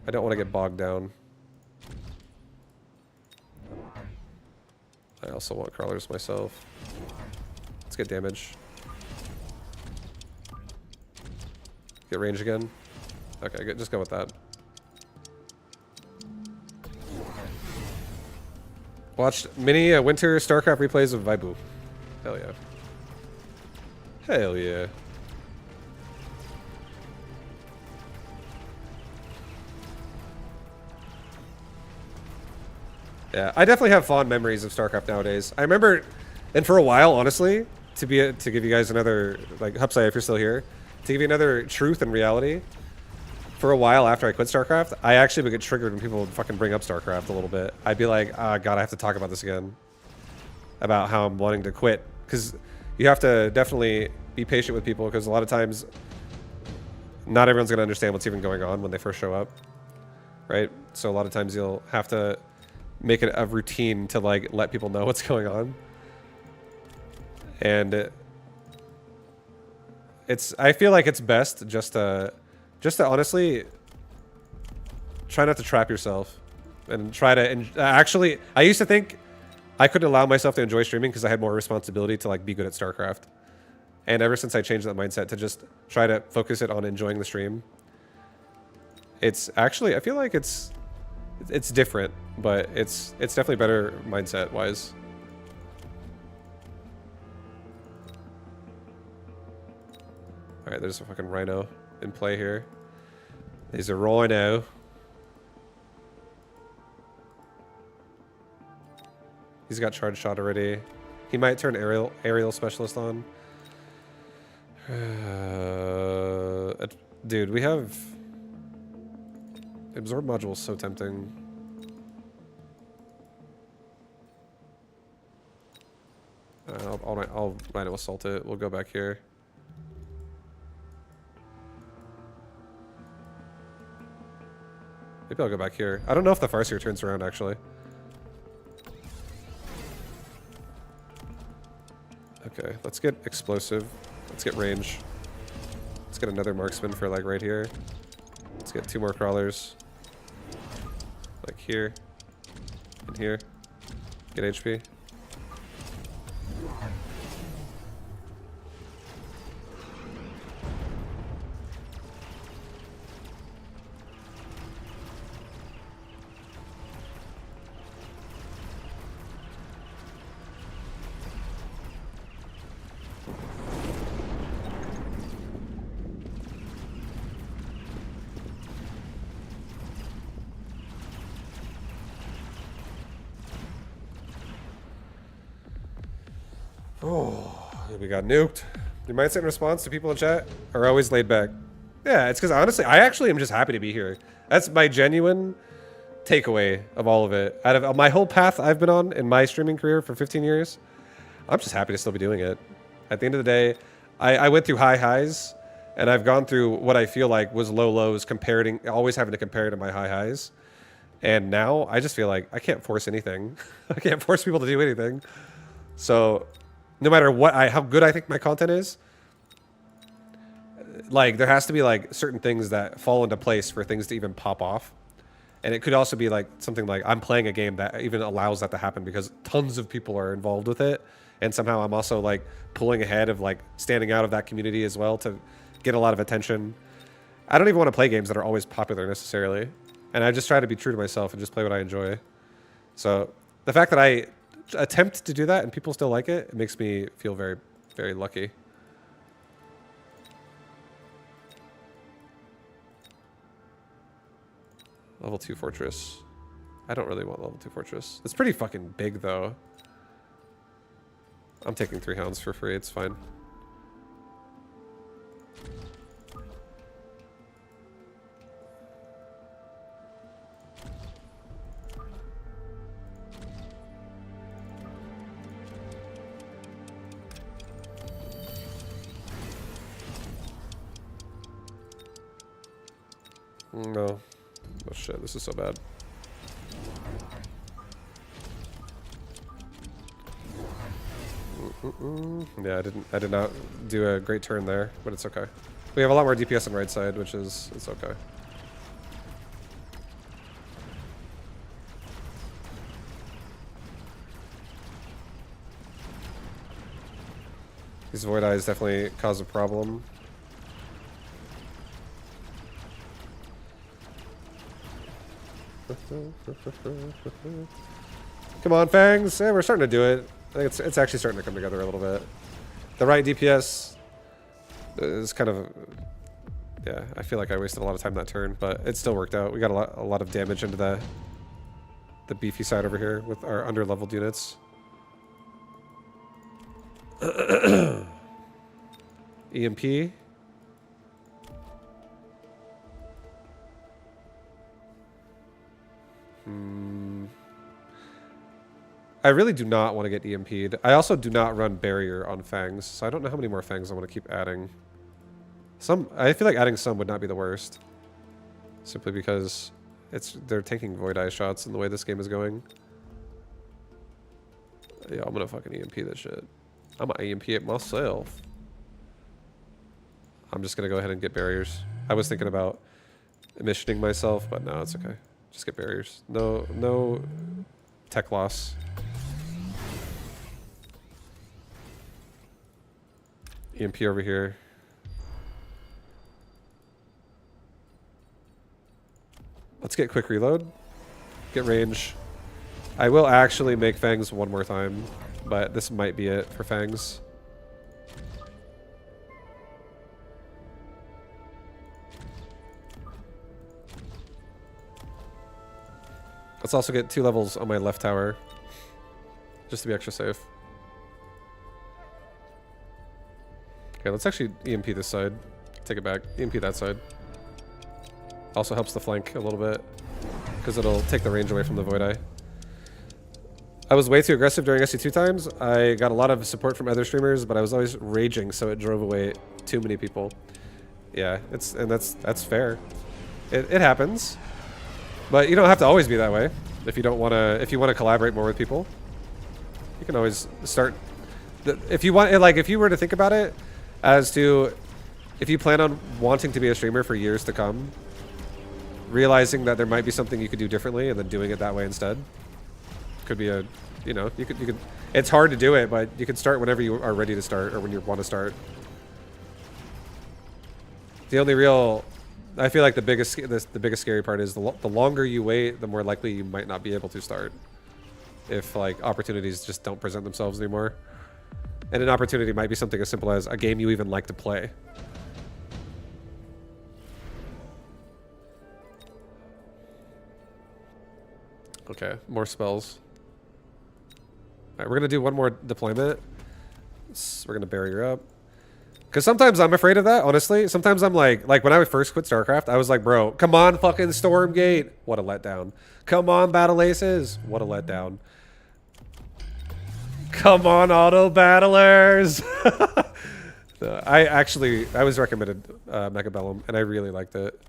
I don't want to get bogged down. I also want crawlers myself. Let's get damage. Get range again. Okay, good. Just go with that. Watched many winter StarCraft replays of Vaibu. Hell yeah. Hell yeah. Yeah, I definitely have fond memories of StarCraft nowadays. I remember, and for a while, honestly, to give you guys another, like, Hupsai, if you're still here, to give you another truth and reality, for a while after I quit StarCraft, I actually would get triggered when people would fucking bring up StarCraft a little bit. I'd be like, ah, God, I have to talk about this again. About how I'm wanting to quit. Because you have to definitely be patient with people, because a lot of times, not everyone's going to understand what's even going on when they first show up. Right? So a lot of times you'll have to make it a routine to, like, let people know what's going on. And I feel like it's best just to honestly try not to trap yourself and try to actually, I used to think I couldn't allow myself to enjoy streaming because I had more responsibility to, like, be good at StarCraft. And ever since I changed that mindset to just try to focus it on enjoying the stream, it's actually, I feel like it's different, but it's definitely better mindset wise. All right, there's a fucking rhino in play here. There's a rhino. He's got charge shot already. He might turn aerial specialist on. Dude, we have absorb module is so tempting. I'll rhino assault it. We'll go back here. Maybe I'll go back here. I don't know if the Farseer turns around, actually. Okay, let's get explosive. Let's get range. Let's get another marksman for, like, right here. Let's get 2 more crawlers. Like here. And here. Get HP. Oh, we got nuked. Your mindset in response to people in chat are always laid back. Yeah, it's because honestly, I actually am just happy to be here. That's my genuine takeaway of all of it. Out of my whole path I've been on in my streaming career for 15 years, I'm just happy to still be doing it. At the end of the day, I went through high highs, and I've gone through what I feel like was low lows, always having to compare to my high highs. And now I just feel like I can't force anything. I can't force people to do anything. So no matter how good I think my content is, like there has to be like certain things that fall into place for things to even pop off. And it could also be like something like I'm playing a game that even allows that to happen because tons of people are involved with it. And somehow I'm also like pulling ahead of like standing out of that community as well to get a lot of attention. I don't even want to play games that are always popular necessarily. And I just try to be true to myself and just play what I enjoy. So the fact that I attempt to do that and people still like it, it makes me feel very, very lucky. Level 2 fortress. I don't really want level 2 fortress. It's pretty fucking big though. I'm taking 3 hounds for free, it's fine. No. Oh shit, this is so bad. Yeah, I did not do a great turn there, but it's okay. We have a lot more DPS on right side, which is, it's okay. These Void Eyes definitely cause a problem. Come on, Fangs! Yeah, we're starting to do it. I think it's actually starting to come together a little bit. The right DPS is kind of... Yeah, I feel like I wasted a lot of time that turn, but it still worked out. We got a lot of damage into the beefy side over here with our under-leveled units. EMP. I really do not want to get EMP'd. I also do not run barrier on Fangs, so I don't know how many more Fangs I want to keep adding. I feel like adding some would not be the worst. Simply because they're taking Void Eye shots in the way this game is going. Yeah, I'm gonna fucking EMP this shit. I'm gonna EMP it myself. I'm just gonna go ahead and get barriers. I was thinking about missioning myself, but no, it's okay. Just get barriers. No tech loss. EMP over here. Let's get quick reload. Get range. I will actually make Fangs one more time, but this might be it for Fangs. Let's also get 2 levels on my left tower, just to be extra safe. Okay, let's actually EMP this side. Take it back. EMP that side. Also helps the flank a little bit, because it'll take the range away from the Void Eye. I was way too aggressive during SC2 times. I got a lot of support from other streamers, but I was always raging, so it drove away too many people. Yeah, that's fair. It happens. But you don't have to always be that way. If you don't want to, if you want to collaborate more with people, you can always start. If you want, like, if you were to think about it, as to, if you plan on wanting to be a streamer for years to come, realizing that there might be something you could do differently, and then doing it that way instead, could be a, you know, you could. It's hard to do it, but you can start whenever you are ready to start, or when you want to start. The only real, I feel like the biggest scary part is the longer you wait, the more likely you might not be able to start. If like opportunities just don't present themselves anymore. And an opportunity might be something as simple as a game you even like to play. Okay, more spells. Alright, we're gonna do one more deployment. We're gonna bury her up. Because sometimes I'm afraid of that, honestly. Sometimes I'm like when I first quit StarCraft, I was like, bro, come on, fucking Stormgate. What a letdown. Come on, Battle Aces. What a letdown. Come on, Auto Battlers. I was recommended Mega Bellum, and I really liked it.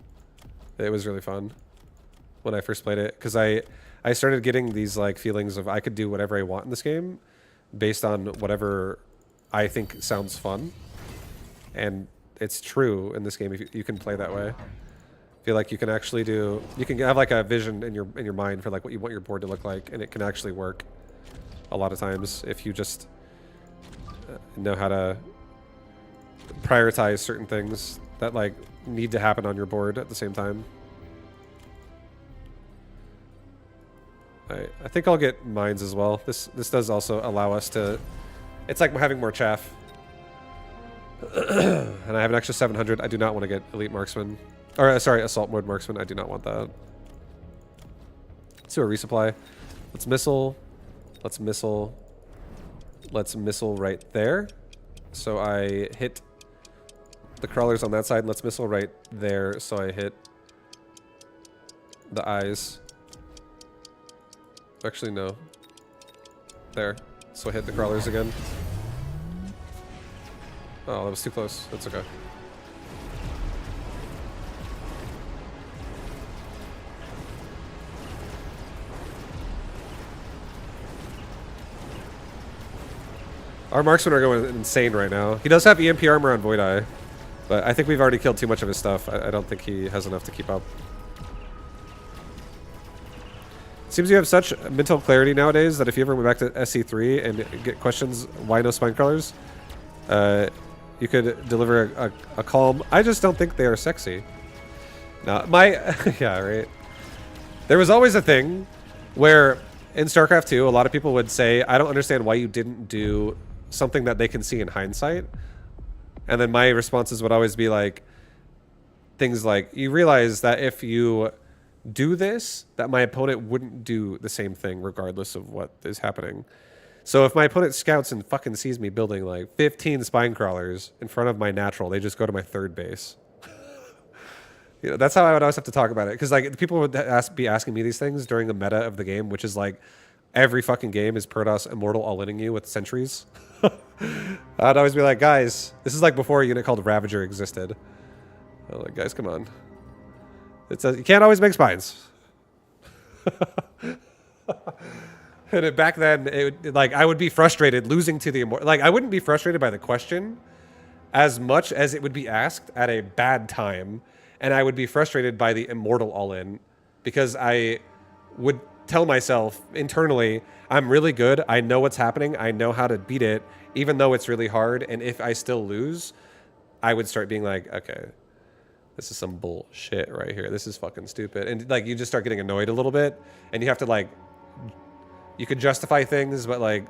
It was really fun when I first played it. Because I started getting these like feelings of I could do whatever I want in this game based on whatever I think sounds fun. And it's true in this game if you can play that way. I feel like you can actually you can have like a vision in your mind for like what you want your board to look like, and it can actually work a lot of times if you just know how to prioritize certain things that like need to happen on your board at the same time. I think I'll get mines as well. This does also allow us to, it's like having more chaff. And I have an extra 700. I do not want to get elite marksman. Or, sorry, assault mode marksman. I do not want that. Let's do a resupply. Let's missile. Let's missile. Let's missile right there. So I hit the crawlers on that side. Let's missile right there. So I hit the eyes. Actually, no. There. So I hit the crawlers again. Oh, that was too close. That's okay. Our marksmen are going insane right now. He does have EMP armor on Void Eye, but I think we've already killed too much of his stuff. I don't think he has enough to keep up. Seems you have such mental clarity nowadays that if you ever went back to SC3 and get questions, why no spine crawlers? You could deliver a calm. I just don't think they are sexy. No, yeah, right. There was always a thing where in StarCraft 2, a lot of people would say, I don't understand why you didn't do something that they can see in hindsight. And then my responses would always be like, things like, you realize that if you do this, that my opponent wouldn't do the same thing regardless of what is happening. So if my opponent scouts and fucking sees me building like 15 spine crawlers in front of my natural, they just go to my third base. You know, that's how I would always have to talk about it. Because like people would be asking me these things during the meta of the game, which is like every fucking game is Protoss Immortal all-inning you with sentries. I'd always be like, guys, this is like before a unit called Ravager existed. I'm like, guys, come on. You can't always make spines. And back then, like I would be frustrated losing to the Immortal. Like I wouldn't be frustrated by the question as much as it would be asked at a bad time, and I would be frustrated by the Immortal all-in because I would tell myself internally, I'm really good. I know what's happening. I know how to beat it, even though it's really hard. And if I still lose, I would start being like, okay, this is some bullshit right here. This is fucking stupid. And like you just start getting annoyed a little bit, and you have to like. You could justify things, but like,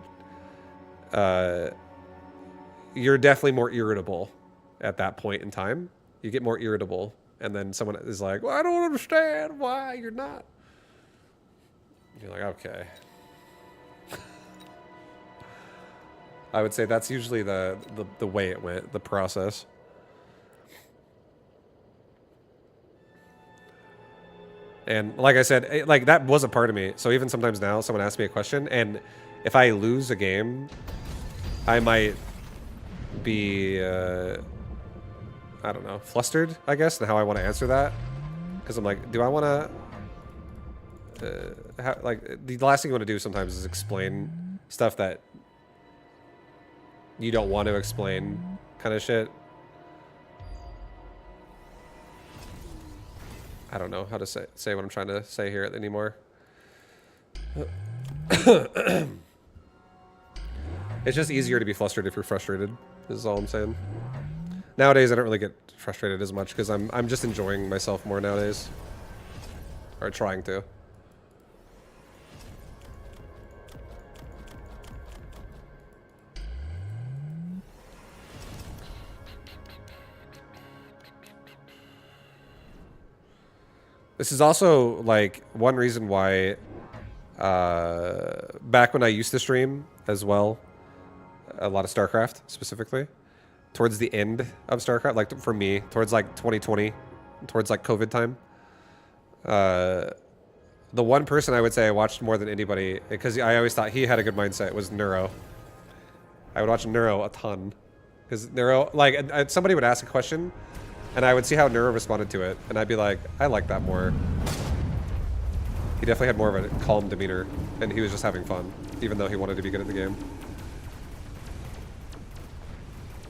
you're definitely more irritable at that point in time. You get more irritable, and then someone is like, well, I don't understand why you're not. You're like, okay. I would say that's usually the way it went, the process. And like I said, like that was a part of me. So even sometimes now, someone asks me a question, and if I lose a game, I might be, I don't know, flustered, I guess, and how I want to answer that. Because I'm like, do I want to, like, the last thing you want to do sometimes is explain stuff that you don't want to explain kind of shit. I don't know how to say what I'm trying to say here anymore. It's just easier to be flustered if you're frustrated, is all I'm saying. Nowadays, I don't really get frustrated as much because I'm just enjoying myself more nowadays. Or trying to. This is also like one reason why back when I used to stream as well, a lot of StarCraft specifically. Towards the end of StarCraft, like for me, towards like 2020, towards like COVID time. The one person I would say I watched more than anybody, because I always thought he had a good mindset, was Neuro. I would watch Neuro a ton. Because Neuro, like, somebody would ask a question, and I would see how Neuro responded to it, and I'd be like, I like that more. He definitely had more of a calm demeanor, and he was just having fun, even though he wanted to be good at the game.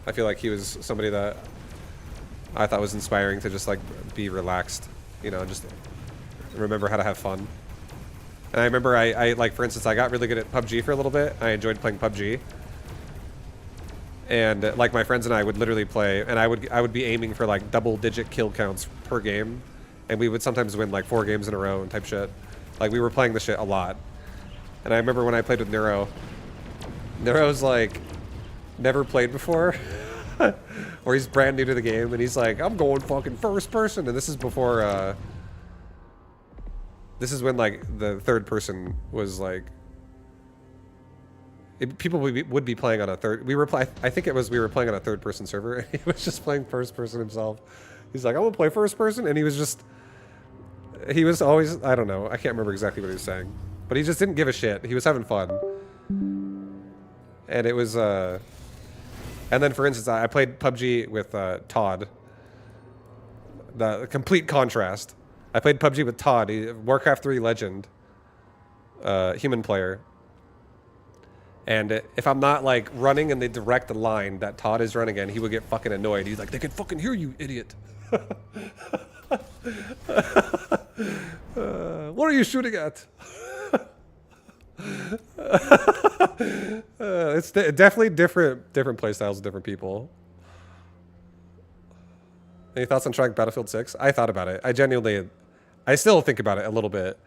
I feel like he was somebody that I thought was inspiring to just, like, be relaxed, you know, just remember how to have fun. And I remember I like, for instance, I got really good at PUBG for a little bit. I enjoyed playing PUBG. And like my friends and I would literally play, and I would be aiming for like double-digit kill counts per game, and we would sometimes win like 4 games in a row and type shit. Like we were playing this shit a lot. And I remember when I played with Neuro, Neuro's like never played before, or he's brand new to the game, and he's like, I'm going fucking first person, and this is before. This is when like the third person was like. People would be playing on a third. I think it was we were playing on a third-person server, and he was just playing first-person himself. He's like, "I'm gonna play first-person," and he was always, I don't know, I can't remember exactly what he was saying, but he just didn't give a shit. He was having fun, and it was. And then, for instance, I played PUBG with Todd. The complete contrast. I played PUBG with Todd, Warcraft 3 legend, human player. And if I'm not like running in the direct line that Todd is running in, he would get fucking annoyed. He's like, they can fucking hear you, idiot. What are you shooting at? It's definitely different play styles with different people. Any thoughts on trying Battlefield 6? I thought about it. I still think about it a little bit,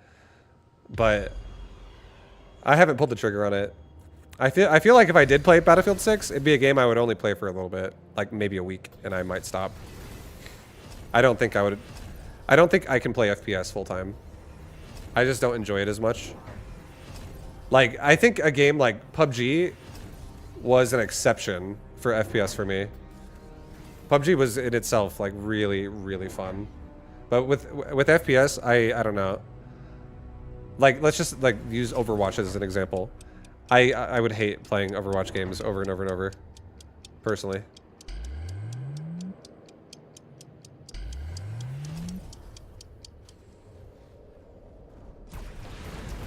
but I haven't pulled the trigger on it. I feel like if I did play Battlefield 6, it'd be a game I would only play for a little bit, like maybe a week, and I might stop. I don't think I can play FPS full time. I just don't enjoy it as much. Like, I think a game like PUBG was an exception for FPS for me. PUBG was in itself like really, really fun. But with FPS, I don't know. Like, let's just like use Overwatch as an example. I would hate playing Overwatch games over and over and over, personally.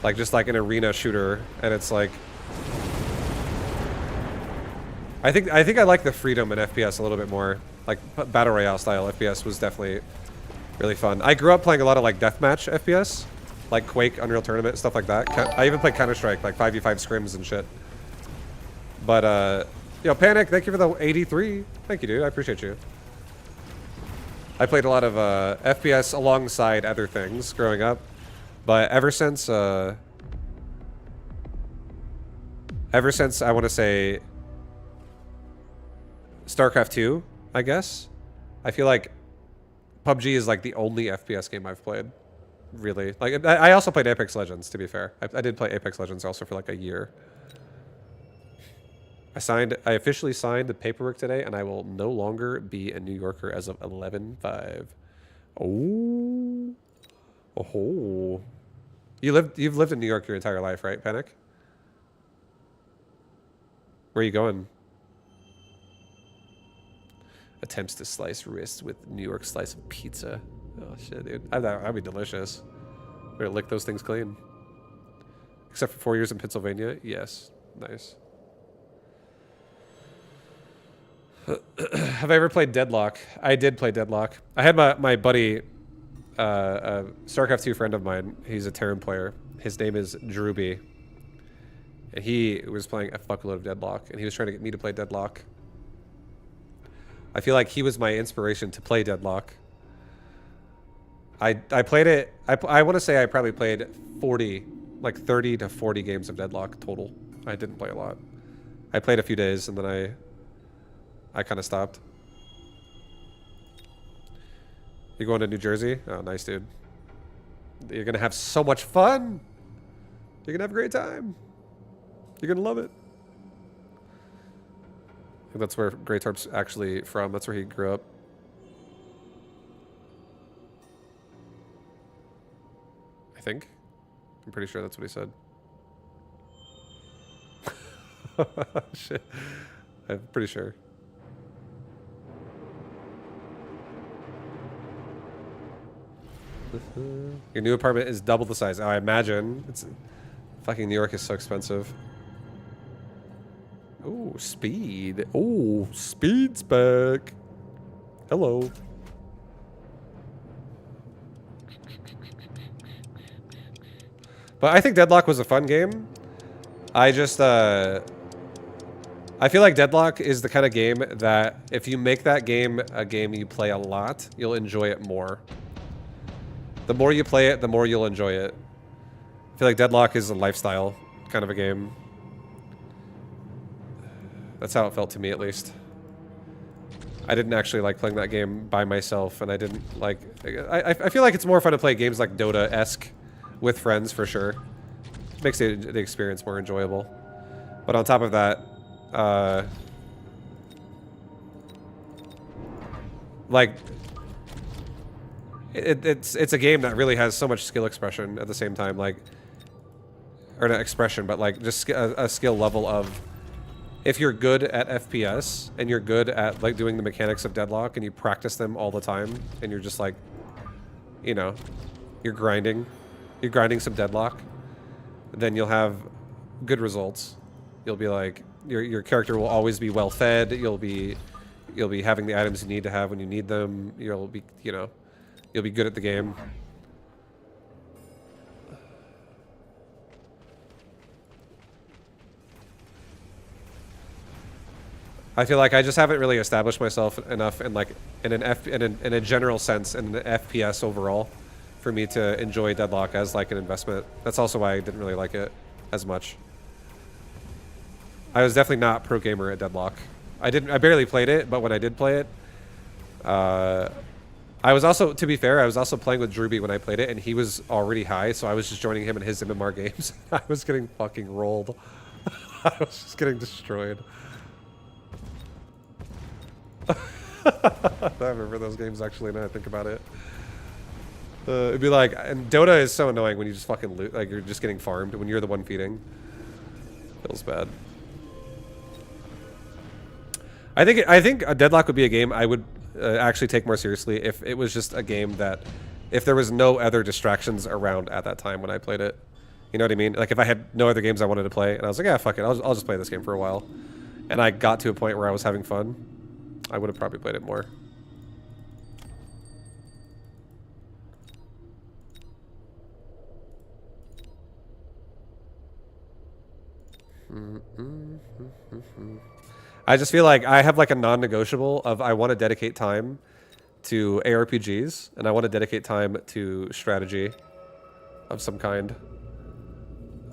Like just like an arena shooter, and it's like I think I like the freedom in FPS a little bit more. Like Battle Royale style FPS was definitely really fun. I grew up playing a lot of like deathmatch FPS. Like Quake, Unreal Tournament, stuff like that. I even played Counter-Strike, like 5v5 scrims and shit. But, yo, Panic, thank you for the 83. Thank you, dude. I appreciate you. I played a lot of FPS alongside other things growing up. But ever since I want to say StarCraft 2, I guess, I feel like PUBG is like the only FPS game I've played. Really, like I also played Apex Legends. To be fair, I did play Apex Legends also for like a year. I officially signed the paperwork today, and I will no longer be a New Yorker as of 11/5. Oh, oh, you've lived in New York your entire life, right, Panic? Where are you going? Attempts to slice wrists with New York slice of pizza. Oh shit, dude. That'd be delicious. We're gonna lick those things clean. Except for 4 years in Pennsylvania? Yes. Nice. Have I ever played Deadlock? I did play Deadlock. I had my buddy, a StarCraft 2 friend of mine. He's a Terran player. His name is Druby. And he was playing a fuckload of Deadlock, and he was trying to get me to play Deadlock. I feel like he was my inspiration to play Deadlock. I played it. I want to say I probably played 30 to 40 games of Deadlock total. I didn't play a lot. I played a few days, and then I kind of stopped. You going to New Jersey? Oh, nice, dude. You're gonna have so much fun. You're gonna have a great time. You're gonna love it. think that's where Greytarp's actually from. That's where he grew up. I think. I'm pretty sure that's what he said. Shit. I'm pretty sure. Your new apartment is double the size. Oh, I imagine. It's fucking New York is so expensive. Ooh, speed. Ooh, speed's back. Hello. But I think Deadlock was a fun game. I just, I feel like Deadlock is the kind of game that if you make that game a game you play a lot, you'll enjoy it more. The more you play it, the more you'll enjoy it. I feel like Deadlock is a lifestyle kind of a game. That's how it felt to me, at least. I didn't actually like playing that game by myself, and I didn't like... I feel like it's more fun to play games like Dota-esque with friends, for sure. It makes the experience more enjoyable. But on top of that, like... It's a game that really has so much skill expression at the same time, like... Or not expression, but like just a skill level of... If you're good at FPS, and you're good at like doing the mechanics of Deadlock, and you practice them all the time, and you're just like... You know, you're grinding some Deadlock, then you'll have good results. You'll be like... Your character will always be well fed, you'll be having the items you need to have when you need them, you'll be, you know... You'll be good at the game. I feel like I just haven't really established myself enough in like in a general sense in the FPS overall for me to enjoy Deadlock as like an investment. That's also why I didn't really like it as much. I was definitely not pro gamer at Deadlock. I barely played it, but when I did play it, I was also, to be fair, I was also playing with Drewby when I played it, and he was already high, so I was just joining him in his MMR games. I was getting fucking rolled. I was just getting destroyed. I remember those games, actually, now I think about it. It'd be like, and Dota is so annoying when you just fucking loot, like you're just getting farmed when you're the one feeding. Feels bad. I think a Deadlock would be a game I would actually take more seriously if it was just a game that, if there was no other distractions around at that time when I played it. You know what I mean? Like if I had no other games I wanted to play, and I was like, yeah, fuck it, I'll just play this game for a while. And I got to a point where I was having fun, I would have probably played it more. I just feel like I have like a non-negotiable of I want to dedicate time to ARPGs, and I want to dedicate time to strategy of some kind.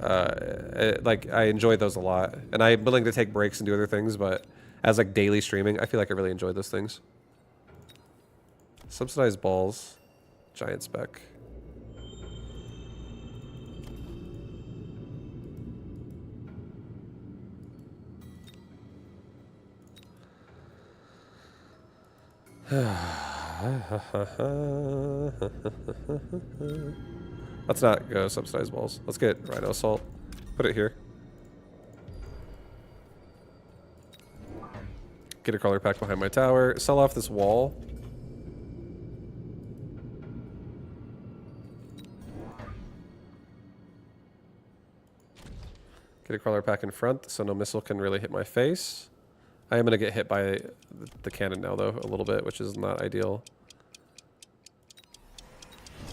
Like I enjoy those a lot, and I'm willing to take breaks and do other things, but as like daily streaming, I feel like I really enjoy those things. Subsidized balls, giant spec. Let's not go subsidized balls. Let's get Rhino Assault. Put it here. Get a crawler pack behind my tower. Sell off this wall. Get a crawler pack in front so no missile can really hit my face. I am going to get hit by the cannon now, though, a little bit, which is not ideal.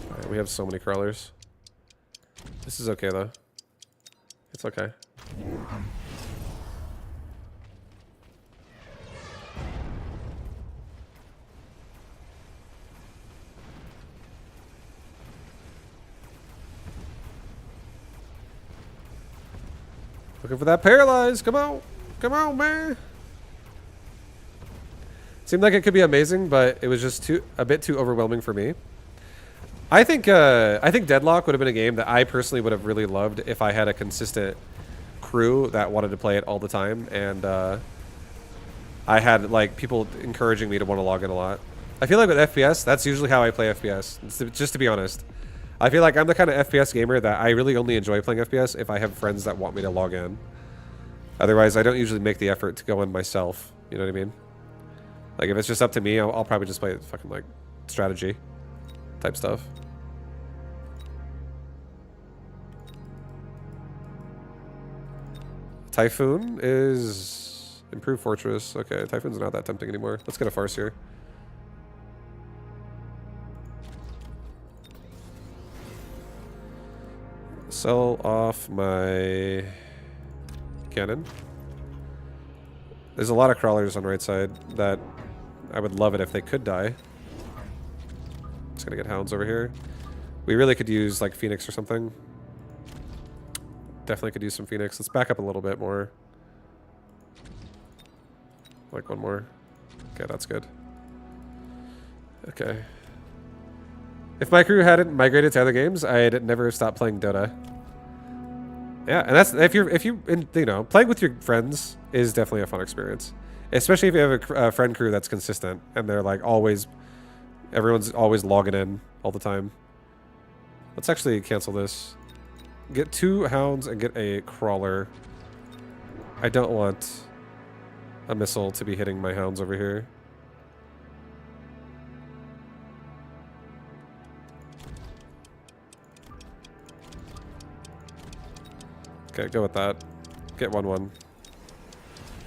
Alright, we have so many crawlers. This is okay, though. It's okay. Looking for that paralyze. Come on. Come on, man. Seemed like it could be amazing, but it was just a bit too overwhelming for me. I think Deadlock would have been a game that I personally would have really loved if I had a consistent crew that wanted to play it all the time, and I had like people encouraging me to want to log in a lot. I feel like with FPS, that's usually how I play FPS. Just to be honest, I feel like I'm the kind of FPS gamer that I really only enjoy playing FPS if I have friends that want me to log in. Otherwise, I don't usually make the effort to go in myself. You know what I mean? Like if it's just up to me, I'll probably just play fucking like strategy type stuff. Typhoon is improved fortress. Okay, Typhoon's not that tempting anymore. Let's get a Farseer. Sell off my cannon. There's a lot of crawlers on right side that I would love it if they could die. Just gonna get hounds over here. We really could use like Phoenix or something. Definitely could use some Phoenix. Let's back up a little bit more. Like one more. Okay, that's good. Okay. If my crew hadn't migrated to other games, I'd never stop playing Dota. Yeah, and that's if you know, playing with your friends is definitely a fun experience, especially if you have a friend crew that's consistent and they're like always, everyone's always logging in all the time. Let's actually cancel this. Get 2 hounds and get a crawler. I don't want a missile to be hitting my hounds over here. Okay, go with that. Get 1-1.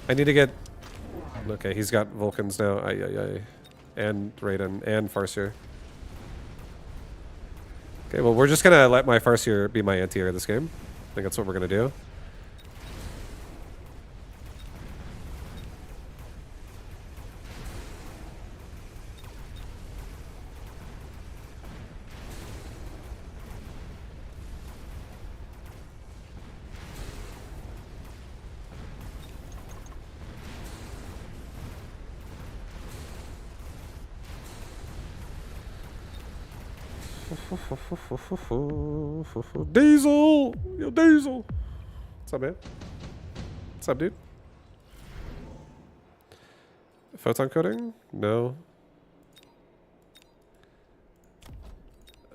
I need to get... Okay, he's got Vulcans now. Ay, ay, ay. And Raiden. And Farseer. Okay, well, we're just going to let my Farseer be my anti-air this game. I think that's what we're going to do. Diesel! Yo, Diesel! What's up, man? What's up, dude? Photon coating? No.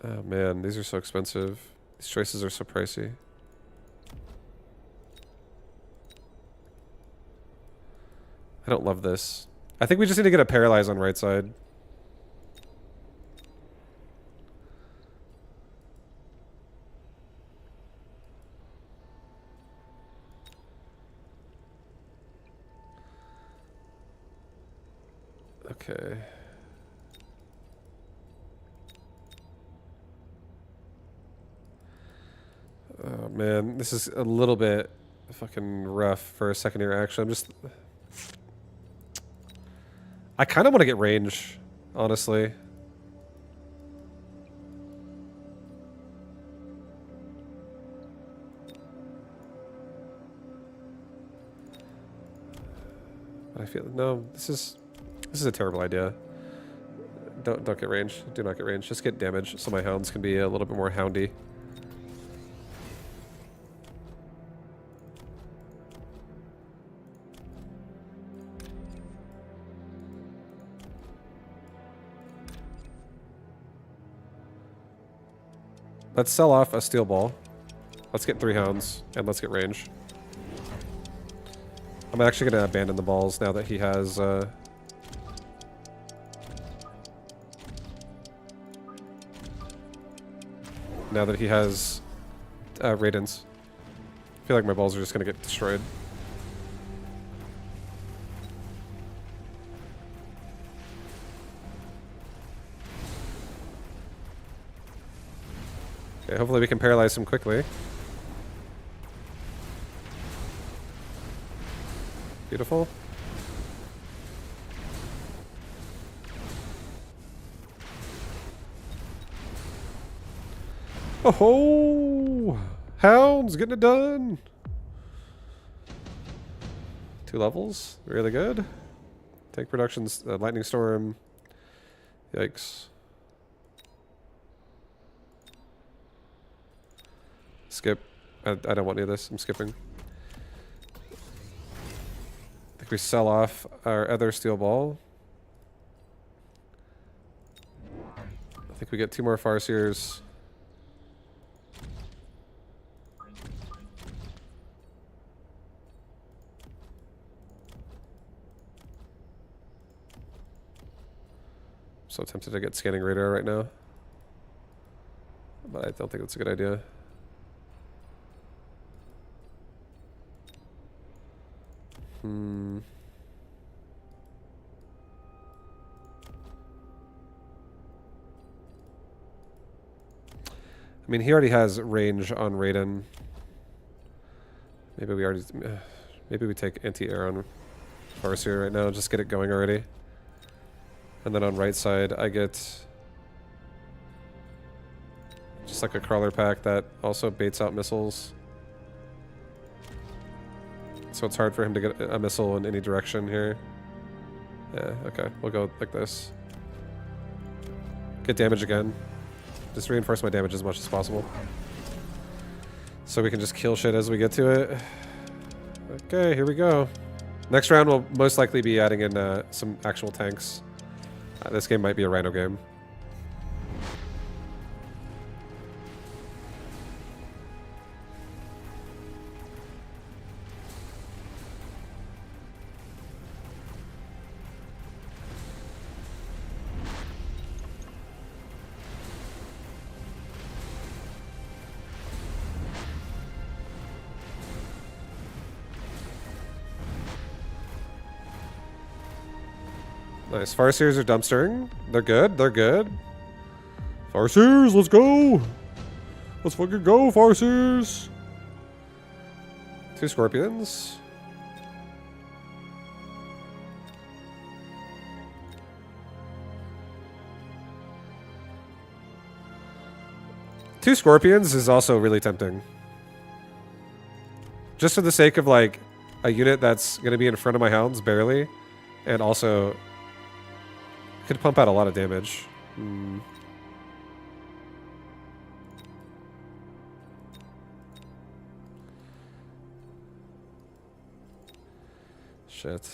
Oh, man. These are so expensive. These choices are so pricey. I don't love this. I think we just need to get a paralyze on right side. Okay. Oh man, this is a little bit fucking rough for a secondary action. I kind of want to get range, honestly. But I feel no. This is a terrible idea. Don't get range. Do not get range. Just get damage so my hounds can be a little bit more houndy. Let's sell off a steel ball. Let's get 3 hounds and let's get range. I'm actually going to abandon the balls now that he has Raidens. I feel like my balls are just going to get destroyed. Okay, hopefully we can paralyze him quickly. Beautiful. Oh ho! Hounds getting it done. 2 levels, really good. Tank productions, lightning storm. Yikes. Skip. I don't want any of this. I'm skipping. we sell off our other steel ball. I think we get 2 more Farseers. So tempted to get scanning radar right now, but I don't think that's a good idea. I mean, he already has range on Raiden. Maybe we already... maybe we take anti-air on Farseer right now, just get it going already. And then on right side, I get... just like a crawler pack that also baits out missiles. So it's hard for him to get a missile in any direction here. Yeah, okay. We'll go like this. Get damage again. Just reinforce my damage as much as possible. So we can just kill shit as we get to it. Okay, here we go. Next round we'll most likely be adding in some actual tanks. This game might be a Rhino game. Nice. Farseers are dumpstering. They're good. They're good. Farseers, let's go. Let's fucking go, Farseers. 2 Scorpions. Two Scorpions is also really tempting. Just for the sake of like a unit that's going to be in front of my hounds barely, and also could pump out a lot of damage. Shit.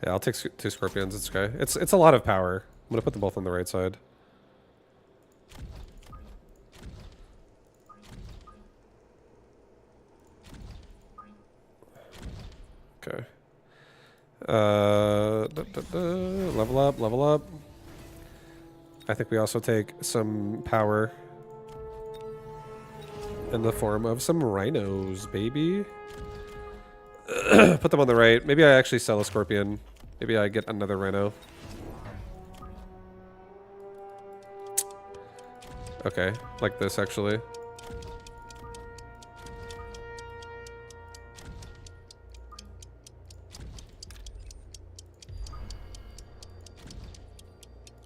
Yeah, I'll take 2 Scorpions. It's okay. It's a lot of power. I'm gonna put them both on the right side. Okay. Level up, level up. I think we also take some power in the form of some rhinos, baby. Put them on the right. Maybe I actually sell a Scorpion. Maybe I get another rhino. Okay, like this actually.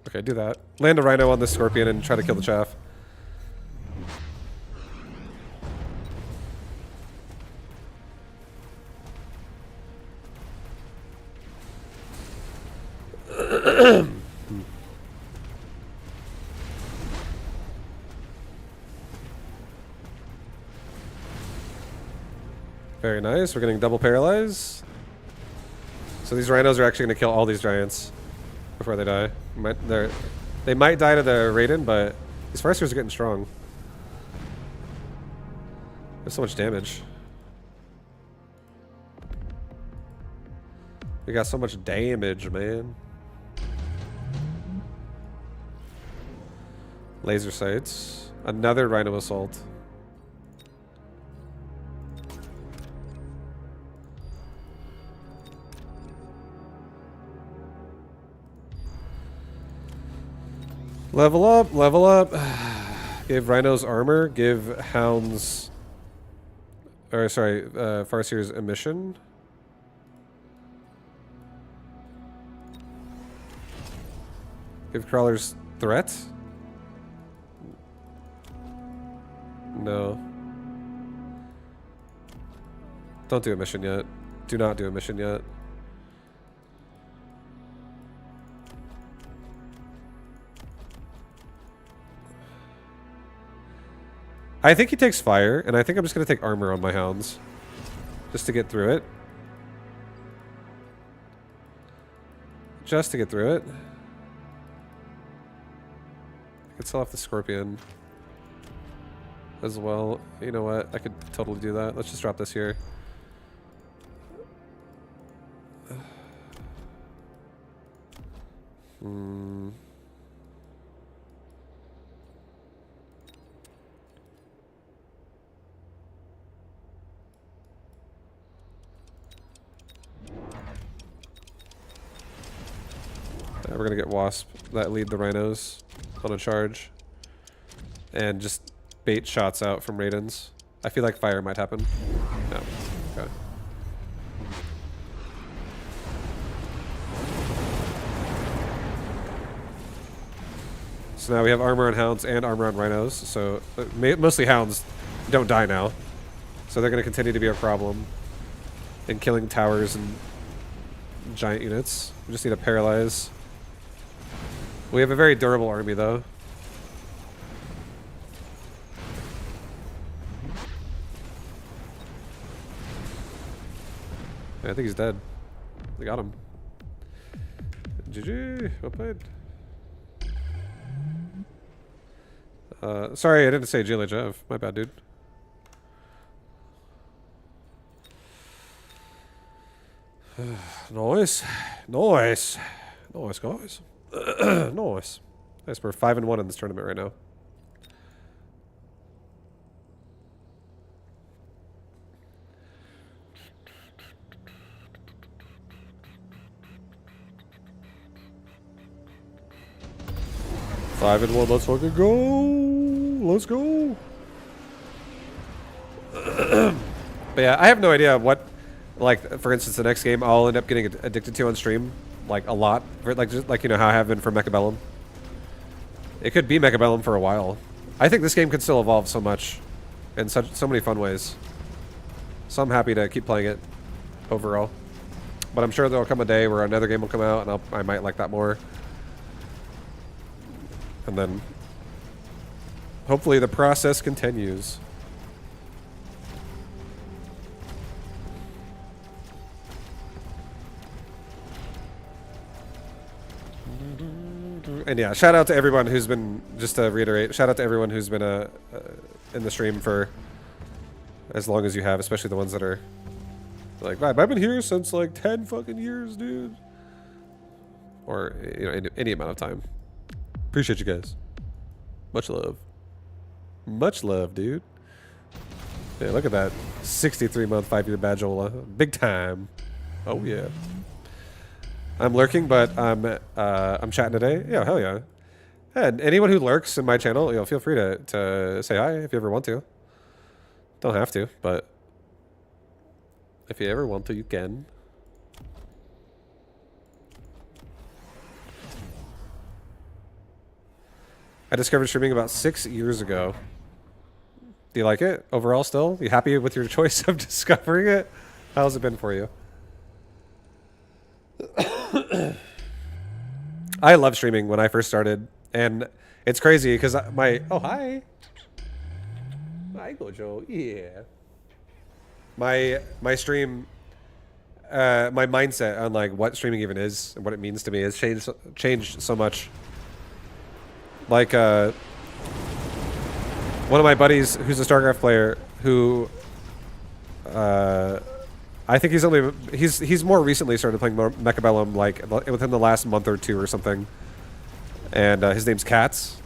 Okay, do that. Land a rhino on this Scorpion and try to kill the chaff. Very nice. We're getting double paralyzed. So these rhinos are actually going to kill all these giants before they die. They might die to the Raiden, but these Farseers are getting strong. There's so much damage. We got so much damage, man. Laser sights. Another Rhino Assault. Level up, level up. Give Rhinos armor, give Hounds... Or, sorry, Farseers emission. Give Crawlers threat. No. Don't do a mission yet. Do not do a mission yet. I think he takes fire, and I think I'm just going to take armor on my hounds. Just to get through it. Just to get through it. I could sell off the scorpion as well. You know what? I could totally do that. Let's just drop this here. We're gonna get Wasp that lead the Rhinos on a charge. And just bait shots out from Raidens. I feel like fire might happen. No. Okay. So now we have armor on hounds and armor on rhinos. So mostly hounds don't die now. So they're going to continue to be a problem in killing towers and giant units. We just need to paralyze. We have a very durable army though. Yeah, I think he's dead. We got him. GG. Well played. Sorry, I didn't say Jila Jev. My bad, dude. Nice. Nice. Nice, guys. Nice. Nice, we're 5-1 in this tournament right now. Five and one, let's fucking go! Let's go! But yeah, I have no idea what, like, for instance, the next game I'll end up getting addicted to on stream, like, a lot. Like, just like, you know, how I have been for Mechabellum. It could be Mechabellum for a while. I think this game could still evolve so much in so many fun ways. So I'm happy to keep playing it overall. But I'm sure there'll come a day where another game will come out and I might like that more. And then hopefully the process continues. And yeah, shout out to everyone who's been, just to reiterate, shout out to everyone who's been in the stream for as long as you have, especially the ones that are like, I've been here since like 10 fucking years, dude. Or, you know, any amount of time. Appreciate you guys. Much love. Much love, dude. Yeah, look at that 63-month, 5-year badgeola. Big time. Oh yeah. I'm lurking, but I'm chatting today. Yeah, hell yeah. And anyone who lurks in my channel, you know, feel free to say hi if you ever want to. Don't have to, but if you ever want to, you can. I discovered streaming about 6 years ago. Do you like it overall still? You happy with your choice of discovering it? How's it been for you? I loved streaming when I first started, and it's crazy because oh hi Gojo, yeah, my stream, my mindset on like what streaming even is and what it means to me has changed so much. Like one of my buddies who's a StarCraft player who I think he's more recently started playing Mechabellum, like within the last month or two or something. And his name's Katz.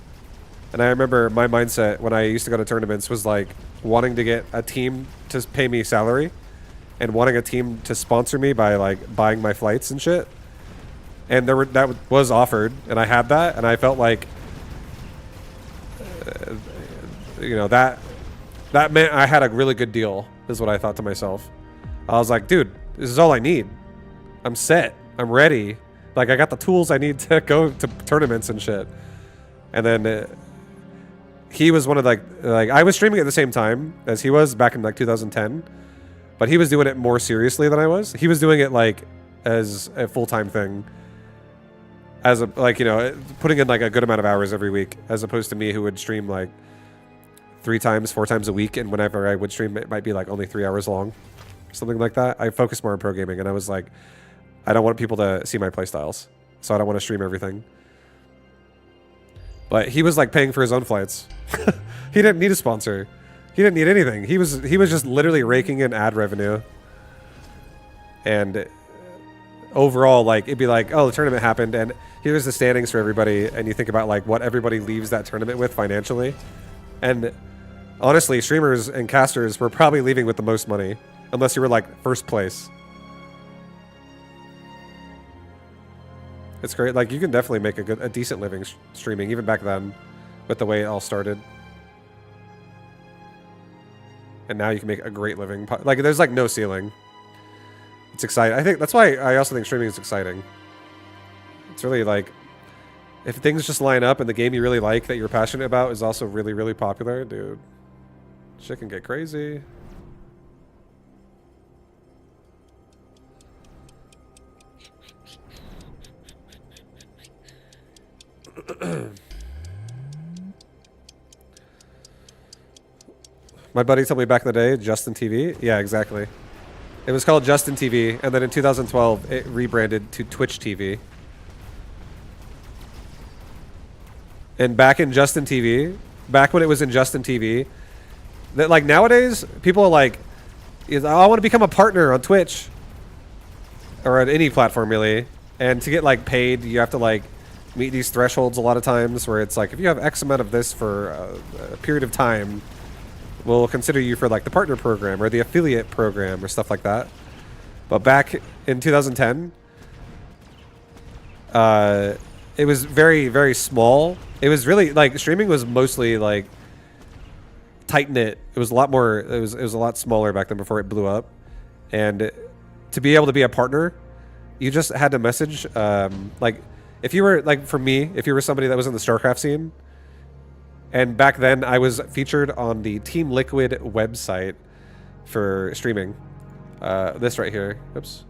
And I remember my mindset when I used to go to tournaments was like wanting to get a team to pay me salary and wanting a team to sponsor me by like buying my flights and shit. And that was offered, and I had that, and I felt like you know, that meant I had a really good deal, is what I thought to myself. I was like, dude, this is all I need. I'm set. I'm ready. Like, I got the tools I need to go to tournaments and shit. And then he was one of like I was streaming at the same time as he was back in like 2010, but he was doing it more seriously than I was. He was doing it like as a full-time thing, as a, like, you know, putting in like a good amount of hours every week, as opposed to me who would stream like 3 times, 4 times a week, and whenever I would stream, it might be like only 3 hours long, something like that. I focused more on pro gaming, and I was like, I don't want people to see my playstyles, so I don't want to stream everything. But he was like paying for his own flights. He didn't need a sponsor. He didn't need anything. He was just literally raking in ad revenue. And overall, like, it'd be like, oh, the tournament happened, and here's the standings for everybody, and you think about like what everybody leaves that tournament with financially. And honestly, streamers and casters were probably leaving with the most money, unless you were like first place. It's great. Like, you can definitely make a decent living streaming, even back then, with the way it all started. And now you can make a great living. Like, there's like no ceiling. It's exciting. I think that's why I also think streaming is exciting. It's really like, if things just line up and the game you really like that you're passionate about is also really, really popular, dude, shit can get crazy. My buddy told me back in the day, Justin TV. Yeah, exactly. It was called Justin TV, and then in 2012, it rebranded to Twitch TV. And back in Justin TV, back when it was in Justin TV, that like nowadays, people are like, I want to become a partner on Twitch. Or on any platform, really. And to get like paid, you have to like meet these thresholds a lot of times where it's like, if you have X amount of this for a period of time, we'll consider you for like the partner program or the affiliate program or stuff like that. But back in 2010, it was very, very small. It was really like streaming was mostly like tight knit. It was a lot more. It was a lot smaller back then before it blew up. And to be able to be a partner, you just had to message. Like if you were like for me, if you were somebody that was in the StarCraft scene. And back then, I was featured on the Team Liquid website for streaming. This right here. Oops.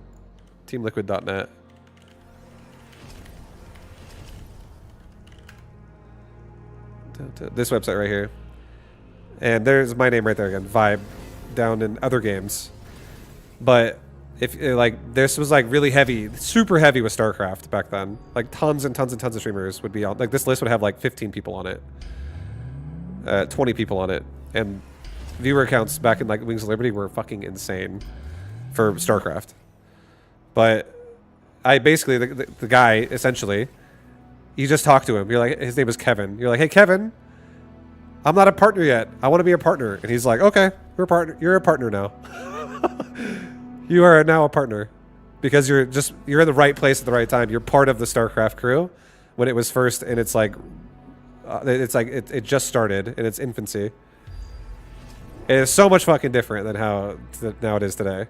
TeamLiquid.net. This website right here. And there's my name right there again. Vibe. Down in other games. But if like this was like really heavy, super heavy with StarCraft back then. Like tons and tons and tons of streamers would be on. Like this list would have like 15 people on it. 20 people on it, and viewer accounts back in like Wings of Liberty were fucking insane for StarCraft. But I basically the guy essentially, you just talk to him. You're like, his name is Kevin. You're like, hey Kevin, I'm not a partner yet. I want to be a partner, and he's like, okay, you're a partner. You're a partner now. You are now a partner because you're in the right place at the right time. You're part of the StarCraft crew when it was first, and it's like. It just started in its infancy. It is so much fucking different than how now it is today.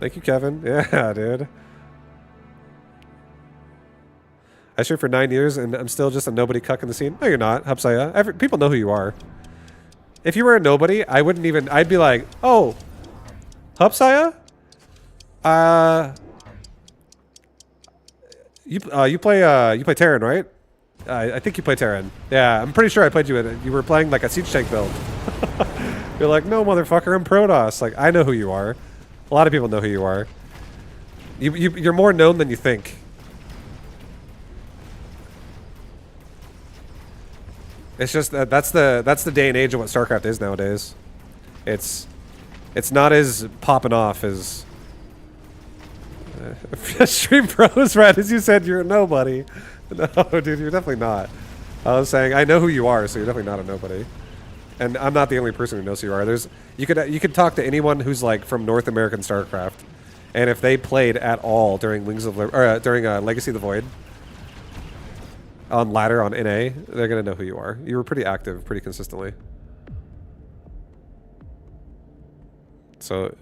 Thank you, Kevin. Yeah, dude. I streamed for 9 years and I'm still just a nobody cuck in the scene. No, you're not, Hapsaya. People know who you are. If you were a nobody, I'd be like, oh, Hapsaya? You play Terran, right? I think you play Terran. Yeah, I'm pretty sure I played you in it. You were playing like a siege tank build. You're like, no, motherfucker, I'm Protoss. Like, I know who you are. A lot of people know who you are. You're more known than you think. It's just that's the day and age of what StarCraft is nowadays. It's not as popping off as. Stream pros, right? As you said, you're a nobody. No, dude, you're definitely not. I was saying, I know who you are, so you're definitely not a nobody. And I'm not the only person who knows who you are. You could talk to anyone who's like from North American StarCraft, and if they played at all during during Legacy of the Void, on ladder on NA, they're gonna know who you are. You were pretty active, pretty consistently. So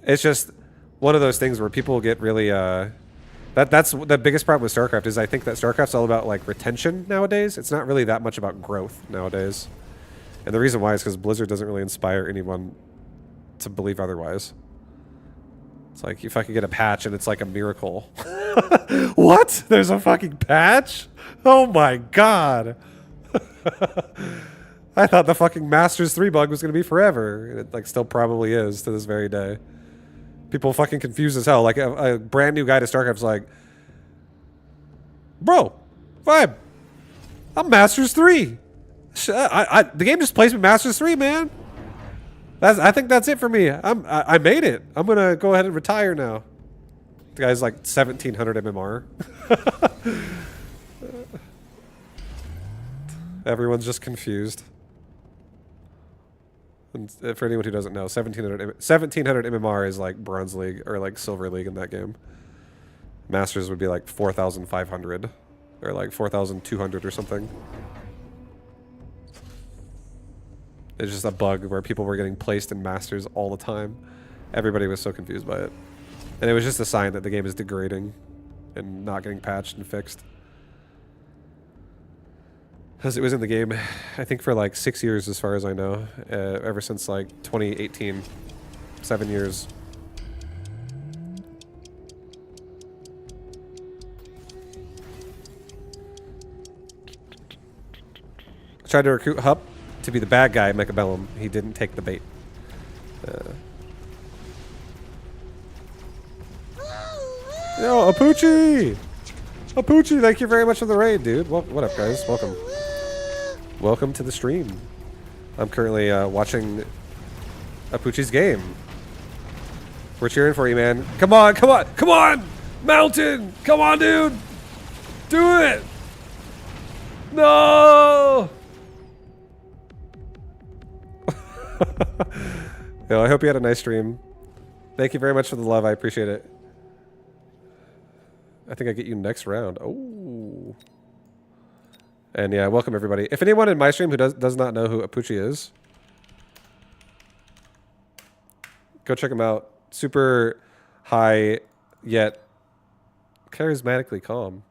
it's just one of those things where people get really that's the biggest problem with StarCraft is I think that StarCraft's all about like retention nowadays. It's not really that much about growth nowadays. And the reason why is because Blizzard doesn't really inspire anyone to believe otherwise. It's like if I could get a patch and it's like a miracle. What? There's a fucking patch? Oh my god. I thought the fucking Masters 3 bug was going to be forever. And it like still probably is to this very day. People fucking confused as hell. Like a brand new guy to StarCraft's like, bro, vibe. I'm Masters 3. The game just plays me Masters 3, man. I think that's it for me. I made it. I'm gonna go ahead and retire now. The guy's like 1700 MMR. Everyone's just confused. And for anyone who doesn't know, 1700 MMR is like Bronze League or like Silver League in that game. Masters would be like 4,500 or like 4,200 or something. It's just a bug where people were getting placed in Masters all the time. Everybody was so confused by it. And it was just a sign that the game is degrading and not getting patched and fixed. Because it was in the game, I think, for like 6 years as far as I know. Ever since like 2018. 7 years. I tried to recruit Hup to be the bad guy at Mechabellum. He didn't take the bait. Yo, Apucci! Apucci, thank you very much for the raid, dude. What up, guys? Welcome. Welcome to the stream. I'm currently watching Apucci's game. We're cheering for you, man. Come on, come on, come on! Mountain! Come on, dude! Do it! No! Yo, I hope you had a nice stream. Thank you very much for the love. I appreciate it. I think I get you next round. Oh. And yeah, welcome everybody. If anyone in my stream who does not know who Apucci is, go check him out. Super high, yet charismatically calm.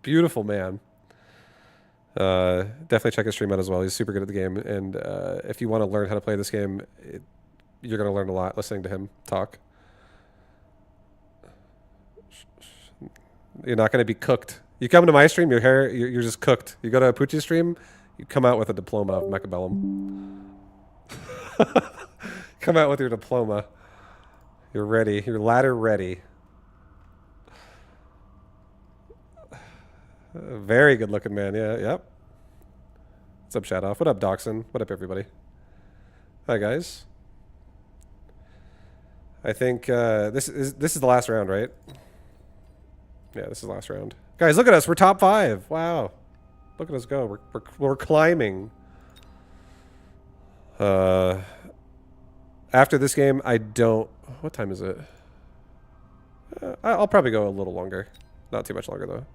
Beautiful man. Definitely check his stream out as well. He's super good at the game. And if you want to learn how to play this game, you're going to learn a lot listening to him talk. You're not going to be cooked. You come to my stream, you're just cooked. You go to Apucci's stream, you come out with a diploma of Mechabellum. Come out with your diploma. You're ready. You're ladder ready. Very good looking man. Yeah, yep. What's up, Shadoff? What up, Doxson? What up, everybody? Hi, guys. I think this is the last round, right? Yeah, this is the last round. Guys, look at us. We're top 5. Wow. Look at us go. We're climbing. After this game, I don't... What time is it? I'll probably go a little longer. Not too much longer, though.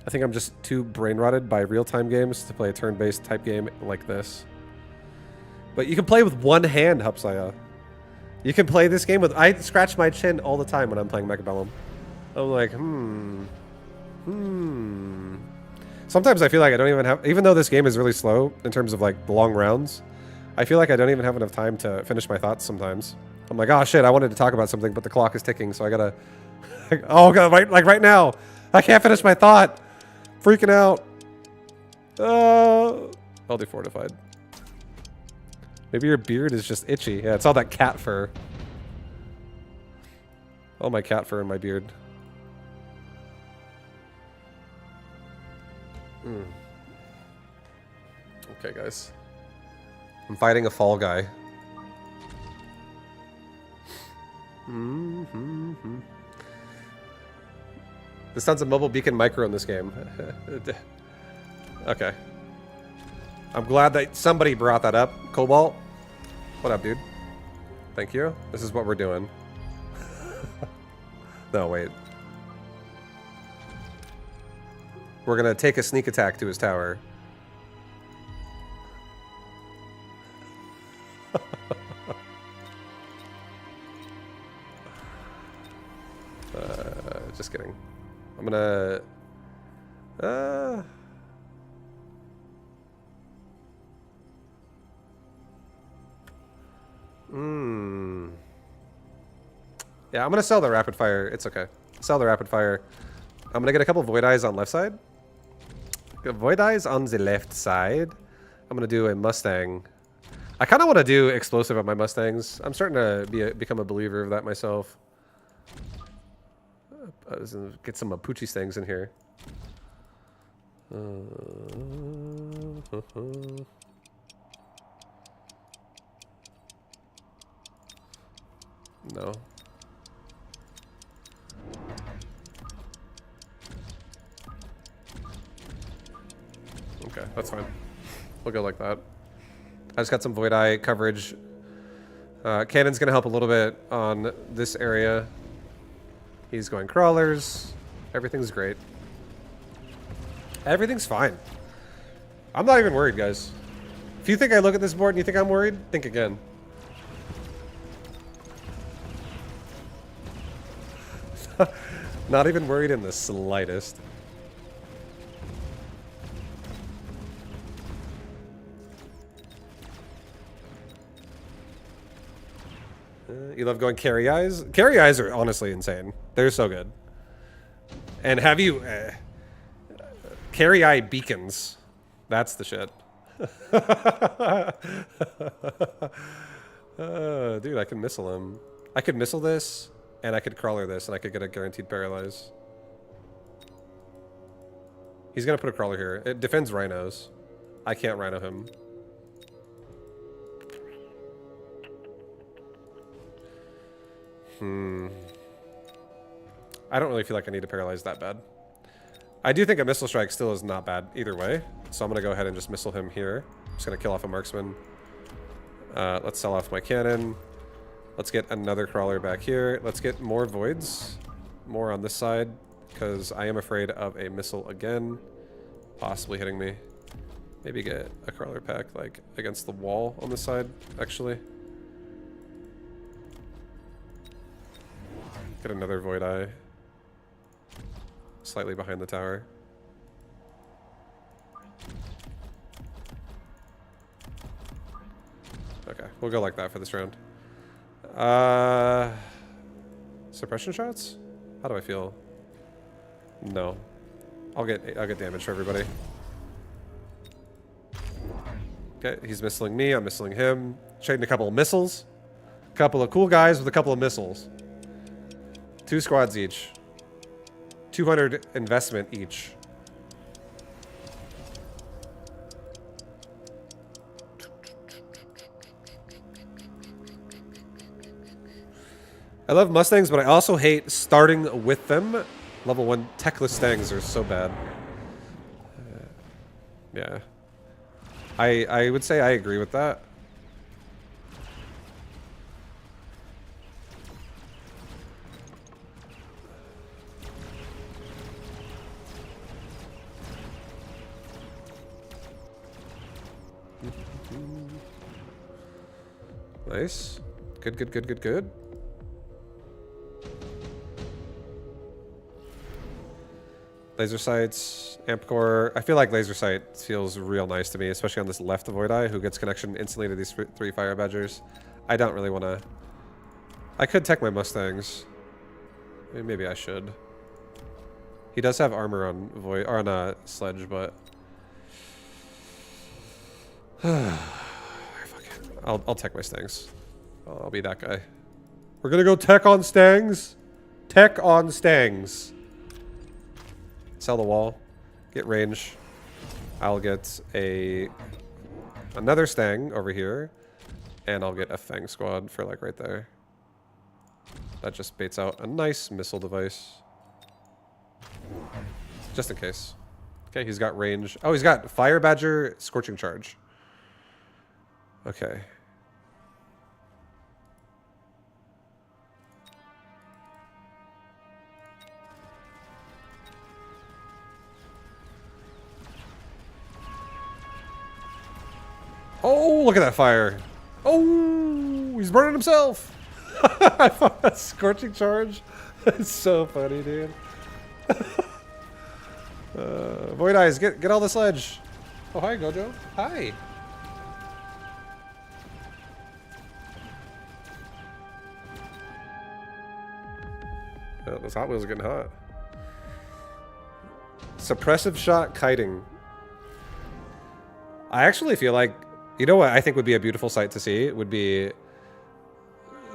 I think I'm just too brain-rotted by real-time games to play a turn-based type game like this. But you can play with one hand, Hupsaya. You can play this game with... I scratch my chin all the time when I'm playing Mechabellum. I'm like, Sometimes I feel like I don't even have... Even though this game is really slow in terms of, like, the long rounds, I feel like I don't even have enough time to finish my thoughts sometimes. I'm like, oh, shit, I wanted to talk about something, but the clock is ticking, so I gotta... Oh, God, right now. I can't finish my thought. Freaking out. I'll do fortified. Maybe your beard is just itchy. Yeah, it's all that cat fur. All my cat fur in my beard. Okay, guys. I'm fighting a fall guy. This sounds a mobile beacon micro in this game. Okay. I'm glad that somebody brought that up. Cobalt. What up, dude? Thank you. This is what we're doing. No, wait. We're gonna take a sneak attack to his tower. Just kidding. I'm gonna... Yeah, I'm gonna sell the rapid fire. It's okay. Sell the rapid fire. I'm gonna get a couple void eyes on left side. Void eyes on the left side. I'm gonna do a Mustang. I kind of want to do explosive on my Mustangs. I'm starting to become a believer of that myself. Get some Mapuche Stangs in here. No. Okay, that's fine. We'll go like that. I just got some Void Eye coverage. Cannon's gonna help a little bit on this area. He's going crawlers. Everything's great. Everything's fine. I'm not even worried, guys. If you think I look at this board and you think I'm worried, think again. Not even worried in the slightest. You love going carry eyes? Carry eyes are honestly insane. They're so good. And have you... carry eye beacons. That's the shit. Dude, I can missile him. I could missile this, and I could crawler this, and I could get a guaranteed paralyze. He's gonna put a crawler here. It defends rhinos. I can't rhino him. I don't really feel like I need to paralyze that bad. I do think a missile strike still is not bad either way. So I'm going to go ahead and just missile him here. Just going to kill off a marksman. Let's sell off my cannon. Let's get another crawler back here. Let's get more voids. More on this side. Because I am afraid of a missile again. Possibly hitting me. Maybe get a crawler pack like against the wall on this side, actually. Get another Void Eye. Slightly behind the tower. Okay, we'll go like that for this round. Suppression shots? How do I feel? No. I'll get damage for everybody. Okay, he's missiling me, I'm missiling him. Trading a couple of missiles. A couple of cool guys with a couple of missiles. 2 squads each. 200 investment each. I love Mustangs, but I also hate starting with them. Level 1 techless Stangs are so bad. Yeah. I would say I agree with that. Nice. Good, good, good, good, good. Laser sights, amp core. I feel like laser sight feels real nice to me, especially on this left Void Eye, who gets connection instantly to these 3 fire badgers. I don't really want to. I could tech my Mustangs. Maybe I should. He does have armor on Void or on a sledge, but I'll tech my Stangs. I'll be that guy. We're gonna go tech on Stangs. Tech on Stangs. Sell the wall. Get range. I'll get another Stang over here, and I'll get a Fang squad for like right there. That just baits out a nice missile device. Just in case. Okay, he's got range. Oh, he's got Fire Badger, Scorching Charge. Okay. Oh, look at that fire. Oh, he's burning himself. I thought that Scorching Charge. It's so funny, dude. Void Eyes, get all the sledge. Oh, hi, Gojo. Hi. Oh, those Hot Wheels are getting hot. Suppressive shot kiting. I actually feel like, you know what I think would be a beautiful sight to see? It would be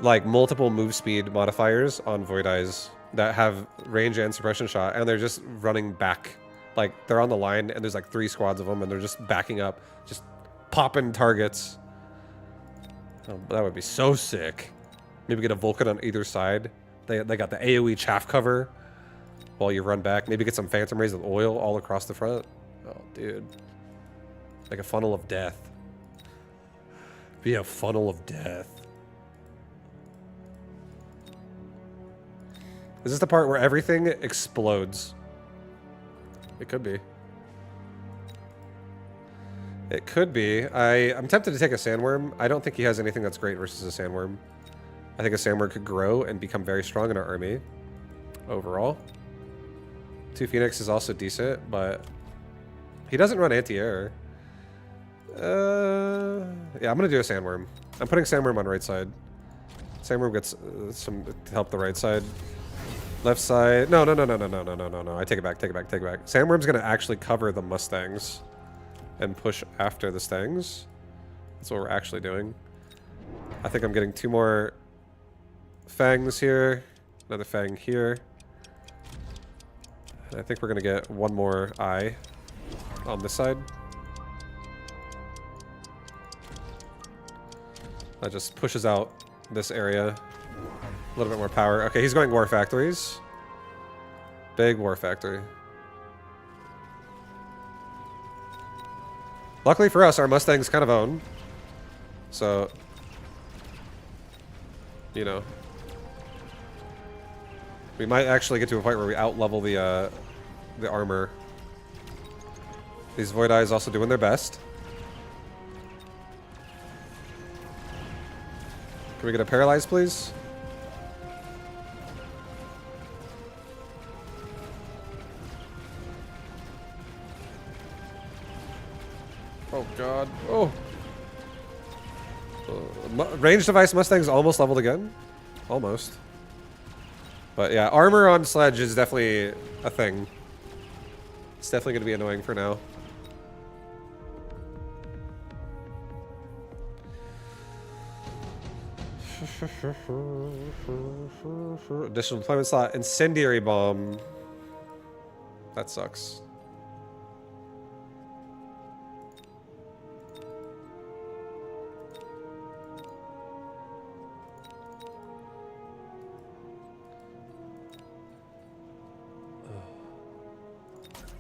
like multiple move speed modifiers on Void Eyes that have range and suppression shot, and they're just running back. Like, they're on the line, and there's like 3 squads of them, and they're just backing up, just popping targets. Oh, that would be so sick. Maybe get a Vulcan on either side. They got the AoE chaff cover while you run back. Maybe get some Phantom Rays with oil all across the front. Oh, dude. Like a funnel of death. Be a funnel of death. Is this the part where everything explodes? It could be. It could be. I'm tempted to take a Sandworm. I don't think he has anything that's great versus a Sandworm. I think a Sandworm could grow and become very strong in our army. Overall. 2 Phoenix is also decent, but he doesn't run anti-air. Yeah, I'm gonna do a Sandworm. I'm putting Sandworm on right side. Sandworm gets some to help the right side. Left side. No. I take it back. Sandworm's gonna actually cover the Mustangs and push after the Stangs. That's what we're actually doing. I think I'm getting 2 more Fangs here. Another Fang here. And I think we're gonna get 1 more Eye on this side. That just pushes out this area. A little bit more power. Okay, he's going War Factories. Big War Factory. Luckily for us, our Mustangs kind of own. So, you know. We might actually get to a point where we out-level the armor. These Void Eyes also doing their best. Can we get a Paralyze, please? Oh god. Oh! Range device Mustang's almost leveled again. Almost. But yeah, armor on Sledge is definitely a thing. It's definitely going to be annoying for now. Additional deployment slot. Incendiary bomb. That sucks.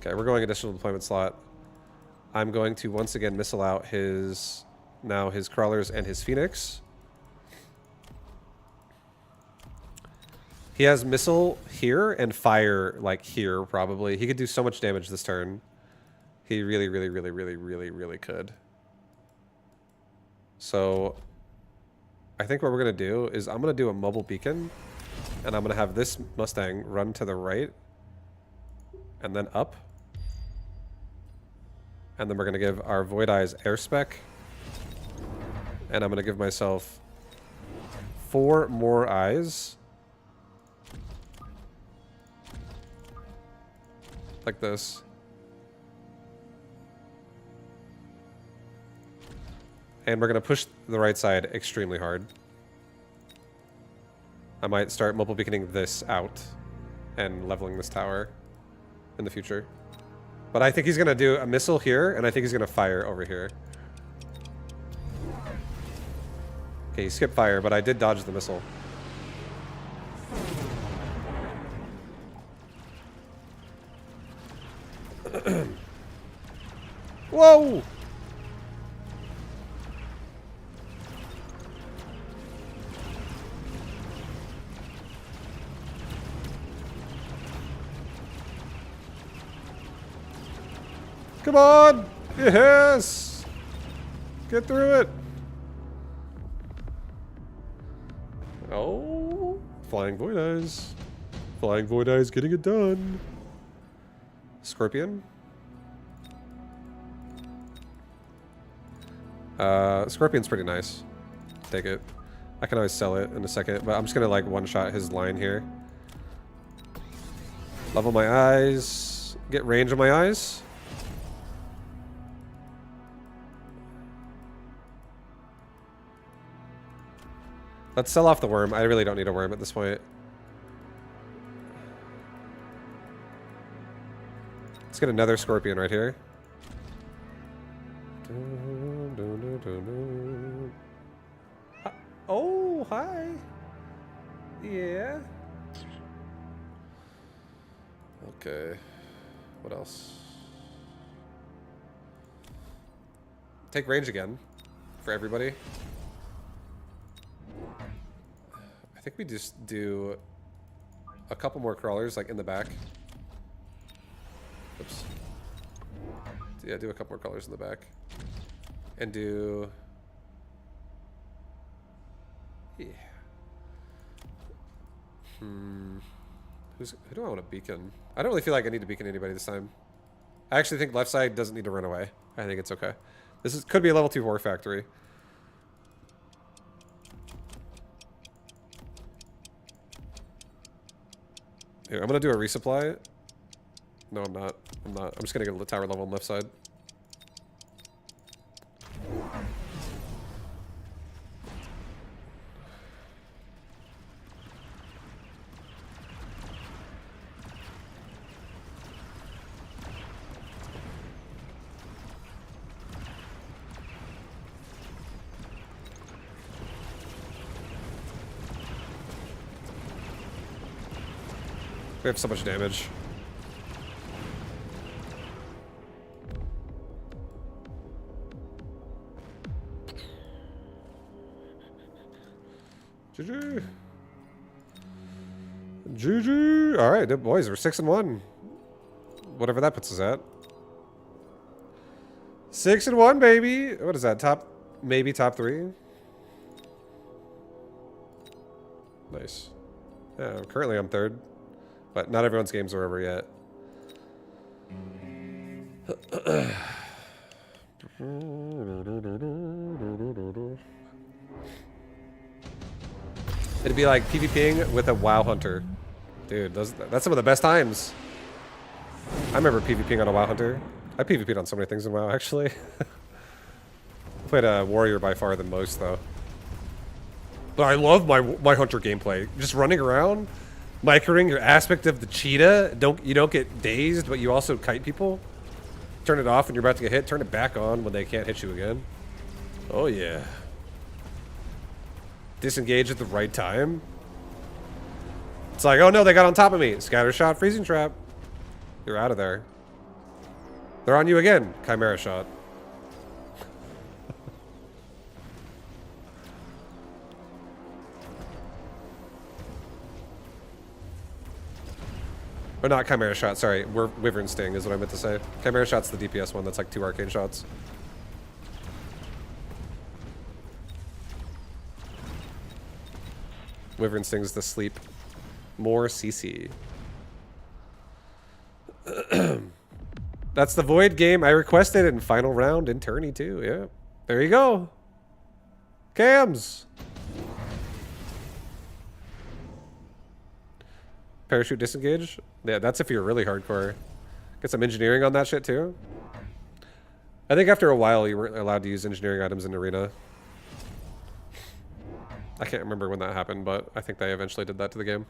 Okay, we're going additional deployment slot. I'm going to once again missile out his crawlers and his Phoenix. He has missile here and fire like here probably. He could do so much damage this turn. He really could. So I think what we're gonna do is I'm gonna do a mobile beacon, and I'm gonna have this Mustang run to the right and then up. And then we're going to give our Void Eyes air spec. And I'm going to give myself 4 more eyes. Like this. And we're going to push the right side extremely hard. I might start mobile beaconing this out and leveling this tower in the future. But I think he's going to do a missile here, and I think he's going to fire over here. Okay, he skipped fire, but I did dodge the missile. Whoa! Come on! Yes! Get through it! Oh, Flying Void Eyes. Flying Void Eyes getting it done. Scorpion. Scorpion's pretty nice. Take it. I can always sell it in a second, but I'm just gonna like one-shot his line here. Level my eyes. Get range on my eyes. Let's sell off the worm. I really don't need a worm at this point. Let's get another scorpion right here. Oh, hi. Yeah. Okay. What else? Take range again for everybody. I think we just do a couple more crawlers like in the back. Oops. Yeah, do a couple more crawlers in the back. And do... Yeah. Who do I want to beacon? I don't really feel like I need to beacon anybody this time. I actually think left side doesn't need to run away. I think it's okay. Could be a level 2 horror factory. Here, I'm gonna do a resupply. No, I'm not. I'm just gonna get a tower level on left side. We have so much damage. GG. GG. All right, boys, we're 6-1. Whatever that puts us at. 6-1, baby. What is that? Maybe top 3. Nice. Yeah, currently I'm 3rd. But not everyone's games are over yet. It'd be like PvPing with a WoW hunter. Dude, that's some of the best times. I remember PvPing on a WoW hunter. I PvP'd on so many things in WoW, actually. Played a warrior by far the most, though. But I love my hunter gameplay. Just running around. Microing your aspect of the cheetah. You don't get dazed, but you also kite people. Turn it off when you're about to get hit. Turn it back on when they can't hit you again. Oh yeah. Disengage at the right time. It's like, oh no, they got on top of me. Scatter shot, freezing trap. You're out of there. They're on you again. Chimera shot. Or not Chimera Shot, sorry. Wyvern Sting is what I meant to say. Chimera Shot's the DPS one that's like 2 arcane shots. Wyvern Sting's the sleep. More CC. That's the Void game I requested in final round in tourney too, yeah. There you go. Cams! Parachute disengage? Yeah, that's if you're really hardcore. Get some engineering on that shit too. I think after a while you weren't allowed to use engineering items in Arena. I can't remember when that happened, but I think they eventually did that to the game.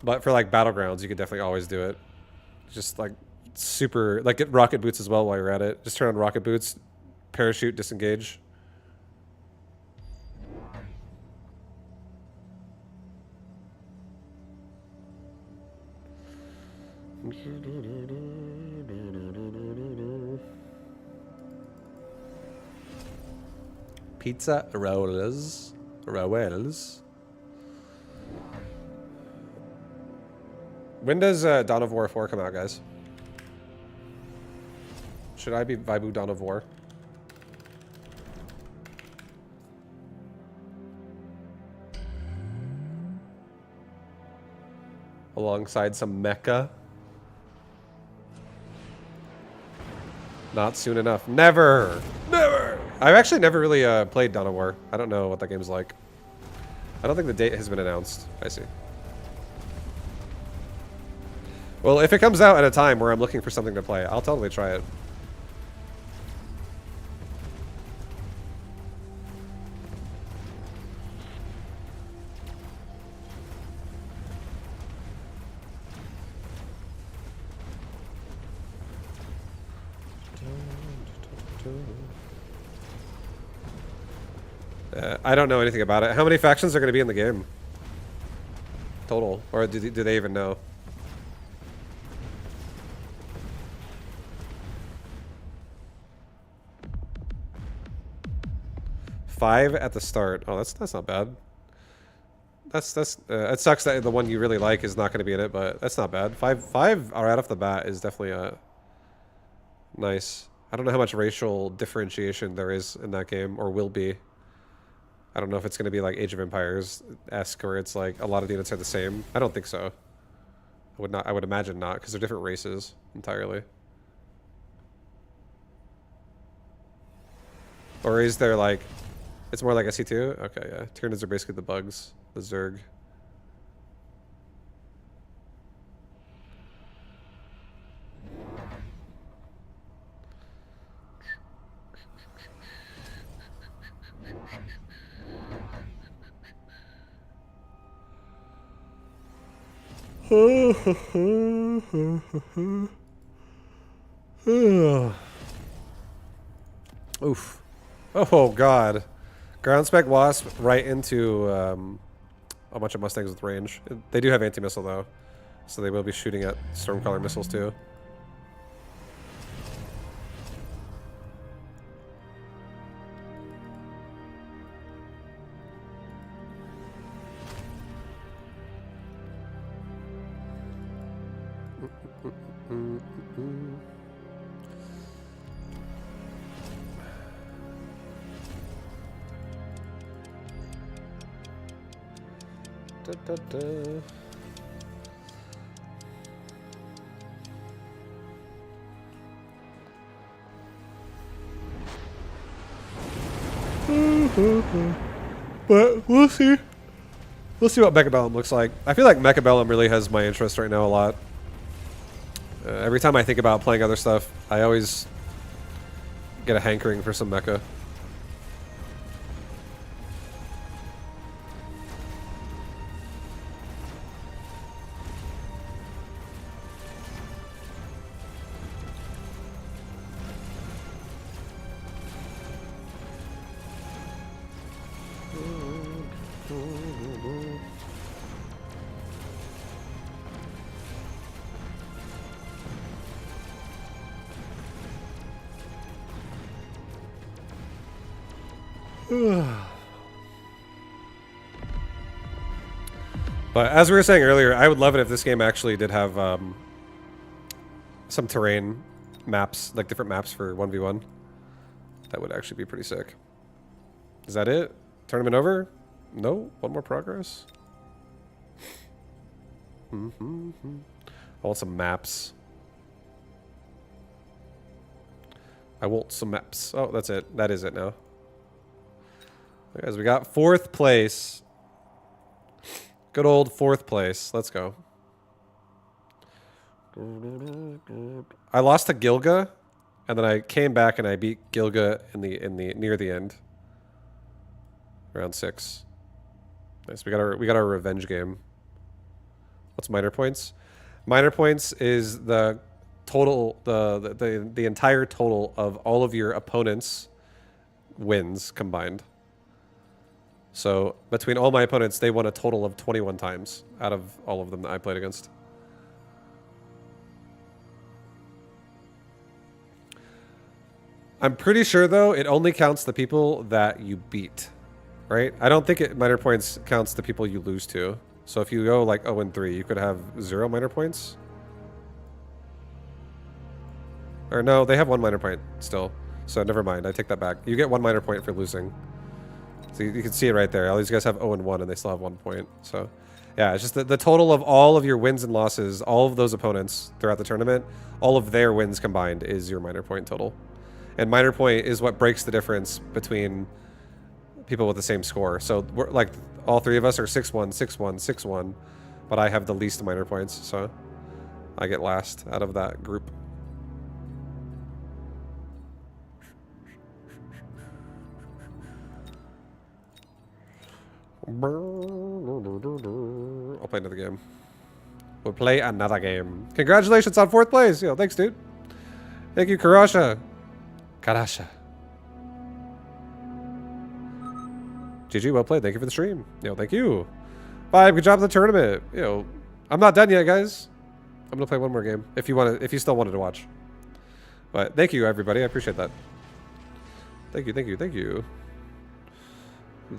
But for like Battlegrounds, you could definitely always do it. Just like super, like get rocket boots as well while you're at it. Just turn on rocket boots, parachute, disengage. Pizza rolls. When does Dawn of War 4 come out, guys? Should I be Vaibu Dawn of War? Alongside some mecha? Not soon enough. Never! Never! I've actually never really played Dawn of War. I don't know what that game's like. I don't think the date has been announced. I see. Well, if it comes out at a time where I'm looking for something to play, I'll totally try it. I don't know anything about it. How many factions are going to be in the game? Total. Or do they even know? Five at the start. Oh, that's not bad. It sucks that the one you really like is not going to be in it, but that's not bad. Five right off the bat is definitely nice. I don't know how much racial differentiation there is in that game, or will be. I don't know if it's going to be like Age of Empires-esque, where it's like a lot of the units are the same. I don't think so. I would imagine not, because they're different races entirely. Or is there like, it's more like SC2? Okay, yeah. Tyranids are basically the bugs, the Zerg. Oof. Oh god. Ground spec wasp right into a bunch of Mustangs with range. They do have anti-missile though, so they will be shooting at Stormcaller missiles too. Da, da, da. But we'll see. We'll see what Mechabellum looks like. I feel like Mechabellum really has my interest right now a lot. Every time I think about playing other stuff, I always get a hankering for some mecha. But as we were saying earlier, I would love it if this game actually did have some terrain maps, like different maps for 1v1. That would actually be pretty sick. Is that it? Tournament over? No? One more progress? I want some maps. I want some maps. Oh, that's it. That is it now. Guys, we got 4th place. Good old 4th place. Let's go. I lost to Gilga, and then I came back and I beat Gilga in the near the end. Round 6. Nice. We got our revenge game. What's minor points? Minor points is the total the entire total of all of your opponents' wins combined. So between all my opponents, they won a total of 21 times out of all of them that I played against. I'm pretty sure, though, it only counts the people that you beat, right? I don't think minor points counts the people you lose to. So if you go like 0-3, you could have 0 minor points. Or no, they have 1 minor point still. So never mind, I take that back. You get 1 minor point for losing. So you can see it right there. All these guys have 0-1 and they still have 1 point. So yeah, it's just the total of all of your wins and losses, all of those opponents throughout the tournament, all of their wins combined is your minor point total. And minor point is what breaks the difference between people with the same score. So we're like all three of us are 6-1, 6-1, 6-1, but I have the least minor points, so I get last out of that group. I'll play another game. We'll play another game. Congratulations on 4th place. Yo, thanks, dude. Thank you, Karasha. Karasha. GG, well played. Thank you for the stream. Yo, thank you. 5, good job in the tournament. Yo, I'm not done yet, guys. I'm gonna play one more game if you still wanted to watch. But thank you, everybody. I appreciate that. Thank you, thank you, thank you.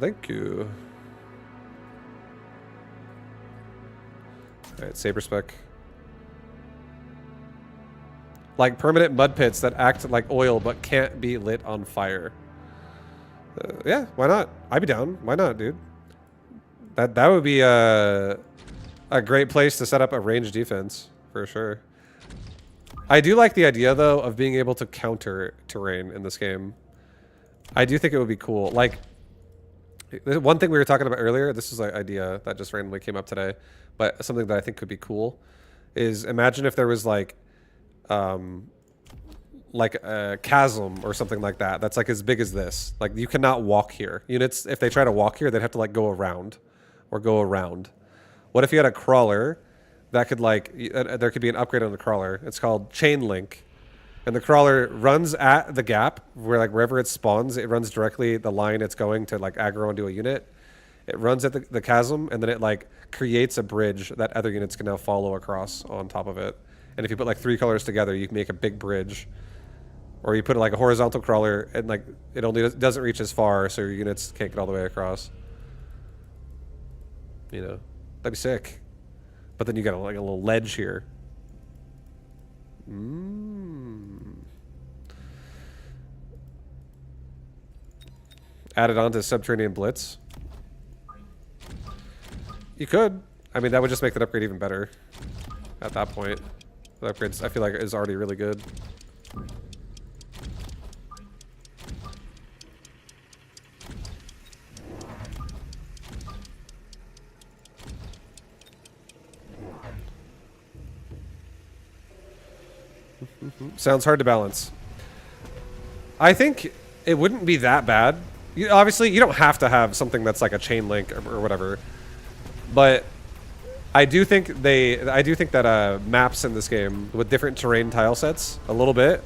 Thank you. Alright, Saber Spec. Like permanent mud pits that act like oil but can't be lit on fire. Yeah, why not? I'd be down. Why not, dude? That would be a great place to set up a ranged defense, for sure. I do like the idea, though, of being able to counter terrain in this game. I do think it would be cool. Like, one thing we were talking about earlier, this is an idea that just randomly came up today, but something that I think could be cool is imagine if there was like a chasm or something like that that's like as big as this. Like you cannot walk here. Units, if they try to walk here, they'd have to like go around or go around. What if you had a crawler that could like, there could be an upgrade on the crawler. It's called Chain Link. And the crawler runs at the gap where like wherever it spawns, it runs directly the line it's going to like aggro into a unit. It runs at the chasm and then it like creates a bridge that other units can now follow across on top of it. And if you put like 3 colors together, you can make a big bridge. Or you put like a horizontal crawler and like it only doesn't reach as far, so your units can't get all the way across. You know, that'd be sick. But then you got like a little ledge here. Added on to Subterranean Blitz. You could. I mean, that would just make that upgrade even better. At that point, the upgrade I feel like is already really good. Sounds hard to balance. I think it wouldn't be that bad. Obviously, you don't have to have something that's like a chain link or whatever. But I do think that maps in this game with different terrain tile sets a little bit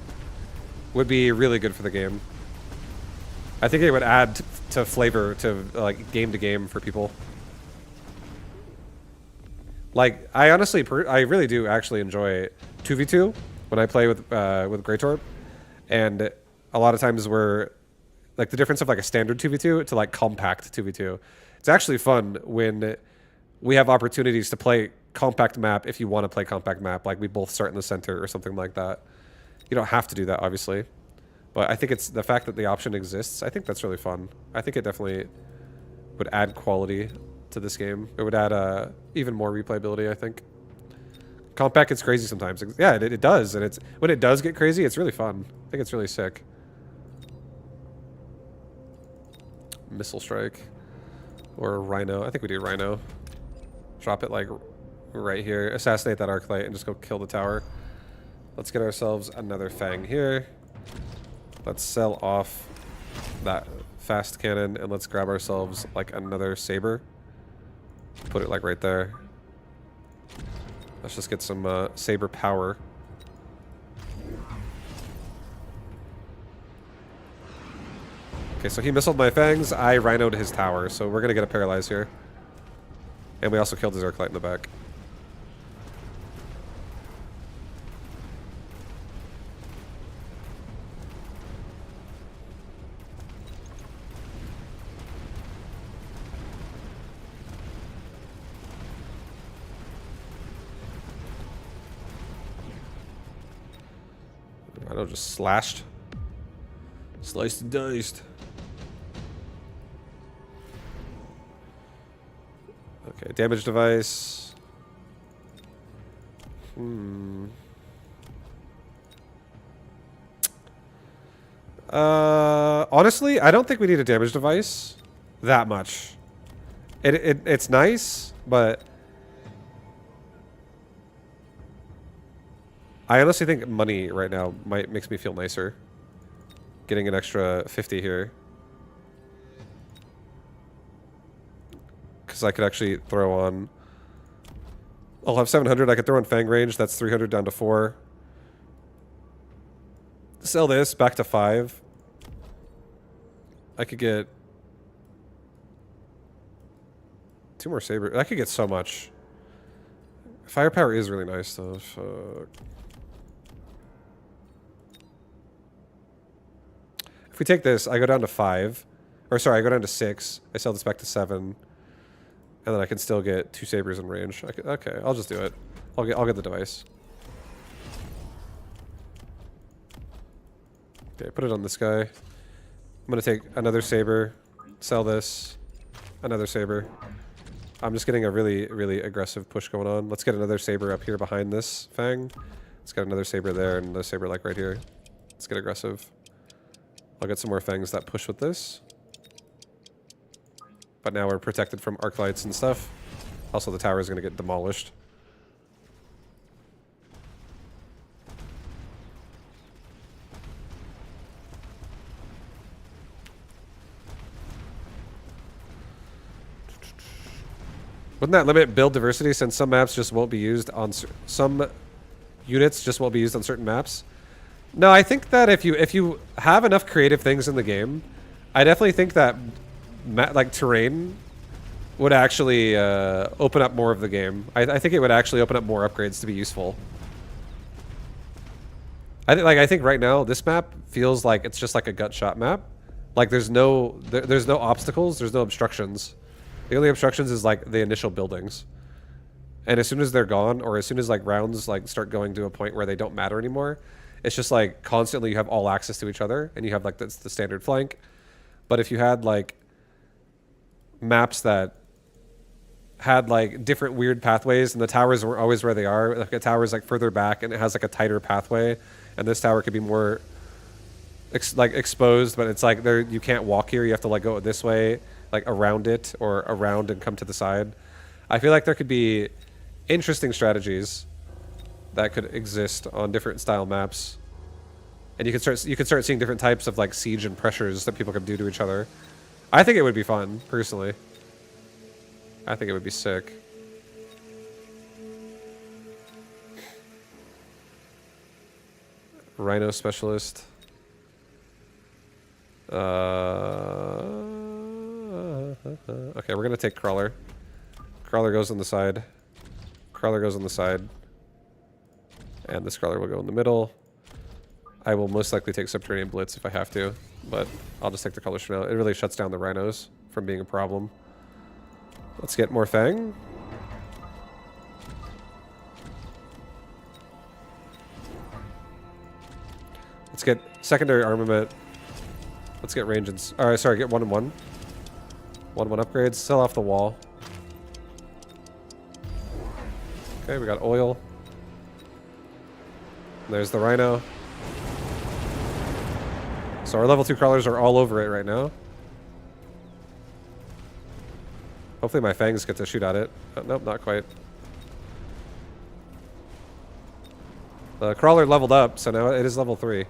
would be really good for the game. I think it would add to flavor to like game to game for people. Like I honestly, I really do actually enjoy 2v2 when I play with Greytorp, and a lot of times we're like the difference of like a standard 2v2 to like compact 2v2. It's actually fun when we have opportunities to play compact map if you want to play compact map, like we both start in the center or something like that. You don't have to do that, obviously. But I think it's the fact that the option exists, I think that's really fun. I think it definitely would add quality to this game. It would add even more replayability, I think. Compact gets crazy sometimes. Yeah, it does. And it's when it does get crazy, it's really fun. I think it's really sick. Missile Strike. Or Rhino. I think we do Rhino. Drop it like right here. Assassinate that Arclight and just go kill the tower. Let's get ourselves another Fang here. Let's sell off that fast cannon and let's grab ourselves like another Saber. Put it like right there. Let's just get some Saber power. Okay, so he missiled my Fangs. I Rhinoed his tower, so we're gonna get a Paralyze here. And we also killed his Arclight in the back. Rhino just slashed. Sliced and diced. Okay, damage device. Honestly, I don't think we need a damage device that much. It's nice, but I honestly think money right now makes me feel nicer. Getting an extra 50 here. Because I could actually throw on... I'll have 700. I could throw on Fang range. That's 300 down to 4. Sell this back to 5. I could get 2 more Saber. I could get so much. Firepower is really nice though. Fuck. If we take this, I go down to 5. Or sorry, I go down to 6. I sell this back to 7. And then I can still get 2 Sabers in range. Okay, I'll just do it. I'll get the device. Okay, put it on this guy. I'm gonna take another Saber, sell this, another Saber. I'm just getting a really, really aggressive push going on. Let's get another Saber up here behind this Fang. Let's get another Saber there and another Saber like right here. Let's get aggressive. I'll get some more Fangs that push with this. But now we're protected from arc lights and stuff. Also, the tower is gonna get demolished. Wouldn't that limit build diversity since some maps just won't be used on some units just won't be used on certain maps? No, I think that if you have enough creative things in the game, I definitely think that like terrain would actually open up more of the game. I think it would actually open up more upgrades to be useful. I think right now this map feels like it's just like a gut shot map. Like there's no obstacles, there's no obstructions. The only obstructions is like the initial buildings. And as soon as they're gone, or as soon as like rounds like start going to a point where they don't matter anymore, it's just like constantly you have all access to each other and you have like the standard flank. But if you had like maps that had like different weird pathways and the towers were always where they are, like a tower is like further back and it has like a tighter pathway, and this tower could be more exposed, but it's like there you can't walk here, you have to like go this way, like around it or around and come to the side. I feel like there could be interesting strategies that could exist on different style maps, and you could start seeing different types of like siege and pressures that people could do to each other. I think it would be fun, personally. I think it would be sick. Rhino specialist. Okay, we're gonna take Crawler. Crawler goes on the side. Crawler goes on the side. And this Crawler will go in the middle. I will most likely take Subterranean Blitz if I have to, but I'll just take the Crawlers for now. It really shuts down the Rhinos from being a problem. Let's get more Fang. Let's get secondary armament. Let's get range and... Alright, sorry, get 1-1. 1-1 upgrades. Sell off the wall. Okay, we got oil. There's the Rhino. So our level 2 crawlers are all over it right now. Hopefully my fangs get to shoot at it. Nope, not quite. The crawler leveled up, so now it is level 3.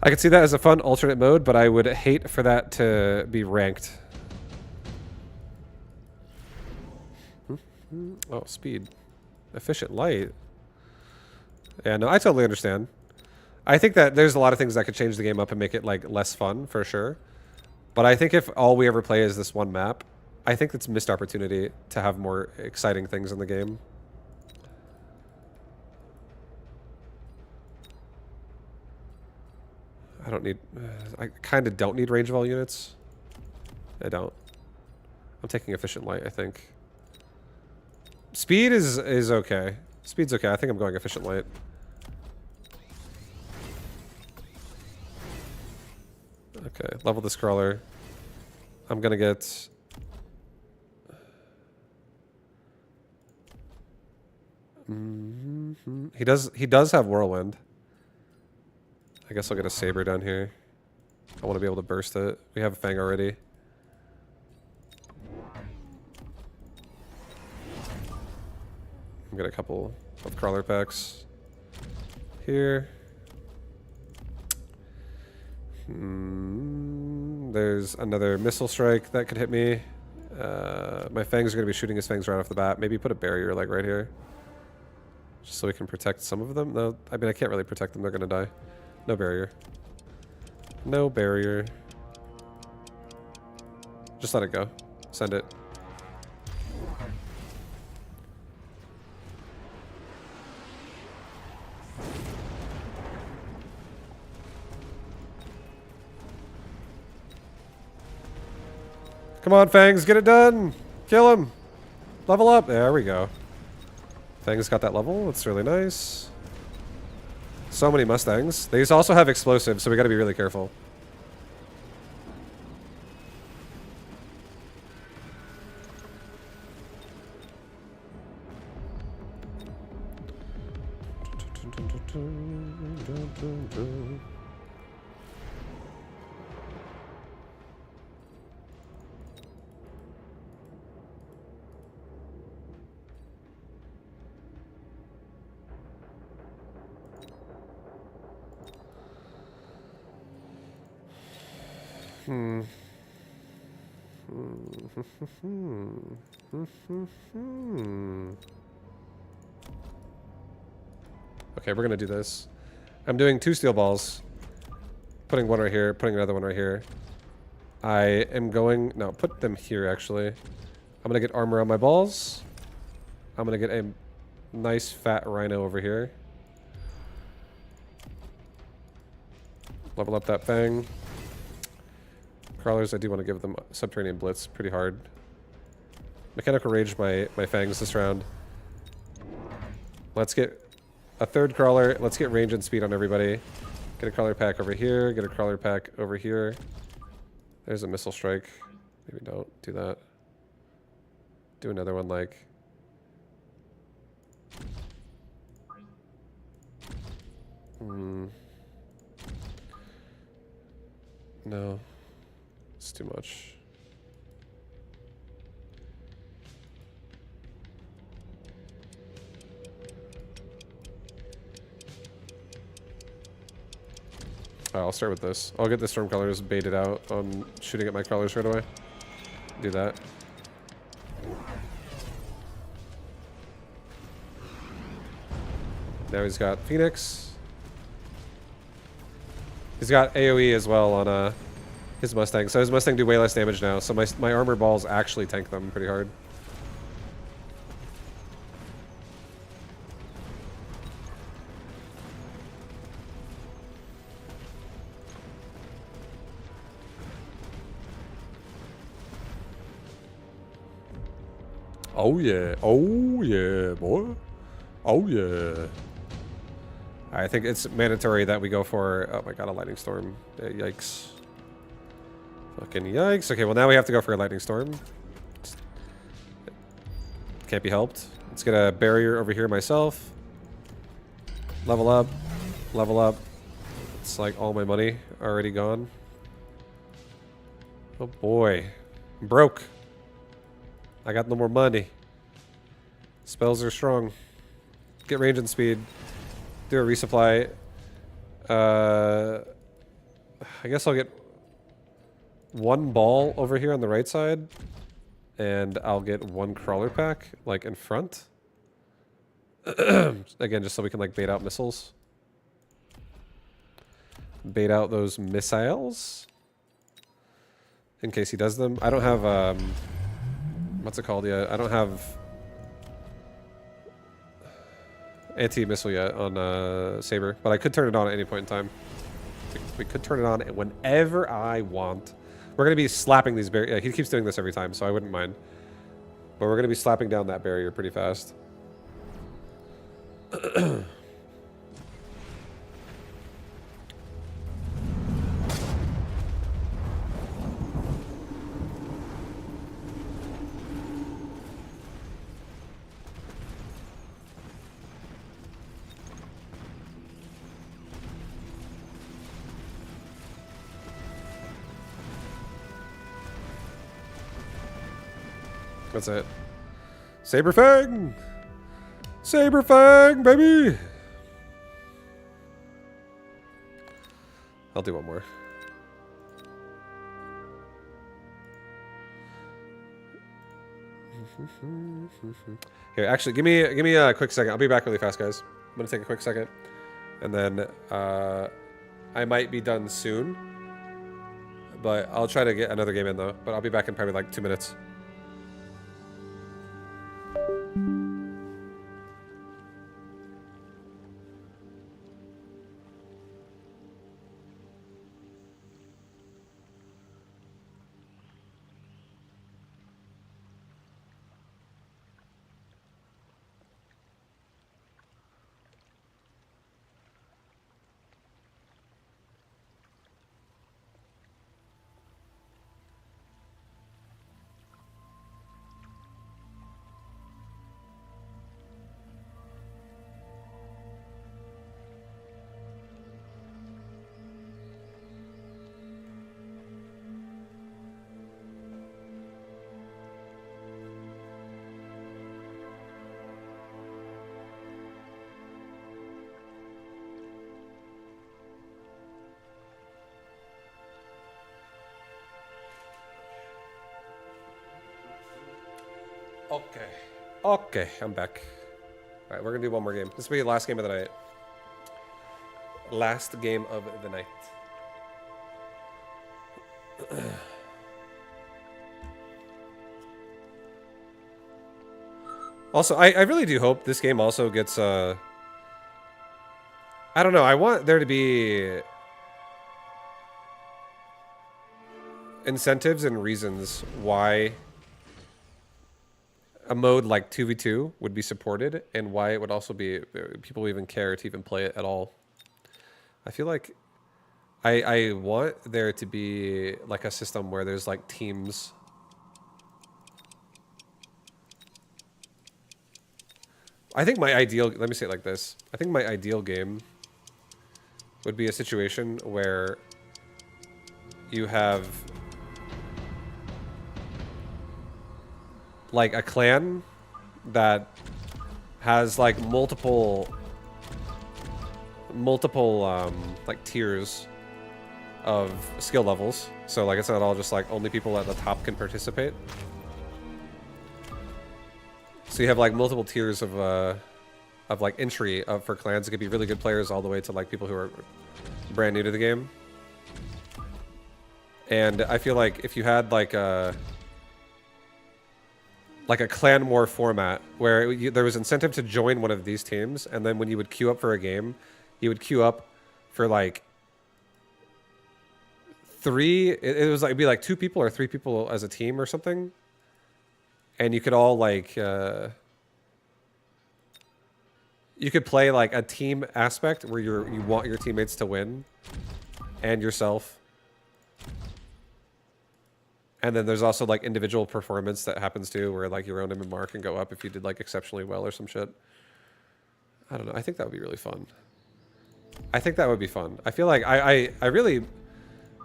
I could see that as a fun alternate mode, but I would hate for that to be ranked. Oh, speed. Efficient light. Yeah, no, I totally understand. I think that there's a lot of things that could change the game up and make it like less fun, for sure. But I think if all we ever play is this one map, I think it's a missed opportunity to have more exciting things in the game. I don't need... I kind of don't need range of all units. I don't. I'm taking efficient light, I think. Speed is okay. Speed's okay. I think I'm going efficient light. Okay, level this crawler. I'm gonna get... He does have Whirlwind. I guess I'll get a Saber down here. I want to be able to burst it. We have a Fang already. Get a couple of crawler packs here. There's another missile strike that could hit me. My Fangs are going to be shooting his Fangs right off the bat. Maybe put a barrier like right here. Just so we can protect some of them. No, I mean I can't really protect them. They're going to die. No barrier. No barrier. Just let it go. Send it. Come on, Fangs, get it done! Kill him! Level up! There we go. Fangs got that level. That's really nice. So many Mustangs. These also have explosives, so we gotta be really careful. Okay, we're gonna do this. I'm doing 2 steel balls. Putting one right here, putting another one right here. I am going... No, put them here, actually. I'm gonna get armor on my balls. I'm gonna get a nice fat rhino over here. Level up that Fang. Crawlers, I do want to give them Subterranean Blitz pretty hard. Mechanical Rage my Fangs this round. Let's get a 3rd crawler. Let's get range and speed on everybody. Get a crawler pack over here. Get a crawler pack over here. There's a missile strike. Maybe don't do that. Do another one like... No. It's too much. I'll start with this. I'll get the storm crawlers baited out on shooting at my crawlers right away. Do that. Now he's got Phoenix. He's got AoE as well on his Mustang. So his Mustang do way less damage now. So my armor balls actually tank them pretty hard. Oh yeah. Oh yeah, boy. Oh yeah. I think it's mandatory that we go for... Oh my god, a lightning storm. Yikes. Fucking yikes. Okay, well now we have to go for a lightning storm. Can't be helped. Let's get a barrier over here myself. Level up. Level up. It's like all my money already gone. Oh boy. I'm broke. I got no more money. Spells are strong. Get range and speed. Do a resupply. I guess I'll get 1 ball over here on the right side. And I'll get 1 crawler pack, like, in front. Again, just so we can, like, bait out missiles. Bait out those missiles. In case he does them. I don't have, what's it called yet? I don't have anti-missile yet on Saber, but I could turn it on at any point in time. We could turn it on whenever I want. We're going to be slapping these barriers. Yeah, he keeps doing this every time, so I wouldn't mind. But we're going to be slapping down that barrier pretty fast. That's it. Saberfang! Saberfang, baby! I'll do one more. Here, actually, give me a quick second. I'll be back really fast, guys. I'm gonna take a quick second, and then I might be done soon. But I'll try to get another game in though. But I'll be back in probably like 2 minutes. Okay. Okay, I'm back. Alright, we're gonna do one more game. This will be the last game of the night. Last game of the night. Also, I really do hope this game also gets, I don't know, I want there to be incentives and reasons why a mode like 2v2 would be supported, and why it would also be people even care to even play it at all. I feel like I want there to be like a system where there's like teams. I think my ideal, let me say it like this. I think my ideal game would be a situation where you have like a clan that has like multiple like tiers of skill levels. So like it's not all just like only people at the top can participate. So you have like multiple tiers of like entry for clans. It could be really good players all the way to like people who are brand new to the game. And I feel like if you had like a clan war format where there was incentive to join one of these teams, and then when you would queue up for a game, you would queue up for like it'd be like 2 people or 3 people as a team or something, and you could all like you could play like a team aspect where you want your teammates to win and yourself. And then there's also like individual performance that happens too, where like your own MMR can go up if you did like exceptionally well or some shit. I don't know. I think that would be really fun. I think that would be fun. I feel like I really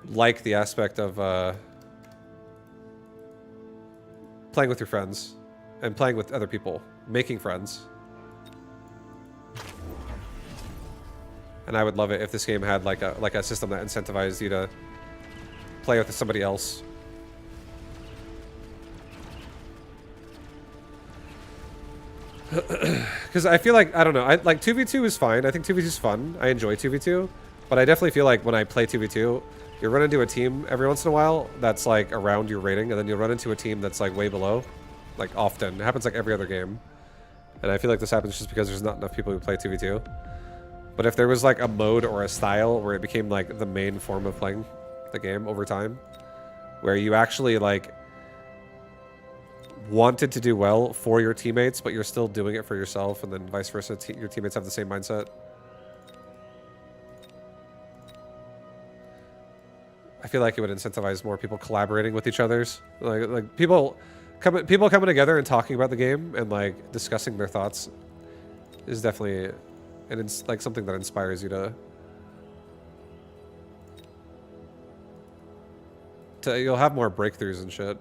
like the aspect of playing with your friends and playing with other people, making friends. And I would love it if this game had like a system that incentivized you to play with somebody else. Because I feel like, I don't know, like 2v2 is fine. I think 2v2 is fun. I enjoy 2v2. But I definitely feel like when I play 2v2, you run into a team every once in a while that's like around your rating, and then you'll run into a team that's like way below. Like often. It happens like every other game. And I feel like this happens just because there's not enough people who play 2v2. But if there was like a mode or a style where it became like the main form of playing the game over time, where you actually like wanted to do well for your teammates, but you're still doing it for yourself, and then vice versa, your teammates have the same mindset. I feel like it would incentivize more people collaborating with each other's, like people coming together and talking about the game and like discussing their thoughts is definitely like something that inspires you to you'll have more breakthroughs and shit.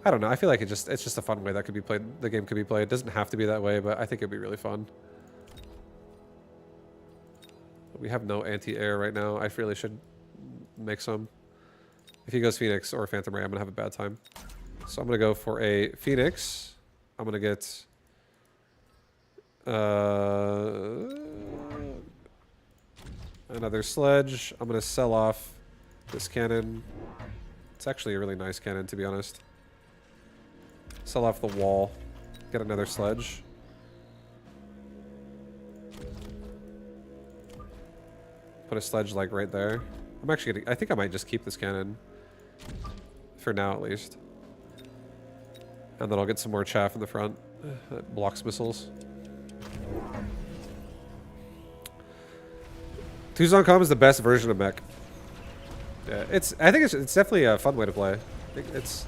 I don't know. I feel like it's just a fun way that could be played. The game could be played. It doesn't have to be that way, but I think it'd be really fun. We have no anti-air right now. I really should make some. If he goes Phoenix or Phantom Ray, I'm gonna have a bad time. So I'm gonna go for a Phoenix. I'm gonna get another sledge. I'm gonna sell off this cannon. It's actually a really nice cannon, to be honest. Sell off the wall. Get another sledge. Put a sledge like right there. I'm actually gonna, I think I might just keep this cannon. For now, at least. And then I'll get some more chaff in the front. That blocks missiles. Tuzon.com is the best version of mech. Yeah, I think it's definitely a fun way to play. It's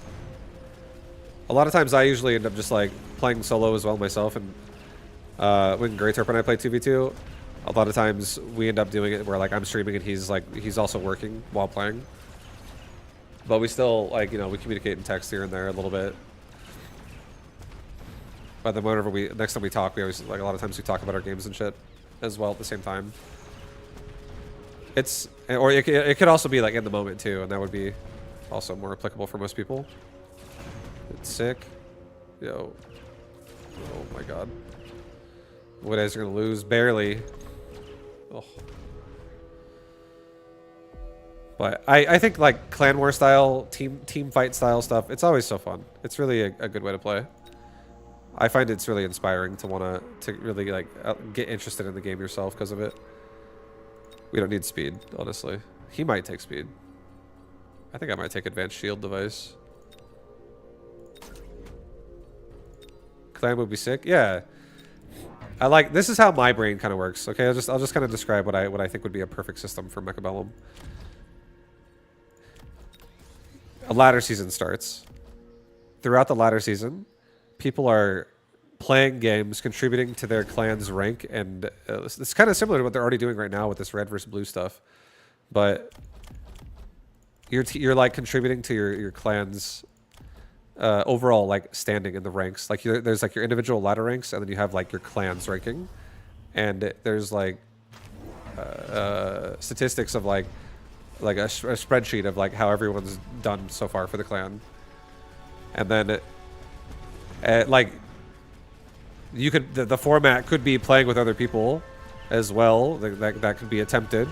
a lot of times I usually end up just like playing solo as well myself, and when Greyturp and I play 2v2, a lot of times we end up doing it where like I'm streaming and he's also working while playing. But we still like, you know, we communicate in text here and there a little bit. But then whenever next time we talk, we always like a lot of times we talk about our games and shit as well at the same time. Or it could also be like in the moment too, and that would be also more applicable for most people. It's sick. Yo. Oh my god. What is gonna lose? Barely. Oh. But I think like clan war style, team fight style stuff, it's always so fun. It's really a good way to play. I find it's really inspiring to really like get interested in the game yourself because of it. We don't need speed, honestly. He might take speed. I think I might take advanced shield device. Clan would be sick. Yeah. This is how my brain kind of works. Okay, I'll just kind of describe what I think would be a perfect system for Mechabellum. A ladder season starts. Throughout the ladder season, people are playing games, contributing to their clan's rank, and it's kind of similar to what they're already doing right now with this red versus blue stuff. But you're like contributing to your clan's overall like standing in the ranks. Like there's like your individual ladder ranks, and then you have like your clan's ranking, and there's like statistics of like a spreadsheet of like how everyone's done so far for the clan, and then like you could the format could be playing with other people as well. That could be attempted,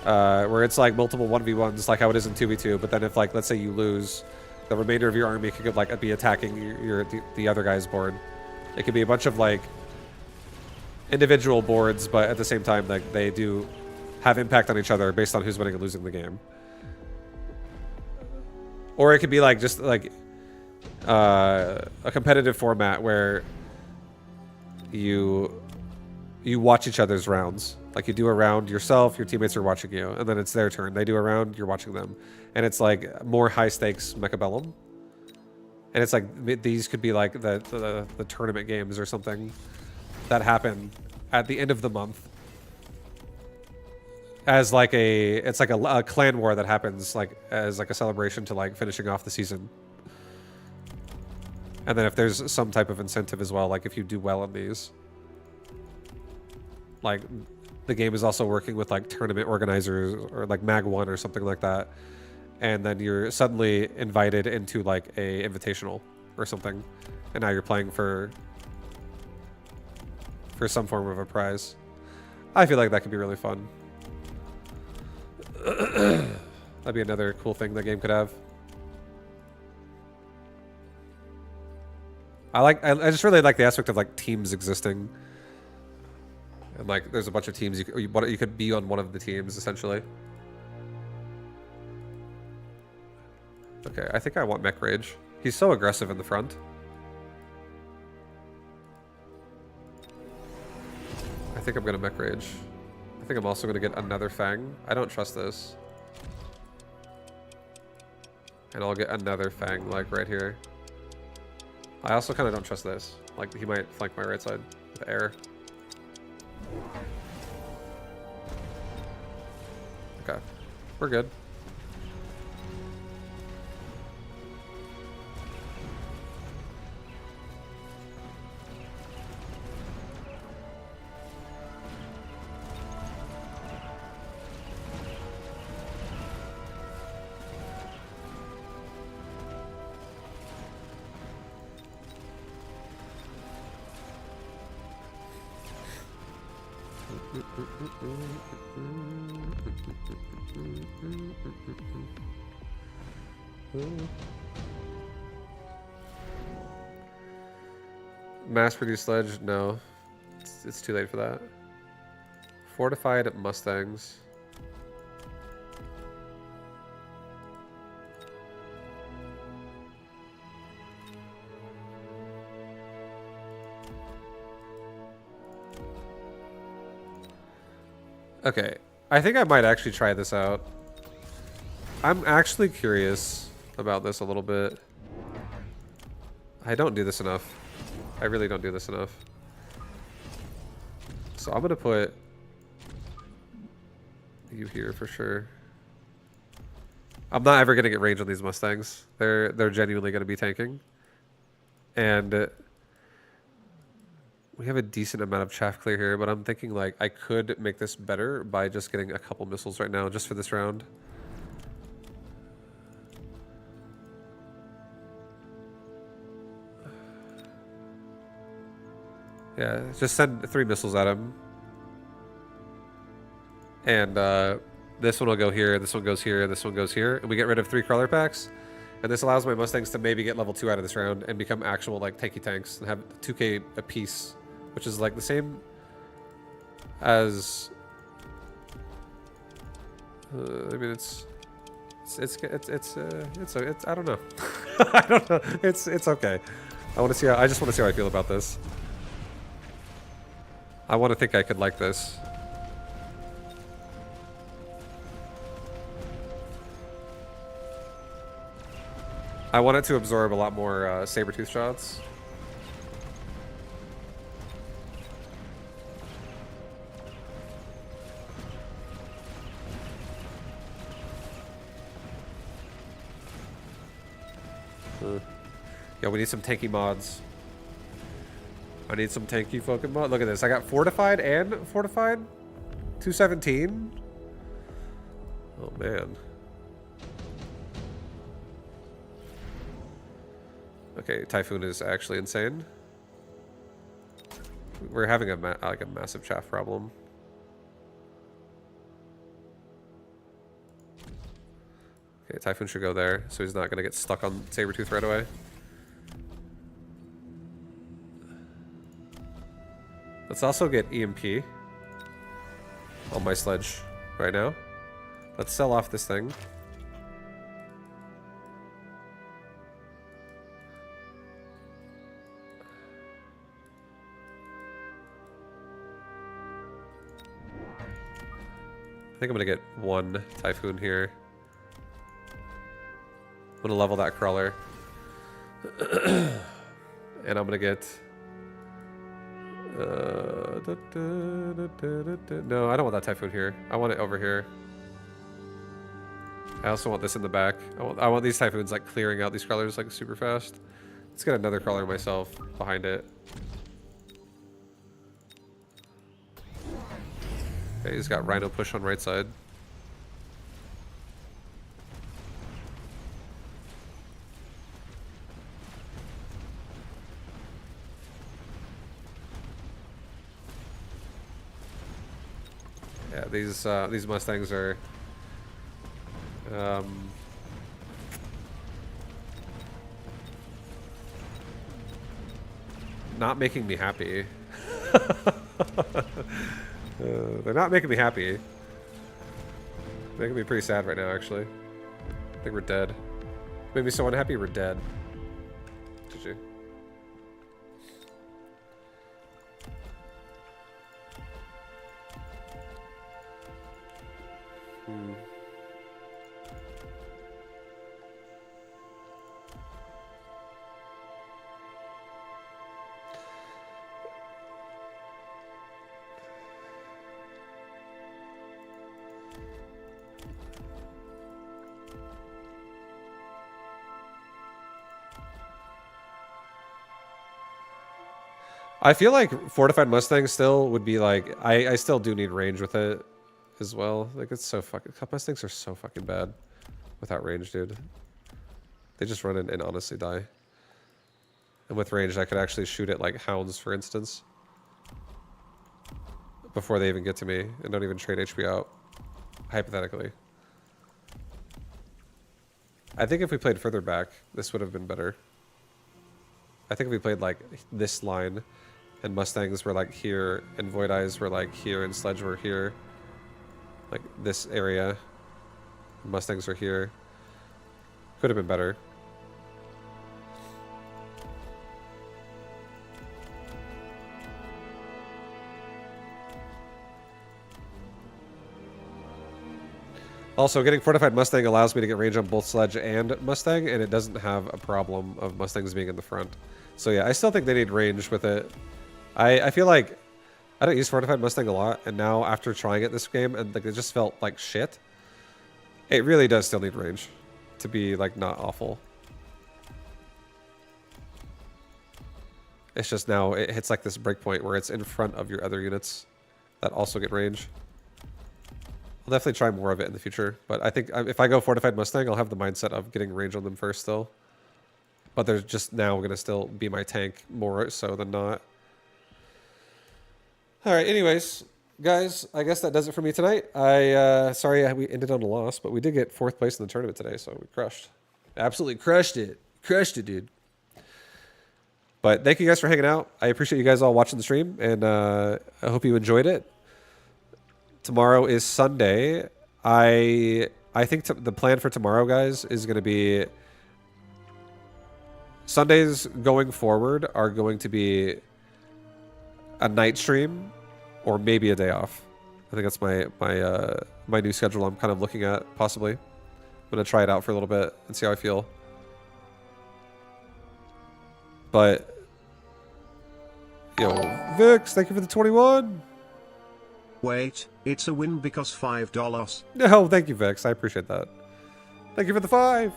where it's like multiple 1v1s like how it is in 2v2. But then if like let's say you lose, the remainder of your army could like be attacking the other guy's board. It could be a bunch of like individual boards, but at the same time like they do have impact on each other based on who's winning and losing the game. Or it could be like just like a competitive format where you watch each other's rounds. Like you do a round yourself, your teammates are watching you, and then it's their turn. They do a round, you're watching them. And it's like more high stakes Mechabellum. And it's like these could be like the tournament games or something that happen at the end of the month. As like it's like a clan war that happens like as like a celebration to like finishing off the season. And then if there's some type of incentive as well, like if you do well in these, like the game is also working with like tournament organizers or like Mag1 or something like that. And then you're suddenly invited into like a invitational or something. And now you're playing for some form of a prize. I feel like that could be really fun. That'd be another cool thing the game could have. I just really like the aspect of like teams existing. And like there's a bunch of teams you could be on one of the teams essentially. Okay, I think I want Mech Rage. He's so aggressive in the front. I think I'm gonna Mech Rage. I think I'm also gonna get another Fang. I don't trust this. And I'll get another Fang like right here. I also kind of don't trust this. Like he might flank my right side with air. Okay, we're good. Mass-produced sledge? No. It's too late for that. Fortified Mustangs. Okay, I think I might actually try this out. I'm actually curious about this a little bit. I don't do this enough. I really don't do this enough. So I'm gonna put you here for sure. I'm not ever gonna get range on these Mustangs. They're genuinely gonna be tanking. And we have a decent amount of chaff clear here, but I'm thinking like I could make this better by just getting a couple missiles right now just for this round. Yeah, just send 3 missiles at him. And this one will go here, this one goes here, this one goes here. And we get rid of 3 crawler packs. And this allows my Mustangs to maybe get level 2 out of this round and become actual like tanky tanks and have 2k a piece, which is like the same as I mean it's I don't know. I don't know. It's okay. I just want to see how I feel about this. I want to think I could like this. I want it to absorb a lot more saber-tooth shots. Yeah, we need some tanky mods. I need some tanky fucking mod. Look at this. I got fortified and fortified. 217. Oh man. Okay, Typhoon is actually insane. We're having a massive chaff problem. Okay, Typhoon should go there, so he's not gonna get stuck on Sabertooth right away. Let's also get EMP on my sledge right now. Let's sell off this thing. I think I'm gonna get 1 Typhoon here. I'm gonna level that crawler. And I'm gonna get no, I don't want that Typhoon here. I want it over here. I also want this in the back. I want these Typhoons like clearing out these crawlers like super fast. Let's get another crawler myself behind it. Okay, he's got Rhino push on right side. Yeah, these Mustangs are not making me happy. They're not making me happy. Making me pretty sad right now, actually. I think we're dead. Made me so unhappy we're dead. GG. I feel like Fortified Mustang still would be like, I still do need range with it as well. Like, it's so fucking, Mustangs are so fucking bad without range, dude. They just run in and honestly die. And with range, I could actually shoot at like hounds, for instance. before they even get to me and don't even trade HP out, hypothetically. I think if we played further back, this would have been better. I think if we played like this line and Mustangs were like here and Void Eyes were like here and Sledge were here, like this area, Mustangs are here, could have been better. Also, getting Fortified Mustang allows me to get range on both Sledge and Mustang, and it doesn't have a problem of Mustangs being in the front. So yeah, I still think they need range with it. I feel like I don't use Fortified Mustang a lot, and now after trying it this game, and like it just felt like shit, it really does still need range to be like not awful. It's just now it hits like this breakpoint where it's in front of your other units that also get range. I'll definitely try more of it in the future, but I think if I go Fortified Mustang, I'll have the mindset of getting range on them first still. But they're just now going to still be my tank more so than not. All right, anyways, guys, I guess that does it for me tonight. Sorry we ended on a loss, but we did get 4th place in the tournament today, so we crushed. Absolutely crushed it. Crushed it, dude. But thank you guys for hanging out. I appreciate you guys all watching the stream, and I hope you enjoyed it. Tomorrow is Sunday. I think the plan for tomorrow, guys, is going to be Sundays going forward are going to be a night stream or maybe a day off. I think that's my new schedule I'm kind of looking at, possibly. I'm going to try it out for a little bit and see how I feel. But, yo, Vix, thank you for the 21. Wait, it's a win because $5. No, thank you, Vex. I appreciate that. Thank you for the 5.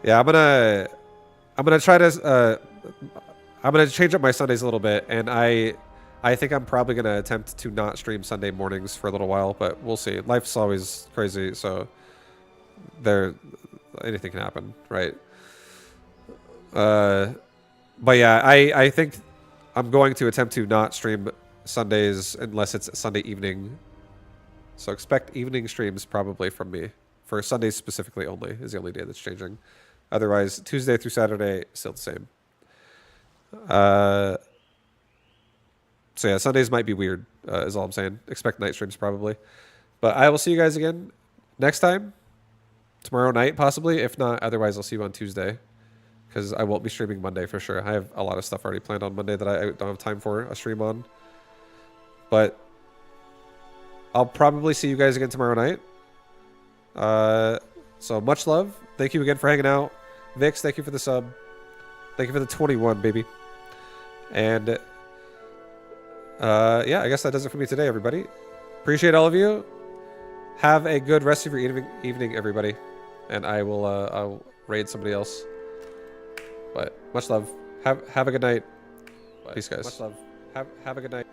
Yeah, I'm gonna try to I'm gonna change up my Sundays a little bit, and I think I'm probably gonna attempt to not stream Sunday mornings for a little while, but we'll see. Life's always crazy, so anything can happen, right? But yeah, I think I'm going to attempt to not stream Sundays unless it's Sunday evening. So expect evening streams probably from me. For Sundays specifically only is the only day that's changing. Otherwise, Tuesday through Saturday, still the same. So yeah, Sundays might be weird, is all I'm saying. Expect night streams probably. But I will see you guys again next time. Tomorrow night, possibly. If not, otherwise I'll see you on Tuesday. Because I won't be streaming Monday for sure. I have a lot of stuff already planned on Monday that I don't have time for a stream on. But I'll probably see you guys again tomorrow night. So much love. Thank you again for hanging out. Vix, thank you for the sub. Thank you for the 21, baby. And yeah, I guess that does it for me today, everybody. Appreciate all of you. Have a good rest of your evening, everybody. And I'll raid somebody else. But much love. Have a good night. Peace, guys. Much love. Have a good night.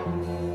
Thank you.